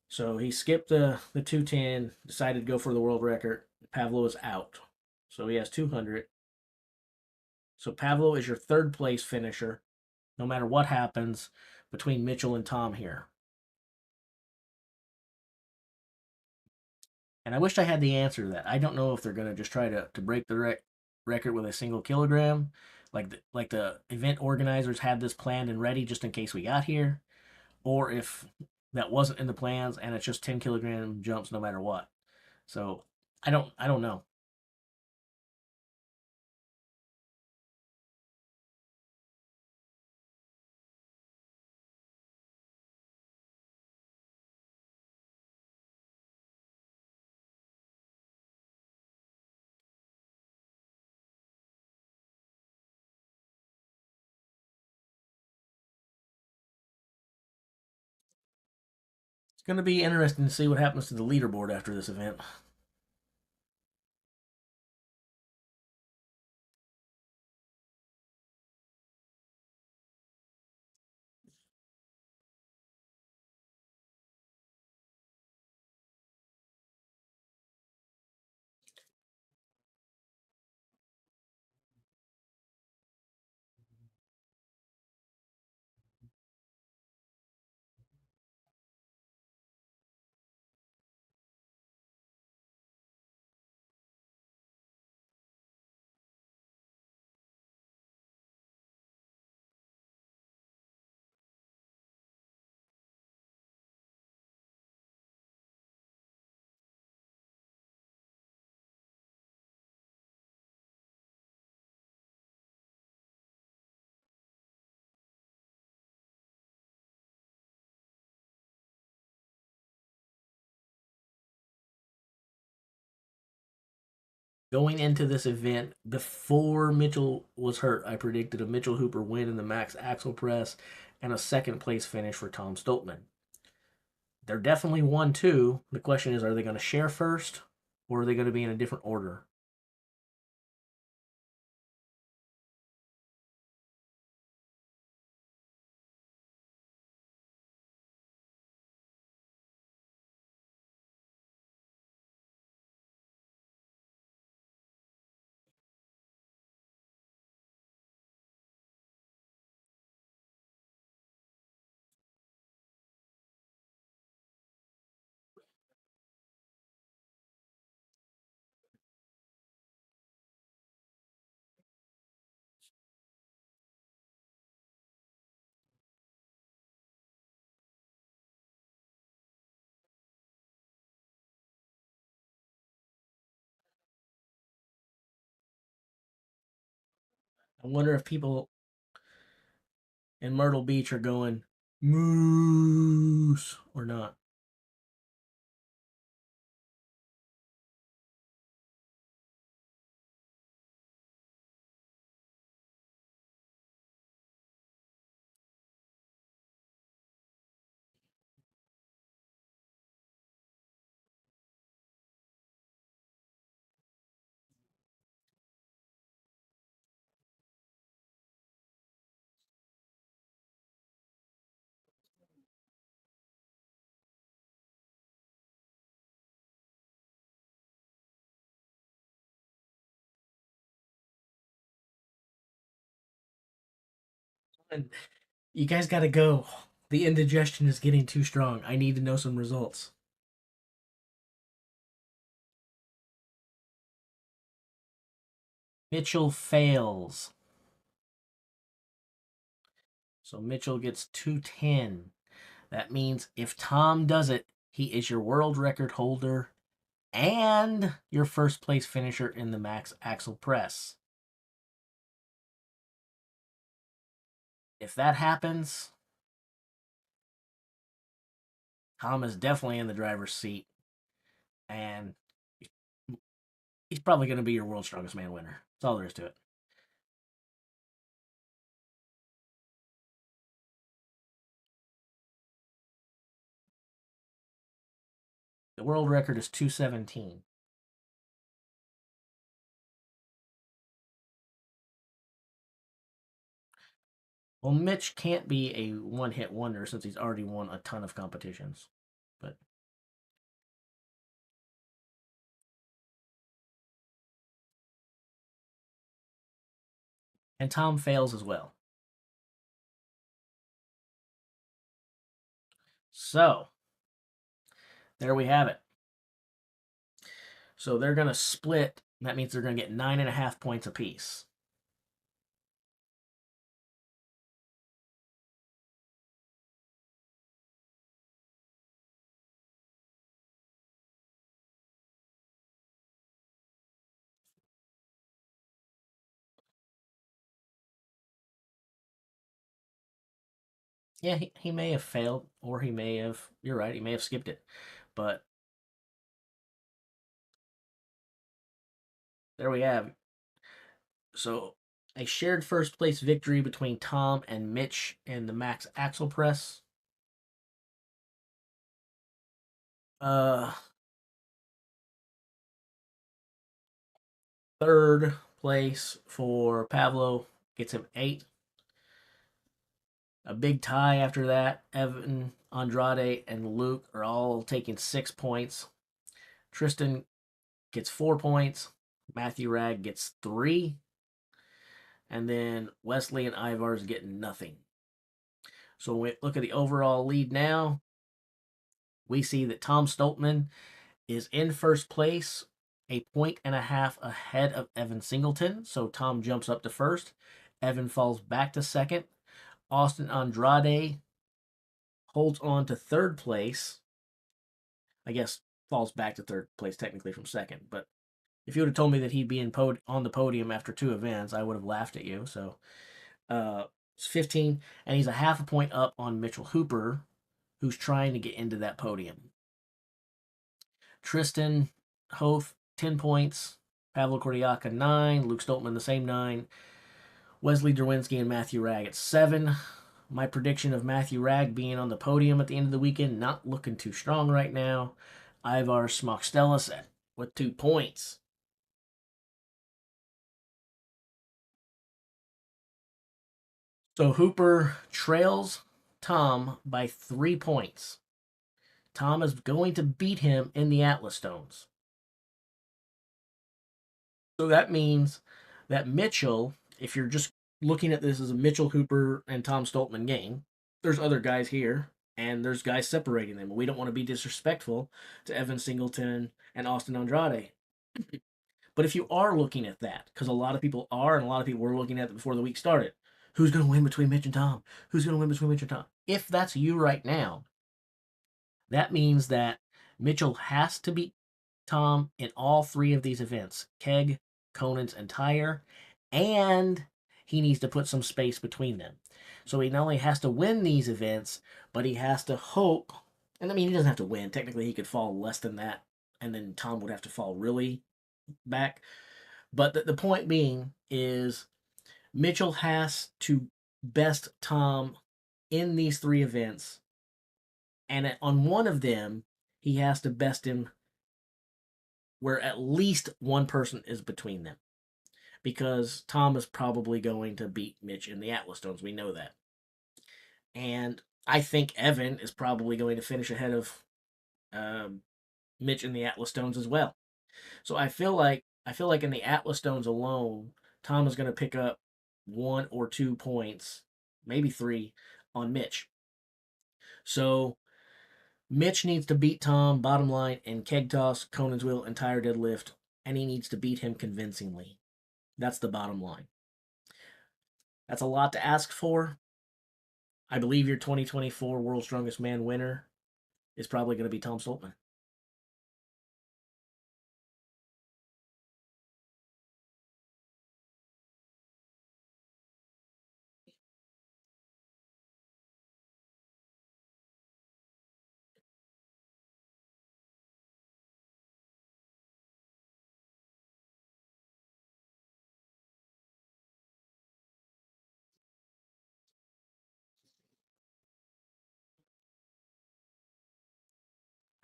So he skipped the 210, decided to go for the world record. Pavlo is out. So he has 200. So Pavlo is your third place finisher, no matter what happens between Mitchell and Tom here. And I wish I had the answer to that. I don't know if they're going to just try to break the record with a single kilogram, like the event organizers had this planned and ready just in case we got here, or if that wasn't in the plans and it's just 10 kilogram jumps no matter what. So I don't know. It's going to be interesting to see what happens to the leaderboard after this event. Going into this event, before Mitchell was hurt, I predicted a Mitchell Hooper win in the max axle press and a second place finish for Tom Stoltman. They're definitely 1-2. The question is, are they going to share first or are they going to be in a different order? I wonder if people in Myrtle Beach are going moose or not. And you guys got to go. The indigestion is getting too strong. I need to know some results. Mitchell fails. So Mitchell gets 210. That means if Tom does it, he is your world record holder and your first place finisher in the max axle press. If that happens, Tom is definitely in the driver's seat, and he's probably going to be your world's strongest man winner. That's all there is to it. The world record is 217. Well, Mitch can't be a one-hit wonder since he's already won a ton of competitions. But and Tom fails as well. So there we have it. So they're going to split. That means they're going to get 9.5 points apiece. Yeah, he may have failed, or he may have, you're right, he may have skipped it. But there we have. So a shared first place victory between Tom and Mitch in the max axle press. Uh, Third place for Pablo gets him 8. A big tie after that. Evan, Andrade, and Luke are all taking 6 points. Tristan gets 4 points. Matthew Ragg gets 3. And then Wesley and Ivar's getting nothing. So when we look at the overall lead now, we see that Tom Stoltman is in first place, a point and a half ahead of Evan Singleton. So Tom jumps up to first. Evan falls back to second. Austin Andrade holds on to third place. I guess falls back to third place technically from second. But if you would have told me that he'd be on the podium after 2 events, I would have laughed at you. So it's 15, and he's a half a point up on Mitchell Hooper, who's trying to get into that podium. Tristan Hoth, 10 points. Pavlo Kordiaka, 9. Luke Stoltman, the same 9. Wesley Derwinski and Matthew Ragg at 7. My prediction of Matthew Ragg being on the podium at the end of the weekend, not looking too strong right now. Ivar Smokstelis with 2 points. So Hooper trails Tom by 3 points. Tom is going to beat him in the Atlas Stones. So that means that Mitchell, if you're just looking at this as a Mitchell Hooper and Tom Stoltman game, there's other guys here and there's guys separating them. We don't want to be disrespectful to Evan Singleton and Austin Andrade. But if you are looking at that, because a lot of people are, and a lot of people were looking at it before the week started, who's going to win between Mitch and Tom? Who's going to win between Mitch and Tom? If that's you right now, that means that Mitchell has to beat Tom in all 3 of these events: Keg, Conan's, and Tire, and he needs to put some space between them. So he not only has to win these events, but he has to hope. And I mean, he doesn't have to win. Technically, he could fall less than that, and then Tom would have to fall really back. But the point being is Mitchell has to best Tom in these 3 events, and on one of them, he has to best him where at least one person is between them. Because Tom is probably going to beat Mitch in the Atlas Stones. We know that. And I think Evan is probably going to finish ahead of Mitch in the Atlas Stones as well. So I feel like in the Atlas Stones alone, Tom is going to pick up 1 or 2 points, maybe 3, on Mitch. So Mitch needs to beat Tom, bottom line, in keg toss, Conan's wheel, and tire deadlift, and he needs to beat him convincingly. That's the bottom line. That's a lot to ask for. I believe your 2024 World's Strongest Man winner is probably going to be Tom Stoltman.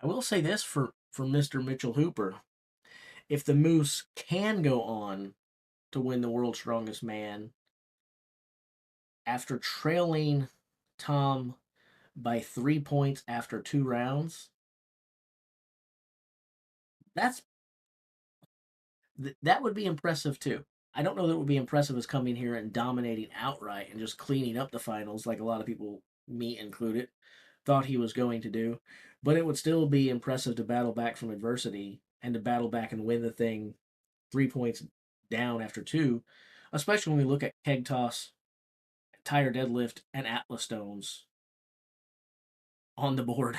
I will say this for Mr. Mitchell Hooper. If the Moose can go on to win the World's Strongest Man after trailing Tom by 3 points after 2 rounds, that's that would be impressive too. I don't know that it would be impressive as coming here and dominating outright and just cleaning up the finals like a lot of people, me included, thought he was going to do. But it would still be impressive to battle back from adversity and to battle back and win the thing 3 points down after two, especially when we look at keg toss, tire deadlift, and Atlas stones on the board.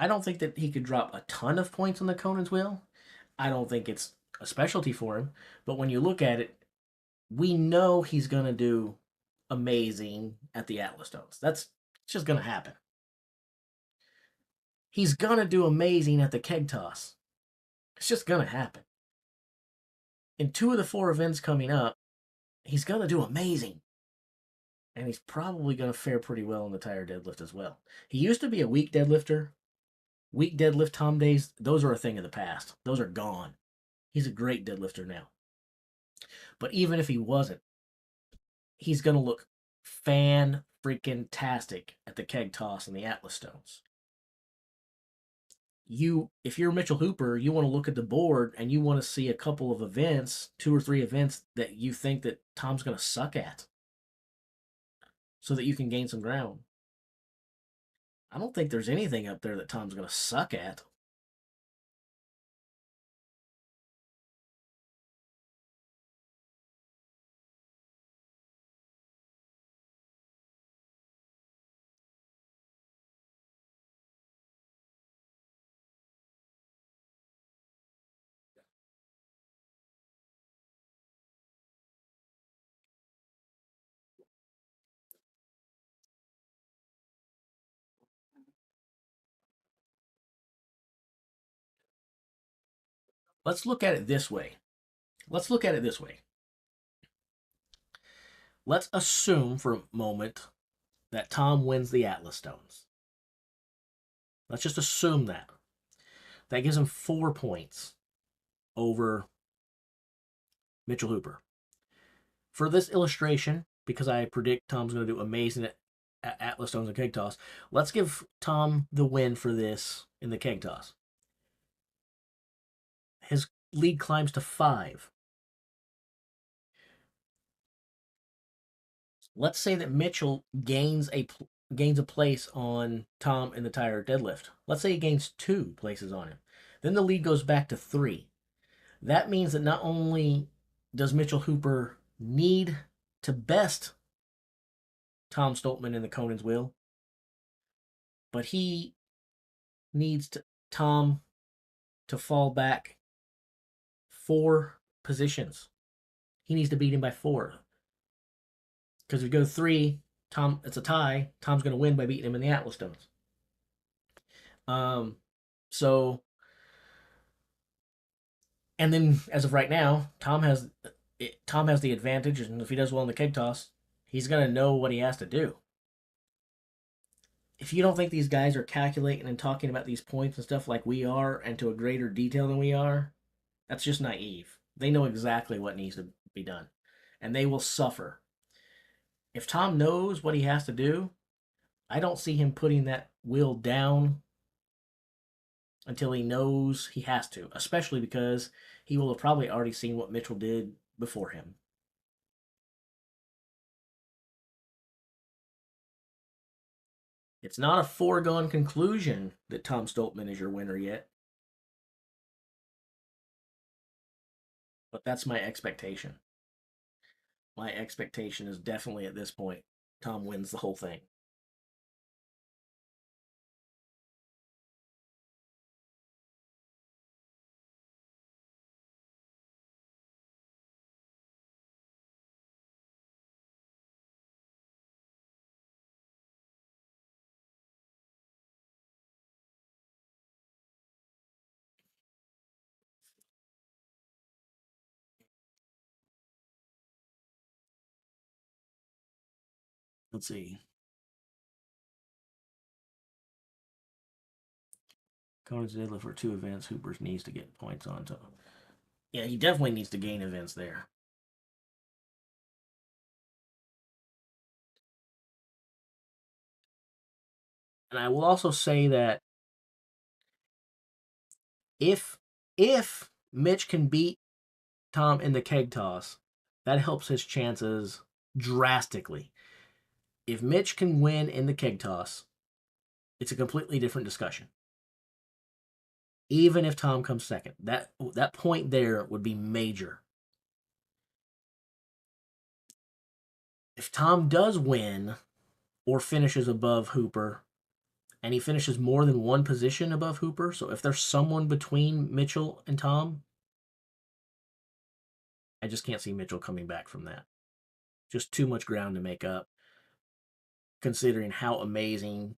I don't think that he could drop a ton of points on the Conan's wheel. I don't think it's a specialty for him. But when you look at it, we know he's going to do amazing at the Atlas Stones. That's just going to happen. He's going to do amazing at the keg toss. It's just going to happen. In 2 of the 4 events coming up, he's going to do amazing. And he's probably going to fare pretty well in the tire deadlift as well. He used to be a weak deadlifter. Weak deadlift Tom days, those are a thing of the past. Those are gone. He's a great deadlifter now. But even if he wasn't, he's going to look fan-freaking-tastic at the keg toss and the Atlas Stones. If you're Mitchell Hooper, you want to look at the board and you want to see a couple of events, 2 or 3 events that you think that Tom's going to suck at so that you can gain some ground. I don't think there's anything up there that Tom's going to suck at. Let's look at it this way. Let's look at it this way. Let's assume for a moment that Tom wins the Atlas Stones. Let's just assume that. That gives him 4 points over Mitchell Hooper. For this illustration, because I predict Tom's going to do amazing at Atlas Stones and keg toss, let's give Tom the win for this in the keg toss. His lead climbs to 5. Let's say that Mitchell gains a place on Tom in the tire deadlift. Let's say he gains 2 places on him. Then the lead goes back to 3. That means that not only does Mitchell Hooper need to best Tom Stoltman in the Conan's wheel, but he needs Tom to fall back 4 positions. He needs to beat him by 4. Because if you go 3, it's a tie. Tom's going to win by beating him in the Atlas Stones. So, and then as of right now, Tom has the advantage, and if he does well in the keg toss, he's going to know what he has to do. If you don't think these guys are calculating and talking about these points and stuff like we are, and to a greater detail than we are, that's just naive. They know exactly what needs to be done, and they will suffer. If Tom knows what he has to do, I don't see him putting that will down until he knows he has to, especially because he will have probably already seen what Mitchell did before him. It's not a foregone conclusion that Tom Stoltman is your winner yet, but that's my expectation. My expectation is definitely at this point, Tom wins the whole thing. Let's see. Conan's deadlift for 2 events. Hooper needs to get points on to. Yeah, he definitely needs to gain events there. And I will also say that if if Mitch can beat Tom in the keg toss, that helps his chances drastically. If Mitch can win in the keg toss, it's a completely different discussion. Even if Tom comes second, that point there would be major. If Tom does win or finishes above Hooper, and he finishes more than one position above Hooper, so if there's someone between Mitchell and Tom, I just can't see Mitchell coming back from that. Just too much ground to make up, considering how amazing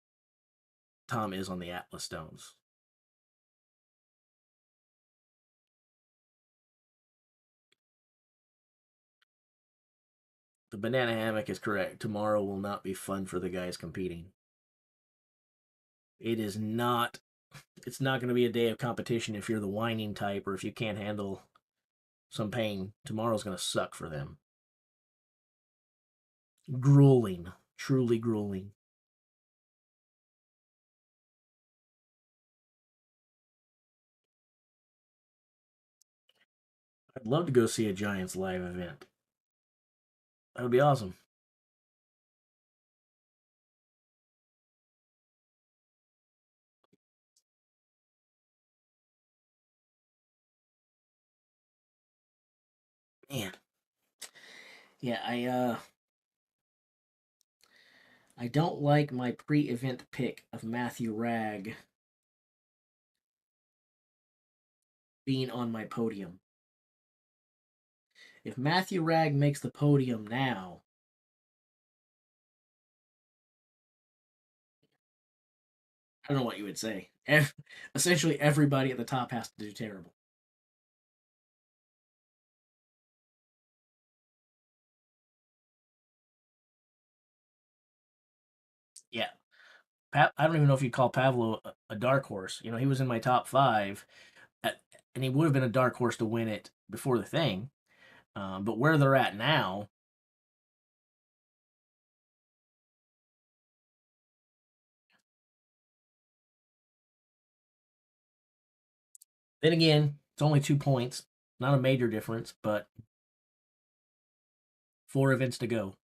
Tom is on the Atlas stones. The banana hammock is correct. Tomorrow will not be fun for the guys competing. It is not. It's not going to be a day of competition if you're the whining type or if you can't handle some pain. Tomorrow's going to suck for them. Grueling. Truly grueling. I'd love to go see a Giants live event. That would be awesome. Man. Yeah, I don't like my pre-event pick of Matthew Ragg being on my podium. If Matthew Ragg makes the podium now, I don't know what you would say. Essentially, everybody at the top has to do terrible. Yeah, I don't even know if you call Pavlo a dark horse. You know, he was in my top five, and he would have been a dark horse to win it before the thing. But where they're at now, then again, it's only 2 points, not a major difference, but 4 events to go.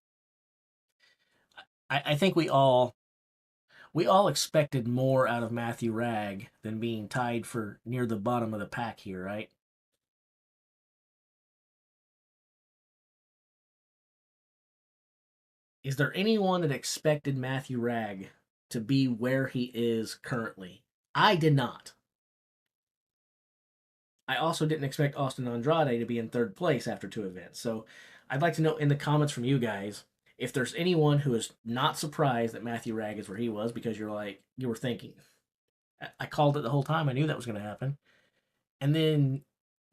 I think we all expected more out of Matthew Ragg than being tied for near the bottom of the pack here, right? Is there anyone that expected Matthew Ragg to be where he is currently? I did not. I also didn't expect Austin Andrade to be in third place after 2 events. So I'd like to know in the comments from you guys if there's anyone who is not surprised that Matthew Ragg is where he was because you were thinking, I called it the whole time. I knew that was going to happen. And then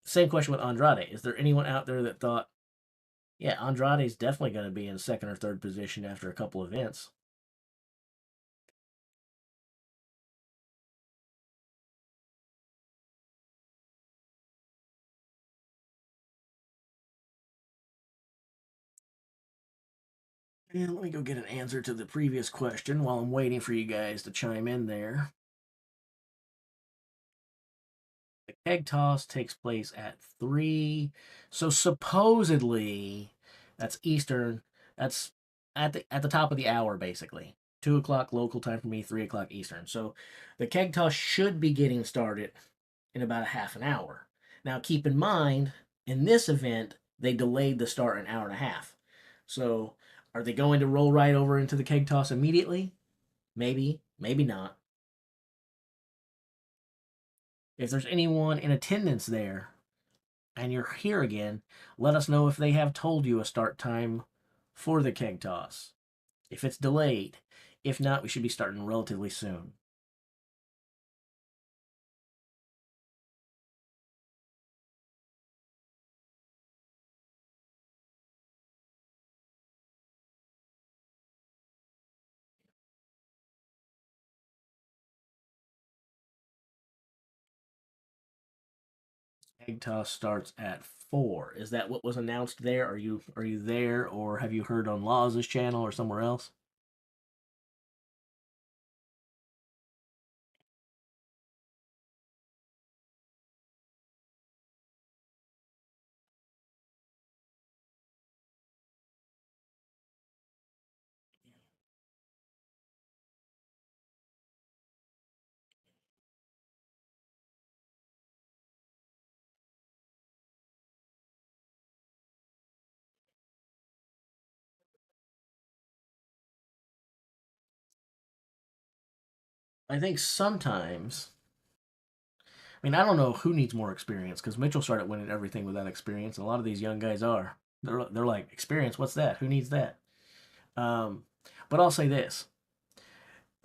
same question with Andrade. Is there anyone out there that thought, yeah, Andrade's definitely going to be in second or third position after a couple events? And let me go get an answer to the previous question while I'm waiting for you guys to chime in there. The keg toss takes place at 3. So supposedly, that's Eastern. That's at the top of the hour, basically. 2 o'clock local time for me, 3 o'clock Eastern. So the keg toss should be getting started in about a half an hour. Now, keep in mind, in this event, they delayed the start an hour and a half. So, are they going to roll right over into the keg toss immediately? Maybe, maybe not. If there's anyone in attendance there and you're here again, let us know if they have told you a start time for the keg toss. If it's delayed, if not, we should be starting relatively soon. Keg toss starts at 4. Is that what was announced there? Are you there, or have you heard on Laws's channel or somewhere else? I think sometimes. I mean, I don't know who needs more experience because Mitchell started winning everything with that experience. And a lot of these young guys are. They're like, experience, what's that? Who needs that? Um, but I'll say this: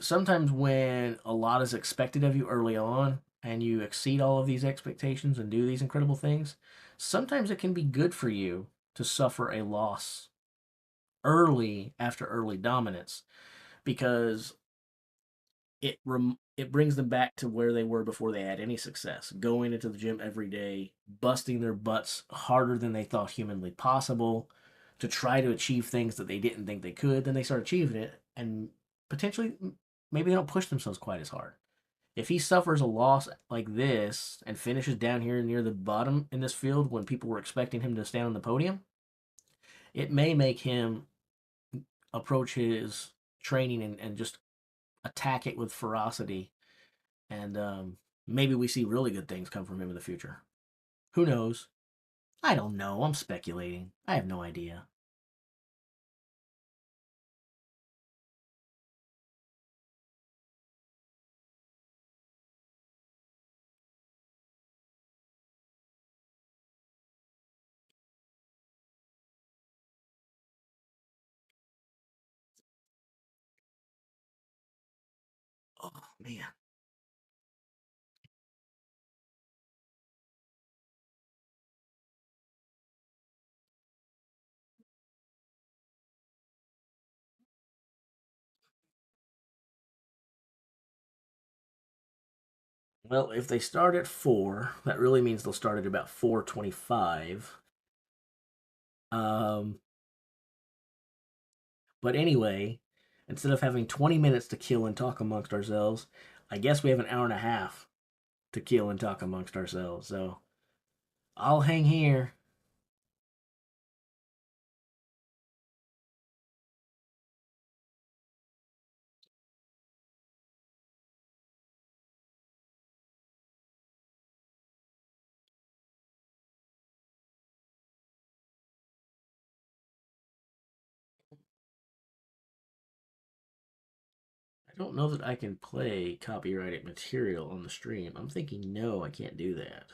sometimes when a lot is expected of you early on, and you exceed all of these expectations and do these incredible things, sometimes it can be good for you to suffer a loss early after early dominance because it brings them back to where they were before they had any success, going into the gym every day, busting their butts harder than they thought humanly possible to try to achieve things that they didn't think they could. Then they start achieving it, and potentially maybe they don't push themselves quite as hard. If he suffers a loss like this and finishes down here near the bottom in this field when people were expecting him to stand on the podium, it may make him approach his training and just attack it with ferocity. And maybe we see really good things come from him in the future. Who knows? I don't know. I'm speculating. I have no idea. Oh, man. Well, if they start at 4, that really means they'll start at about 4:25. Um, but anyway, instead of having 20 minutes to kill and talk amongst ourselves, I guess we have an hour and a half to kill and talk amongst ourselves. So I'll hang here. I don't know that I can play copyrighted material on the stream. I'm thinking, no, I can't do that.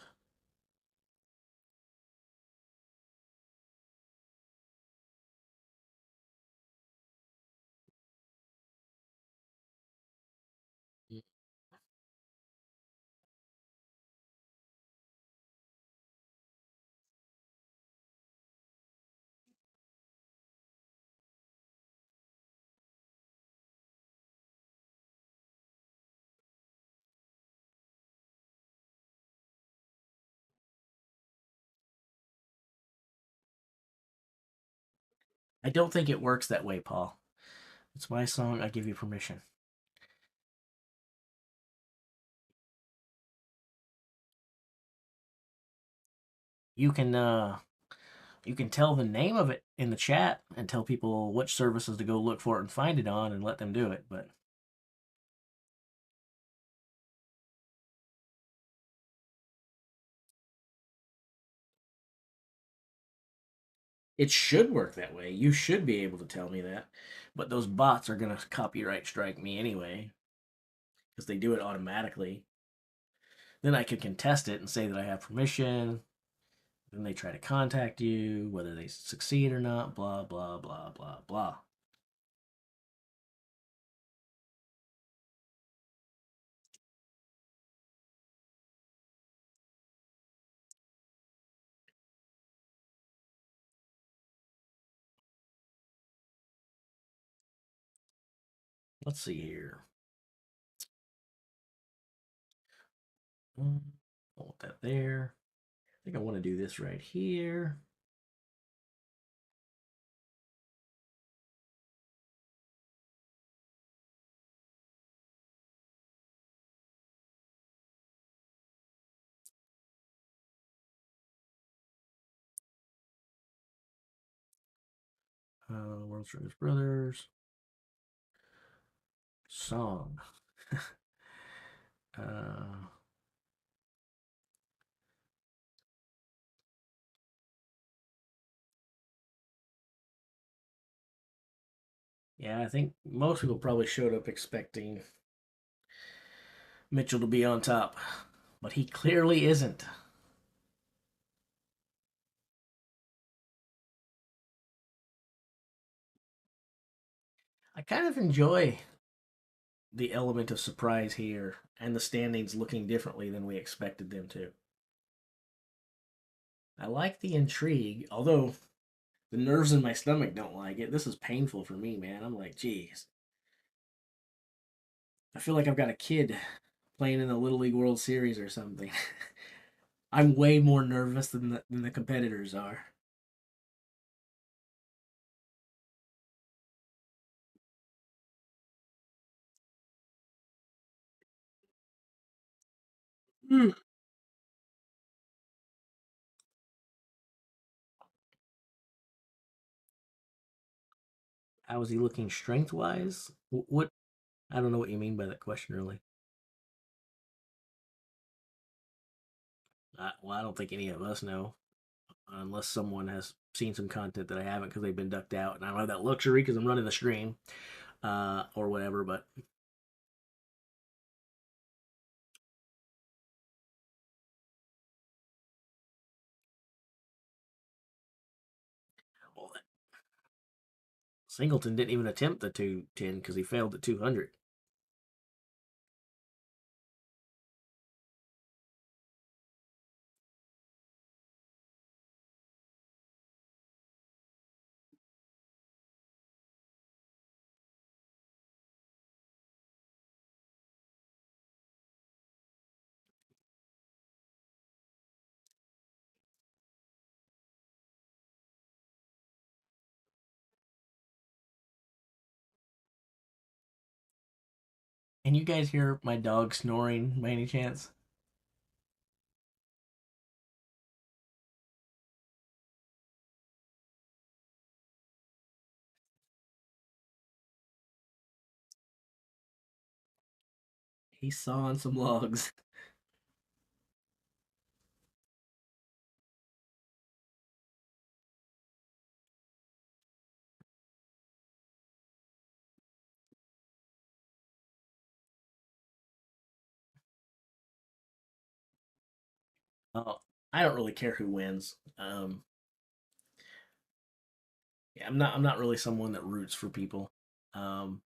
I don't think it works that way, Paul. It's my song. I give you permission. You can you can tell the name of it in the chat and tell people which services to go look for it and find it on and let them do it. But it should work that way. You should be able to tell me that. But those bots are going to copyright strike me anyway because they do it automatically. Then I could contest it and say that I have permission. Then they try to contact you, whether they succeed or not, blah, blah, blah, blah, blah. Let's see here. I want that there. I think I want to do this right here. World's Strongest Brothers. Song. uh, yeah, I think most people probably showed up expecting Mitchell to be on top, but he clearly isn't. I kind of enjoy the element of surprise here and the standings looking differently than we expected them to. I like the intrigue, although the nerves in my stomach don't like it. This is painful for me, man. I'm like, geez. I feel like I've got a kid playing in the Little League World Series or something. I'm way more nervous than the competitors are. Mm. How is he looking strength wise? What? I don't know what you mean by that question, really. Well, I don't think any of us know, unless someone has seen some content that I haven't because they've been ducked out, and I don't have that luxury because I'm running the stream, or whatever. But well, Singleton didn't even attempt the 210 because he failed at 200. Can you guys hear my dog snoring by any chance? He's sawing some logs. Oh, I don't really care who wins. Yeah, I'm not really someone that roots for people. Um,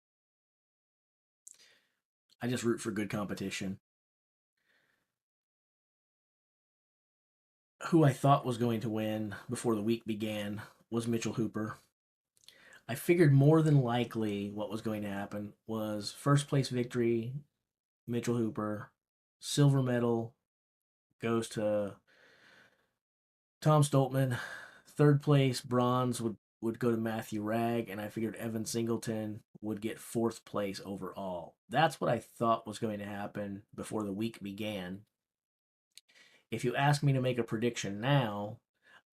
I just root for good competition. Who I thought was going to win before the week began was Mitchell Hooper. I figured more than likely what was going to happen was first place victory, Mitchell Hooper, silver medal goes to Tom Stoltman, third place bronze would go to Matthew Ragg, and I figured Evan Singleton would get fourth place overall. That's what I thought was going to happen before the week began. If you ask me to make a prediction now,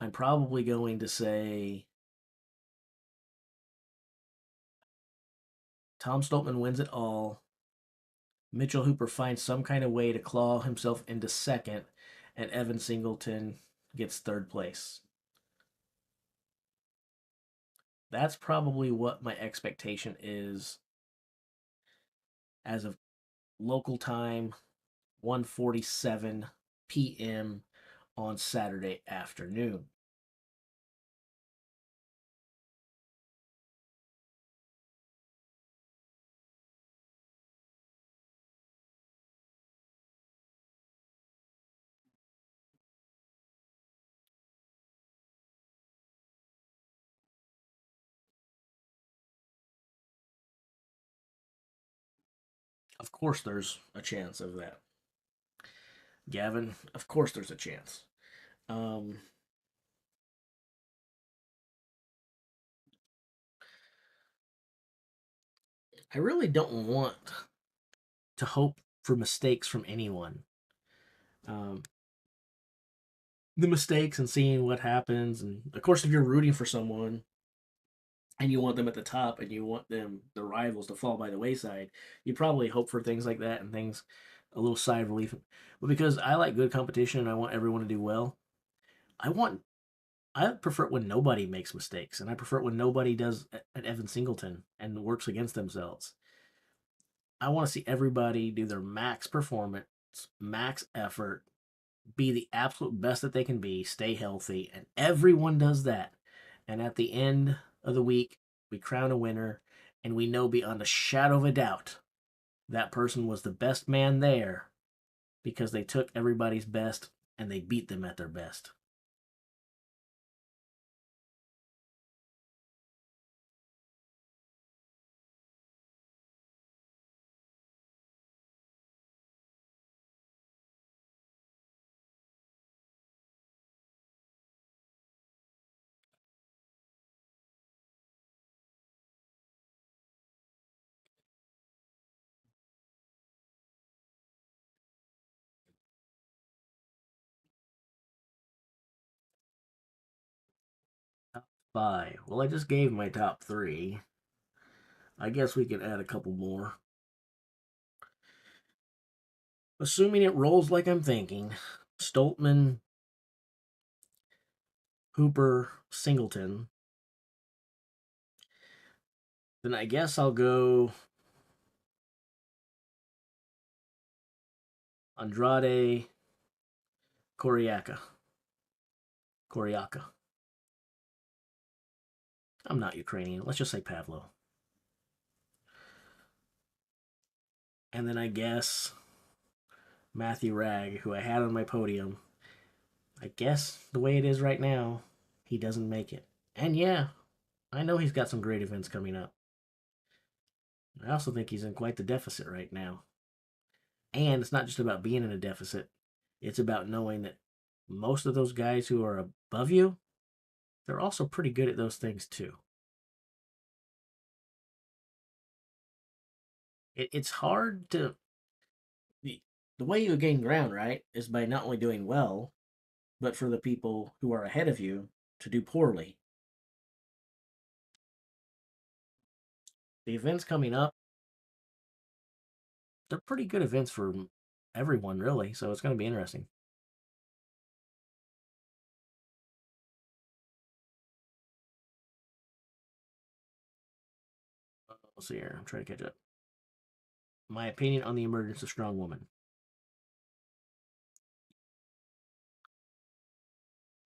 I'm probably going to say Tom Stoltman wins it all. Mitchell Hooper finds some kind of way to claw himself into second, and Evan Singleton gets third place. That's probably what my expectation is as of local time, 1:47 p.m. on Saturday afternoon. Of course, there's a chance of that. Gavin, of course, there's a chance. Um, I really don't want to hope for mistakes from anyone. Um, the mistakes and seeing what happens, and of course, if you're rooting for someone and you want them at the top and you want them, the rivals, to fall by the wayside, you probably hope for things like that and things, a little sigh of relief. But because I like good competition and I want everyone to do well, I want I prefer it when nobody makes mistakes, and I prefer it when nobody does an Evan Singleton and works against themselves. I want to see everybody do their max performance, max effort, be the absolute best that they can be, stay healthy, and everyone does that. And at the end of the week, we crown a winner, and we know beyond a shadow of a doubt that person was the best man there because they took everybody's best and they beat them at their best. Top five. Well, I just gave my top three. I guess we could add a couple more. Assuming it rolls like I'm thinking, Stoltman, Hooper, Singleton. Then I guess I'll go Andrade, Koriaka. Koriaka. I'm not Ukrainian. Let's just say Pavlo. And then I guess Matthew Ragg, who I had on my podium. I guess the way it is right now, he doesn't make it. And yeah, I know he's got some great events coming up. I also think he's in quite the deficit right now. And it's not just about being in a deficit, it's about knowing that most of those guys who are above you, they're also pretty good at those things too. It's hard to. The way you gain ground, right, is by not only doing well, but for the people who are ahead of you to do poorly. The events coming up, they're pretty good events for everyone, really, so it's going to be interesting. Let's see here. I'm trying to catch up. My opinion on the emergence of strong woman.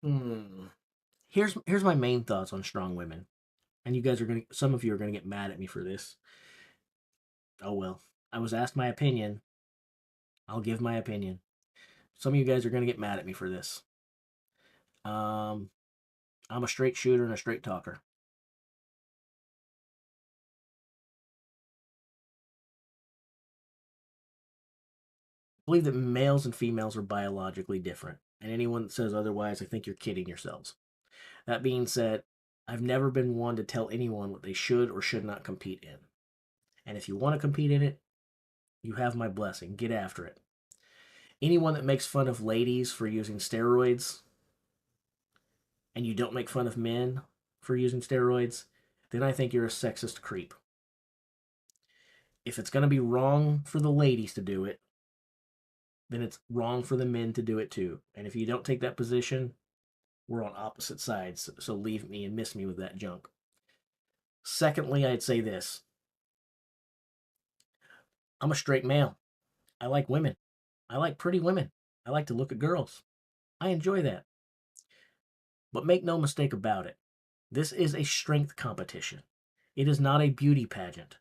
Hmm. Here's my main thoughts on strong women, and you guys are gonna. Some of you are gonna get mad at me for this. Oh well. I was asked my opinion. I'll give my opinion. Some of you guys are gonna get mad at me for this. Um, I'm a straight shooter and a straight talker. I believe that males and females are biologically different, and anyone that says otherwise, I think you're kidding yourselves. That being said, I've never been one to tell anyone what they should or should not compete in. And if you want to compete in it, you have my blessing. Get after it. Anyone that makes fun of ladies for using steroids and you don't make fun of men for using steroids, then I think you're a sexist creep. If it's going to be wrong for the ladies to do it, then it's wrong for the men to do it too. And if you don't take that position, we're on opposite sides. So leave me and miss me with that junk. Secondly, I'd say this: I'm a straight male. I like women. I like pretty women. I like to look at girls. I enjoy that. But make no mistake about it, this is a strength competition. It is not a beauty pageant.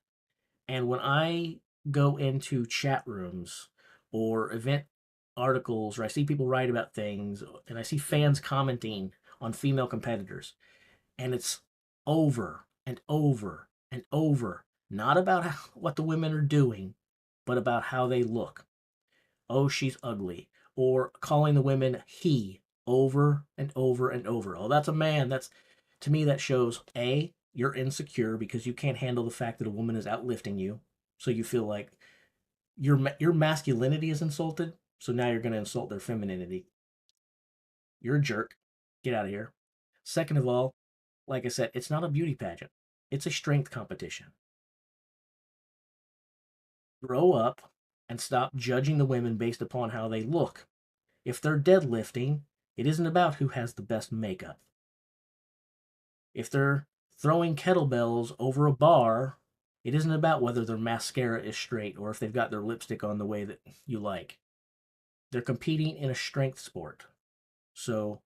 And when I go into chat rooms or event articles, or I see people write about things, and I see fans commenting on female competitors, and it's over and over and over, not about what the women are doing, but about how they look. Oh, she's ugly, or calling the women he over and over and over. Oh, that's a man. That's, to me, that shows A, you're insecure because you can't handle the fact that a woman is outlifting you. So you feel like your masculinity is insulted. So now you're going to insult their femininity. You're a jerk. Get out of here. Second of all, like I said, it's not a beauty pageant. It's a strength competition. Grow up and stop judging the women based upon how they look. If they're deadlifting, it isn't about who has the best makeup. If they're throwing kettlebells over a bar, it isn't about whether their mascara is straight or if they've got their lipstick on the way that you like. They're competing in a strength sport. So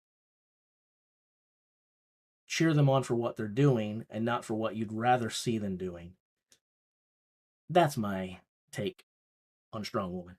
cheer them on for what they're doing and not for what you'd rather see them doing. That's my take on Strong Woman.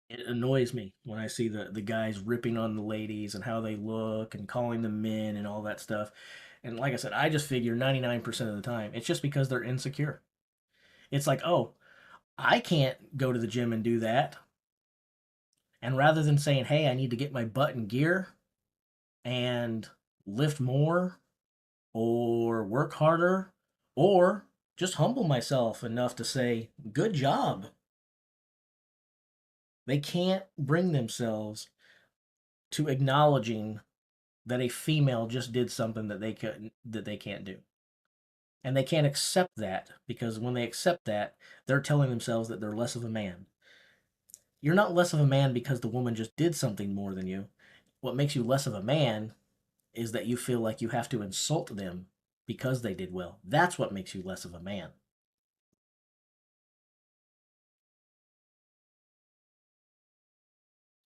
It annoys me when I see the guys ripping on the ladies and how they look and calling them men and all that stuff. And like I said, I just figure 99% of the time it's just because they're insecure. It's like, oh, I can't go to the gym and do that. And rather than saying, hey, I need to get my butt in gear and lift more or work harder or just humble myself enough to say, good job. They can't bring themselves to acknowledging that a female just did something that they can't do. And they can't accept that because when they accept that, they're telling themselves that they're less of a man. You're not less of a man because the woman just did something more than you. What makes you less of a man is that you feel like you have to insult them because they did well. That's what makes you less of a man.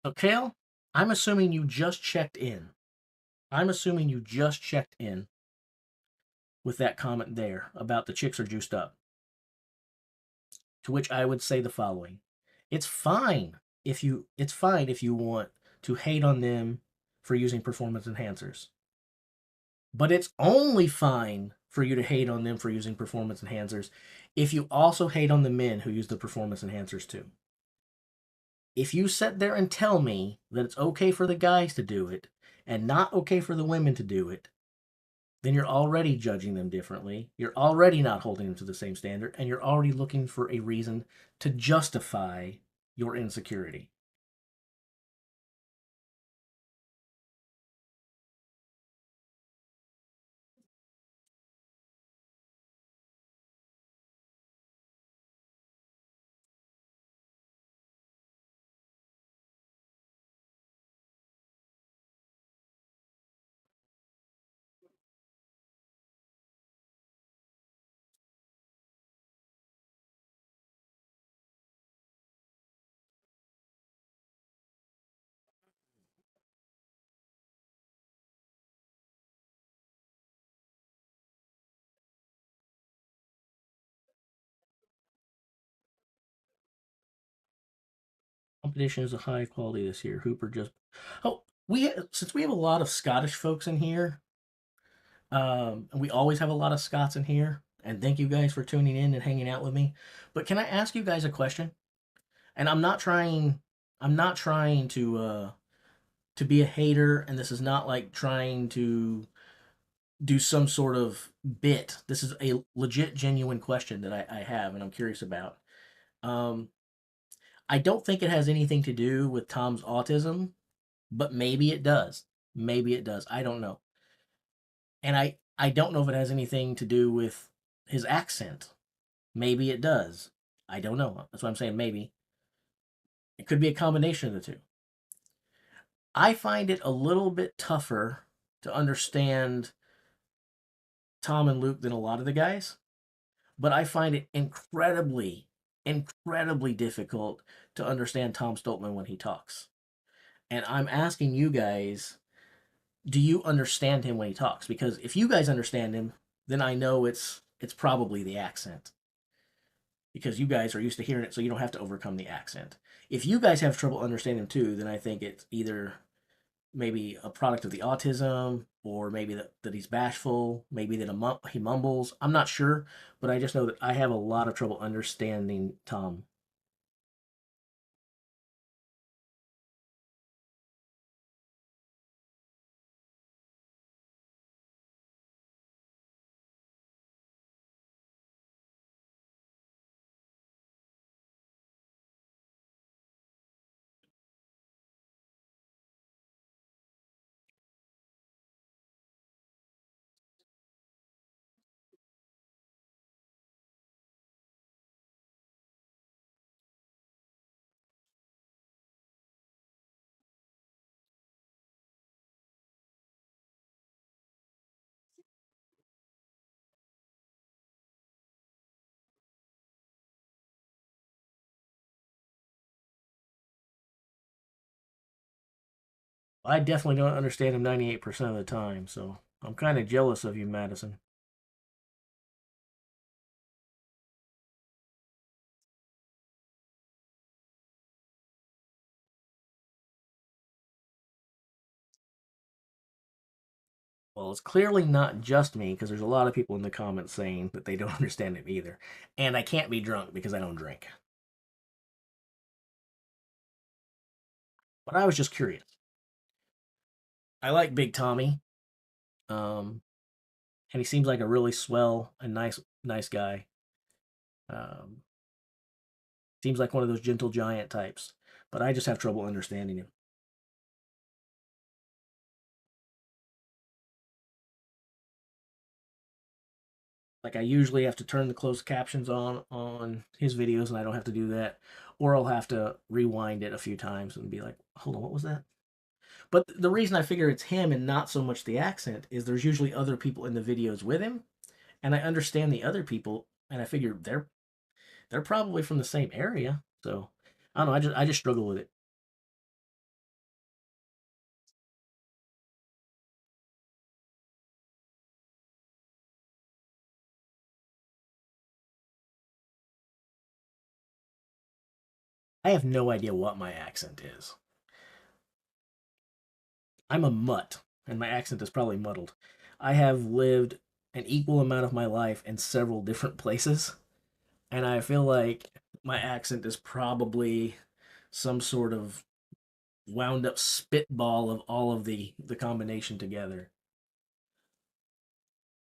So, Kale, I'm assuming you just checked in. I'm assuming you just checked in with that comment there about the chicks are juiced up. To which I would say the following. It's fine if you want to hate on them for using performance enhancers. But it's only fine for you to hate on them for using performance enhancers if you also hate on the men who use the performance enhancers too. If you sit there and tell me that it's okay for the guys to do it and not okay for the women to do it, then you're already judging them differently. You're already not holding them to the same standard, and you're already looking for a reason to justify your insecurity. competition is a high quality this year. Hooper just. Oh, since we have a lot of Scottish folks in here, and we always have a lot of Scots in here. And thank you guys for tuning in and hanging out with me. But can I ask you guys a question? And I'm not trying to be a hater, and this is not like trying to do some sort of bit. This is a legit, genuine question that I have and I'm curious about. Um, I don't think it has anything to do with Tom's autism, but maybe it does. Maybe it does. I don't know. And I don't know if it has anything to do with his accent. Maybe it does. I don't know. That's why I'm saying maybe. It could be a combination of the two. I find it a little bit tougher to understand Tom and Luke than a lot of the guys, but I find it incredibly difficult to understand Tom Stoltman when he talks. And I'm asking you guys, do you understand him when he talks? Because if you guys understand him, then I know it's probably the accent. Because you guys are used to hearing it, so you don't have to overcome the accent. If you guys have trouble understanding him too, then I think it's either maybe a product of the autism, or maybe that he's bashful, maybe that he mumbles. I'm not sure, but I just know that I have a lot of trouble understanding Tom. I definitely don't understand him 98% of the time, so I'm kind of jealous of you, Madison. Well, it's clearly not just me because there's a lot of people in the comments saying that they don't understand him either. And I can't be drunk because I don't drink. But I was just curious. I like Big Tommy. Um, and he seems like a really swell and nice guy. Um, seems like one of those gentle giant types, but I just have trouble understanding him. Like I usually have to turn the closed captions on his videos, and I don't have to do that, or I'll have to rewind it a few times and be like, "Hold on, what was that?" But the reason I figure it's him and not so much the accent is there's usually other people in the videos with him, and I understand the other people, and I figure they're probably from the same area. So I don't know. I just struggle with it. I have no idea what my accent is. I'm a mutt, and my accent is probably muddled. I have lived an equal amount of my life in several different places, and I feel like my accent is probably some sort of wound up spitball of all of the combination together.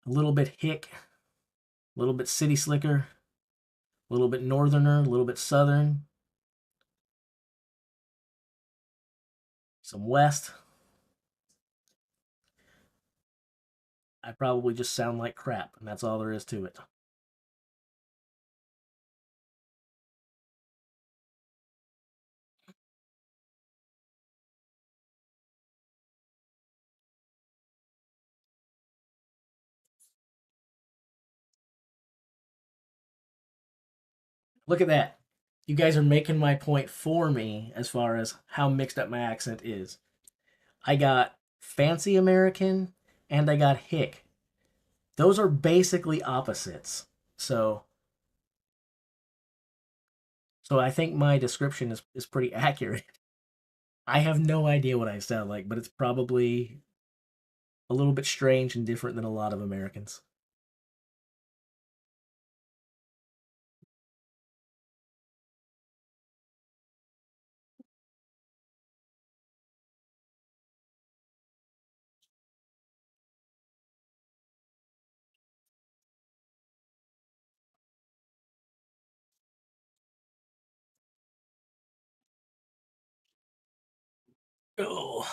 A little bit hick, a little bit city slicker, a little bit northerner, a little bit southern, some west. I probably just sound like crap, and that's all there is to it. Look at that. You guys are making my point for me as far as how mixed up my accent is. I got fancy American and I got hick. Those are basically opposites. So So I think my description is pretty accurate. I have no idea what I sound like, but it's probably a little bit strange and different than a lot of Americans. Oh,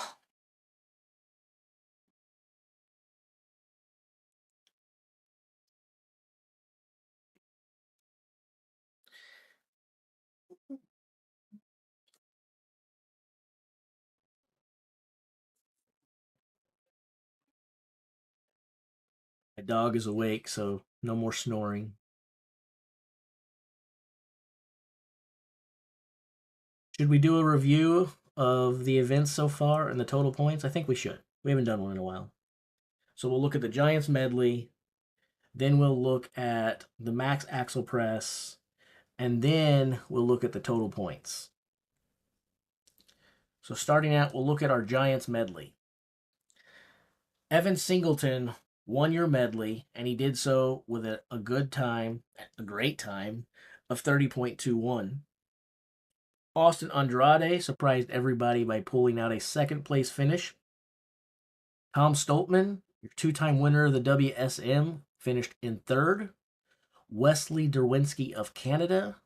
my dog is awake, so no more snoring. Should we do a review of the events so far and the total points? I think we should. We haven't done one in a while. So we'll look at the Giants medley, then we'll look at the max axle press, and then we'll look at the total points. So starting out, we'll look at our Giants medley. Evan Singleton won your medley, and he did so with a good time, a great time of 30.21. Austin Andrade surprised everybody by pulling out a second place finish. Tom Stoltman, your two-time winner of the WSM, finished in third. Wesley Derwinski of Canada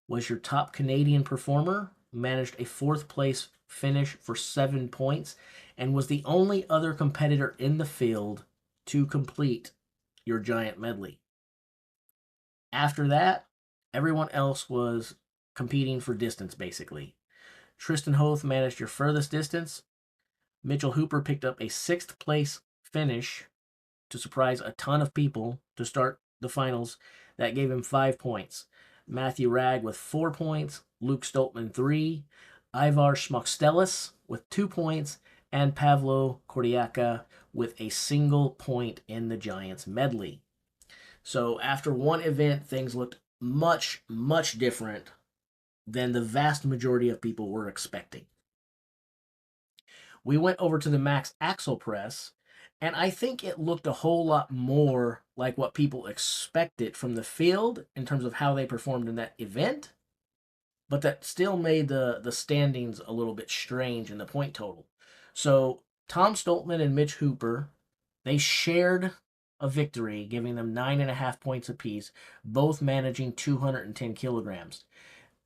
was your top Canadian performer, managed a fourth place finish for 7 points, and was the only other competitor in the field to complete your giant medley. After that, everyone else was competing for distance, basically. Tristan Hoth managed your furthest distance. Mitchell Hooper picked up a sixth place finish to surprise a ton of people to start the finals. That gave him 5 points. Matthew Ragg with 4 points, Luke Stoltman 3, Ivar Schmockstellis with 2 points, and Pavlo Kordiaka with a single point in the Giants medley. So after one event, things looked much, much different than the vast majority of people were expecting. We went over to the max axle press, and I think it looked a whole lot more like what people expected from the field in terms of how they performed in that event, but that still made the standings a little bit strange in the point total. So Tom Stoltman and Mitch Hooper, they shared a victory, giving them 9.5 points apiece, both managing 210 kilograms.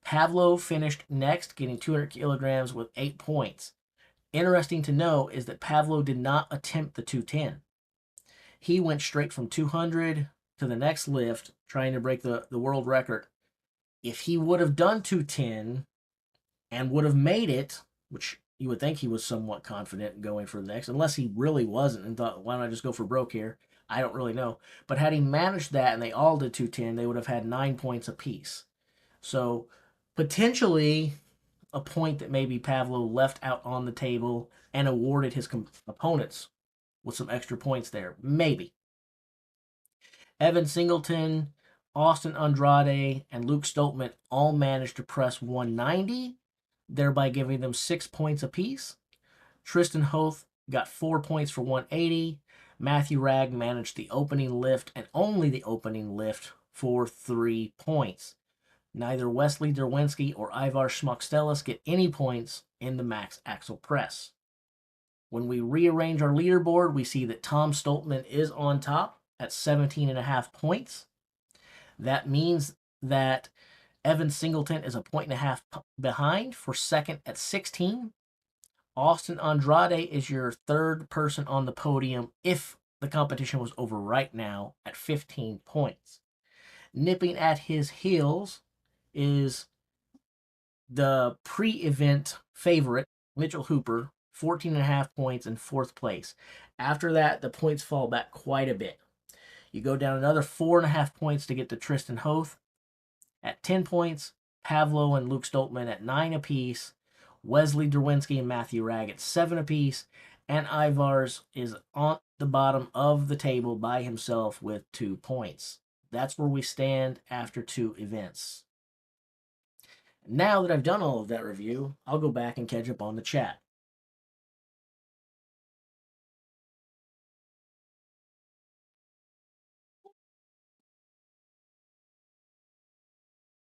Pavlo finished next, getting 200 kilograms with 8 points. Interesting to know is that Pavlo did not attempt the 210. He went straight from 200 to the next lift, trying to break the world record. If he would have done 210 and would have made it, which you would think he was somewhat confident going for the next, unless he really wasn't and thought, why don't I just go for broke here? I don't really know. But had he managed that and they all did 210, they would have had 9 points apiece. So potentially a point that maybe Pavlo left out on the table and awarded his opponents with some extra points there. Maybe. Evan Singleton, Austin Andrade, and Luke Stoltman all managed to press 190, thereby giving them 6 points apiece. Tristan Hoth got 4 points for 180. Matthew Ragg managed the opening lift and only the opening lift for 3 points. Neither Wesley Derwinski or Ivar Schmockstellis get any points in the max axle press. When we rearrange our leaderboard, we see that Tom Stoltman is on top at 17.5 points. That means that Evan Singleton is a point and a half behind for second at 16. Austin Andrade is your third person on the podium if the competition was over right now at 15 points. Nipping at his heels is the pre-event favorite, Mitchell Hooper, 14.5 points in fourth place. After that, the points fall back quite a bit. You go down another 4.5 points to get to Tristan Hoth at 10 points, Pavlo and Luke Stoltman at 9 apiece, Wesley Derwinski and Matthew Ragg at 7 apiece, and Ivars is on the bottom of the table by himself with 2 points. That's where we stand after 2 events. Now that I've done all of that review, I'll go back and catch up on the chat.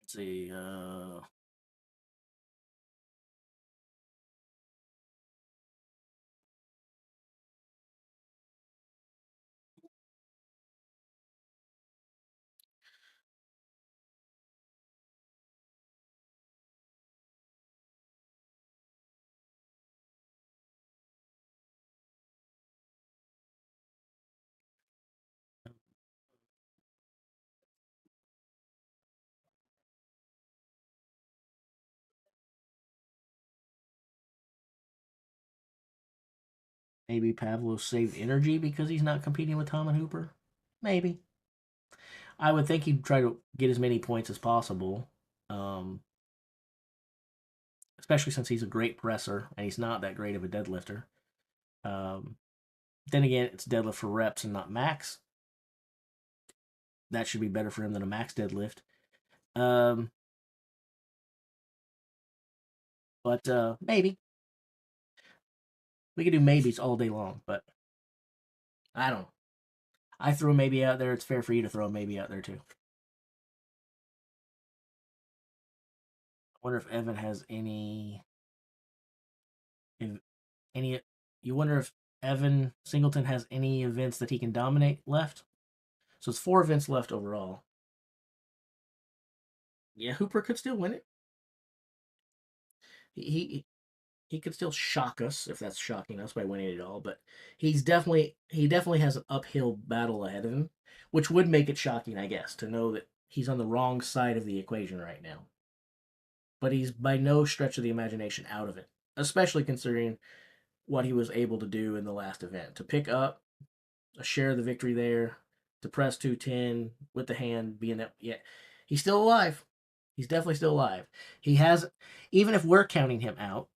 Let's see. Maybe Pavlo saved energy because he's not competing with Tom and Hooper. Maybe. I would think he'd try to get as many points as possible, um, especially since he's a great presser and he's not that great of a deadlifter. Um, then again, it's deadlift for reps and not max. That should be better for him than a max deadlift. Um, but maybe we could do maybes all day long, but I don't know. I threw a maybe out there. It's fair for you to throw a maybe out there too. I wonder if Evan has if any. You wonder if Evan Singleton has any events that he can dominate left. So it's 4 events left overall. Yeah, Hooper could still win it. He he could still shock us if that's shocking us by winning it all, but he definitely has an uphill battle ahead of him, which would make it shocking, I guess, to know that he's on the wrong side of the equation right now. But he's by no stretch of the imagination out of it, especially considering what he was able to do in the last event to pick up a share of the victory there, to press 210 with the hand being that. Yeah, he's still alive. He's definitely still alive. He has, even if we're counting him out,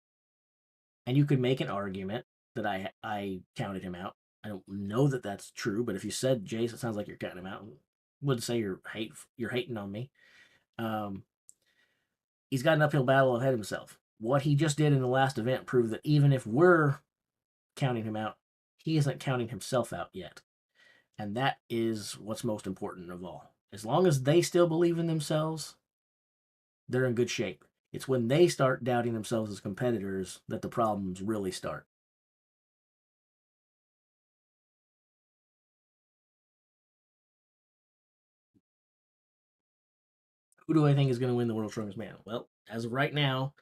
and you could make an argument that I counted him out. I don't know that that's true, but if you said Jace, it sounds like you're counting him out. Wouldn't say you're hating on me. Um, he's got an uphill battle ahead of himself. What he just did in the last event proved that even if we're counting him out, he isn't counting himself out yet. And that is what's most important of all. As long as they still believe in themselves, they're in good shape. It's when they start doubting themselves as competitors that the problems really start. Who do I think is going to win the World's Strongest Man? Well, as of right now,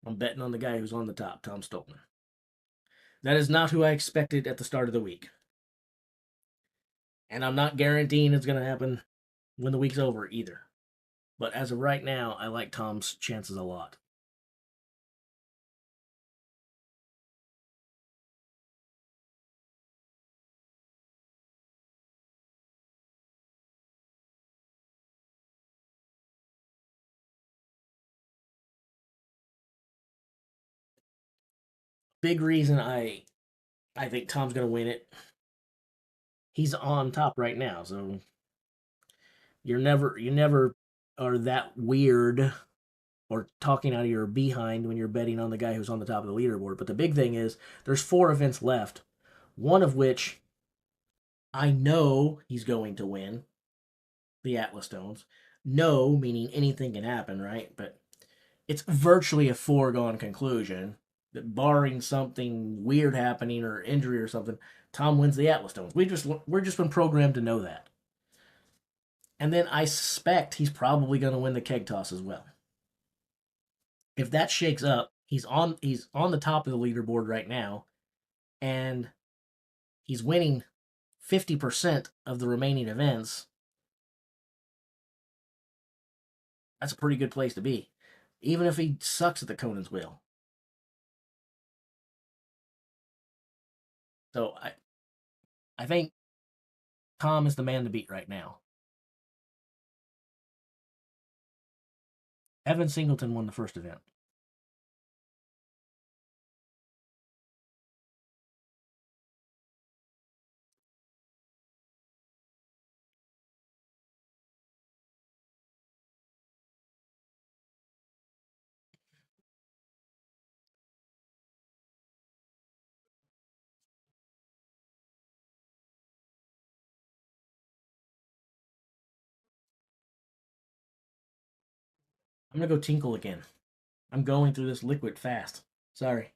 I'm betting on the guy who's on the top, Tom Stoltman. That is not who I expected at the start of the week. And I'm not guaranteeing it's going to happen when the week's over either. But as of right now, I like Tom's chances a lot. Big reason I think Tom's going to win it. He's on top right now, so you never are that weird or talking out of your behind when you're betting on the guy who's on the top of the leaderboard. But the big thing is there's 4 events left, one of which I know he's going to win, the Atlas Stones. No, meaning anything can happen, right? But it's virtually a foregone conclusion that barring something weird happening or injury or something, Tom wins the Atlas Stones. We're just been programmed to know that. And then I suspect he's probably going to win the keg toss as well. If that shakes up, he's on the top of the leaderboard right now, and he's winning 50% of the remaining events. That's a pretty good place to be, even if he sucks at the Conan's wheel. So I think Tom is the man to beat right now. Evan Singleton won the first event. I'm gonna go tinkle again. I'm going through this liquid fast. Sorry.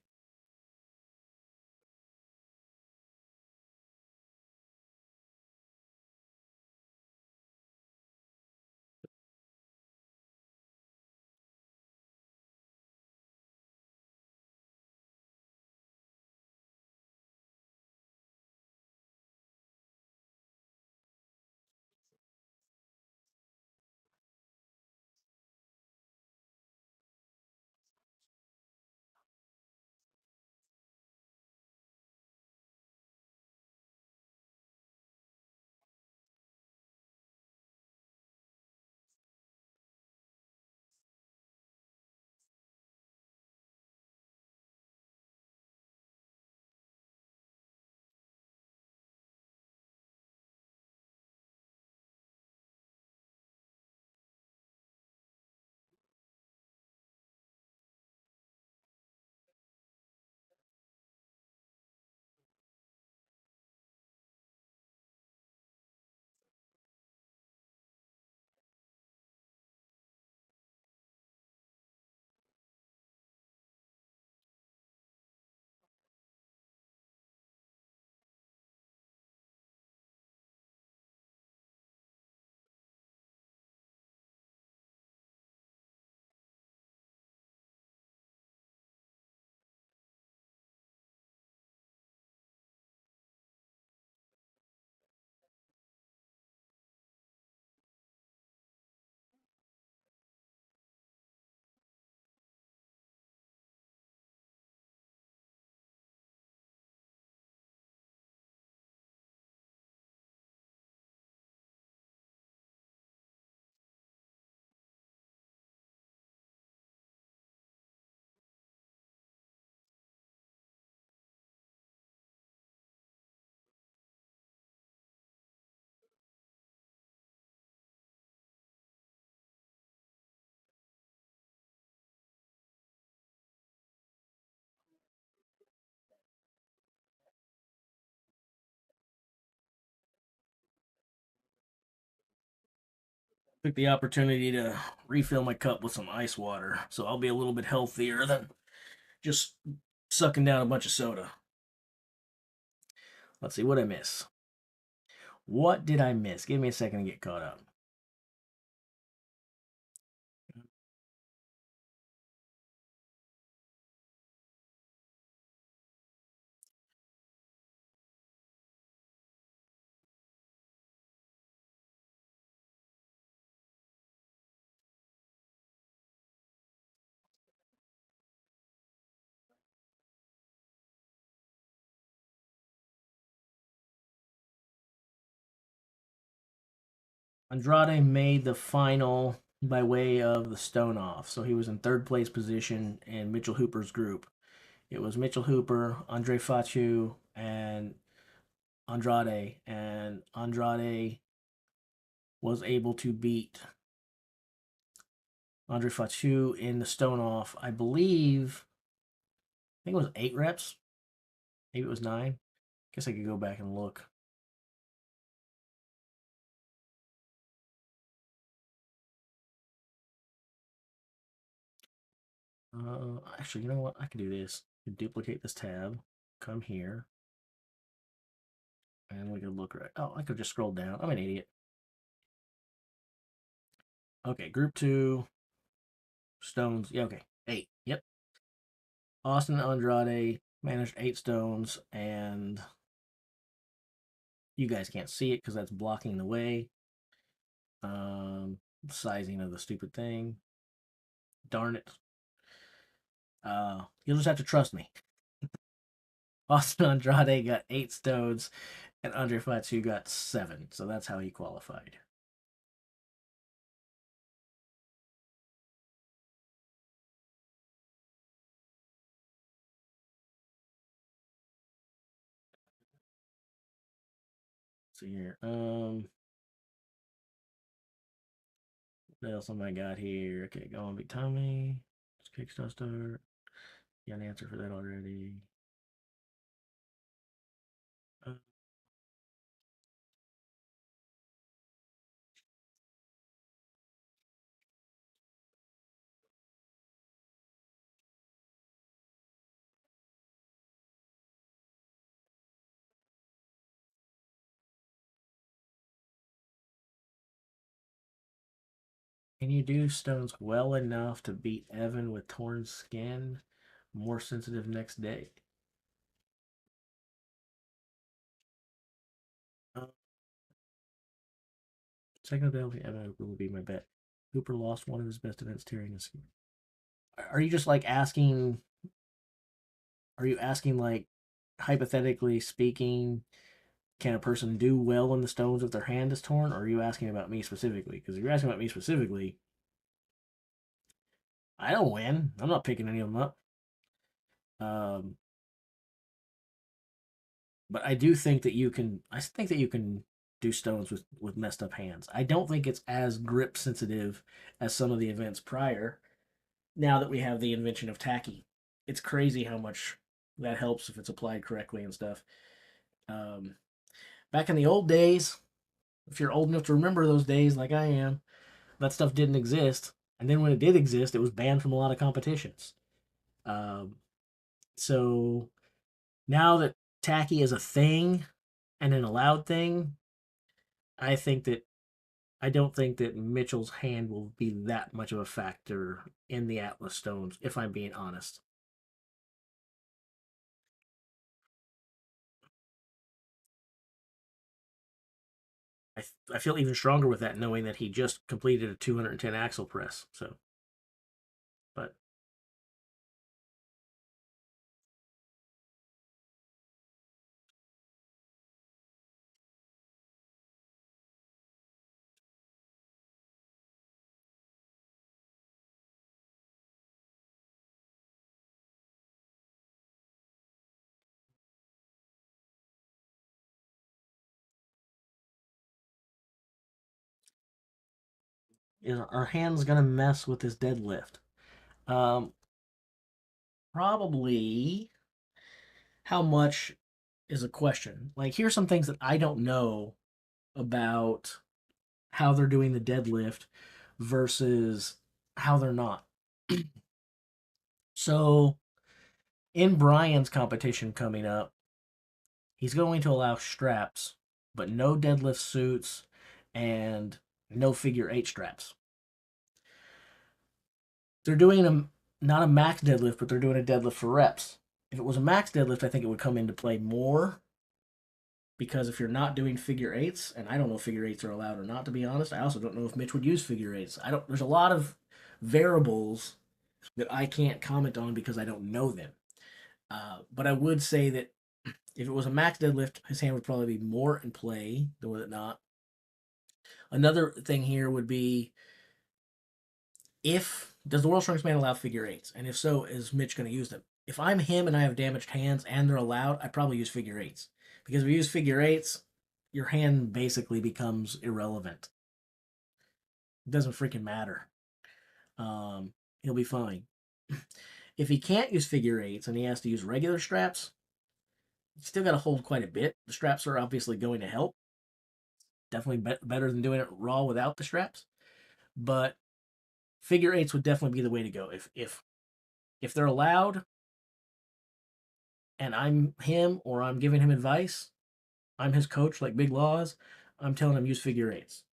Took the opportunity to refill my cup with some ice water, so I'll be a little bit healthier than just sucking down a bunch of soda. Let's see what I miss. What did I miss? Give me a second to get caught up. Andrade made the final by way of the stone off, so he was in third place position in Mitchell Hooper's group. It was Mitchell Hooper, Andre Fatu, and Andrade was able to beat Andre Fatu in the stone off. I believe, I think it was 8 reps. Maybe it was 9. Guess I could go back and look. Actually, you know what? I can do this. I can duplicate this tab, come here, and we can look right. Oh, I could just scroll down. I'm an idiot. Okay, group 2, stones. Yeah, okay. 8. Yep. Austin Andrade managed 8 stones, and you guys can't see it because that's blocking the way. Sizing of the stupid thing. Darn it. You'll just have to trust me. Austin Andrade got 8 stones, and Andre Fatu got 7. So that's how he qualified. See here. What else am I got here? Okay, go on, Big Tommy. Kickstarter. Got an answer for that already. Uh, Can you do stones well enough to beat Evan with torn skin? More sensitive next day. Uh, Second ability, Evan will be my bet. Hooper lost one of his best events, tearing his skin. Are you just like asking? Are you asking like, hypothetically speaking, can a person do well in the stones if their hand is torn? Or are you asking about me specifically? Because if you're asking about me specifically, I don't win. I'm not picking any of them up. Um, but I do think that you can. I think that you can do stones with messed up hands. I don't think it's as grip sensitive as some of the events prior. Now that we have the invention of tacky, it's crazy how much that helps if it's applied correctly and stuff. Um, Back in the old days, if you're old enough to remember those days, like I am, that stuff didn't exist. And then when it did exist, it was banned from a lot of competitions. Um, so now that tacky is a thing and an allowed thing, I think that I don't think that Mitchell's hand will be that much of a factor in the Atlas Stones, if I'm being honest. I feel even stronger with that, knowing that he just completed a 210 axle press. So, but our hand's gonna mess with his deadlift. Um, Probably how much is a question. Like, here's some things that I don't know about how they're doing the deadlift versus how they're not. So, in Brian's competition coming up, he's going to allow straps, but no deadlift suits and no figure eight straps. They're doing not a max deadlift, but they're doing a deadlift for reps. If it was a max deadlift, I think it would come into play more because if you're not doing figure eights, and I don't know if figure eights are allowed or not, to be honest. I also don't know if Mitch would use figure eights. I don't. There's a lot of variables that I can't comment on because I don't know them. But I would say that if it was a max deadlift, his hand would probably be more in play than with it not. Another thing here would be, if does the world strongest man allow figure eights, and if so, is Mitch going to use them? If I'm him and I have damaged hands and they're allowed, I probably use figure eights because if you use figure eights, your hand basically becomes irrelevant. It doesn't freaking matter. He'll be fine. If he can't use figure eights and he has to use regular straps, he's still got to hold quite a bit. The straps are obviously going to help. Definitely better than doing it raw without the straps. But figure eights would definitely be the way to go. If they're allowed and I'm him or I'm giving him advice, I'm his coach like Big Laws, I'm telling him use figure eights.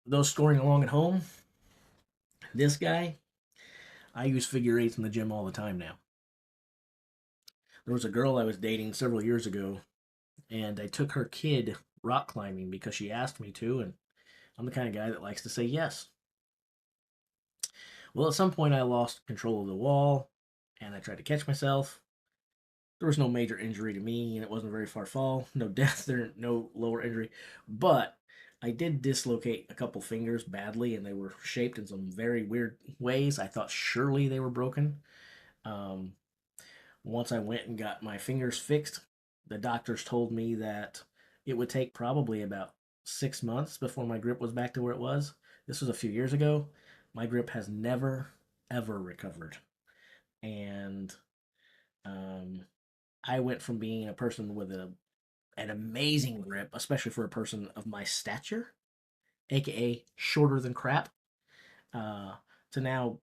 Those scoring along at home, this guy, I use figure eights in the gym all the time now. There was a girl I was dating several years ago, and I took her kid rock climbing because she asked me to, and I'm the kind of guy that likes to say yes. Well, at some point, I lost control of the wall, and I tried to catch myself. There was no major injury to me, and it wasn't a very far fall. No death there, no lower injury. But I did dislocate a couple fingers badly, and they were shaped in some very weird ways. I thought surely they were broken. Um, Once I went and got my fingers fixed, the doctors told me that it would take probably about 6 months before my grip was back to where it was. This was a few years ago. My grip has never, ever recovered. And um, I went from being a person with an amazing grip, especially for a person of my stature, aka shorter than crap, uh, to now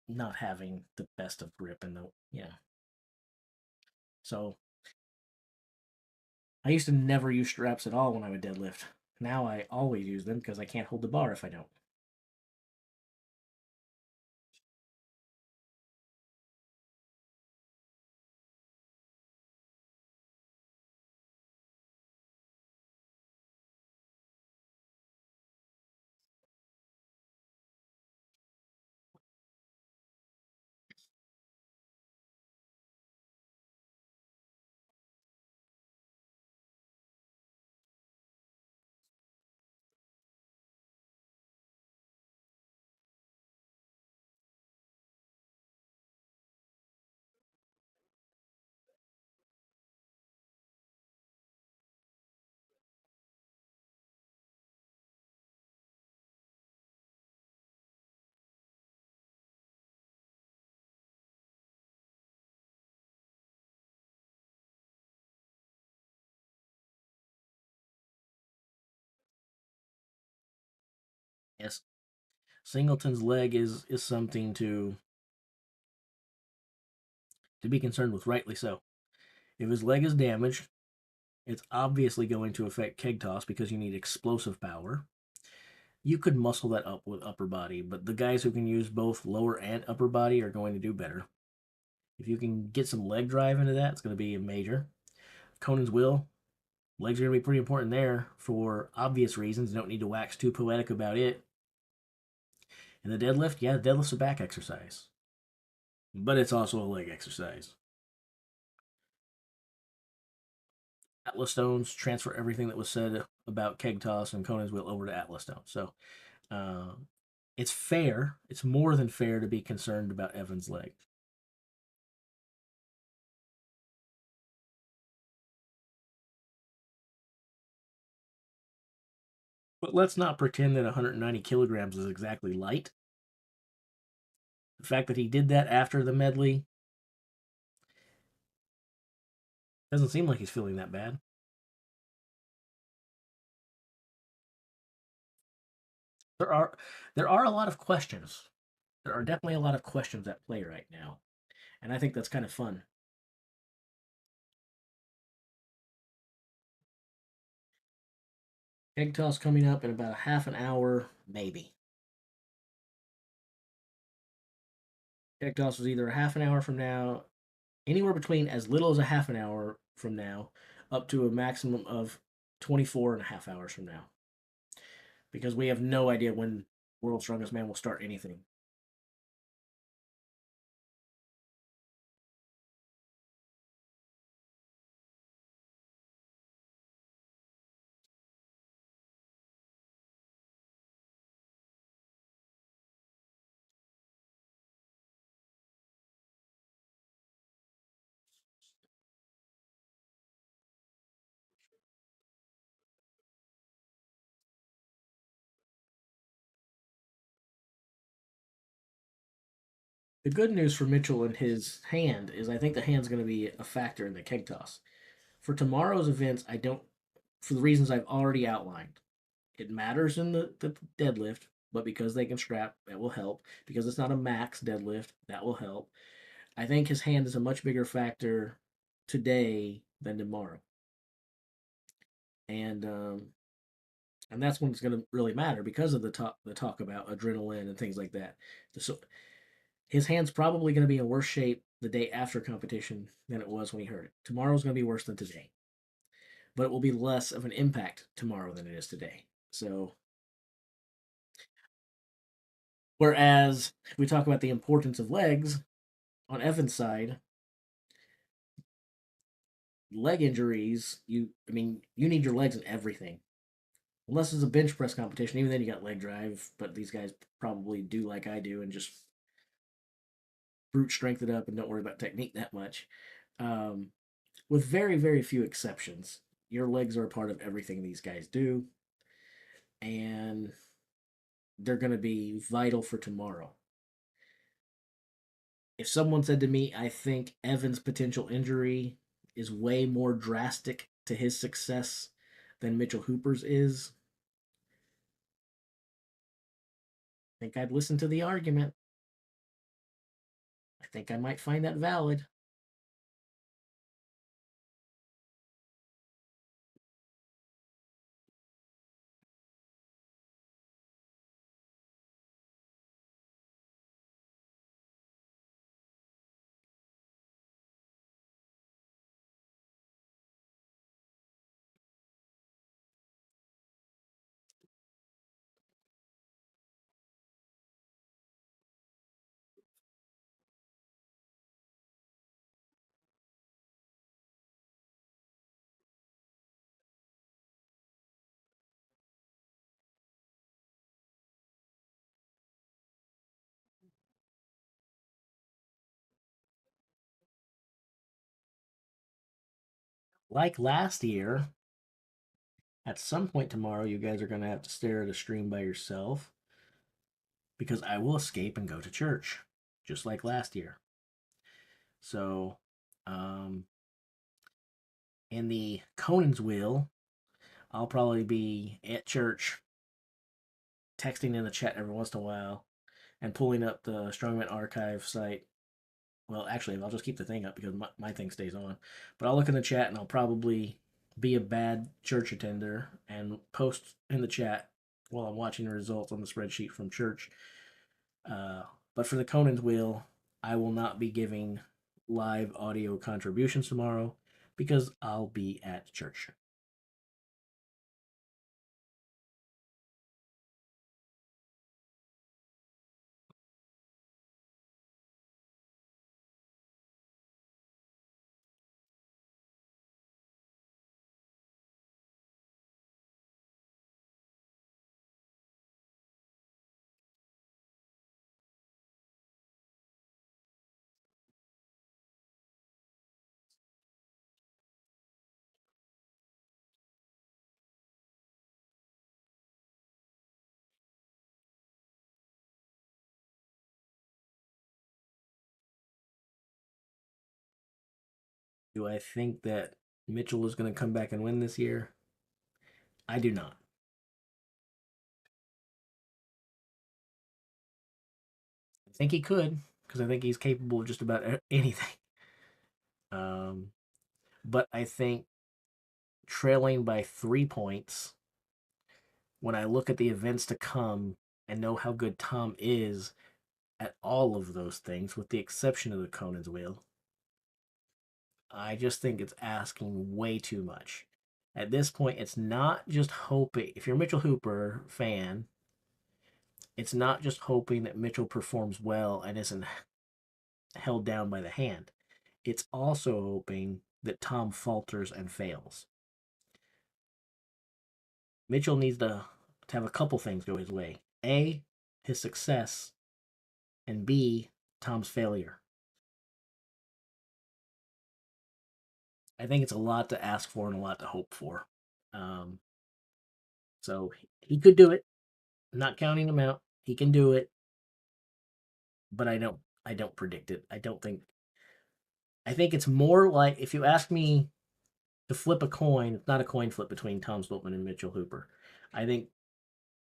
not having the best of grip in the So I used to never use straps at all when I would deadlift. Now I always use them because I can't hold the bar if I don't. Yes, Singleton's leg is something to be concerned with, rightly so. If his leg is damaged, it's obviously going to affect keg toss because you need explosive power. You could muscle that up with upper body, but the guys who can use both lower and upper body are going to do better. If you can get some leg drive into that, it's going to be a major. Conan's will, legs are going to be pretty important there for obvious reasons. You don't need to wax too poetic about it. And the deadlift, yeah, the deadlift's a back exercise, but it's also a leg exercise. Atlas stones transfer everything that was said about keg toss and Conan's wheel over to Atlas stone. So uh, it's fair. It's more than fair to be concerned about Evan's leg. But let's not pretend that 190 kilograms is exactly light. The fact that he did that after the medley doesn't seem like he's feeling that bad. There are there are a lot of questions. There are definitely a lot of questions at play right now, and I think that's kind of fun. Egg toss coming up in about a half an hour, maybe. Egg toss was either a half an hour from now, anywhere between as little as a half an hour from now, up to a maximum of 24 and a half hours from now, because we have no idea when World's Strongest Man will start anything. The good news for Mitchell and his hand is I think the hand's going to be a factor in the keg toss. For tomorrow's events, I don't, for the reasons I've already outlined. It matters in the deadlift, but because they can strap, that will help. Because it's not a max deadlift, that will help. I think his hand is a much bigger factor today than tomorrow, and and that's when it's going to really matter because of the talk about adrenaline and things like that. So his hand's probably going to be in worse shape the day after competition than it was when he hurt it. Tomorrow's going to be worse than today, but it will be less of an impact tomorrow than it is today. So, whereas if we talk about the importance of legs on Evan's side, leg injuries, I mean, you need your legs in everything. Unless it's a bench press competition, even then you got leg drive, but these guys probably do like I do and just brute strength it up and don't worry about technique that much. Um, with very, very few exceptions, your legs are a part of everything these guys do. and they're going to be vital for tomorrow. If someone said to me, I think Evan's potential injury is way more drastic to his success than Mitchell Hooper's is, I think I'd listen to the argument. I think I might find that valid. Like last year, at some point tomorrow, you guys are going to have to stare at a stream by yourself because I will escape and go to church, just like last year. So, um, in the Conan's wheel, I'll probably be at church, texting in the chat every once in a while, and pulling up the Strongman archive site. Well, actually, I'll just keep the thing up because my thing stays on. But I'll look in the chat and I'll probably be a bad church attender and post in the chat while I'm watching the results on the spreadsheet from church. But for the Conan's wheel, I will not be giving live audio contributions tomorrow because I'll be at church. Do I think that Mitchell is going to come back and win this year? I do not. I think he could because I think he's capable of just about anything. Um, but I think trailing by 3 points, when I look at the events to come and know how good Tom is at all of those things, with the exception of the Conan's wheel, I just think it's asking way too much. At this point, it's not just hoping. If you're a Mitchell Hooper fan, it's not just hoping that Mitchell performs well and isn't held down by the hand. It's also hoping that Tom falters and fails. Mitchell needs to have a couple things go his way. A, his success, and B, Tom's failure. I think it's a lot to ask for and a lot to hope for. Um, so he could do it. I'm not counting him out. He can do it, but I don't predict it. I don't think. I think it's more like if you ask me to flip a coin, it's not a coin flip between Tom Stoltman and Mitchell Hooper. I think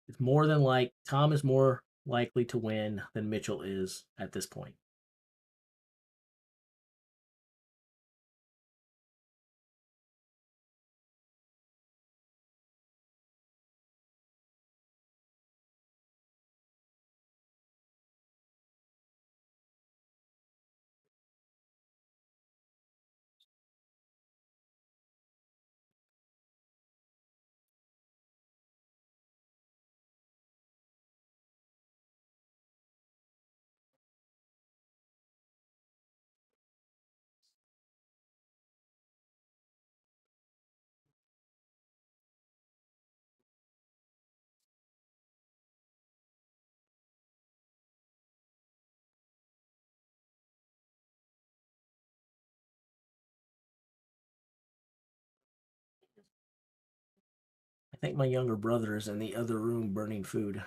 it's more than like Tom is more likely to win than Mitchell is at this point. think my younger brother is in the other room burning food.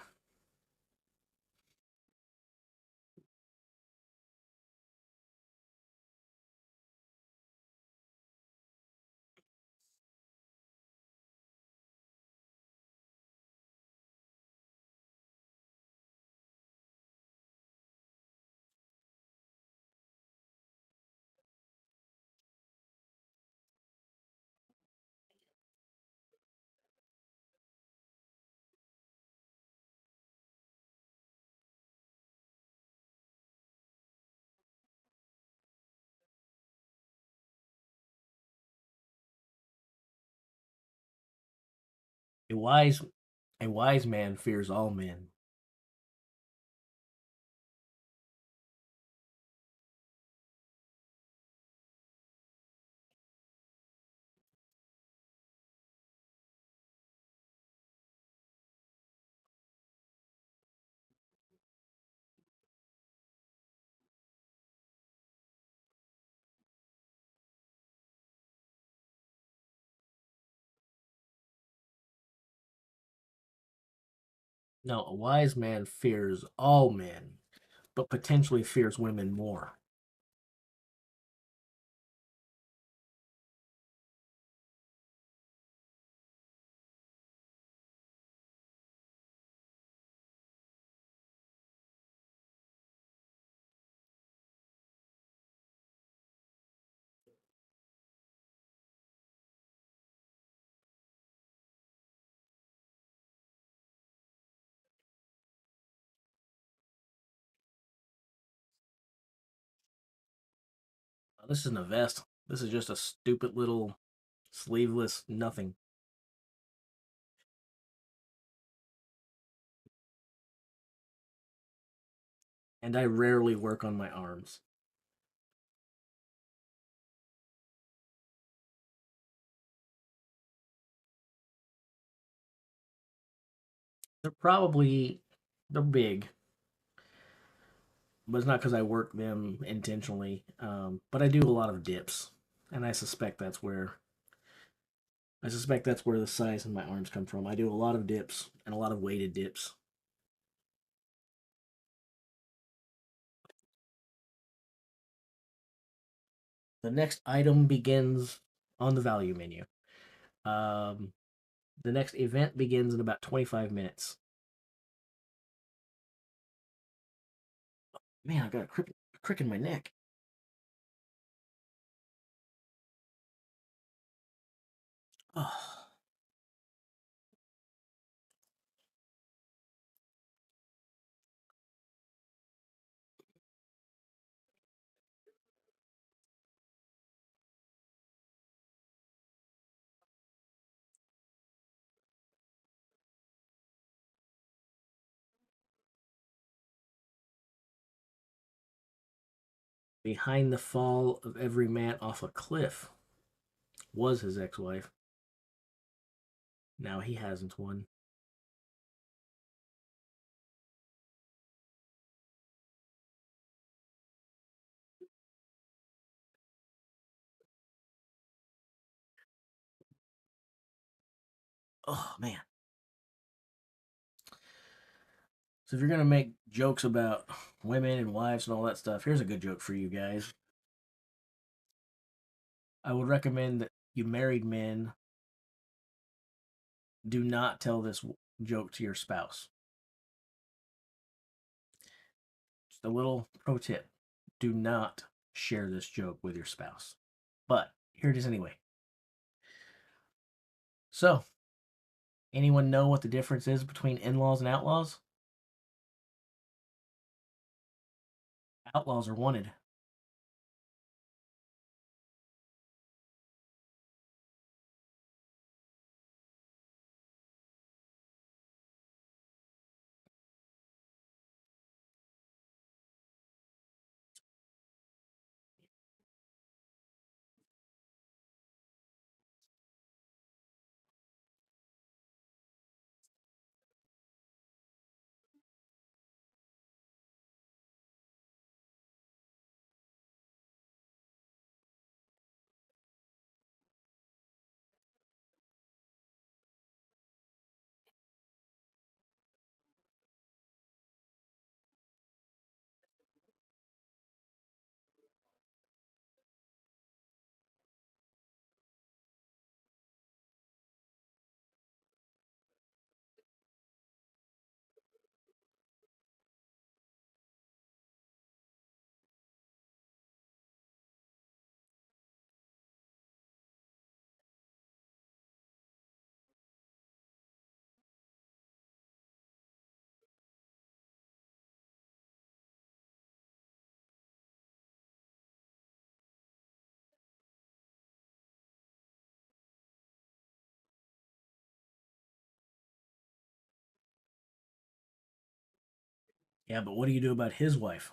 A wise a wise man fears all men. No, a wise man fears all men, but potentially fears women more. This isn't a vest. This is just a stupid little sleeveless nothing. And I rarely work on my arms. They're big, but it's not because I work them intentionally. But I do a lot of dips, and I suspect that's where the size of my arms come from. I do a lot of dips and a lot of weighted dips. The next item begins on the value menu. Um, the next event begins in about 25 minutes. Man, I got a crick in my neck. Oh, behind the fall of every man off a cliff was his ex-wife. Now he hasn't one. Oh man. So if you're gonna make jokes about women and wives and all that stuff, here's a good joke for you guys. I would recommend that you married men do not tell this joke to your spouse. Just a little pro tip: do not share this joke with your spouse. But here it is anyway. So, anyone know what the difference is between in-laws and outlaws? Outlaws are wanted. Yeah, but what do you do about his wife?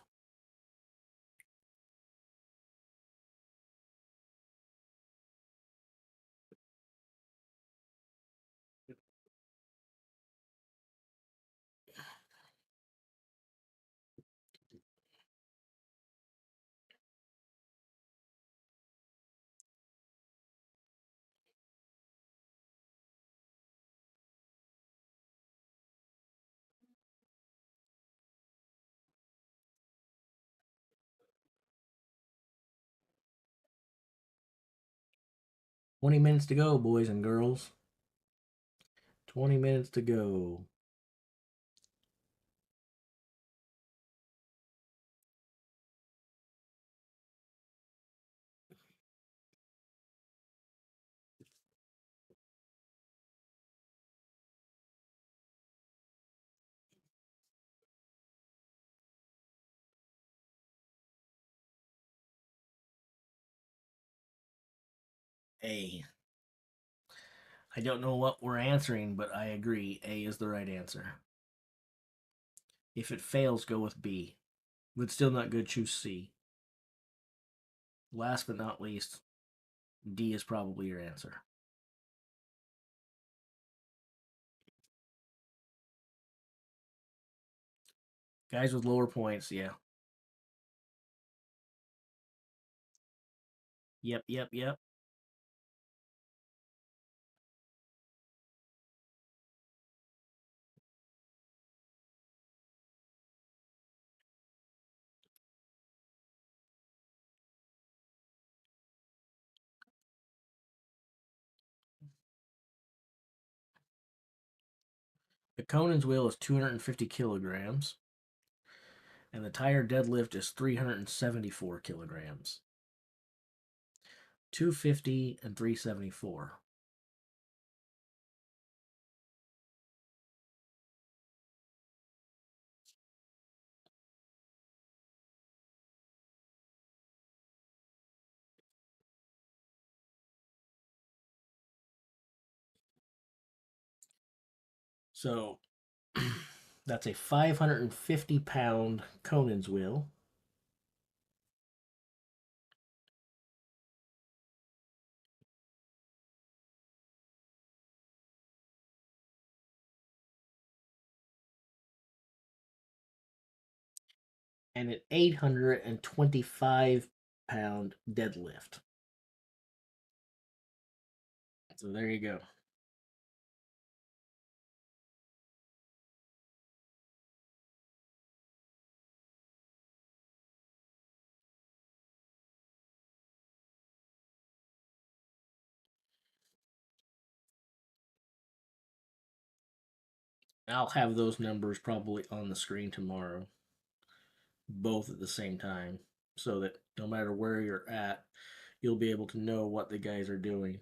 $20 to go, boys and girls. 20 minutes to go. A. I don't know what we're answering, but I agree. A is the right answer. If it fails, go with B. But still not good, choose C. Last but not least, D is probably your answer. Guys with lower points, yeah. Yep, yep, yep. The Conan's wheel is 250 kilograms, and the tire deadlift is 374 kilograms. 250 and 374. So that's a 550-pound Conan's wheel. And an 825-pound deadlift. So there you go. I'll have those numbers probably on the screen tomorrow, both at the same time, so that no matter where you're at, you'll be able to know what the guys are doing.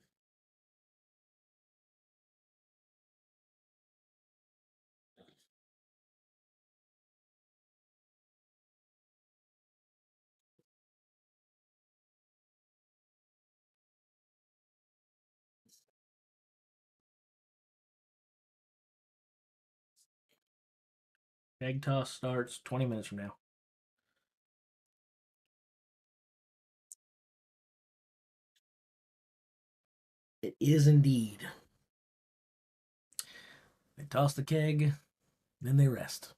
Egg toss starts 20 minutes from now. It is indeed. They toss the keg, then they rest.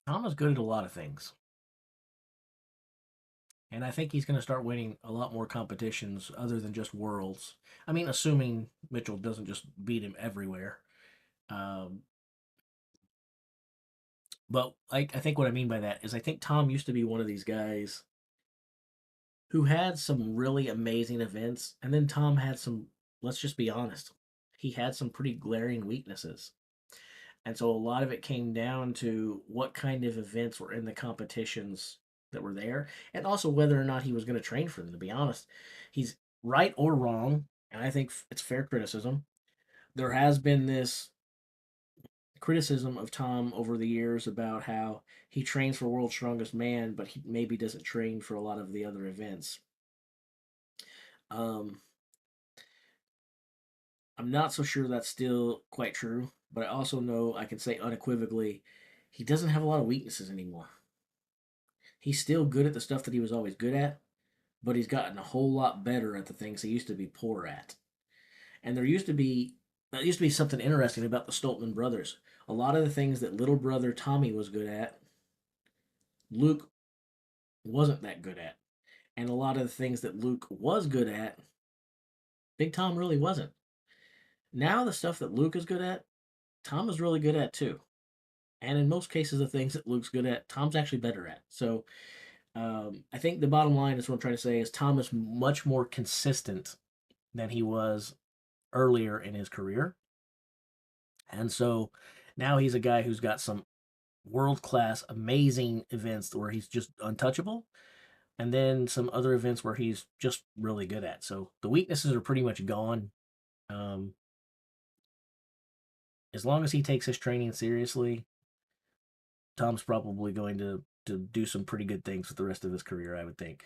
Tom is good at a lot of things. And I think he's going to start winning a lot more competitions other than just worlds. I mean, assuming Mitchell doesn't just beat him everywhere. Um, but I think what I mean by that is I think Tom used to be one of these guys who had some really amazing events, and then Tom had some, let's just be honest, he had some pretty glaring weaknesses. And so a lot of it came down to what kind of events were in the competitions that were there, and also whether or not he was going to train for them. To be honest, he's right or wrong, and I think it's fair criticism. There has been this criticism of Tom over the years about how he trains for World's Strongest Man, but he maybe doesn't train for a lot of the other events. Um, I'm not so sure that's still quite true, but I also know I can say unequivocally he doesn't have a lot of weaknesses anymore. He's still good at the stuff that he was always good at, but he's gotten a whole lot better at the things he used to be poor at. And there used to be something interesting about the Stoltman brothers. A lot of the things that little brother Tommy was good at, Luke wasn't that good at. And a lot of the things that Luke was good at, Big Tom really wasn't. Now the stuff that Luke is good at, Tom is really good at too. And in most cases, the things that Luke's good at, Tom's actually better at. So I think the bottom line is what I'm trying to say is Tom is much more consistent than he was earlier in his career. And so now he's a guy who's got some world class, amazing events where he's just untouchable, and then some other events where he's just really good at. So the weaknesses are pretty much gone. Um, as long as he takes his training seriously, Tom's probably going to do some pretty good things with the rest of his career, I would think.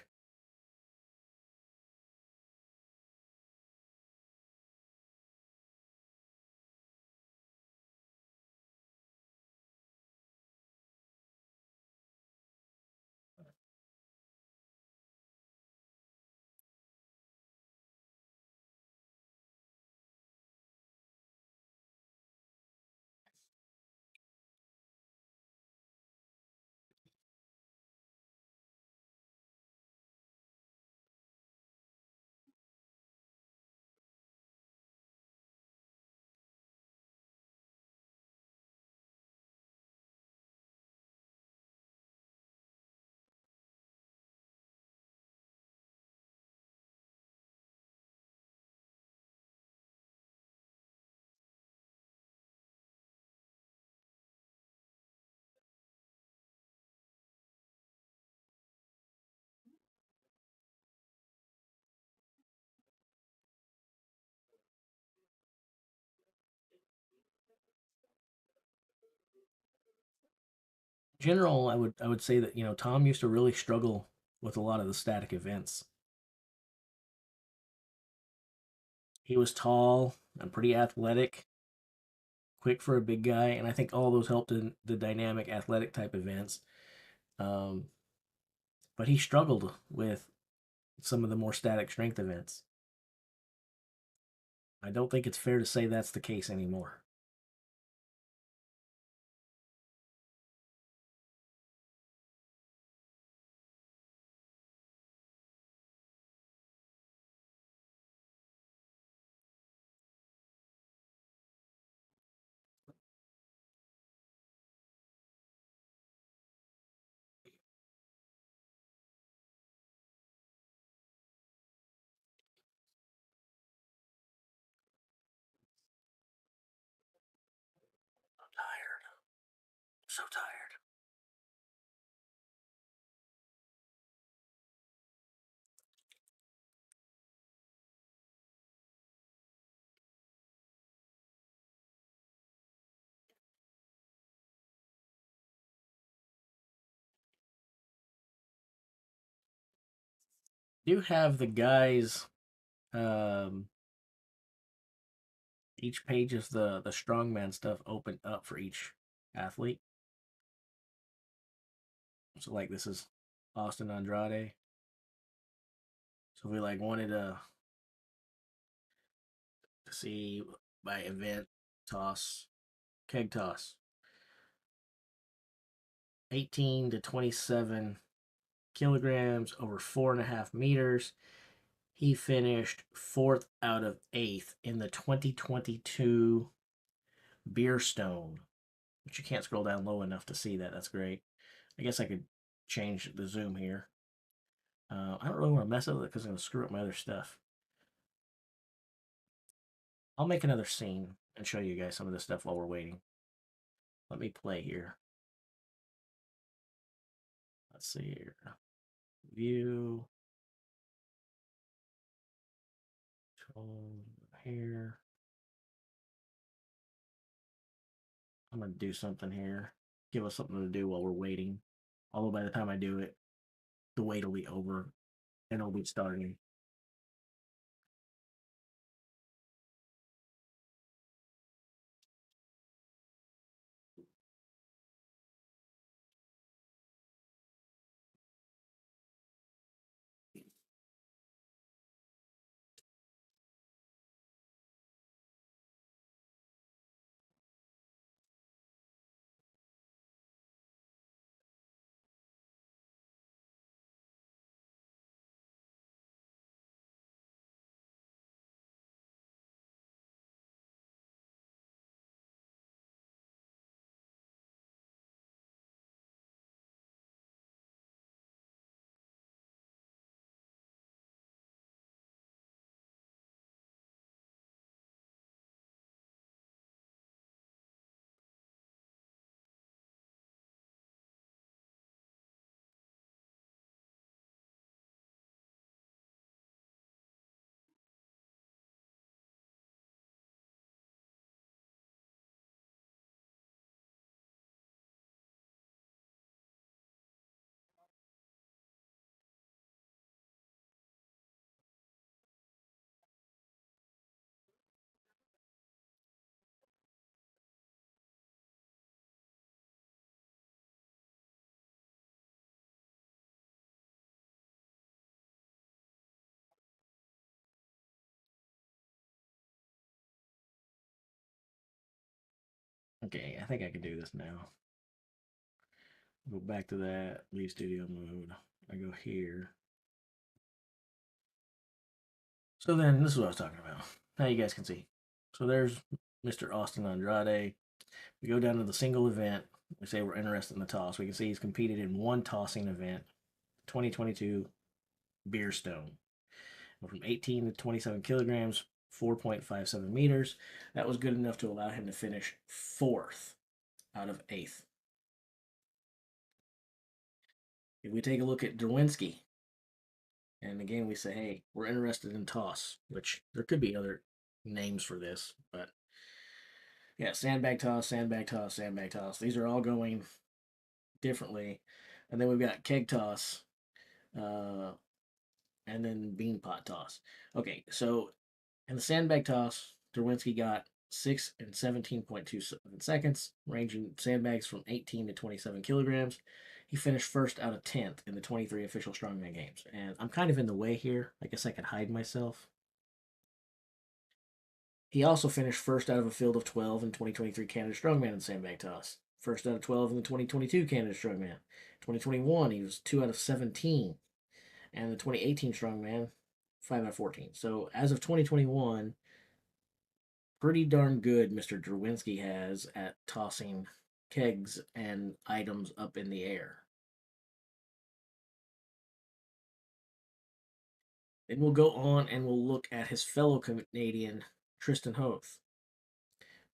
In general, I would say that Tom used to really struggle with a lot of the static events. He was tall and pretty athletic, quick for a big guy, and I think all those helped in the dynamic athletic type events. Um, but he struggled with some of the more static strength events. I don't think it's fair to say that's the case anymore. I'm tired. So tired. Do you have the guys? Um, each page is the strongman stuff open up for each athlete. So like this is Austin Andrade. So we like wanted to see by event toss, keg toss, 18 to 27 kilograms over 4.5 meters. He finished fourth out of eighth in the 2022 Beer Stone, which you can't scroll down low enough to see that. That's great. I guess I could change the zoom here. I don't really want to mess with it because I'm going to screw up my other stuff. I'll make another scene and show you guys some of this stuff while we're waiting. Let me play here. Let's see here. View. Here. I'm going to do something here. Give us something to do while we're waiting. Although by the time I do it, the wait will be over and it'll be starting. Okay, I think I can do this now. Go back to that, leave studio mode. I go here. So then, this is what I was talking about. Now you guys can see. So there's Mr. Austin Andrade. We go down to the single event. We say we're interested in the toss. We can see he's competed in one tossing event, 2022 Beer Stone. From 18 to 27 kilograms, 4.57 meters. That was good enough to allow him to finish 4th out of 8th. If we take a look at Derwinski, and again we say, hey, we're interested in toss, which there could be other names for this, but yeah, sandbag toss, sandbag toss, sandbag toss. These are all going differently. And then we've got keg toss, and then bean pot toss. Okay, so in the sandbag toss, Derwinski got 6 and 17.27 seconds, ranging sandbags from 18 to 27 kilograms. He finished first out of 10th in the 23 official strongman games. And I'm kind of in the way here. I guess I could hide myself. He also finished first out of a field of 12 in 2023 Canada Strongman in sandbag toss. First out of 12 in the 2022 Canada Strongman. 2021, he was 2 out of 17. And the 2018 Strongman, 5 out of 14. So as of 2021, pretty darn good Mr. Derwinski has at tossing kegs and items up in the air. Then we'll go on and we'll look at his fellow Canadian, Tristan Hoth.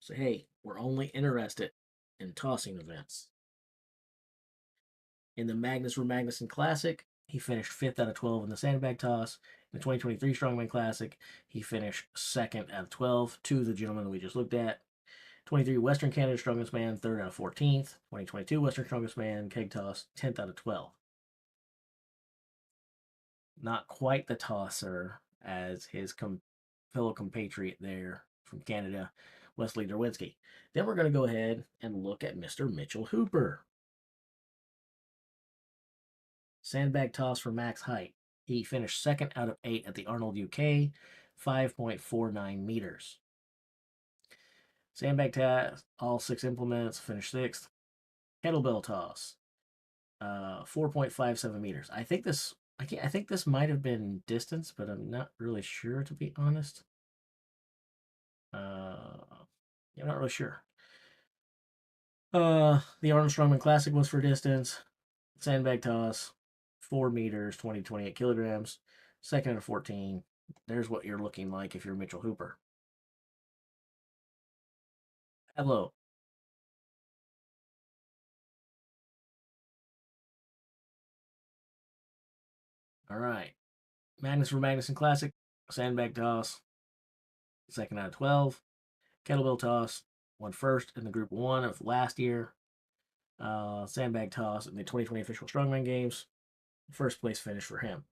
So, hey, we're only interested in tossing events. In the Magnus Magnuson Classic, he finished 5th out of 12 in the sandbag toss. In the 2023 Strongman Classic, he finished 2nd out of 12. Two of the gentlemen we just looked at. 23 Western Canada Strongest Man, 3rd out of 14th. 2022 Western Strongest Man, keg toss, 10th out of 12. Not quite the tosser as his fellow compatriot there from Canada, Wesley Derwinski. Then we're going to go ahead and look at Mr. Mitchell Hooper. Sandbag toss for max height. He finished 2nd out of 8 at the Arnold UK, 5.49 meters. Sandbag toss, all 6 implements, finished 6th. Kettlebell toss, 4.57 meters. I think this might have been distance, but I'm not really sure, to be honest. I'm not really sure. The Arnold Strongman Classic was for distance. Sandbag toss, 4 meters, 28 kilograms. 2nd out of 14. There's what you're looking like if you're Mitchell Hooper. Hello. All right. Magnus for Magnuson Classic, sandbag toss, second out of 12. Kettlebell toss, won first in the Group 1 of last year. Sandbag toss in the 2020 official Strongman Games. First place finish for him.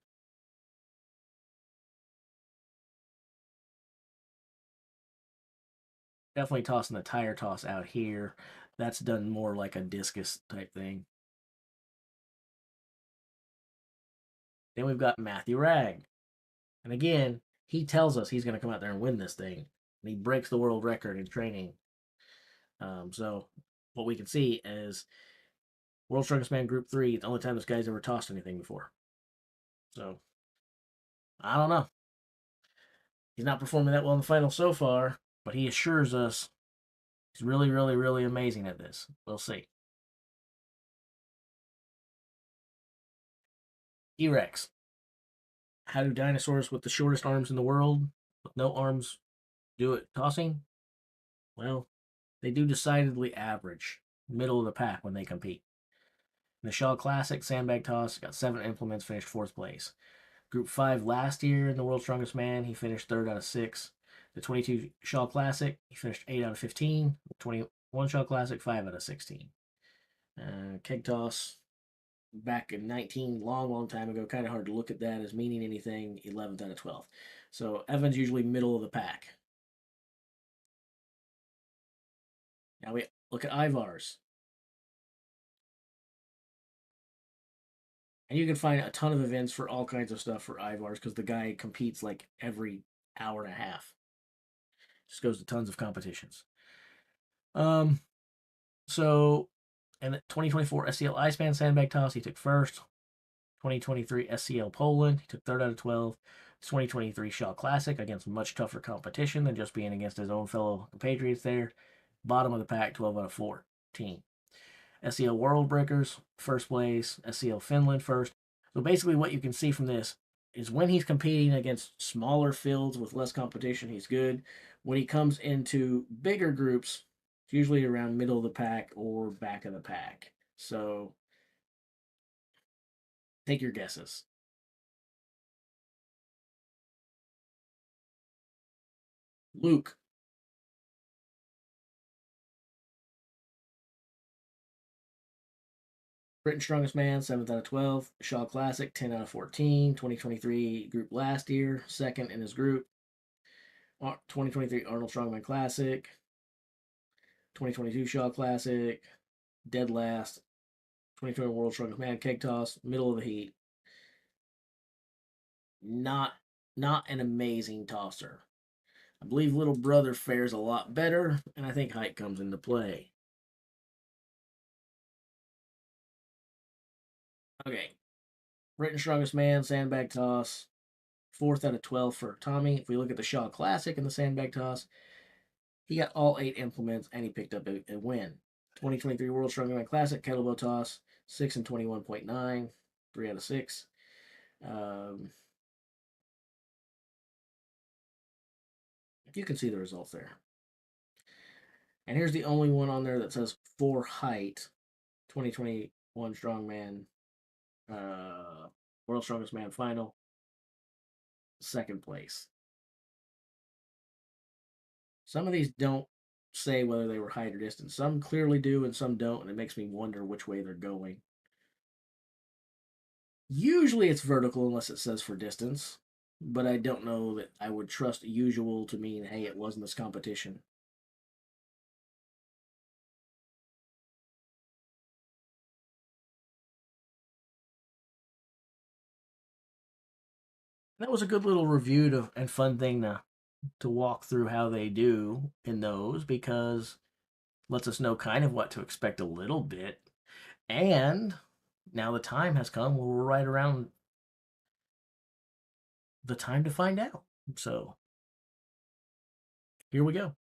Definitely tossing the tire toss out here. That's done more like a discus type thing. Then we've got Matthew Ragg. And again, he tells us he's going to come out there and win this thing. And he breaks the world record in training. So what we can see is World Strongest Man Group 3, the only time this guy's ever tossed anything before. So, I don't know. He's not performing that well in the final so far, but he assures us he's really, really, really amazing at this. We'll see. E-Rex. How do dinosaurs with the shortest arms in the world, with no arms, do it tossing? Well, they do decidedly average, middle of the pack when they compete. In the Shaw Classic, sandbag toss, got 7 implements, finished 4th place. Group 5 last year in the World's Strongest Man, he finished 3rd out of 6. The 22 Shaw Classic, he finished 8 out of 15. The 21 Shaw Classic, 5 out of 16. Keg toss, back in 19, long, long time ago, kind of hard to look at that as meaning anything, 11th out of 12. So Evan's usually middle of the pack. Now we look at Ivar's. And you can find a ton of events for all kinds of stuff for Ivar's because the guy competes like every hour and a half. Just goes to tons of competitions. Um, so, and the 2024 SCL Iceman Sandbag Toss, he took first. 2023 SCL Poland, he took 3rd out of 12. 2023 Shaw Classic against much tougher competition than just being against his own fellow compatriots there. Bottom of the pack, 12 out of 14. SCL World Breakers, first place. SCL Finland, first. So basically, what you can see from this is when he's competing against smaller fields with less competition, he's good. When he comes into bigger groups, it's usually around middle of the pack or back of the pack. So take your guesses. Luke. Britain's Strongest Man, 7th out of 12. Shaw Classic, 10 out of 14. 2023 group last year, second in his group. 2023 Arnold Strongman Classic. 2022 Shaw Classic, dead last. 2020 World Strongest Man Keg Toss, middle of the heat. Not not an amazing tosser. I believe little brother fares a lot better, and I think height comes into play. Okay, Britain's Strongest Man Sandbag Toss, 4th out of 12 for Tommy. If we look at the Shaw Classic and the Sandbag Toss, he got all 8 implements and he picked up a win. 2023 World Strongman Classic Kettlebell Toss, 6 and 21.9, 3 out of 6. You can see the results there. And here's the only one on there that says for height 2021 Strongman, World Strongest Man Final, 2nd place. Some of these don't say whether they were height or distance. Some clearly do and some don't, and it makes me wonder which way they're going. Usually it's vertical unless it says for distance, but I don't know that I would trust usual to mean, hey, it wasn't this competition. That was a good little review and fun thing to walk through how they do in those because lets us know kind of what to expect a little bit. And now the time has come where we're right around the time to find out. So here we go.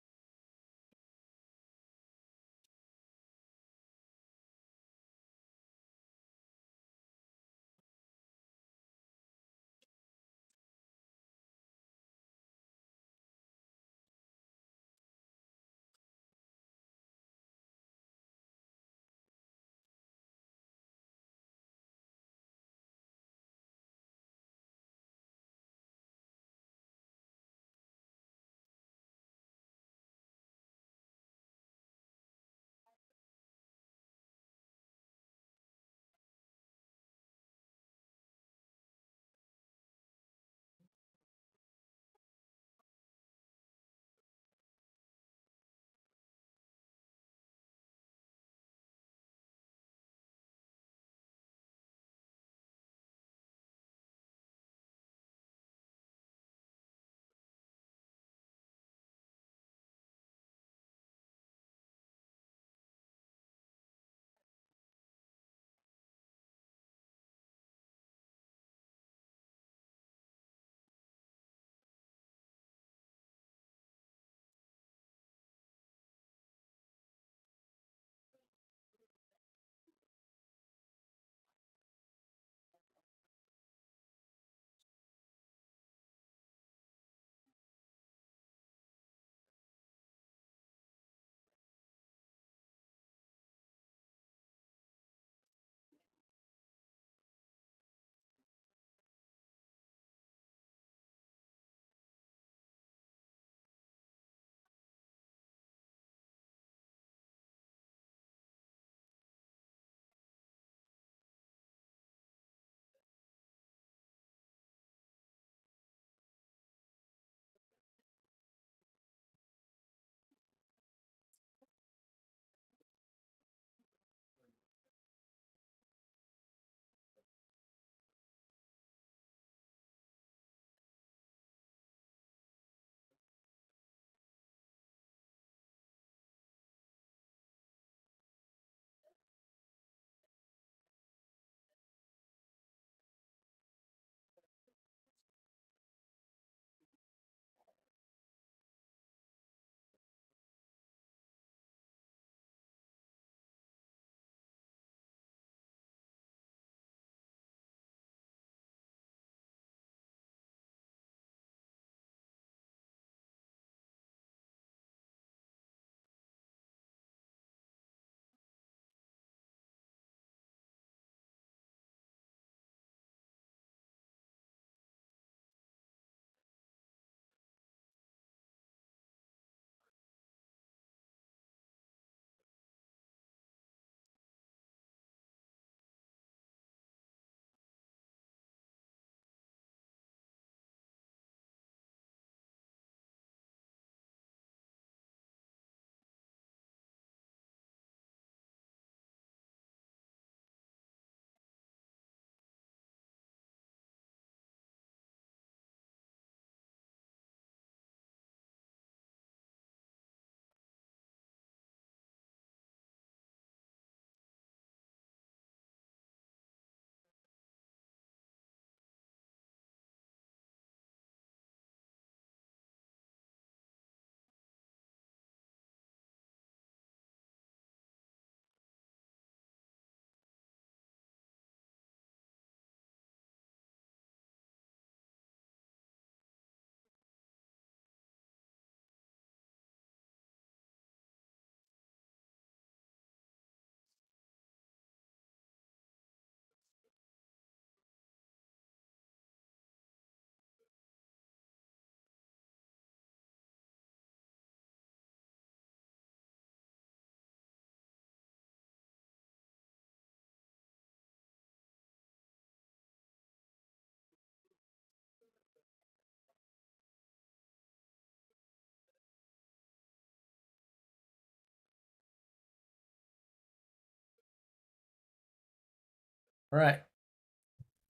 All right.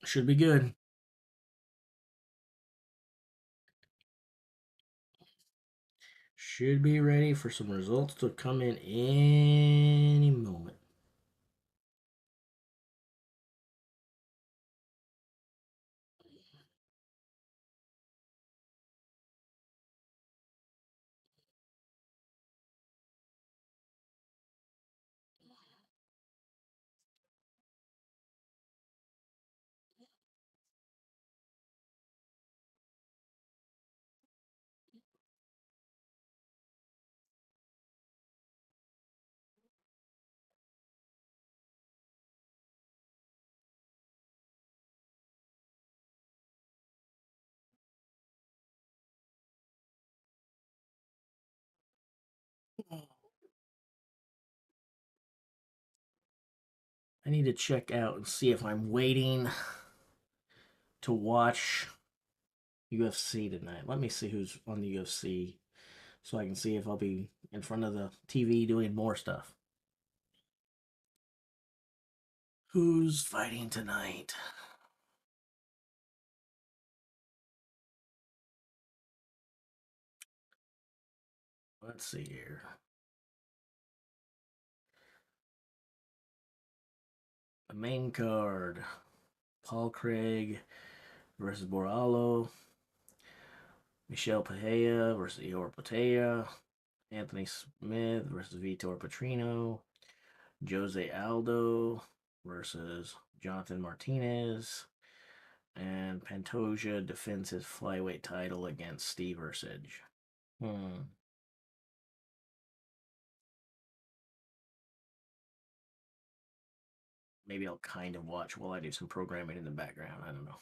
Should be good. Should be ready for some results to come in any moment. I need to check out and see if I'm waiting to watch UFC tonight. Let me see who's on the UFC so I can see if I'll be in front of the TV doing more stuff. Who's fighting tonight? Let's see here. The main card: Paul Craig versus Boralo, Michelle Pajea versus Eor Patea, Anthony Smith versus Vitor Petrino, Jose Aldo versus Jonathan Martinez, and Pantoja defends his flyweight title against Steve Ursage. Maybe I'll kind of watch while I do some programming in the background. I don't know.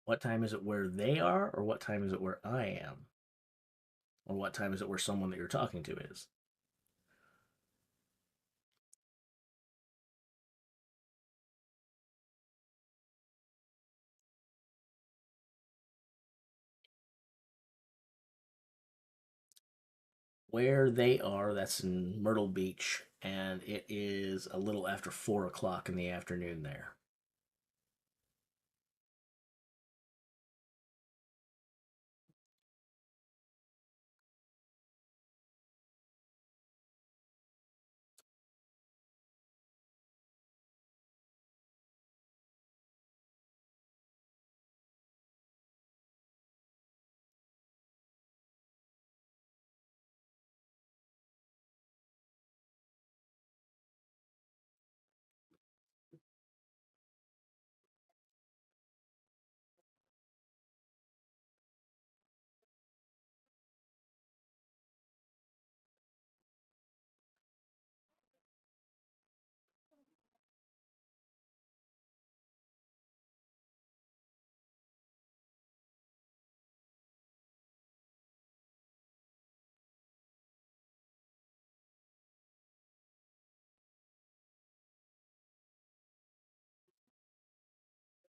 What time is it where they are, or what time is it where I am? Or what time is it where someone that you're talking to is? Where they are, that's in Myrtle Beach, and it is a little after 4 o'clock in the afternoon there.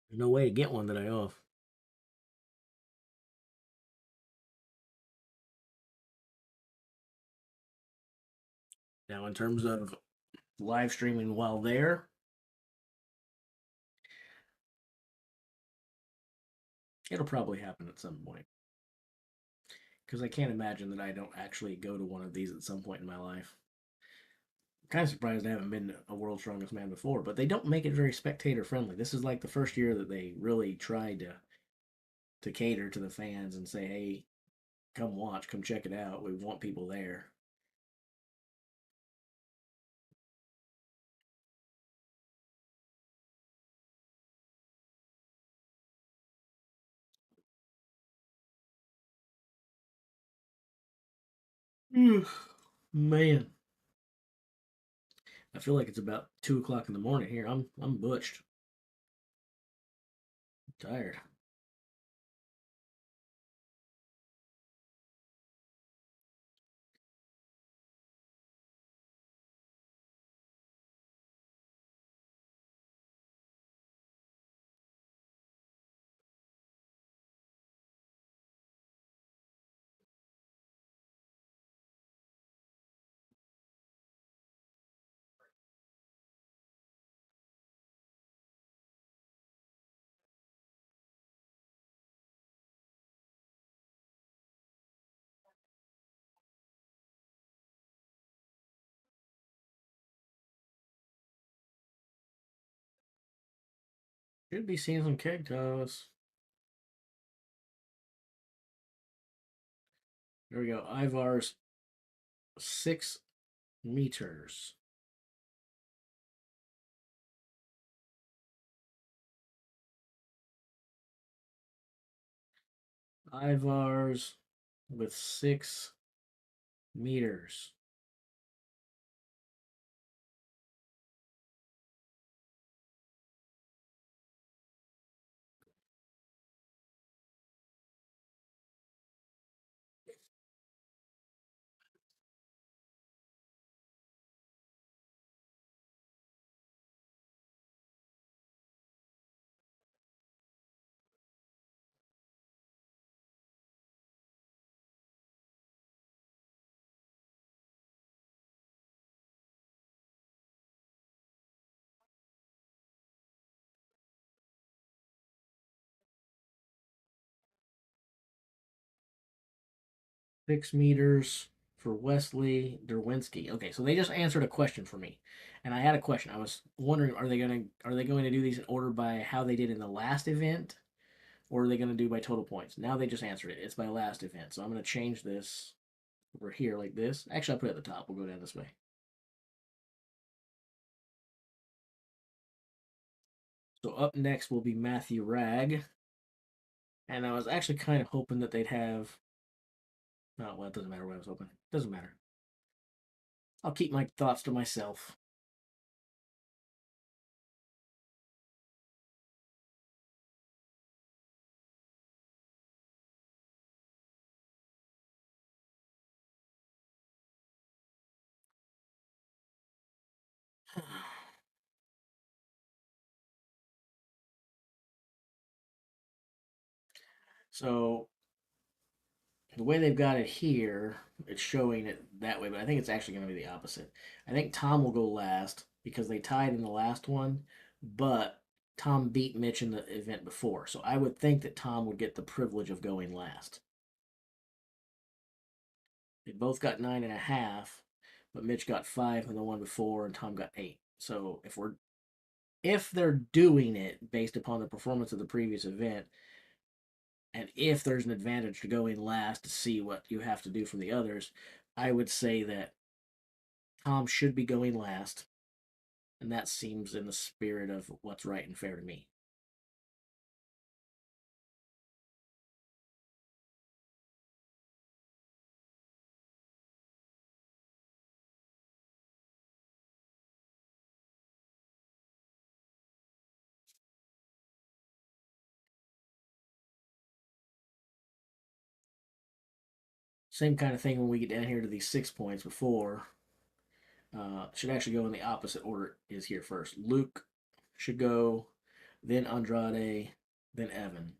There's no way to get one that I off. Now, in terms of live streaming while there, it'll probably happen at some point. Because I can't imagine that I don't actually go to one of these at some point in my life. I'm kind of surprised I haven't been a World's Strongest Man before, but they don't make it very spectator friendly. This is like the first year that they really tried to cater to the fans and say, hey, come watch, come check it out. We want people there. Man, I feel like it's about 2 o'clock in the morning here. I'm butched, tired. Should be seeing some keg toss. There we go. Ivar's 6 meters. Ivar's with 6 meters. Six meters for Wesley Derwinski. Okay, so they just answered a question for me, and I had a question. I was wondering, are they going to do these in order by how they did in the last event, or are they going to do by total points? Now they just answered it. It's by last event, so I'm going to change this over here like this. Actually, I'll put it at the top. We'll go down this way. So up next will be Matthew Ragg, and I was actually kind of hoping that they'd have. Oh well, it doesn't matter what I was hoping. Doesn't matter. I'll keep my thoughts to myself. So the way they've got it here, it's showing it that way, but I think it's actually going to be the opposite. I think Tom will go last because they tied in the last one, but Tom beat Mitch in the event before. So I would think that Tom would get the privilege of going last. They both got 9.5, but Mitch got 5 in the one before, and Tom got 8. So if they're doing it based upon the performance of the previous event, and if there's an advantage to going last to see what you have to do from the others, I would say that Tom should be going last, and that seems in the spirit of what's right and fair to me. Same kind of thing when we get down here to these 6 points before. Should actually go in the opposite order is here first. Luke should go, then Andrade, then Evan.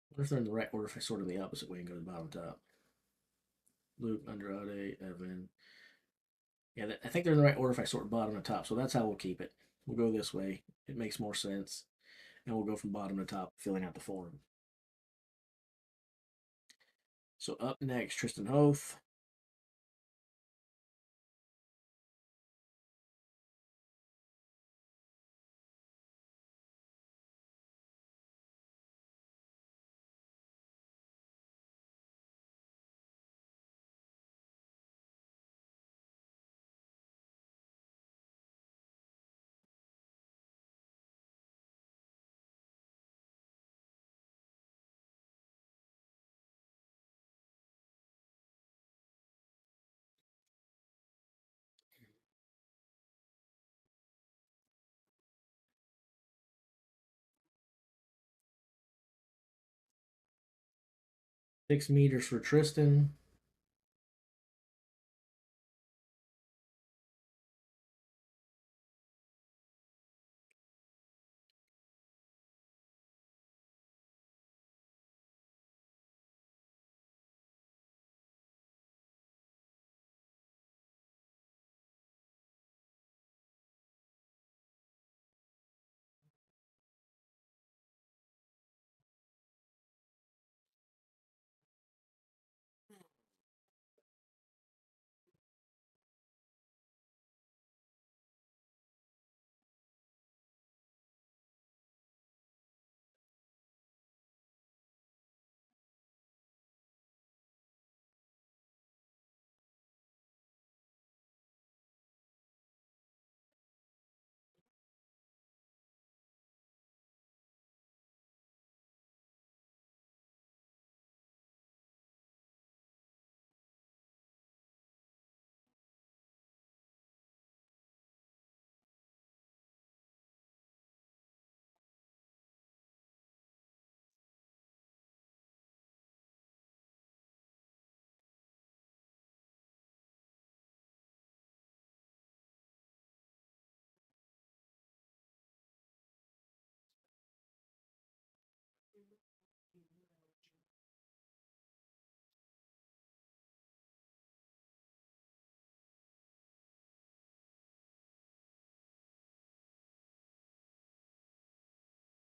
What if they're in the right order if I sort them the opposite way and go to the bottom top? Luke, Andrade, Evan. Yeah, I think they're in the right order if I sort bottom to top. So that's how we'll keep it. We'll go this way. It makes more sense. And we'll go from bottom to top, filling out the form. So up next, Tristan Hoth. Six meters for Tristan.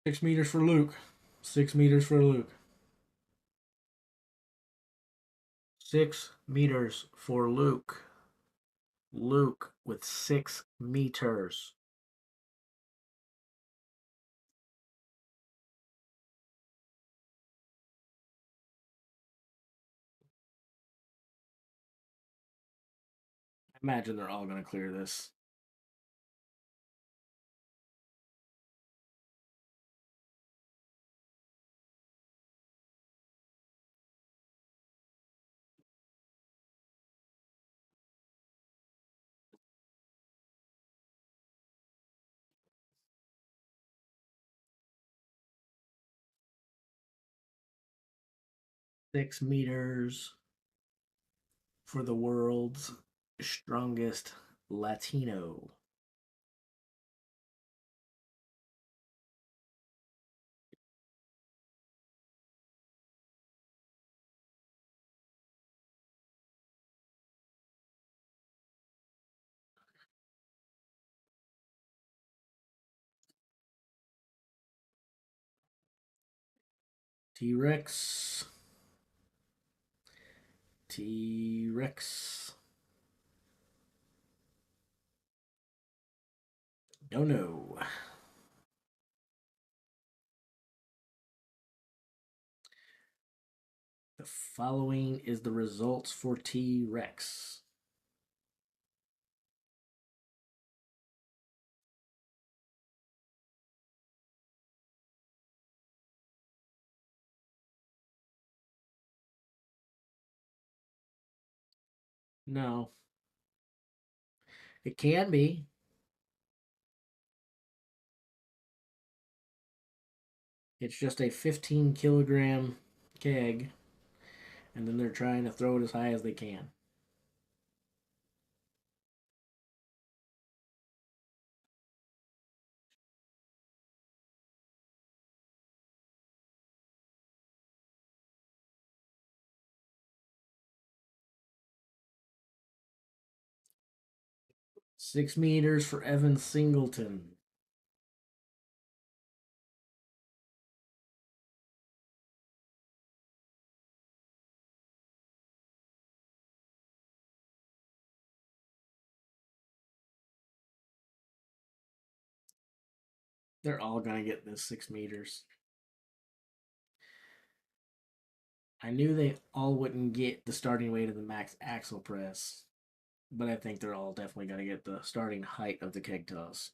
6 meters for Luke. 6 meters for Luke. 6 meters for Luke. Luke with 6 meters. Imagine they're all going to clear this. Six meters for the world's strongest Latino. T Rex. T Rex. Oh no. The following is the results for T Rex. No. It can be. It's just a 15 kilogram keg, and then they're trying to throw it as high as they can. Six meters for Evan Singleton. They're all going to get this 6 meters. I knew they all wouldn't get the starting weight of the max axle press, but I think they're all definitely going to get the starting height of the keg toss.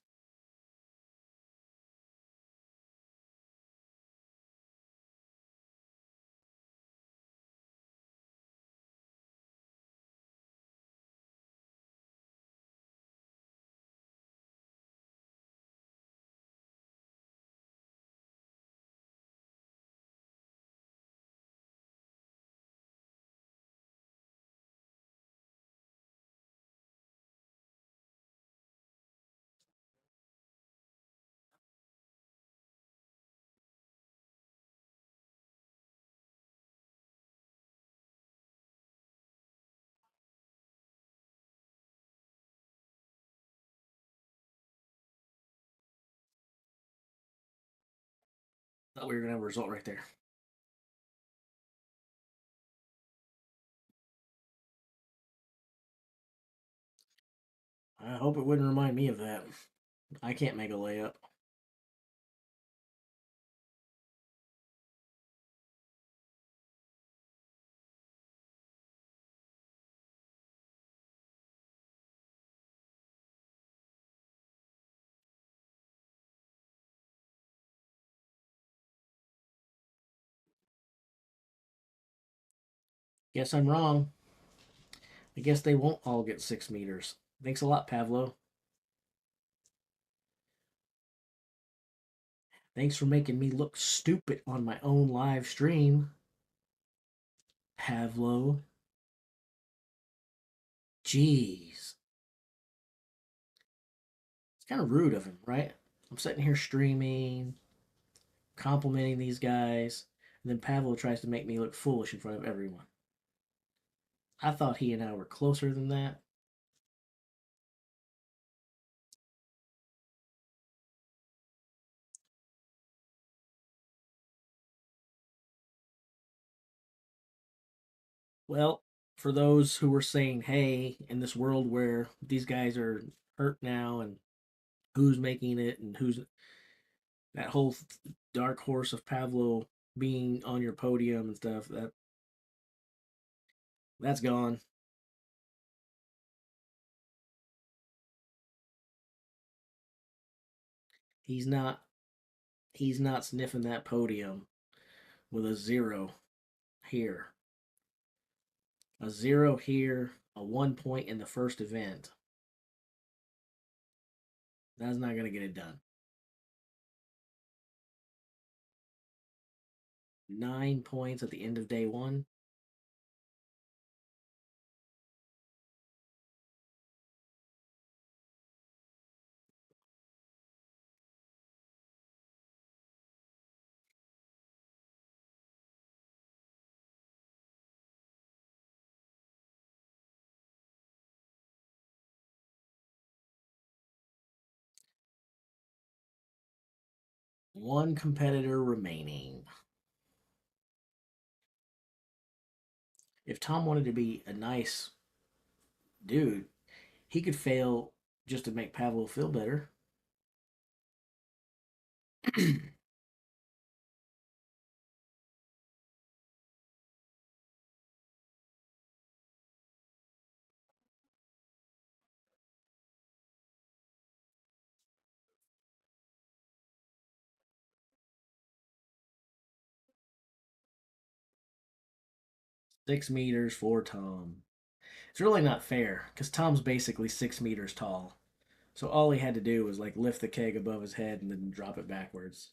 Thought we were going to have a result right there. I hope it wouldn't remind me of that. I can't make a layup. Guess I'm wrong. I guess they won't all get 6 meters. Thanks a lot, Pavlo. Thanks for making me look stupid on my own live stream, Pavlo. Jeez. It's kind of rude of him, right? I'm sitting here streaming, complimenting these guys, and then Pavlo tries to make me look foolish in front of everyone. I thought he and I were closer than that. Well, for those who were saying, hey, in this world where these guys are hurt now and who's making it and who's that whole dark horse of Pavlo being on your podium and stuff, that's gone. He's not he's not sniffing that podium with a zero here. A zero here, a 1 point in the first event. That's not going to get it done. 9 points at the end of day one. One competitor remaining. If Tom wanted to be a nice dude, he could fail just to make Pavlo feel better. 6 meters for Tom. It's really not fair because Tom's basically 6 meters tall. So all he had to do was like lift the keg above his head and then drop it backwards.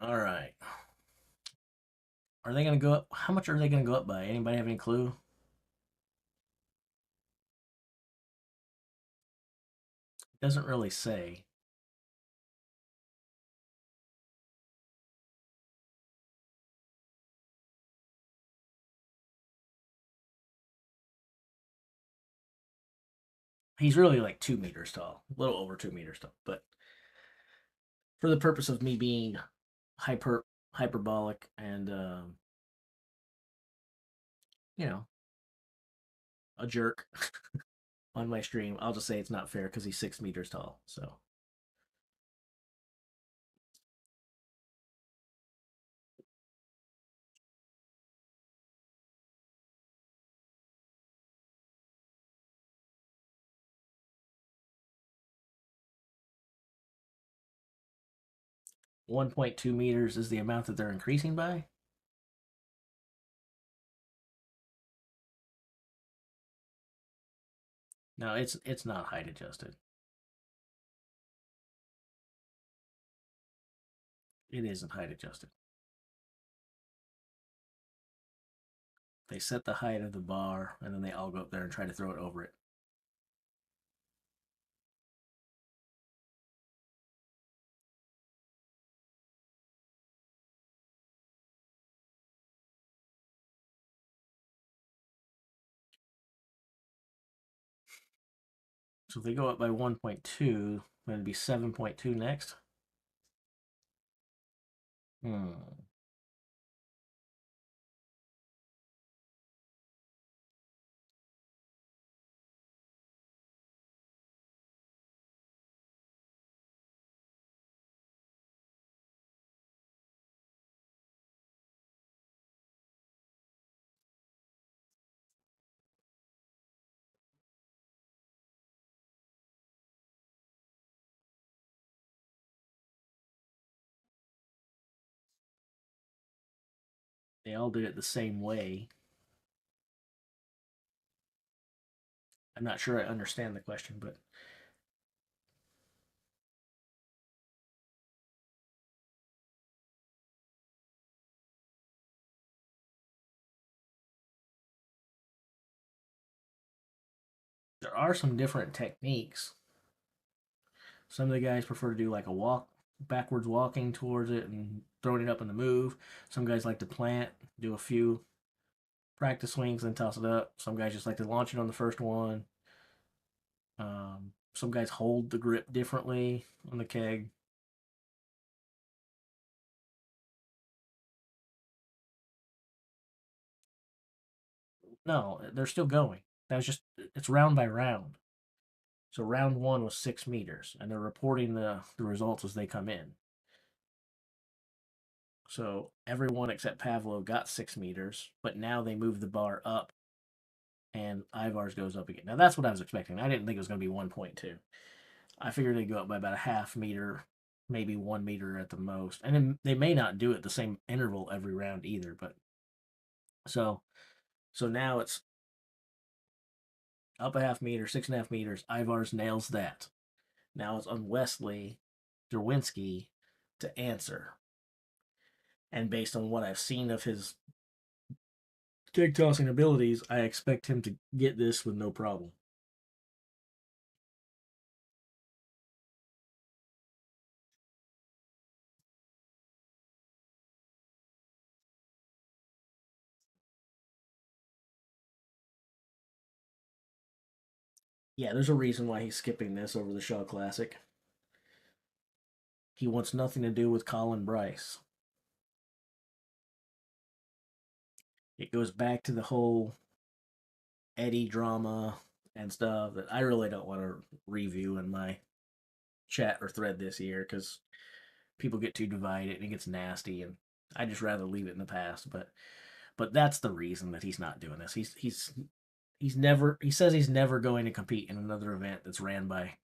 All right. Are they going to go up? How much are they going to go up by? Anybody have any clue? It doesn't really say. He's really like 2 meters tall, a little over 2 meters tall. But for the purpose of me being hyperbolic and you know a jerk on my stream, I'll just say it's not fair because he's 6 meters tall. So 1.2 meters is the amount that they're increasing by. No, it's not height adjusted. It isn't height adjusted. They set the height of the bar and then they all go up there and try to throw it over it. So if they go up by 1.2, then it'd be 7.2 next. Hmm. They all did it the same way. I'm not sure I understand the question, but There are some different techniques. Some of the guys prefer to do like a walk, backwards walking towards it and throwing it up in the move. Some guys like to plant, do a few practice swings, then toss it up. Some guys just like to launch it on the first one. Some guys hold the grip differently on the keg. No, they're still going. That was just, it's round by round. So round one was 6 meters, and they're reporting the results as they come in. So everyone except Pavlo got 6 meters, but now they move the bar up, and Ivar's goes up again. Now that's what I was expecting. I didn't think it was going to be 1.2. I figured they'd go up by about a half meter, maybe 1 meter at the most. And then they may not do it the same interval every round either. But so now it's up a half meter, 6.5 meters. Ivar's nails that. Now it's on Wesley Derwinski to answer. And based on what I've seen of his kick tossing abilities, I expect him to get this with no problem. Yeah, there's a reason why he's skipping this over the Shaw Classic. He wants nothing to do with Colin Bryce. It goes back to the whole Eddie drama and stuff that I really don't want to review in my chat or thread this year because people get too divided and it gets nasty, and I just rather leave it in the past. But that's the reason that he's not doing this. He's never, he says he's never going to compete in another event that's ran by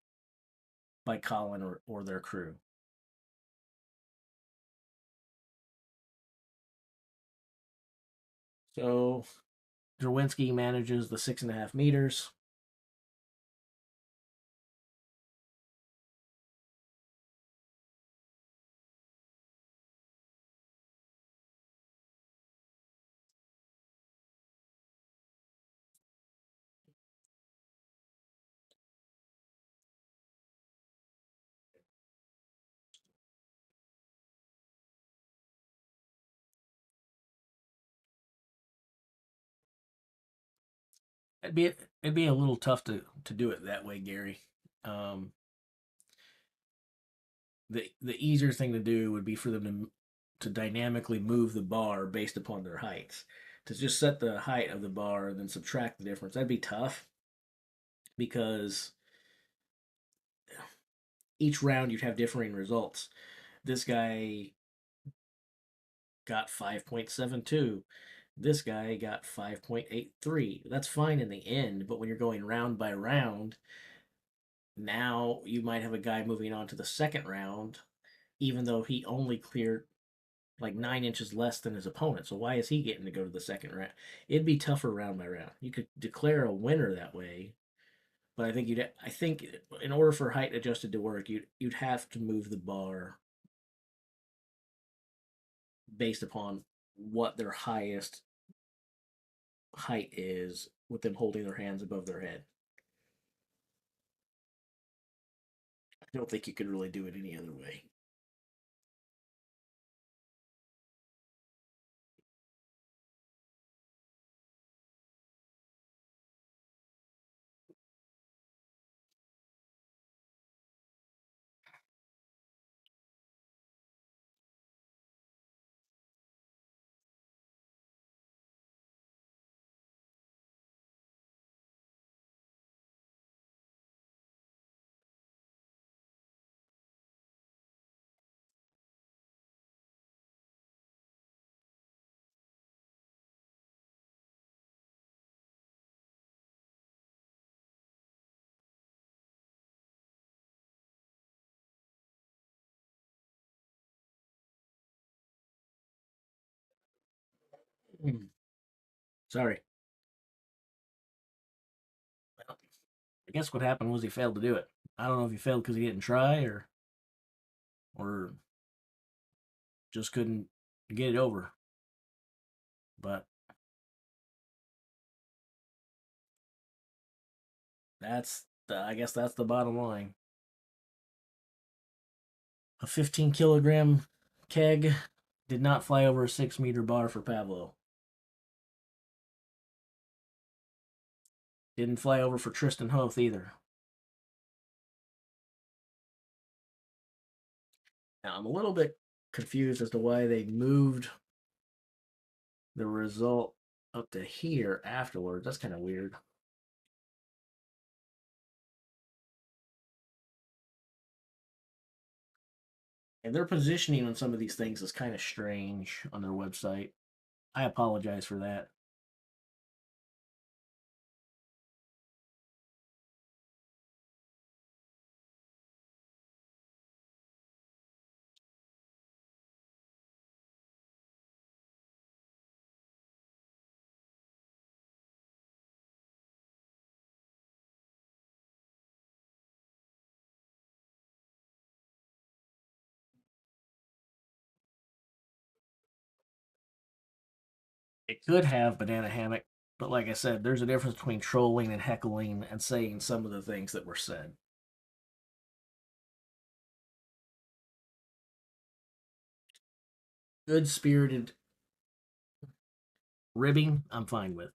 Colin or their crew. So Derwinski manages the 6.5 meters. It'd be a little tough to do it that way, Gary. Um, the easier thing to do would be for them to dynamically move the bar based upon their heights. To just set the height of the bar and then subtract the difference, that'd be tough because each round you'd have differing results. This guy got 5.72. This guy got 5.83. That's fine in the end, but when you're going round by round, now you might have a guy moving on to the second round, even though he only cleared like 9 inches less than his opponent. So why is he getting to go to the second round? It'd be tougher round by round. You could declare a winner that way, but I think in order for height adjusted to work, you'd have to move the bar based upon what their highest height is with them holding their hands above their head. I don't think you could really do it any other way. Sorry. Well, I guess what happened was he failed to do it. I don't know if he failed because he didn't try or just couldn't get it over. But I guess that's the bottom line. A 15 kilogram keg did not fly over a 6 meter bar for Pablo. Didn't fly over for Tristan Hoth either. Now I'm a little bit confused as to why they moved the result up to here afterwards. That's kind of weird. And their positioning on some of these things is kind of strange on their website. I apologize for that. It could have banana hammock, but like I said, there's a difference between trolling and heckling and saying some of the things that were said. Good spirited ribbing, I'm fine with.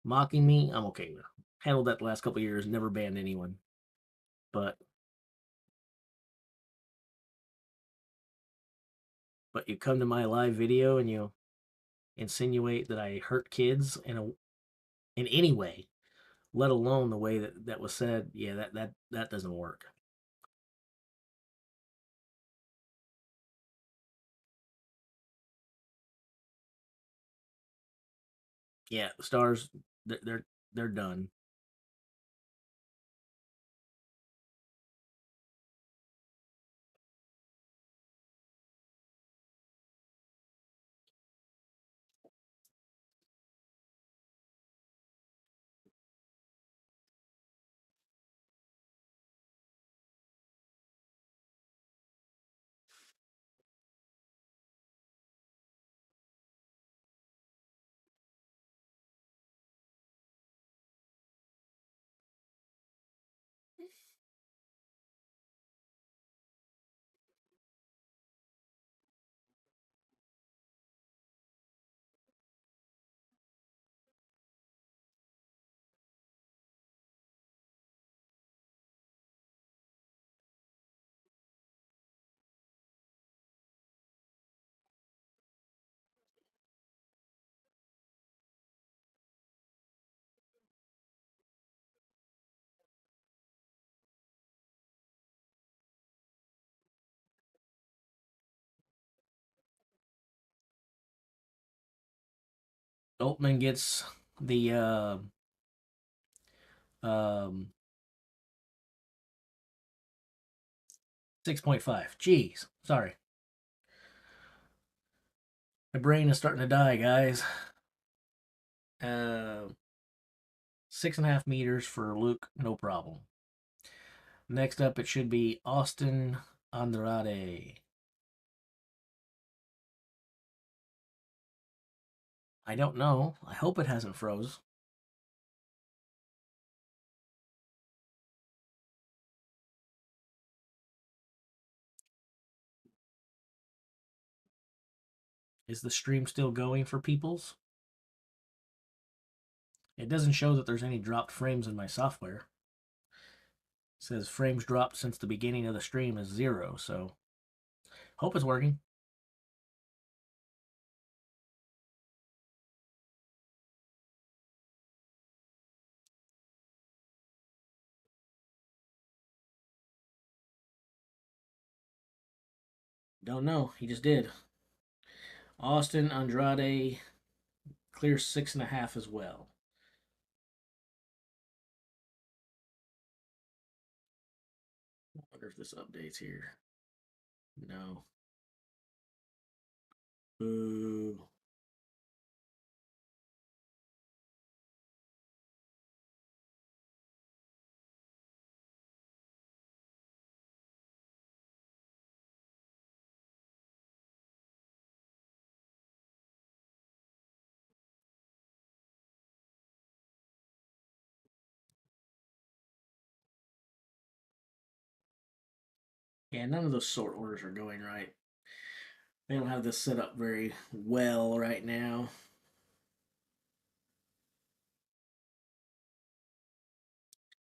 Mocking me, I'm okay with. Handled that the last couple of years, never banned anyone. But you come to my live video and you insinuate that I hurt kids in any way, let alone the way that was said. Yeah, that doesn't work. Yeah, the stars they're done. Altman gets the 6.5. Jeez, sorry. My brain is starting to die, guys. 6.5 meters for Luke, no problem. Next up, it should be Austin Andrade. I don't know. I hope it hasn't froze. Is the stream still going for peoples? It doesn't show that there's any dropped frames in my software. It says frames dropped since the beginning of the stream is 0, so hope it's working. Don't know. He just did. Austin Andrade clears 6.5 as well. I wonder if this updates here. No. Boo. Yeah, none of those sort orders are going right. They don't have this set up very well right now.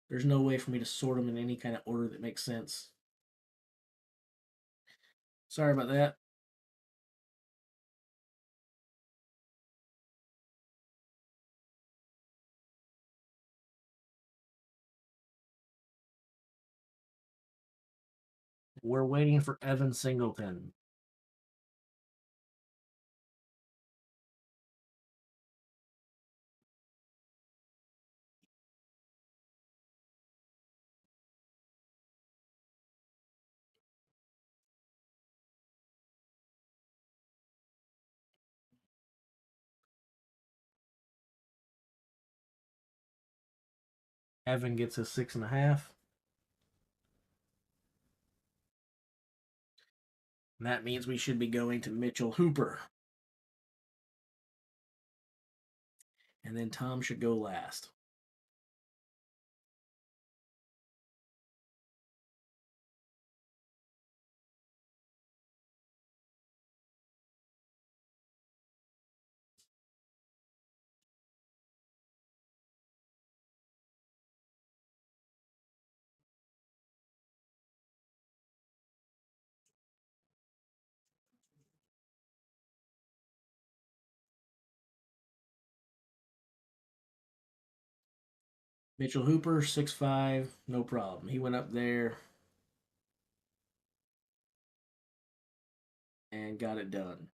There's no way for me to sort them in any kind of order that makes sense. Sorry about that. We're waiting for Evan Singleton. Evan gets a 6.5. And that means we should be going to Mitchell Hooper. And then Tom should go last. Mitchell Hooper, 6'5", no problem. He went up there and got it done.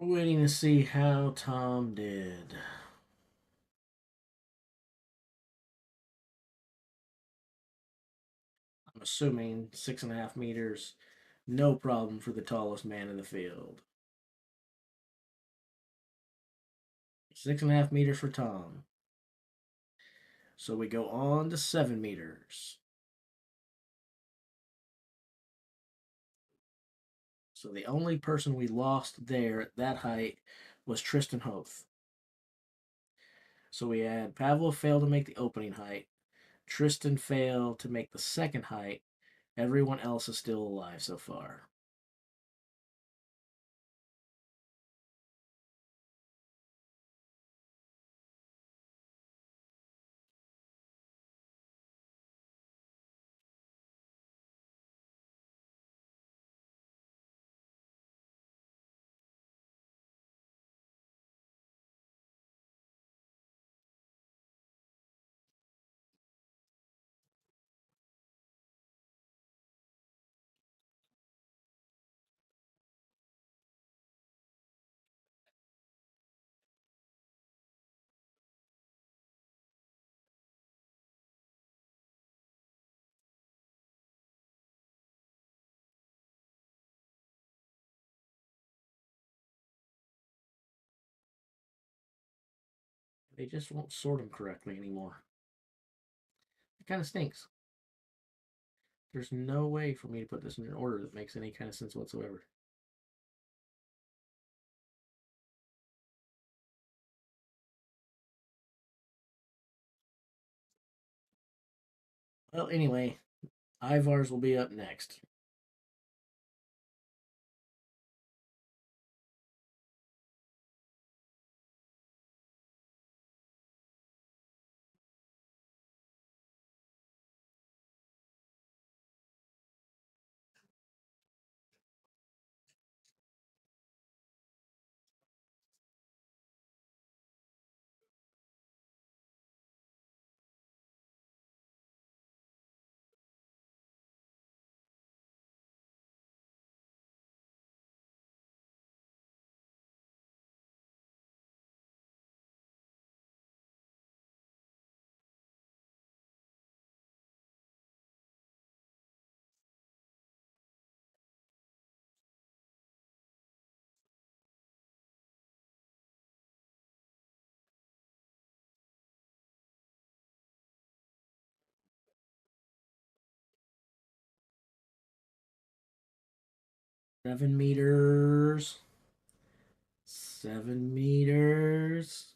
Waiting to see how Tom did. I'm assuming 6.5 meters, no problem for the tallest man in the field. 6.5 meters for Tom. So we go on to 7 meters. So the only person we lost there at that height was Tristan Hoth. So we had Pavlov fail to make the opening height, Tristan failed to make the second height. Everyone else is still alive so far. They just won't sort them correctly anymore. It kind of stinks. There's no way for me to put this in an order that makes any kind of sense whatsoever. Well, anyway, Ivar's will be up next. 7 meters. 7 meters.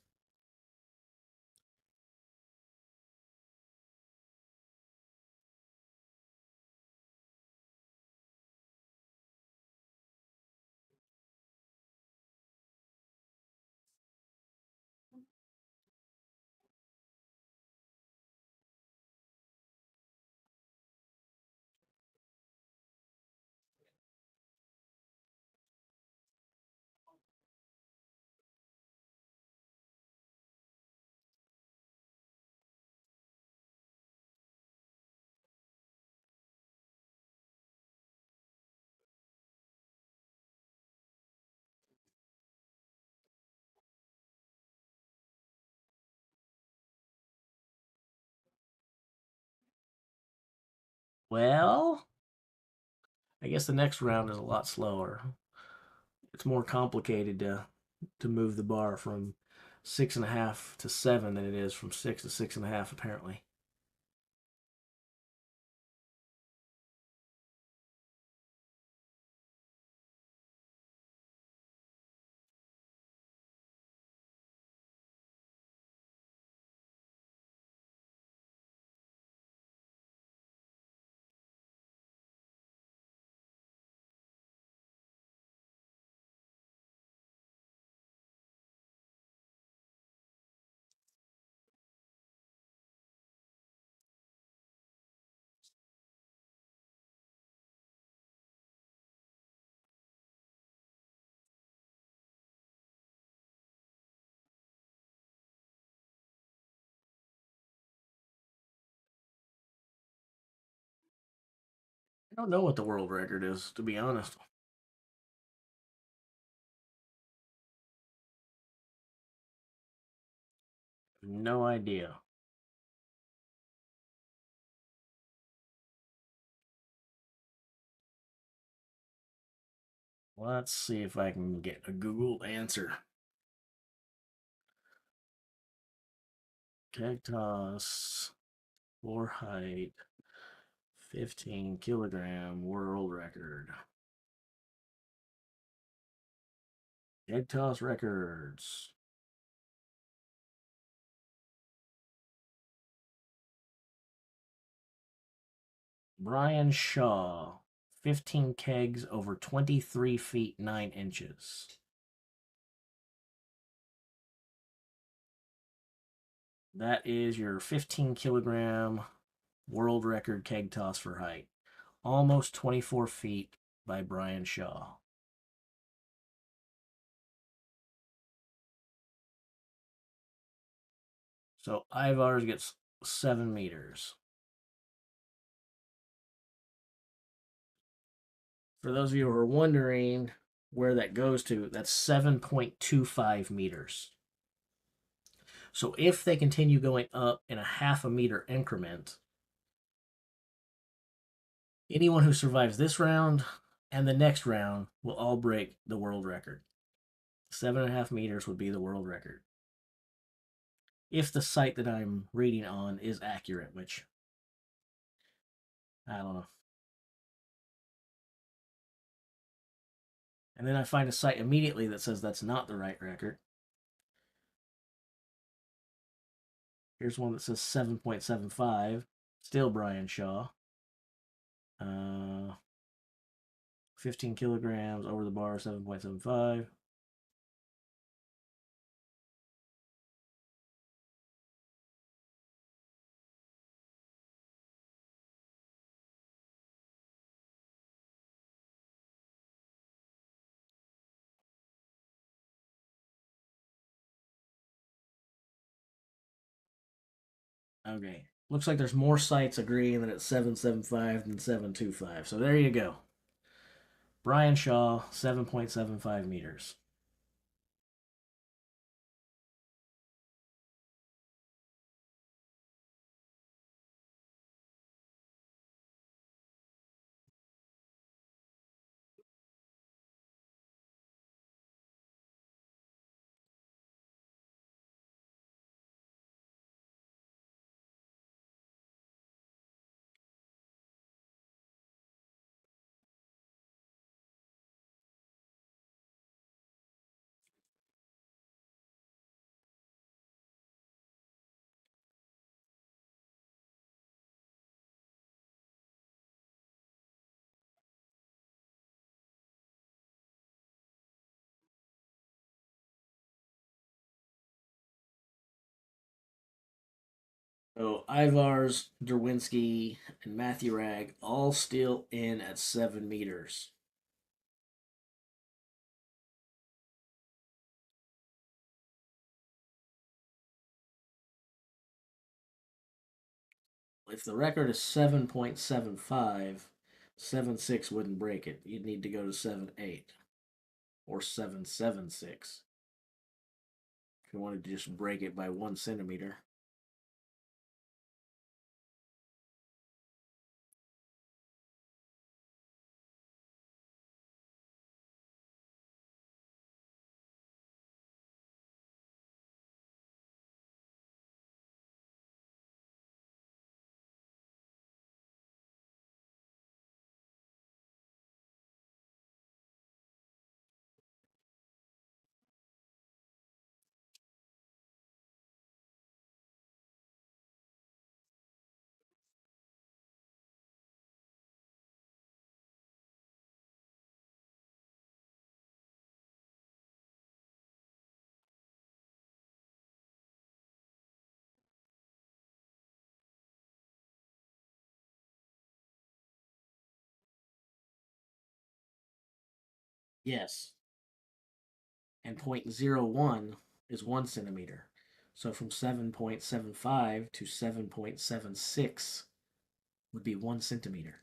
Well, I guess the next round is a lot slower. It's more complicated to move the bar from 6.5 to 7 than it is from 6 to 6.5, apparently. I don't know what the world record is, to be honest. No idea. Let's see if I can get a Google answer. Keg toss, floor height, 15 kilogram world record. Keg toss records. Brian Shaw, 15 kegs over 23 feet 9 inches. That is your 15 kilogram world record keg toss for height. Almost 24 feet by Brian Shaw. So Ivar's gets 7 meters. For those of you who are wondering where that goes to, that's 7.25 meters. So if they continue going up in a half a meter increment, anyone who survives this round and the next round will all break the world record. 7.5 meters would be the world record. If the site that I'm reading on is accurate, which I don't know. And then I find a site immediately that says that's not the right record. Here's one that says 7.75, still Brian Shaw. 15 kilograms over the bar, 7.75. Okay. Looks like there's more sites agreeing that it's 7.75 than 7.25. So there you go. Brian Shaw, 7.75 meters. So Ivars, Derwinski, and Matthew Rag all still in at 7 meters. If the record is 7.75, 7.6 wouldn't break it. You'd need to go to 7.8 or 7.76 if you wanted to just break it by 1 centimeter. Yes. And 0.01 is 1 centimeter. So from 7.75 to 7.76 would be 1 centimeter.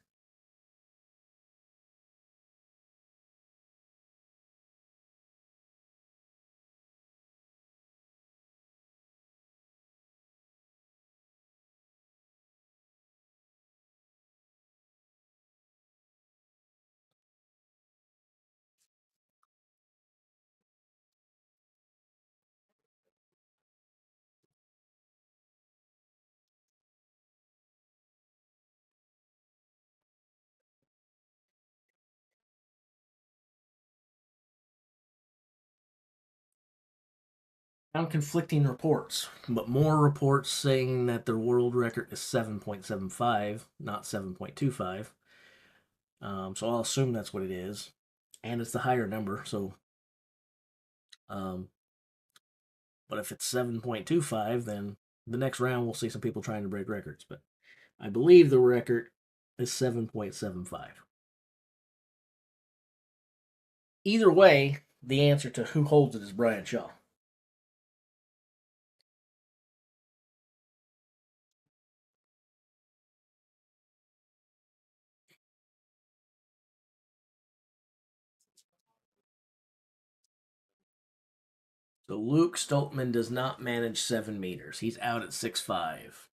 I'm conflicting reports, but more reports saying that the world record is 7.75, not 7.25. So I'll assume that's what it is, and it's the higher number. So, um, but if it's 7.25, then the next round we'll see some people trying to break records. But I believe the record is 7.75. Either way, the answer to who holds it is Brian Shaw. So Luke Stoltman does not manage 7 meters. He's out at 6'5".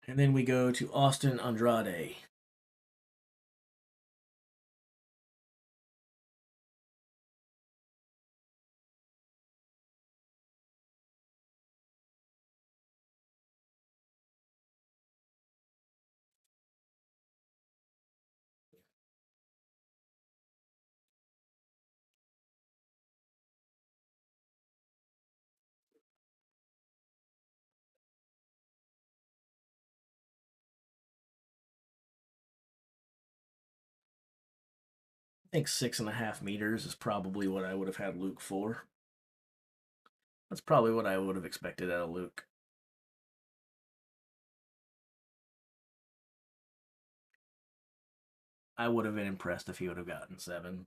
And then we go to Austin Andrade. I think 6.5 meters is probably what I would have had Luke for. That's probably what I would have expected out of Luke. I would have been impressed if he would have gotten 7.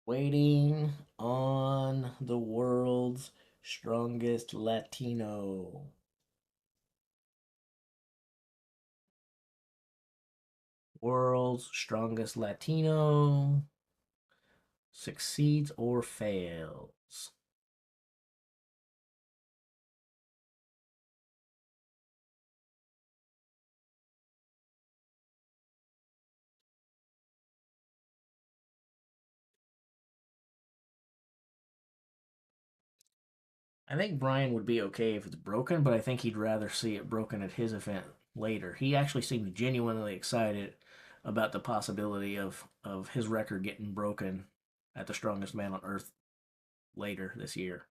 Waiting on the world's strongest Latino. World's strongest Latino succeeds or fails. I think Brian would be okay if it's broken, but I think he'd rather see it broken at his event later. He actually seemed genuinely excited about the possibility of his record getting broken at the strongest man on earth later this year.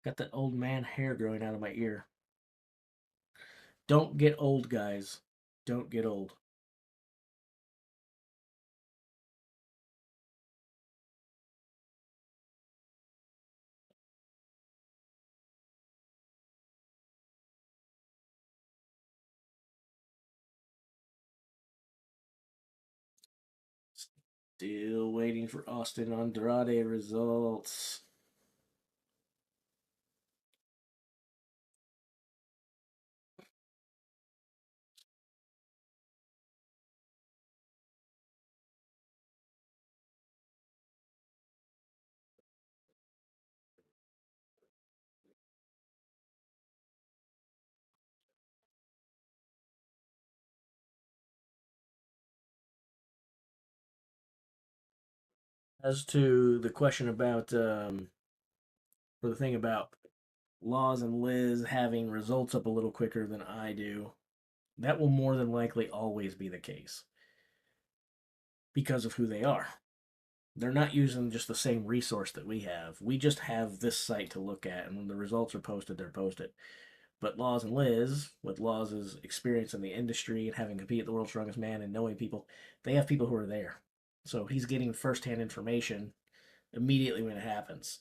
Got that old man hair growing out of my ear. Don't get old, guys. Don't get old. Still waiting for Austin Andrade results. As to the question about, or the thing about Laws and Liz having results up a little quicker than I do, that will more than likely always be the case because of who they are. They're not using just the same resource that we have. We just have this site to look at, and when the results are posted, they're posted. But Laws and Liz, with Laws's experience in the industry and having competed at the World's Strongest Man and knowing people, they have people who are there. So he's getting firsthand information immediately when it happens.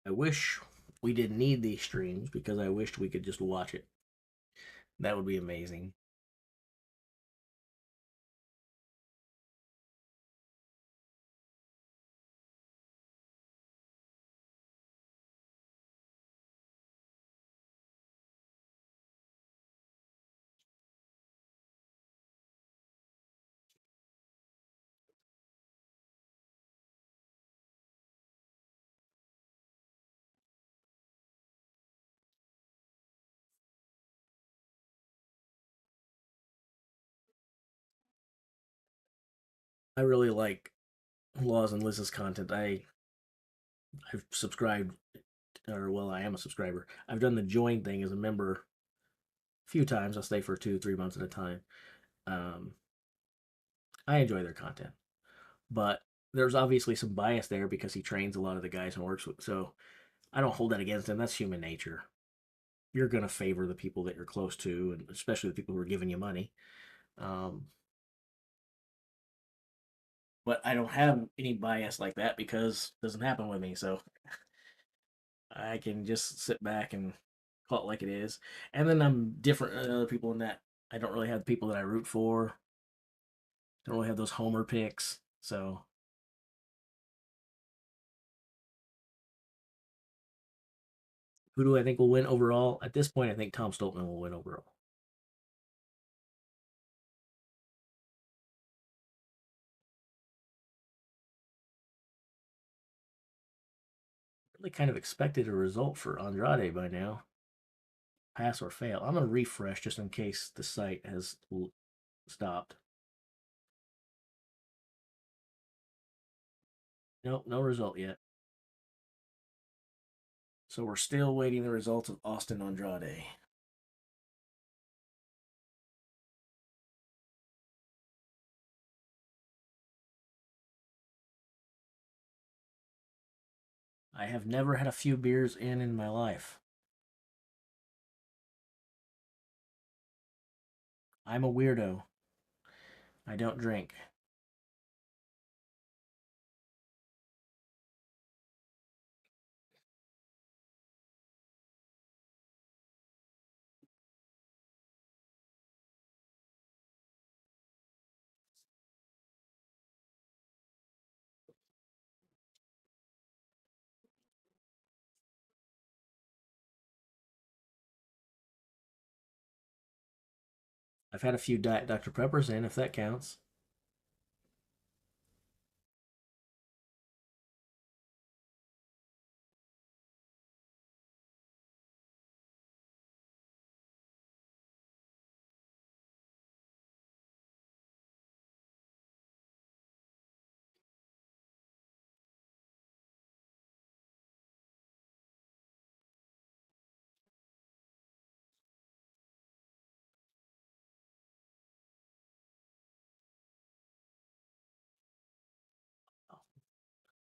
I wish we didn't need these streams because I wished we could just watch it. That would be amazing. I really like Laws and Liz's content. I've subscribed, or well, I am a subscriber. I've done the join thing as a member a few times. I'll stay for 2, 3 months at a time. Um, I enjoy their content, but there's obviously some bias there because he trains a lot of the guys and works with. So I don't hold that against him. That's human nature. You're gonna favor the people that you're close to, and especially the people who are giving you money. Um, but I don't have any bias like that because it doesn't happen with me. So I can just sit back and call it like it is. And then I'm different than other people in that I don't really have people that I root for. Don't really have those homer picks. So who do I think will win overall? At this point, I think Tom Stoltman will win overall. Really kind of expected a result for Andrade by now. Pass or fail. I'm gonna refresh just in case the site has stopped. Nope, no result yet. So we're still waiting the results of Austin Andrade. I have never had a few beers in my life. I'm a weirdo. I don't drink. I've had a few Diet Dr. Peppers in, if that counts.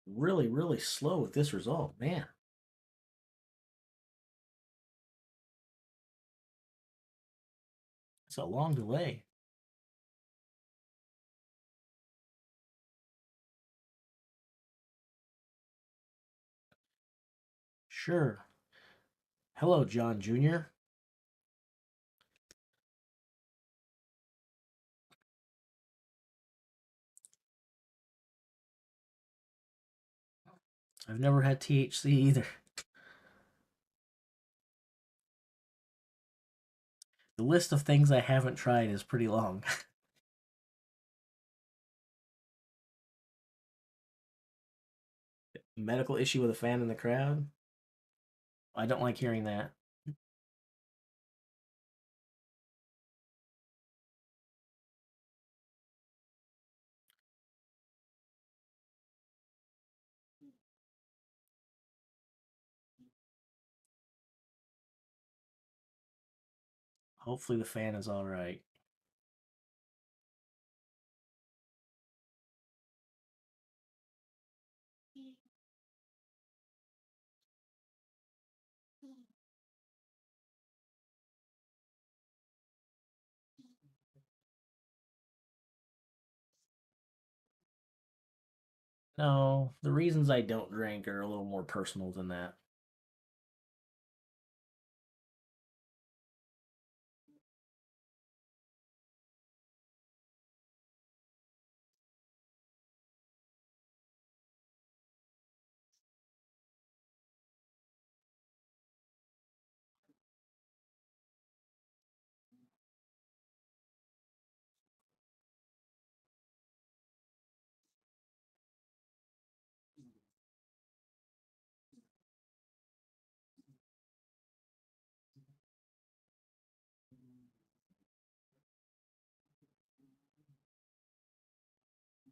Really, really slow with this result, man. It's a long delay. Sure. Hello, John Jr. I've never had THC either. The list of things I haven't tried is pretty long. Medical issue with a fan in the crowd? I don't like hearing that. Hopefully the fan is all right. No, the reasons I don't drink are a little more personal than that.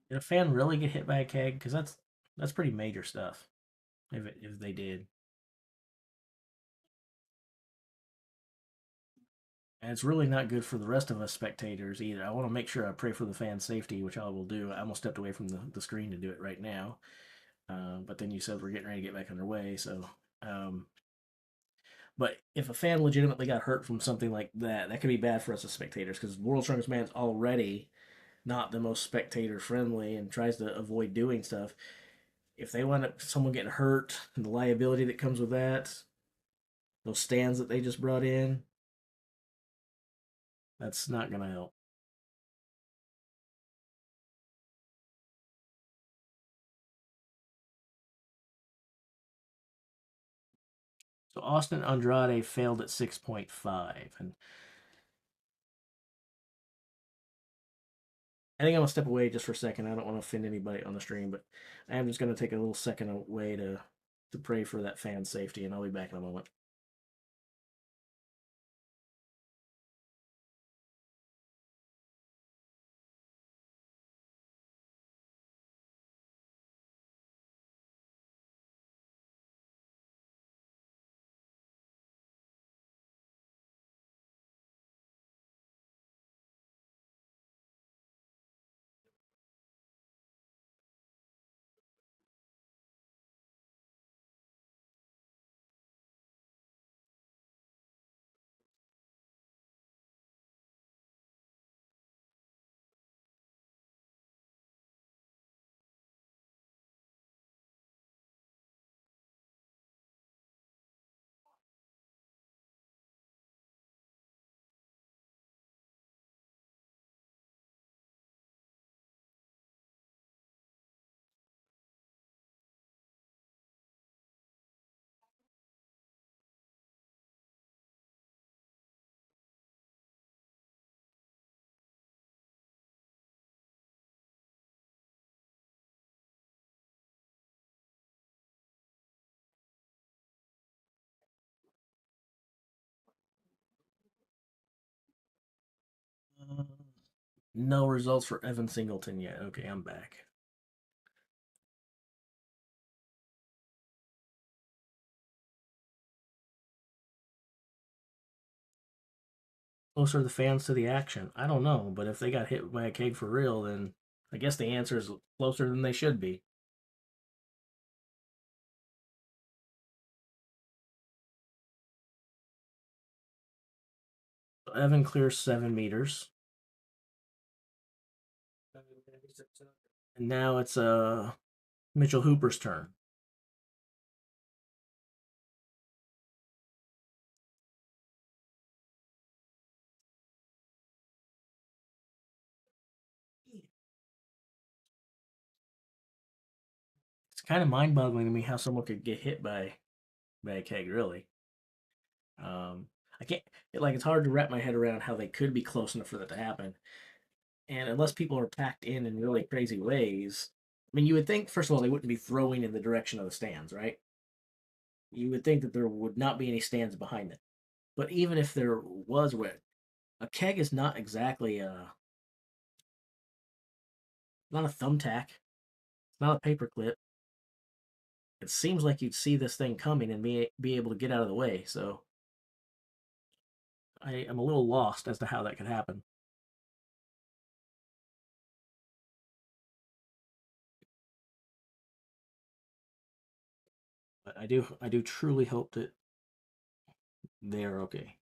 Did a fan really get hit by a keg? Because that's pretty major stuff. If they did, and it's really not good for the rest of us spectators either. I want to make sure I pray for the fan safety, which I will do. I almost stepped away from the screen to do it right now, but then you said we're getting ready to get back underway. So, um, but if a fan legitimately got hurt from something like that, that could be bad for us as spectators because World's Strongest Man's already not the most spectator friendly and tries to avoid doing stuff. If they wind up someone getting hurt and the liability that comes with that, those stands that they just brought in, that's not going to help. So Austin Andrade failed at 6.5. And I think I'm going to step away just for a second. I don't want to offend anybody on the stream, but I am just going to take a little second away to pray for that fan safety, and I'll be back in a moment. No results for Evan Singleton yet. Okay, I'm back. Closer the fans to the action? I don't know, but if they got hit by a keg for real, then I guess the answer is closer than they should be. Evan clears 7 meters. And now it's Mitchell Hooper's turn. It's kind of mind-boggling to me how someone could get hit by a keg. Really, I can't. It's hard to wrap my head around how they could be close enough for that to happen. And unless people are packed in really crazy ways, I mean, you would think first of all they wouldn't be throwing in the direction of the stands, right? You would think that there would not be any stands behind it. But even if there was, a keg is not exactly not a thumbtack, it's not a paper clip. It seems like you'd see this thing coming and be able to get out of the way. So I am a little lost as to how that could happen. But I do truly hope that they are okay.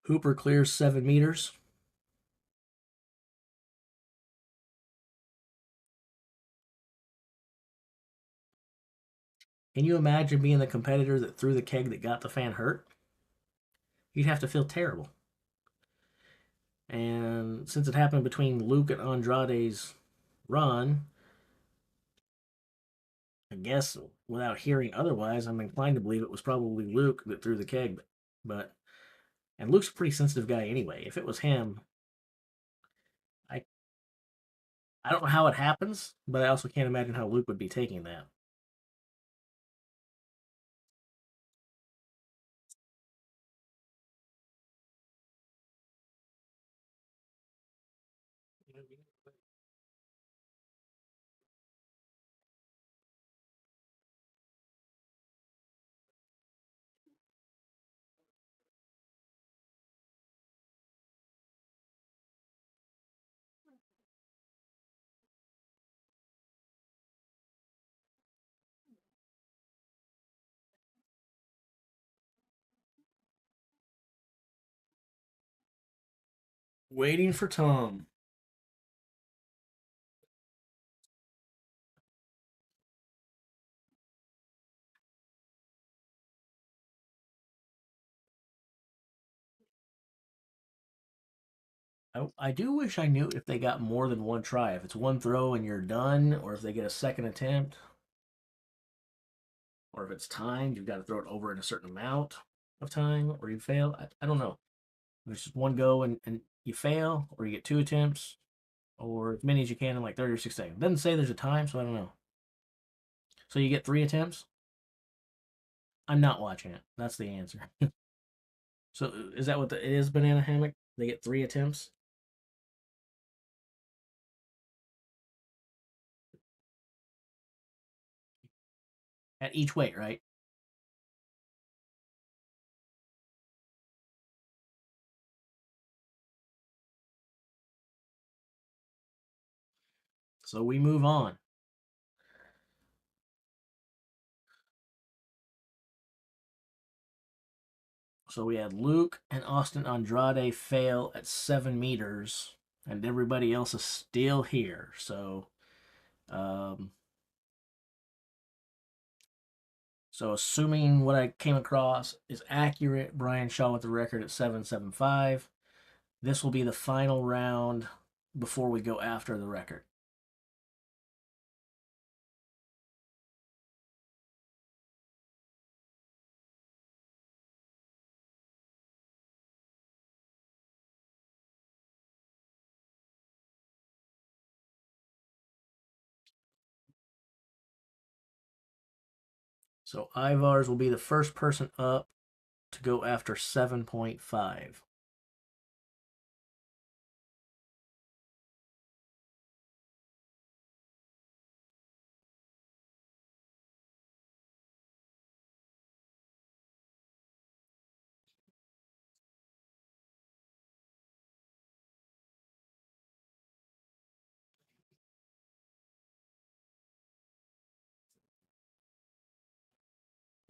Hooper clears 7 meters. Can you imagine being the competitor that threw the keg that got the fan hurt? You'd have to feel terrible. And since it happened between Luke and Andrade's run, I guess without hearing otherwise, I'm inclined to believe it was probably Luke that threw the keg. But and Luke's a pretty sensitive guy anyway. If it was him, I I don't know how it happens, but I also can't imagine how Luke would be taking that. Waiting for Tom. I do wish I knew if they got more than one try. If it's one throw and you're done, or if they get a second attempt, or if it's timed, you've got to throw it over in a certain amount of time, or you fail. I don't know. There's just one go and you fail, or you get two attempts, or as many as you can in like 30 or 60 seconds. It doesn't say there's a time, so I don't know. So you get three attempts? I'm not watching it. That's the answer. So is that what it is, Banana Hammock? They get three attempts? At each weight, right? So we move on. So we had Luke and Austin Andrade fail at 7 meters, and everybody else is still here. Um, so assuming what I came across is accurate, Brian Shaw with the record at 7.75. This will be the final round before we go after the record. So Ivar's will be the first person up to go after 7.5.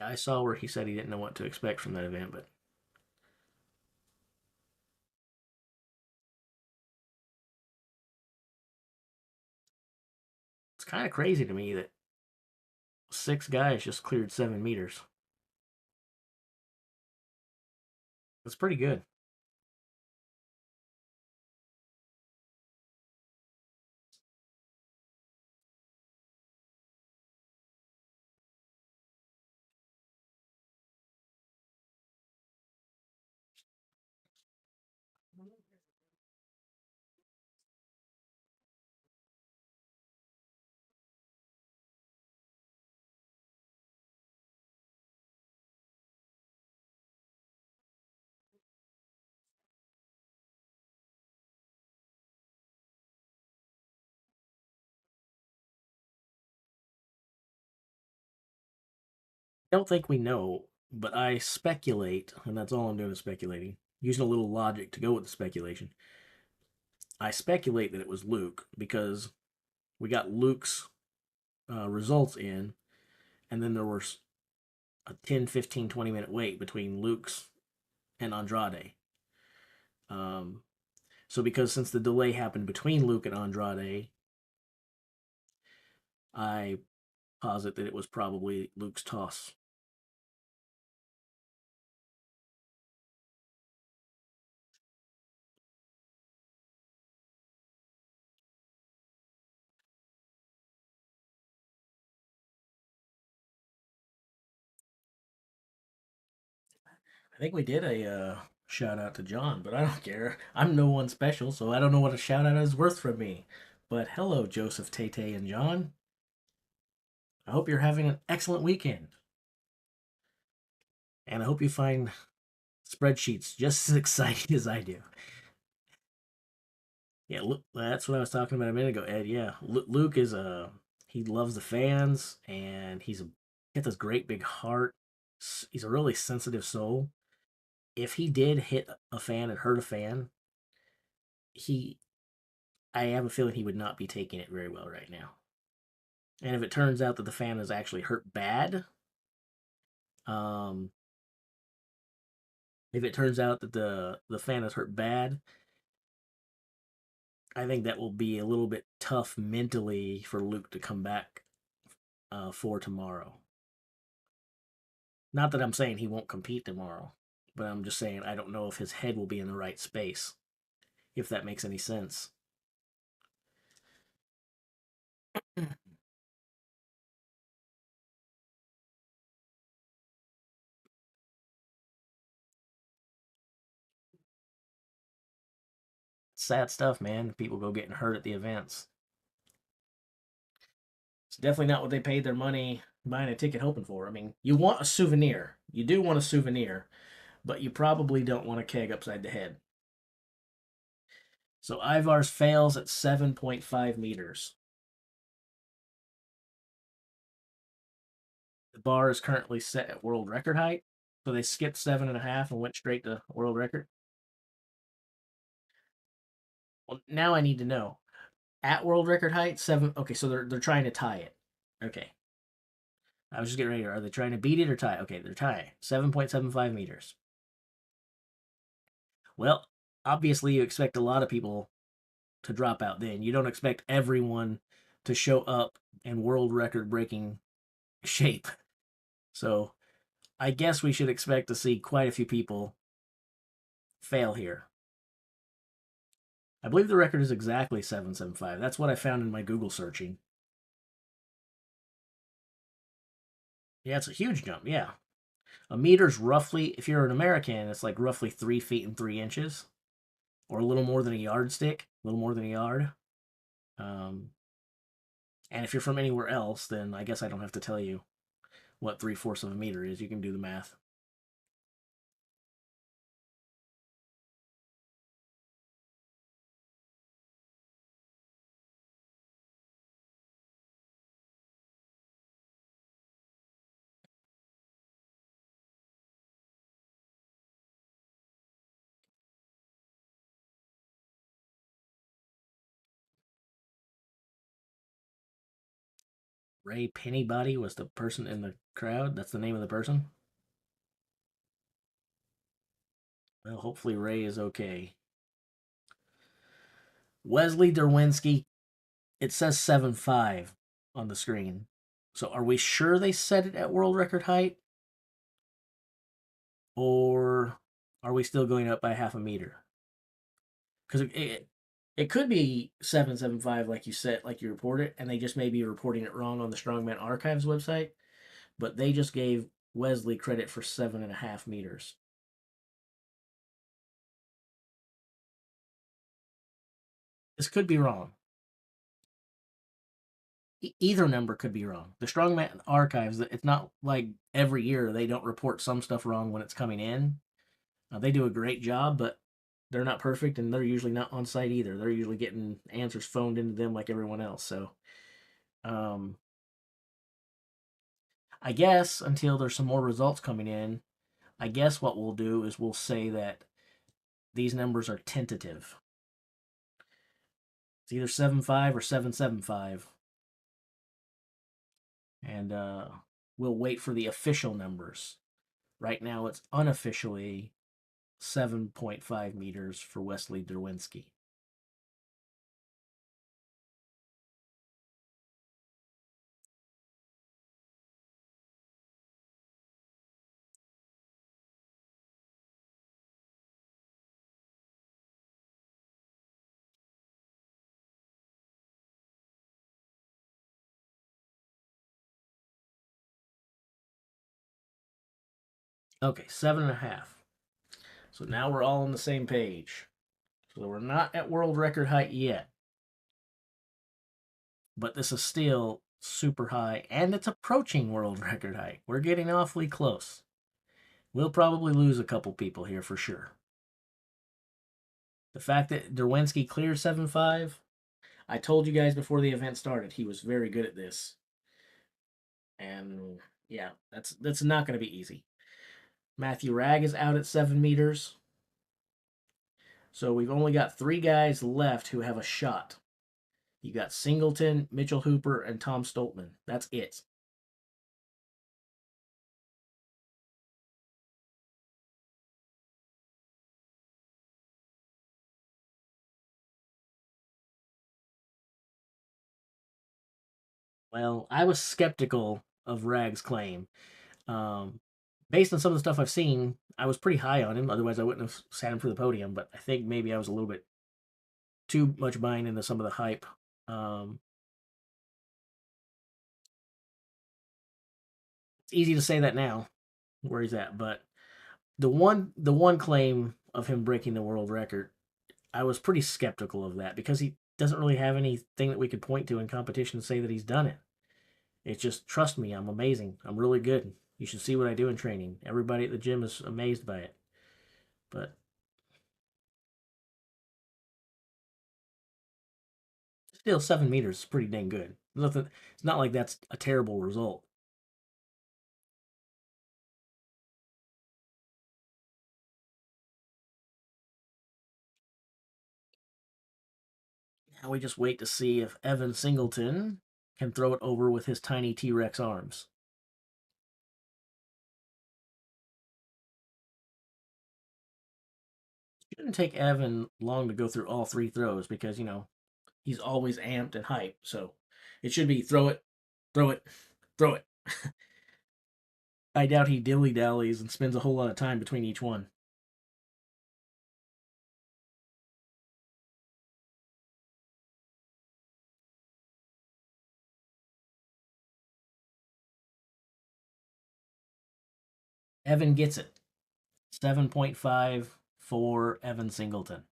I saw where he said he didn't know what to expect from that event, but it's kind of crazy to me that 6 guys just cleared 7 meters. That's pretty good. I don't think we know, but I speculate, and that's all I'm doing is speculating, using a little logic to go with the speculation. I speculate that it was Luke because we got Luke's results in, and then there was a 10, 15, 20 minute wait between Luke's and Andrade. Um, so because since the delay happened between Luke and Andrade, I posit that it was probably Luke's toss. I think we did a shout out to John, but I don't care. I'm no one special, so I don't know what a shout out is worth from me. But hello, Joseph, Tay Tay, and John. I hope you're having an excellent weekend. And I hope you find spreadsheets just as exciting as I do. Yeah, that's what I was talking about a minute ago, Ed. Yeah, Luke is he loves the fans, and he got this great big heart. He's a really sensitive soul. If he did hit a fan and hurt a fan, he I have a feeling he would not be taking it very well right now. And if it turns out that the fan is actually hurt bad, um, if it turns out that the fan is hurt bad, I think that will be a little bit tough mentally for Luke to come back for tomorrow. Not that I'm saying he won't compete tomorrow, but I'm just saying I don't know if his head will be in the right space, if that makes any sense. Sad stuff, man. People go getting hurt at the events. It's definitely not what they paid their money buying a ticket hoping for. I mean, you want a souvenir. You do want a souvenir, but you probably don't want a keg upside the head. So Ivar's fails at 7.5 meters. The bar is currently set at world record height. So they skipped 7.5 and went straight to world record. Well, now I need to know. At world record height, 7. Okay, so they're trying to tie it. Okay. I was just getting ready. Are they trying to beat it or tie? Okay, they're tying. 7.75 meters. Well, obviously you expect a lot of people to drop out then. You don't expect everyone to show up in world record breaking shape. So I guess we should expect to see quite a few people fail here. I believe the record is exactly 775. That's what I found in my Google searching. Yeah, it's a huge jump. Yeah. A meter's roughly, if you're an American, it's like roughly 3 feet and 3 inches, or a little more than a yardstick, a little more than a yard. Um, and if you're from anywhere else, then I guess I don't have to tell you what 3/4 of a meter is. You can do the math. Ray Pennybody was the person in the crowd. That's the name of the person. Well, hopefully Ray is okay. Wesley Derwinski, it says 7'5" on the screen. So are we sure they set it at world record height? Or are we still going up by half a meter? Because it could be 775, like you said, like you reported, and they just may be reporting it wrong on the Strongman Archives website. But they just gave Wesley credit for 7.5 meters. This could be wrong. Either number could be wrong. The Strongman Archives, it's not like every year they don't report some stuff wrong when it's coming in. They do a great job, but they're not perfect, and they're usually not on site either. They're usually getting answers phoned into them like everyone else. So, um, I guess until there's some more results coming in, I guess what we'll do is we'll say that these numbers are tentative. It's either 7.5 or 7.75. And we'll wait for the official numbers. Right now, it's unofficially 7.5 meters for Wesley Derwinski. Okay, 7.5. So now we're all on the same page. So we're not at world record height yet. But this is still super high, and it's approaching world record height. We're getting awfully close. We'll probably lose a couple people here for sure. The fact that Derwinski cleared 7.5, I told you guys before the event started, he was very good at this. And yeah, that's not going to be easy. Matthew Ragg is out at 7 meters. So we've only got 3 guys left who have a shot. You got Singleton, Mitchell Hooper, and Tom Stoltman. That's it. Well, I was skeptical of Ragg's claim. Um, Based on some of the stuff I've seen, I was pretty high on him. Otherwise, I wouldn't have sat him for the podium. But I think maybe I was a little bit too much buying into some of the hype. It's easy to say that now, where he's at. But the one claim of him breaking the world record, I was pretty skeptical of that because he doesn't really have anything that we could point to in competition to say that he's done it. It's just trust me, I'm amazing. I'm really good. You should see what I do in training. Everybody at the gym is amazed by it. But still, 7 meters is pretty dang good. Nothing. It's not like that's a terrible result. Now we just wait to see if Evan Singleton can throw it over with his tiny T-Rex arms. It shouldn't take Evan long to go through all 3 throws because, he's always amped and hyped. So it should be throw it, throw it, throw it. I doubt he dilly dallies and spends a whole lot of time between each one. Evan gets it. 7.5 for Evan Singleton.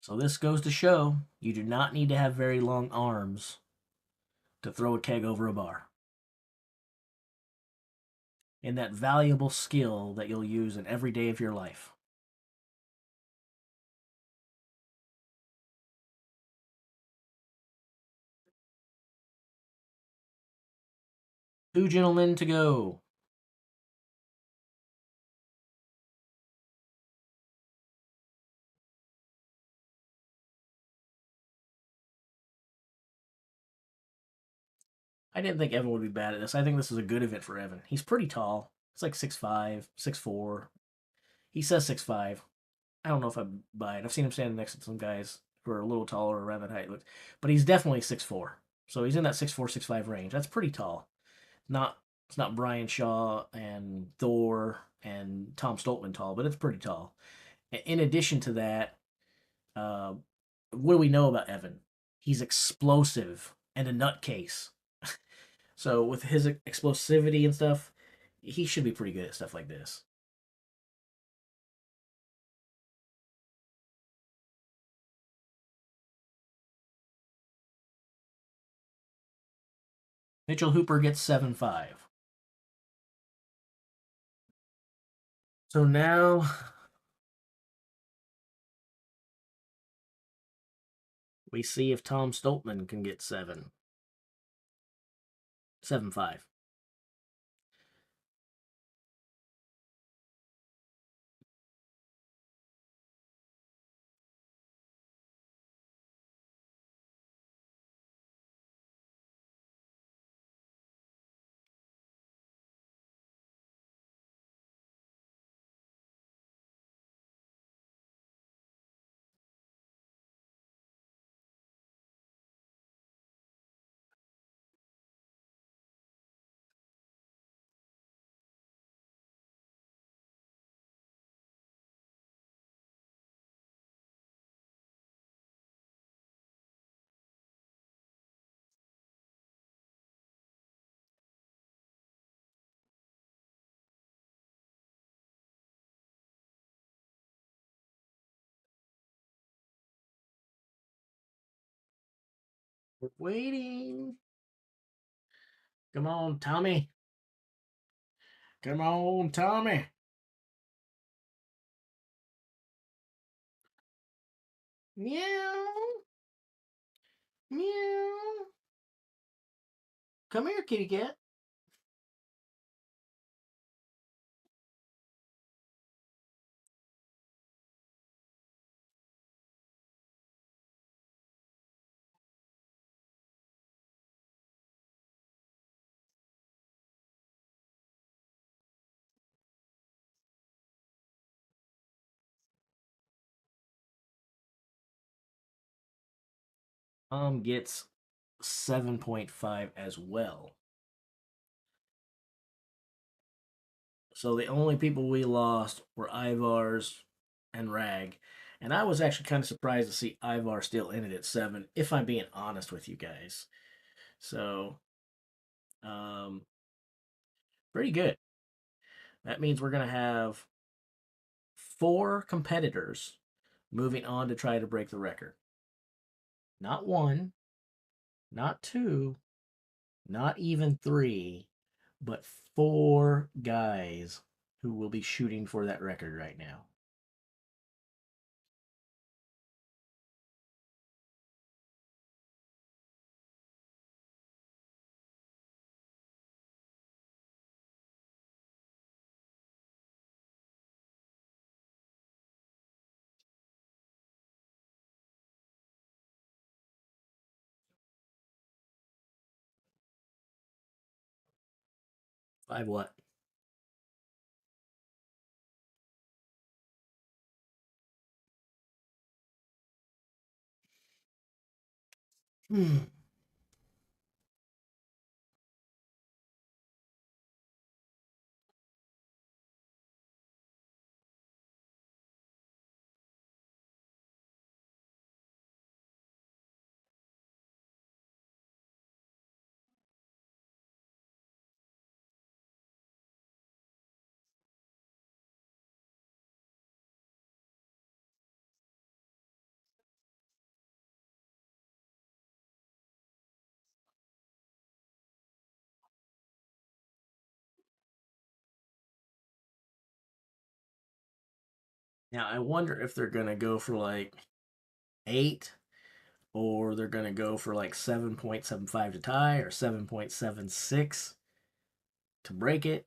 So this goes to show you do not need to have very long arms to throw a keg over a bar. And that valuable skill that you'll use in every day of your life. Two gentlemen to go. I didn't think Evan would be bad at this. I think this is a good event for Evan. He's pretty tall. He's like 6'5", 6'4". He says 6'5". I don't know if I buy it. I've seen him standing next to some guys who are a little taller around that height. But he's definitely 6'4". So he's in that 6'4", 6'5" range. That's pretty tall. Not It's not Brian Shaw and Thor and Tom Stoltman tall, but it's pretty tall. In addition to that, uh, what do we know about Evan? He's explosive and a nutcase. So with his explosivity and stuff, he should be pretty good at stuff like this. Mitchell Hooper gets 7-5. So now we see if Tom Stoltman can get 7-5. We're waiting. Come on, Tommy. Come on, Tommy. Meow. Meow. Come here, kitty cat. Gets 7.5 as well. So the only people we lost were Ivar's and Rag. And I was actually kind of surprised to see Ivar still in it at 7, if I'm being honest with you guys. So, um, pretty good. That means we're going to have 4 competitors moving on to try to break the record. Not 1, not 2, not even 3, but 4 guys who will be shooting for that record right now. Five what? Hmm. Now I wonder if they're gonna go for like 8, or they're gonna go for like 7.75 to tie, or 7.76 to break it.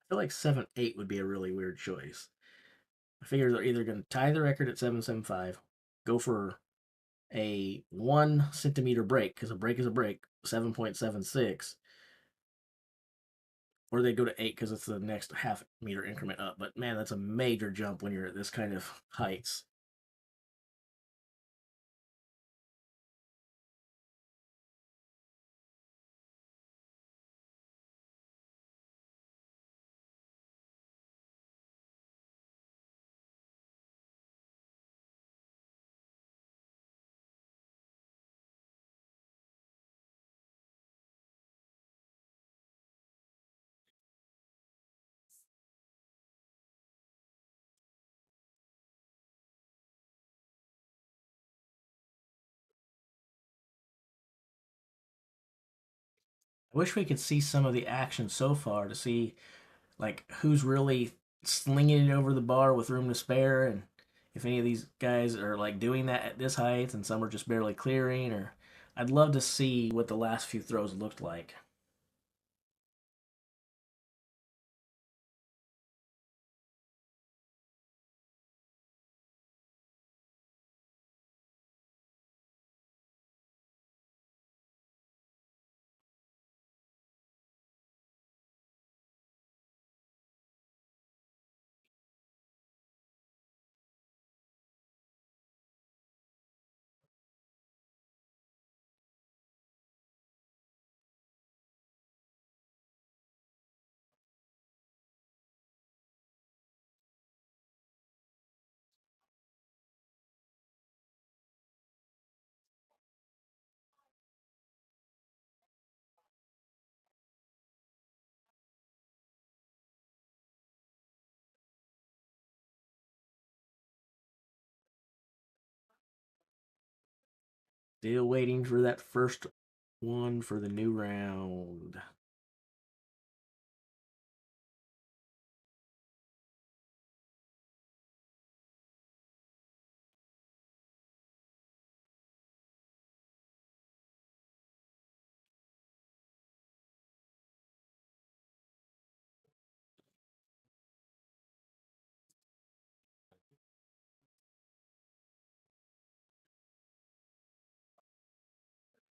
I feel like 7.8 would be a really weird choice. I figure they're either going to tie the record at 7.75, go for a 1 centimeter break, because a break is a break, 7.76, or they go to 8 because it's the next half meter increment up. But man, that's a major jump when you're at this kind of heights. I wish we could see some of the action so far to see like who's really slinging it over the bar with room to spare, and if any of these guys are like doing that at this height and some are just barely clearing. Or I'd love to see what the last few throws looked like. Still waiting for that first one for the new round.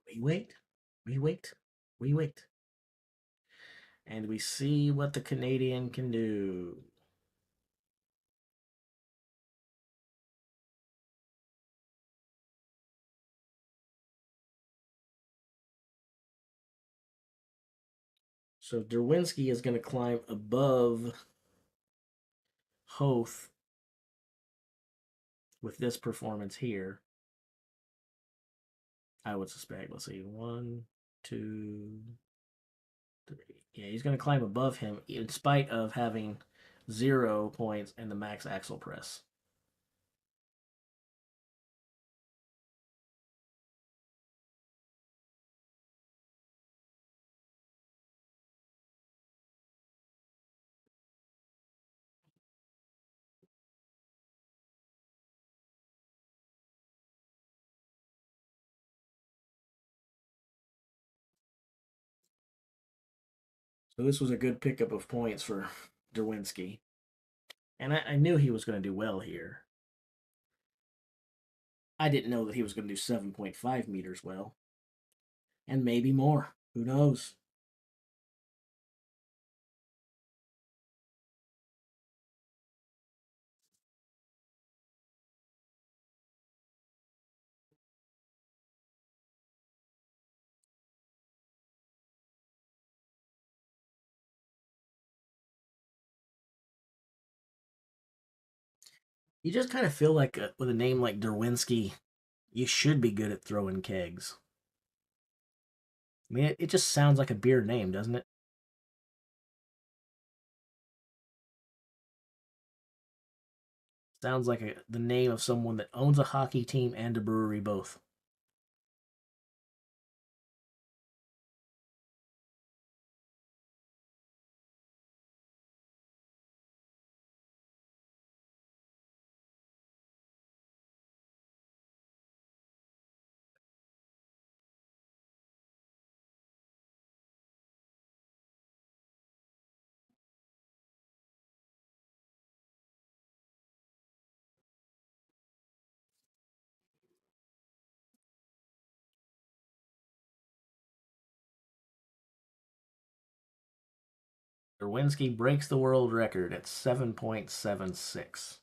We wait, we wait, we wait, and we see what the Canadian can do. So Derwinski is going to climb above Hoth with this performance here. I would suspect. Let's see, 1, 2, 3. Yeah, he's going to climb above him in spite of having 0 points and the max axle press. So this was a good pickup of points for Derwinski. And I knew he was going to do well here. I didn't know that he was going to do 7.5 meters well. And maybe more. Who knows? You just kind of feel like with a name like Derwinski, you should be good at throwing kegs. I mean, it just sounds like a beer name, doesn't it? Sounds like the name of someone that owns a hockey team and a brewery both. Derwinski breaks the world record at 7.76.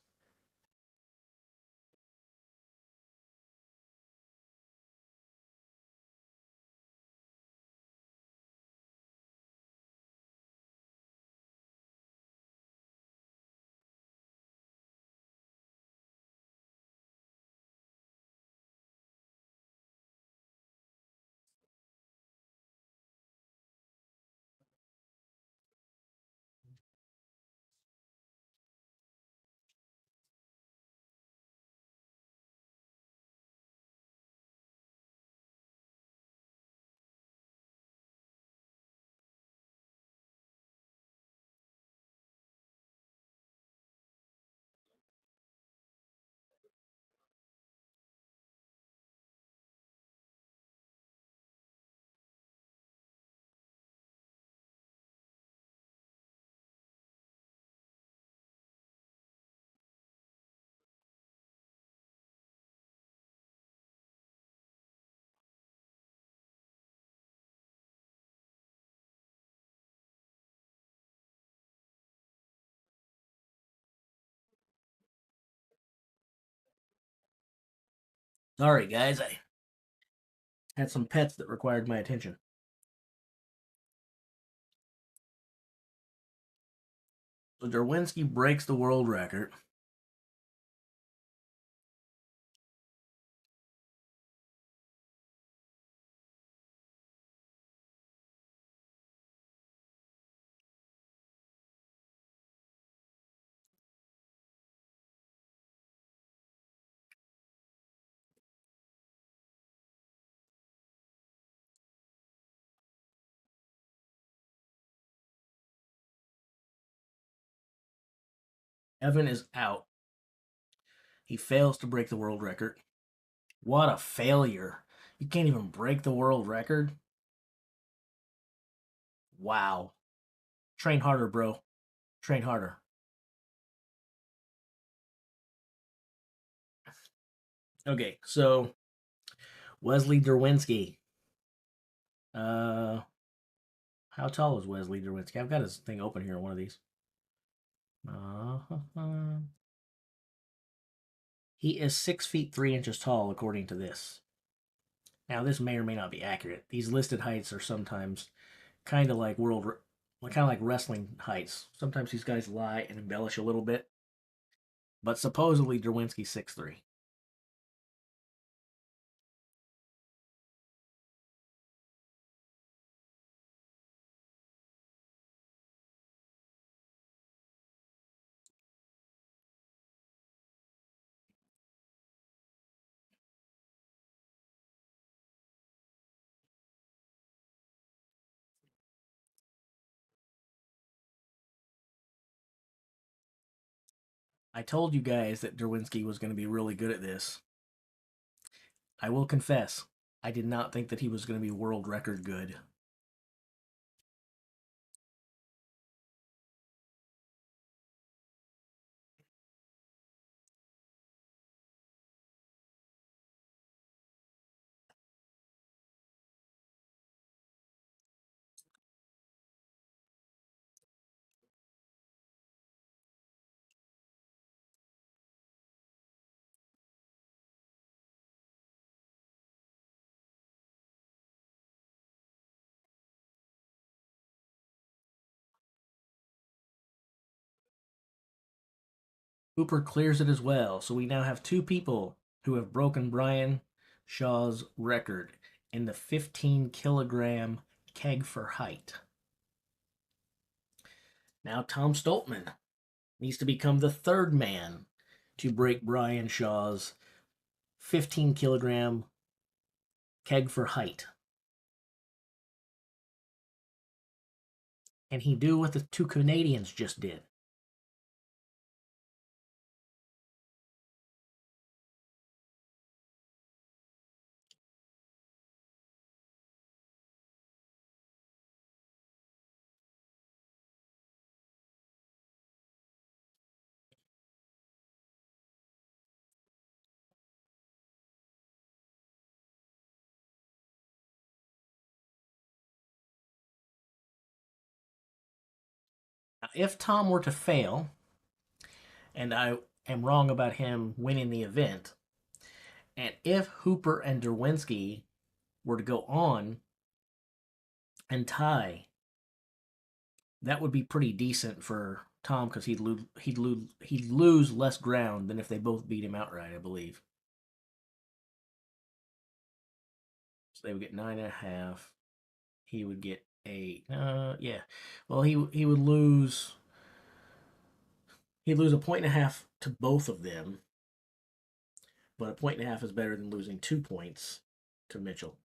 Sorry, guys, I had some pets that required my attention. So Derwinski breaks the world record. Evan is out. He fails to break the world record. What a failure. You can't even break the world record? Wow. Train harder, bro. Train harder. Okay, so Wesley Derwinski. How tall is Wesley Derwinski? I've got his thing open here on one of these. He is 6 feet 3 inches tall, according to this. Now, this may or may not be accurate. These listed heights are sometimes kind of like wrestling heights. Sometimes these guys lie and embellish a little bit. But supposedly Derwinski's 6'3". I told you guys that Derwinski was going to be really good at this. I will confess, I did not think that he was going to be world record good. Cooper clears it as well, so we now have two people who have broken Brian Shaw's record in the 15-kilogram keg for height. Now Tom Stoltman needs to become the third man to break Brian Shaw's 15-kilogram keg for height. And he do what the two Canadians just did. If Tom were to fail, and I am wrong about him winning the event, and if Hooper and Derwinski were to go on and tie, that would be pretty decent for Tom because he'd lose less ground than if they both beat him outright, I believe. So they would get 9.5. He would get 8. Yeah. Well, he would lose. He'd lose a point and a half to both of them, but a point and a half is better than losing 2 points to Mitchell.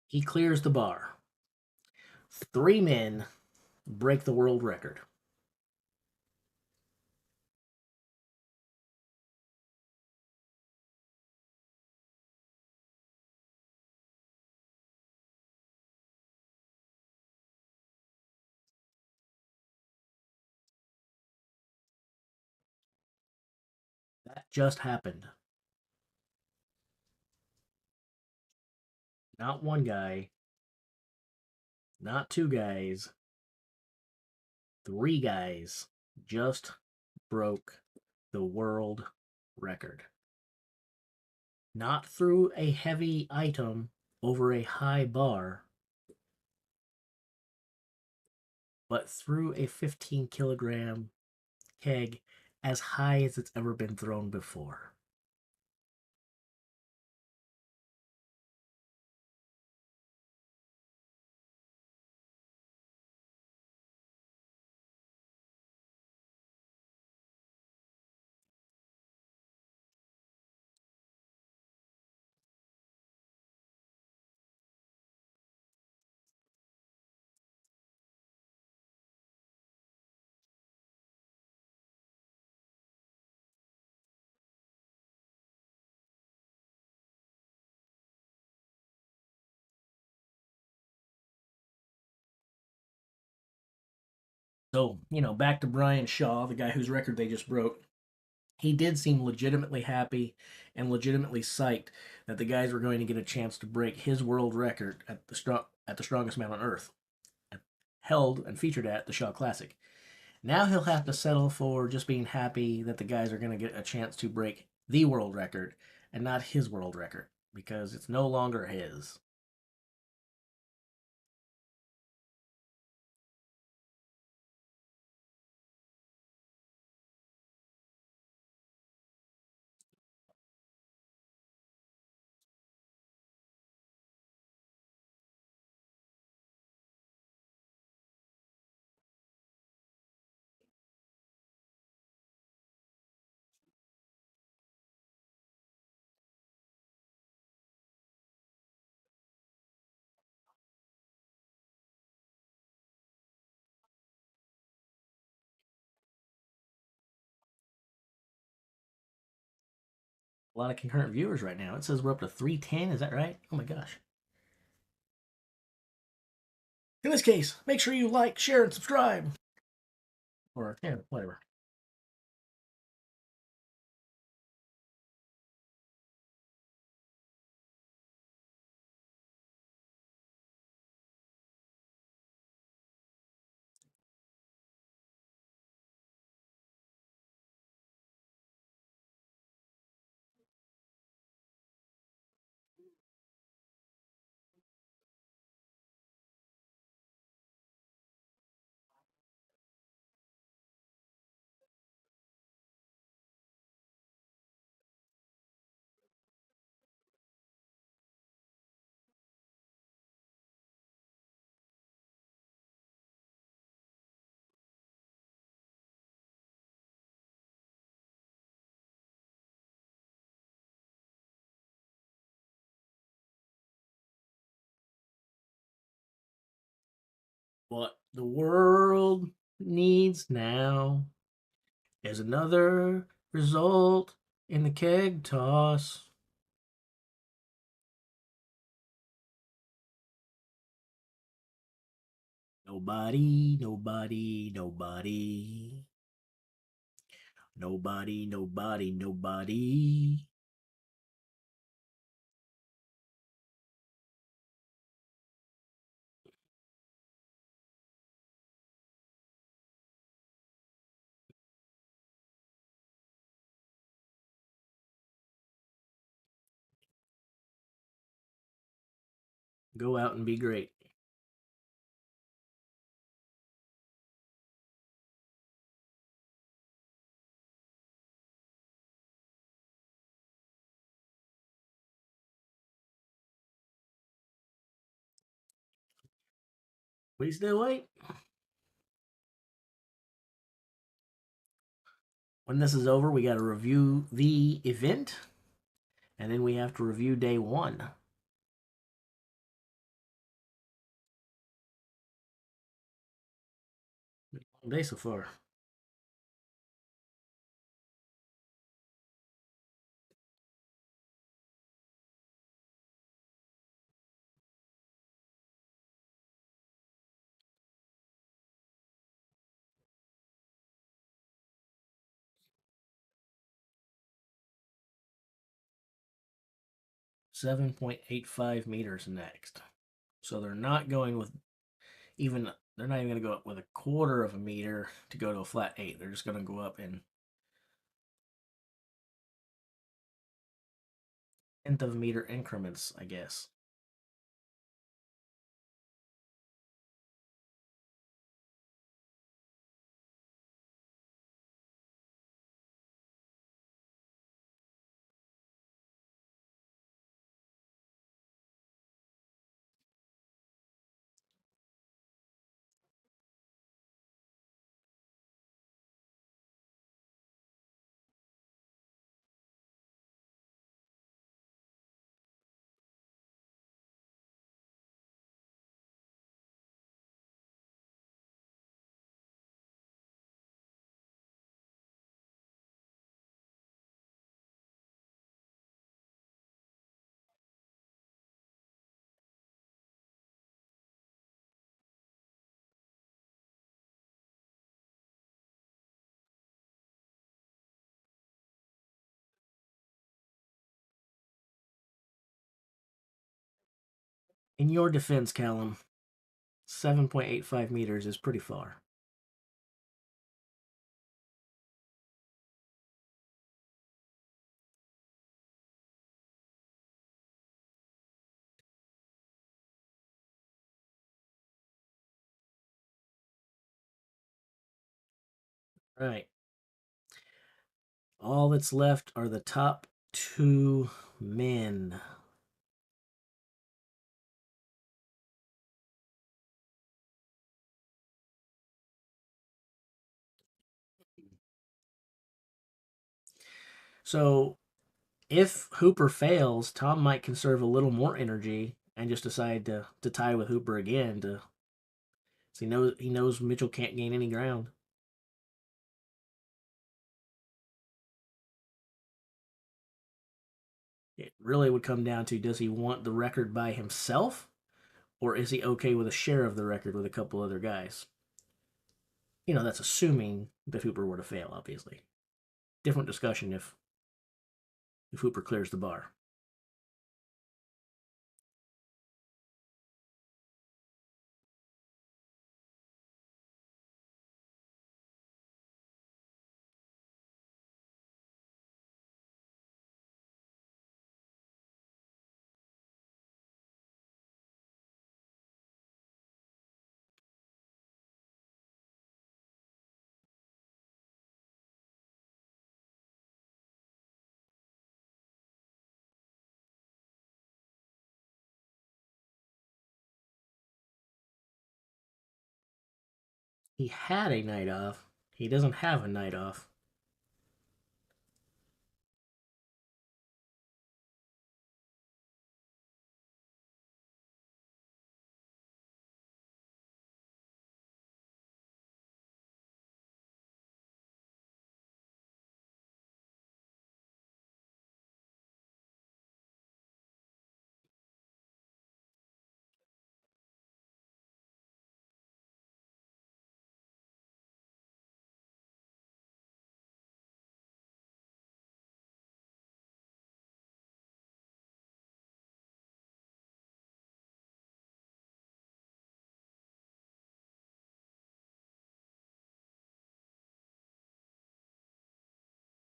He clears the bar. 3 men break the world record. That just happened. Not one guy, not two guys, 3 guys just broke the world record. Not through a heavy item over a high bar, but through a 15-kilogram keg as high as it's ever been thrown before. So, back to Brian Shaw, the guy whose record they just broke. He did seem legitimately happy and legitimately psyched that the guys were going to get a chance to break his world record at the strongest man on earth, held and featured at the Shaw Classic. Now he'll have to settle for just being happy that the guys are going to get a chance to break the world record and not his world record because it's no longer his. A lot of concurrent viewers right now. It says we're up to 310. Is that right? Oh my gosh. In this case, make sure you like, share, and subscribe. Or, yeah, whatever. What the world needs now is another result in the keg toss. Nobody, nobody, nobody. Nobody, nobody, nobody. Go out and be great. We still wait. When this is over, we got to review the event, and then we have to review day one. Long day so far. $7.85 meters next. So they're not going with even, they're not even going to go up with a quarter of a meter to go to a flat 8. They're just going to go up in tenth of a meter increments, I guess. In your defense, Callum, 7.85 meters is pretty far. Right. All that's left are the top two men. So if Hooper fails, Tom might conserve a little more energy and just decide to tie with Hooper again to so he knows Mitchell can't gain any ground. It really would come down to does he want the record by himself or is he okay with a share of the record with a couple other guys? That's assuming that Hooper were to fail, obviously. Different discussion if Hooper clears the bar. He had a night off. He doesn't have a night off.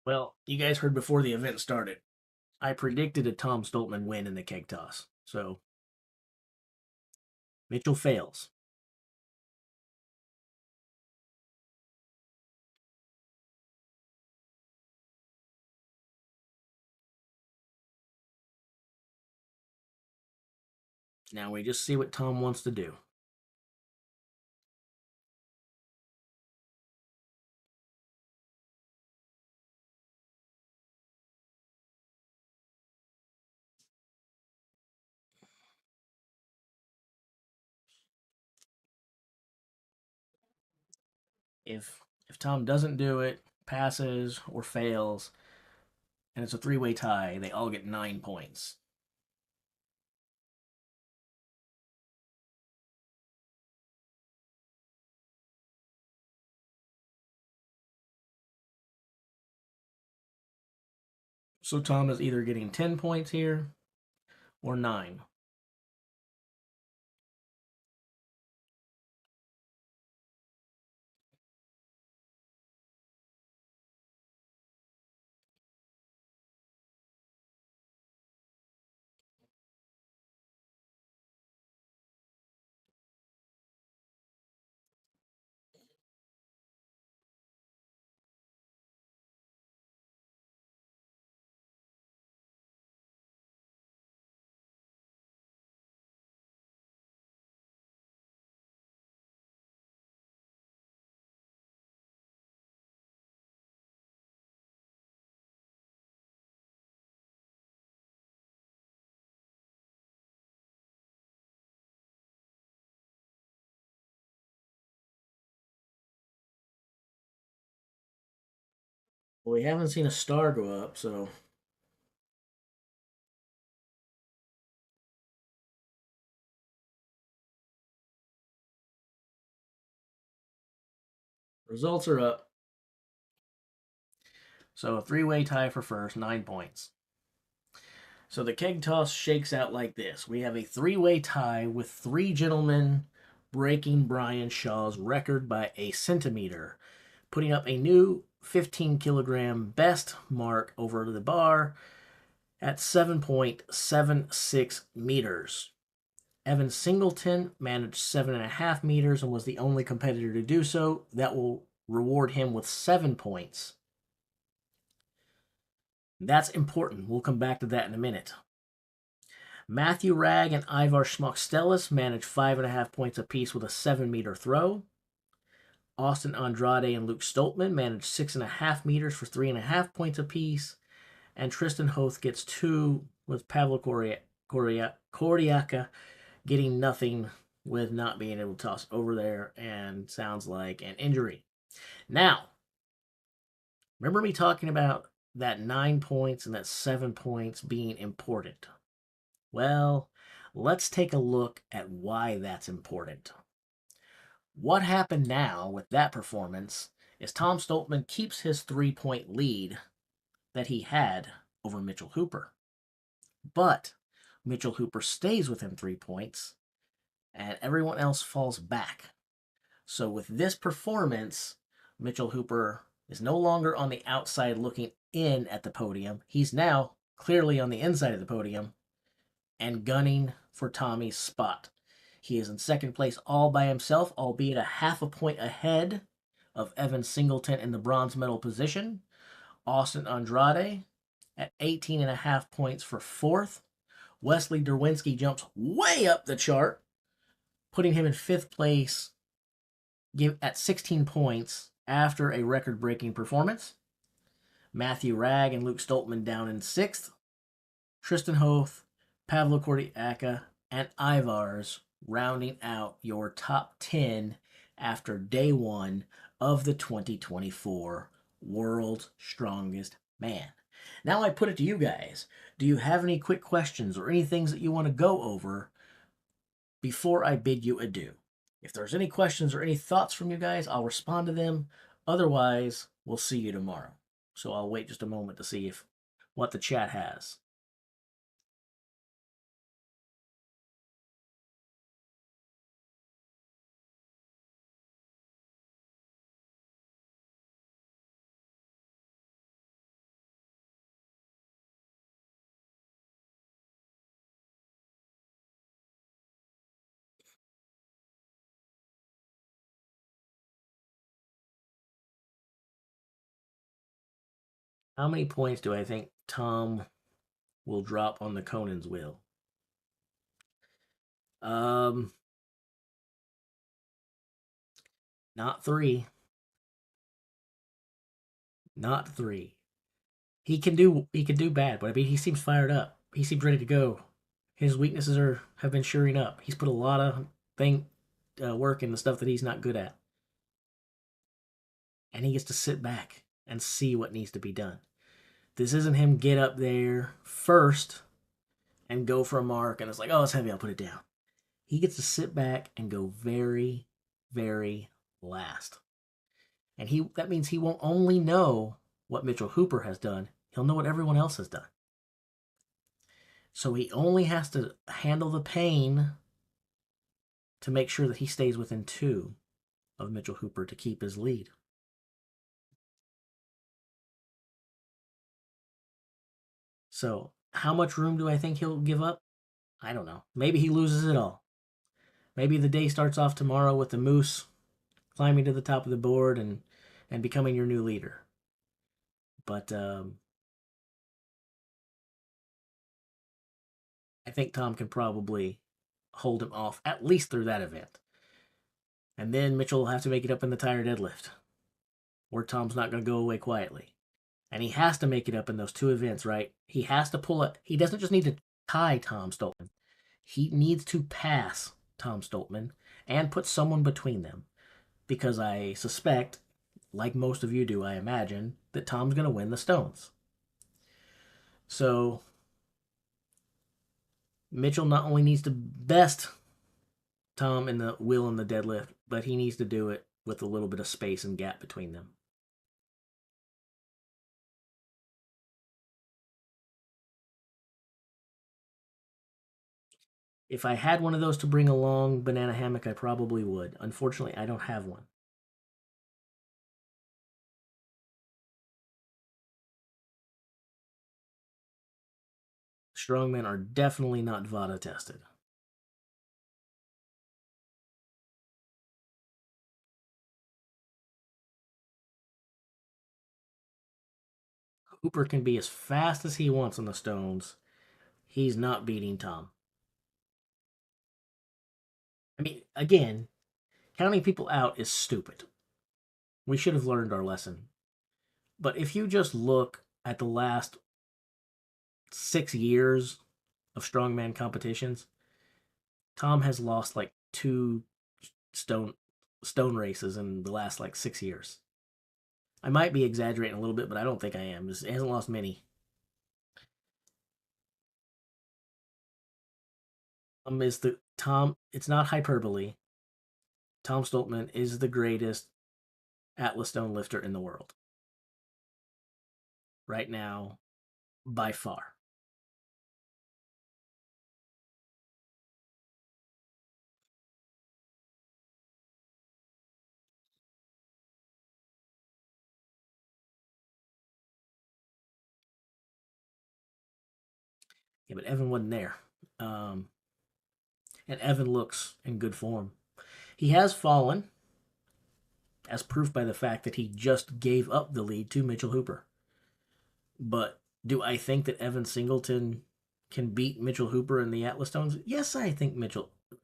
Well, you guys heard before the event started. I predicted a Tom Stoltman win in the keg toss. So Mitchell fails. Now we just see what Tom wants to do. If Tom doesn't do it, passes or fails, and it's a three-way tie, they all get 9 points. So Tom is either getting 10 points here or 9. Well, we haven't seen a star go up, so results are up. So a three-way tie for first, 9 points. So the keg toss shakes out like this. We have a three-way tie with 3 gentlemen breaking Brian Shaw's record by a centimeter, putting up a new 15-kilogram best mark over the bar at 7.76 meters. Evan Singleton managed 7.5 meters and was the only competitor to do so. That will reward him with 7 points. That's important. We'll come back to that in a minute. Matthew Ragg and Ivar Schmockstellis managed 5.5 points apiece with a 7-meter throw. Austin Andrade and Luke Stoltman managed 6.5 meters for 3.5 points apiece. And Tristan Hoth gets 2 with Pavlo Kordiaka getting nothing with not being able to toss over there and sounds like an injury. Now, remember me talking about that 9 points and that 7 points being important? Well, let's take a look at why that's important. What happened now with that performance is Tom Stoltman keeps his 3-point lead that he had over Mitchell Hooper. But Mitchell Hooper stays within 3 points and everyone else falls back. So with this performance, Mitchell Hooper is no longer on the outside looking in at the podium. He's now clearly on the inside of the podium and gunning for Tommy's spot. He is in second place all by himself, albeit a half a point ahead of Evan Singleton in the bronze medal position. Austin Andrade at 18.5 points for fourth. Wesley Derwinski jumps way up the chart, putting him in fifth place at 16 points after a record-breaking performance. Matthew Ragg and Luke Stoltman down in sixth. Tristan Hoth, Pavlo Kordiaka, and Ivars rounding out your top 10 after day one of the 2024 World's Strongest Man. Now I put it to you guys. Do you have any quick questions or any things that you want to go over before I bid you adieu? If there's any questions or any thoughts from you guys, I'll respond to them. Otherwise, we'll see you tomorrow. So I'll wait just a moment to see what the chat has. How many points do I think Tom will drop on the Conan's wheel? Um, not three. Not three. He can do bad, but I mean he seems fired up. He seems ready to go. His weaknesses have been shoring up. He's put a lot of thing work in the stuff that he's not good at, and he gets to sit back and see what needs to be done. This isn't him get up there first and go for a mark, and it's like, oh, it's heavy, I'll put it down. He gets to sit back and go very, very last, and he that means he won't only know what Mitchell Hooper has done, he'll know what everyone else has done. So he only has to handle the pain to make sure that he stays within two of Mitchell Hooper to keep his lead. So, how much room do I think he'll give up? I don't know. Maybe he loses it all. Maybe the day starts off tomorrow with the Moose climbing to the top of the board and becoming your new leader. But I think Tom can probably hold him off at least through that event. And then Mitchell will have to make it up in the tire deadlift, where Tom's not going to go away quietly. And he has to make it up in those two events, right? He has to pull it. He doesn't just need to tie Tom Stoltman. He needs to pass Tom Stoltman and put someone between them. Because I suspect, like most of you do, I imagine, that Tom's going to win the Stones. So Mitchell not only needs to best Tom in the wheel and the deadlift, but he needs to do it with a little bit of space and gap between them. If I had one of those to bring along, banana hammock, I probably would. Unfortunately, I don't have one. Strongmen are definitely not VADA tested. Hooper can be as fast as he wants on the stones. He's not beating Tom. I mean, again, counting people out is stupid. We should have learned our lesson. But if you just look at the last 6 years of strongman competitions, Tom has lost like two stone stone races in the last like 6 years. I might be exaggerating a little bit, but I don't think I am. He hasn't lost many. Is the Tom? It's not hyperbole. Tom Stoltman is the greatest Atlas stone lifter in the world right now, by far. Yeah, but Evan wasn't there, um, and Evan looks in good form. He has fallen, as proof by the fact that he just gave up the lead to Mitchell Hooper. But do I think that Evan Singleton can beat Mitchell Hooper in the Atlas Stones? Yes, I think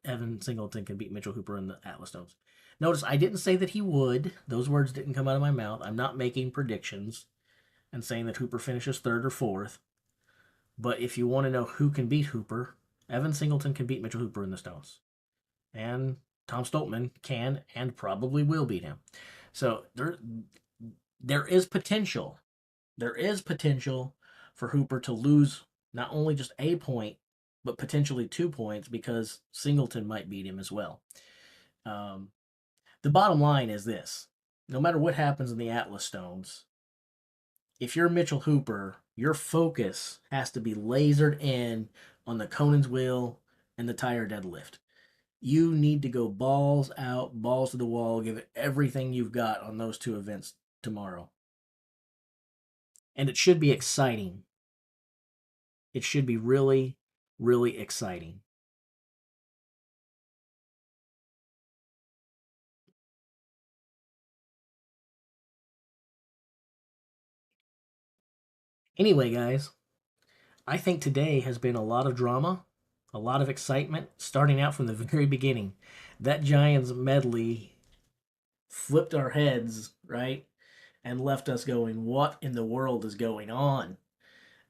Evan Singleton can beat Mitchell Hooper in the Atlas Stones. Notice I didn't say that he would. Those words didn't come out of my mouth. I'm not making predictions and saying that Hooper finishes third or fourth. But if you want to know who can beat Hooper, Evan Singleton can beat Mitchell Hooper in the Stones. And Tom Stoltman can and probably will beat him. So there is potential. There is potential for Hooper to lose not only just a point, but potentially 2 points because Singleton might beat him as well. Um, the bottom line is this: no matter what happens in the Atlas Stones, if you're Mitchell Hooper, your focus has to be lasered in on the Conan's wheel and the tire deadlift. You need to go balls out, balls to the wall, give it everything you've got on those two events tomorrow. And it should be exciting. It should be really, really exciting. Anyway, guys, I think today has been a lot of drama, a lot of excitement, starting out from the very beginning. That Giants medley flipped our heads, right? And left us going, what in the world is going on?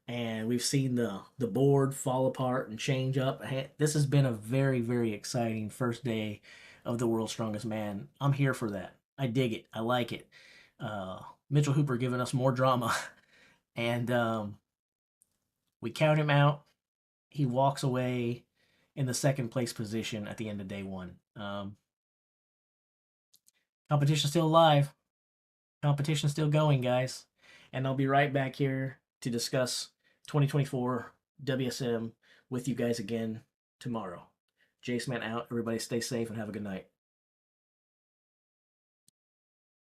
And we've seen the board fall apart and change up. This has been a very, very exciting first day of the World's Strongest Man. I'm here for that. I dig it. I like it. Mitchell Hooper giving us more drama. And we count him out. He walks away in the second place position at the end of day one. Competition's still alive. Competition's still going, guys. And I'll be right back here to discuss 2024 WSM with you guys again tomorrow. Jace Man out. Everybody stay safe and have a good night.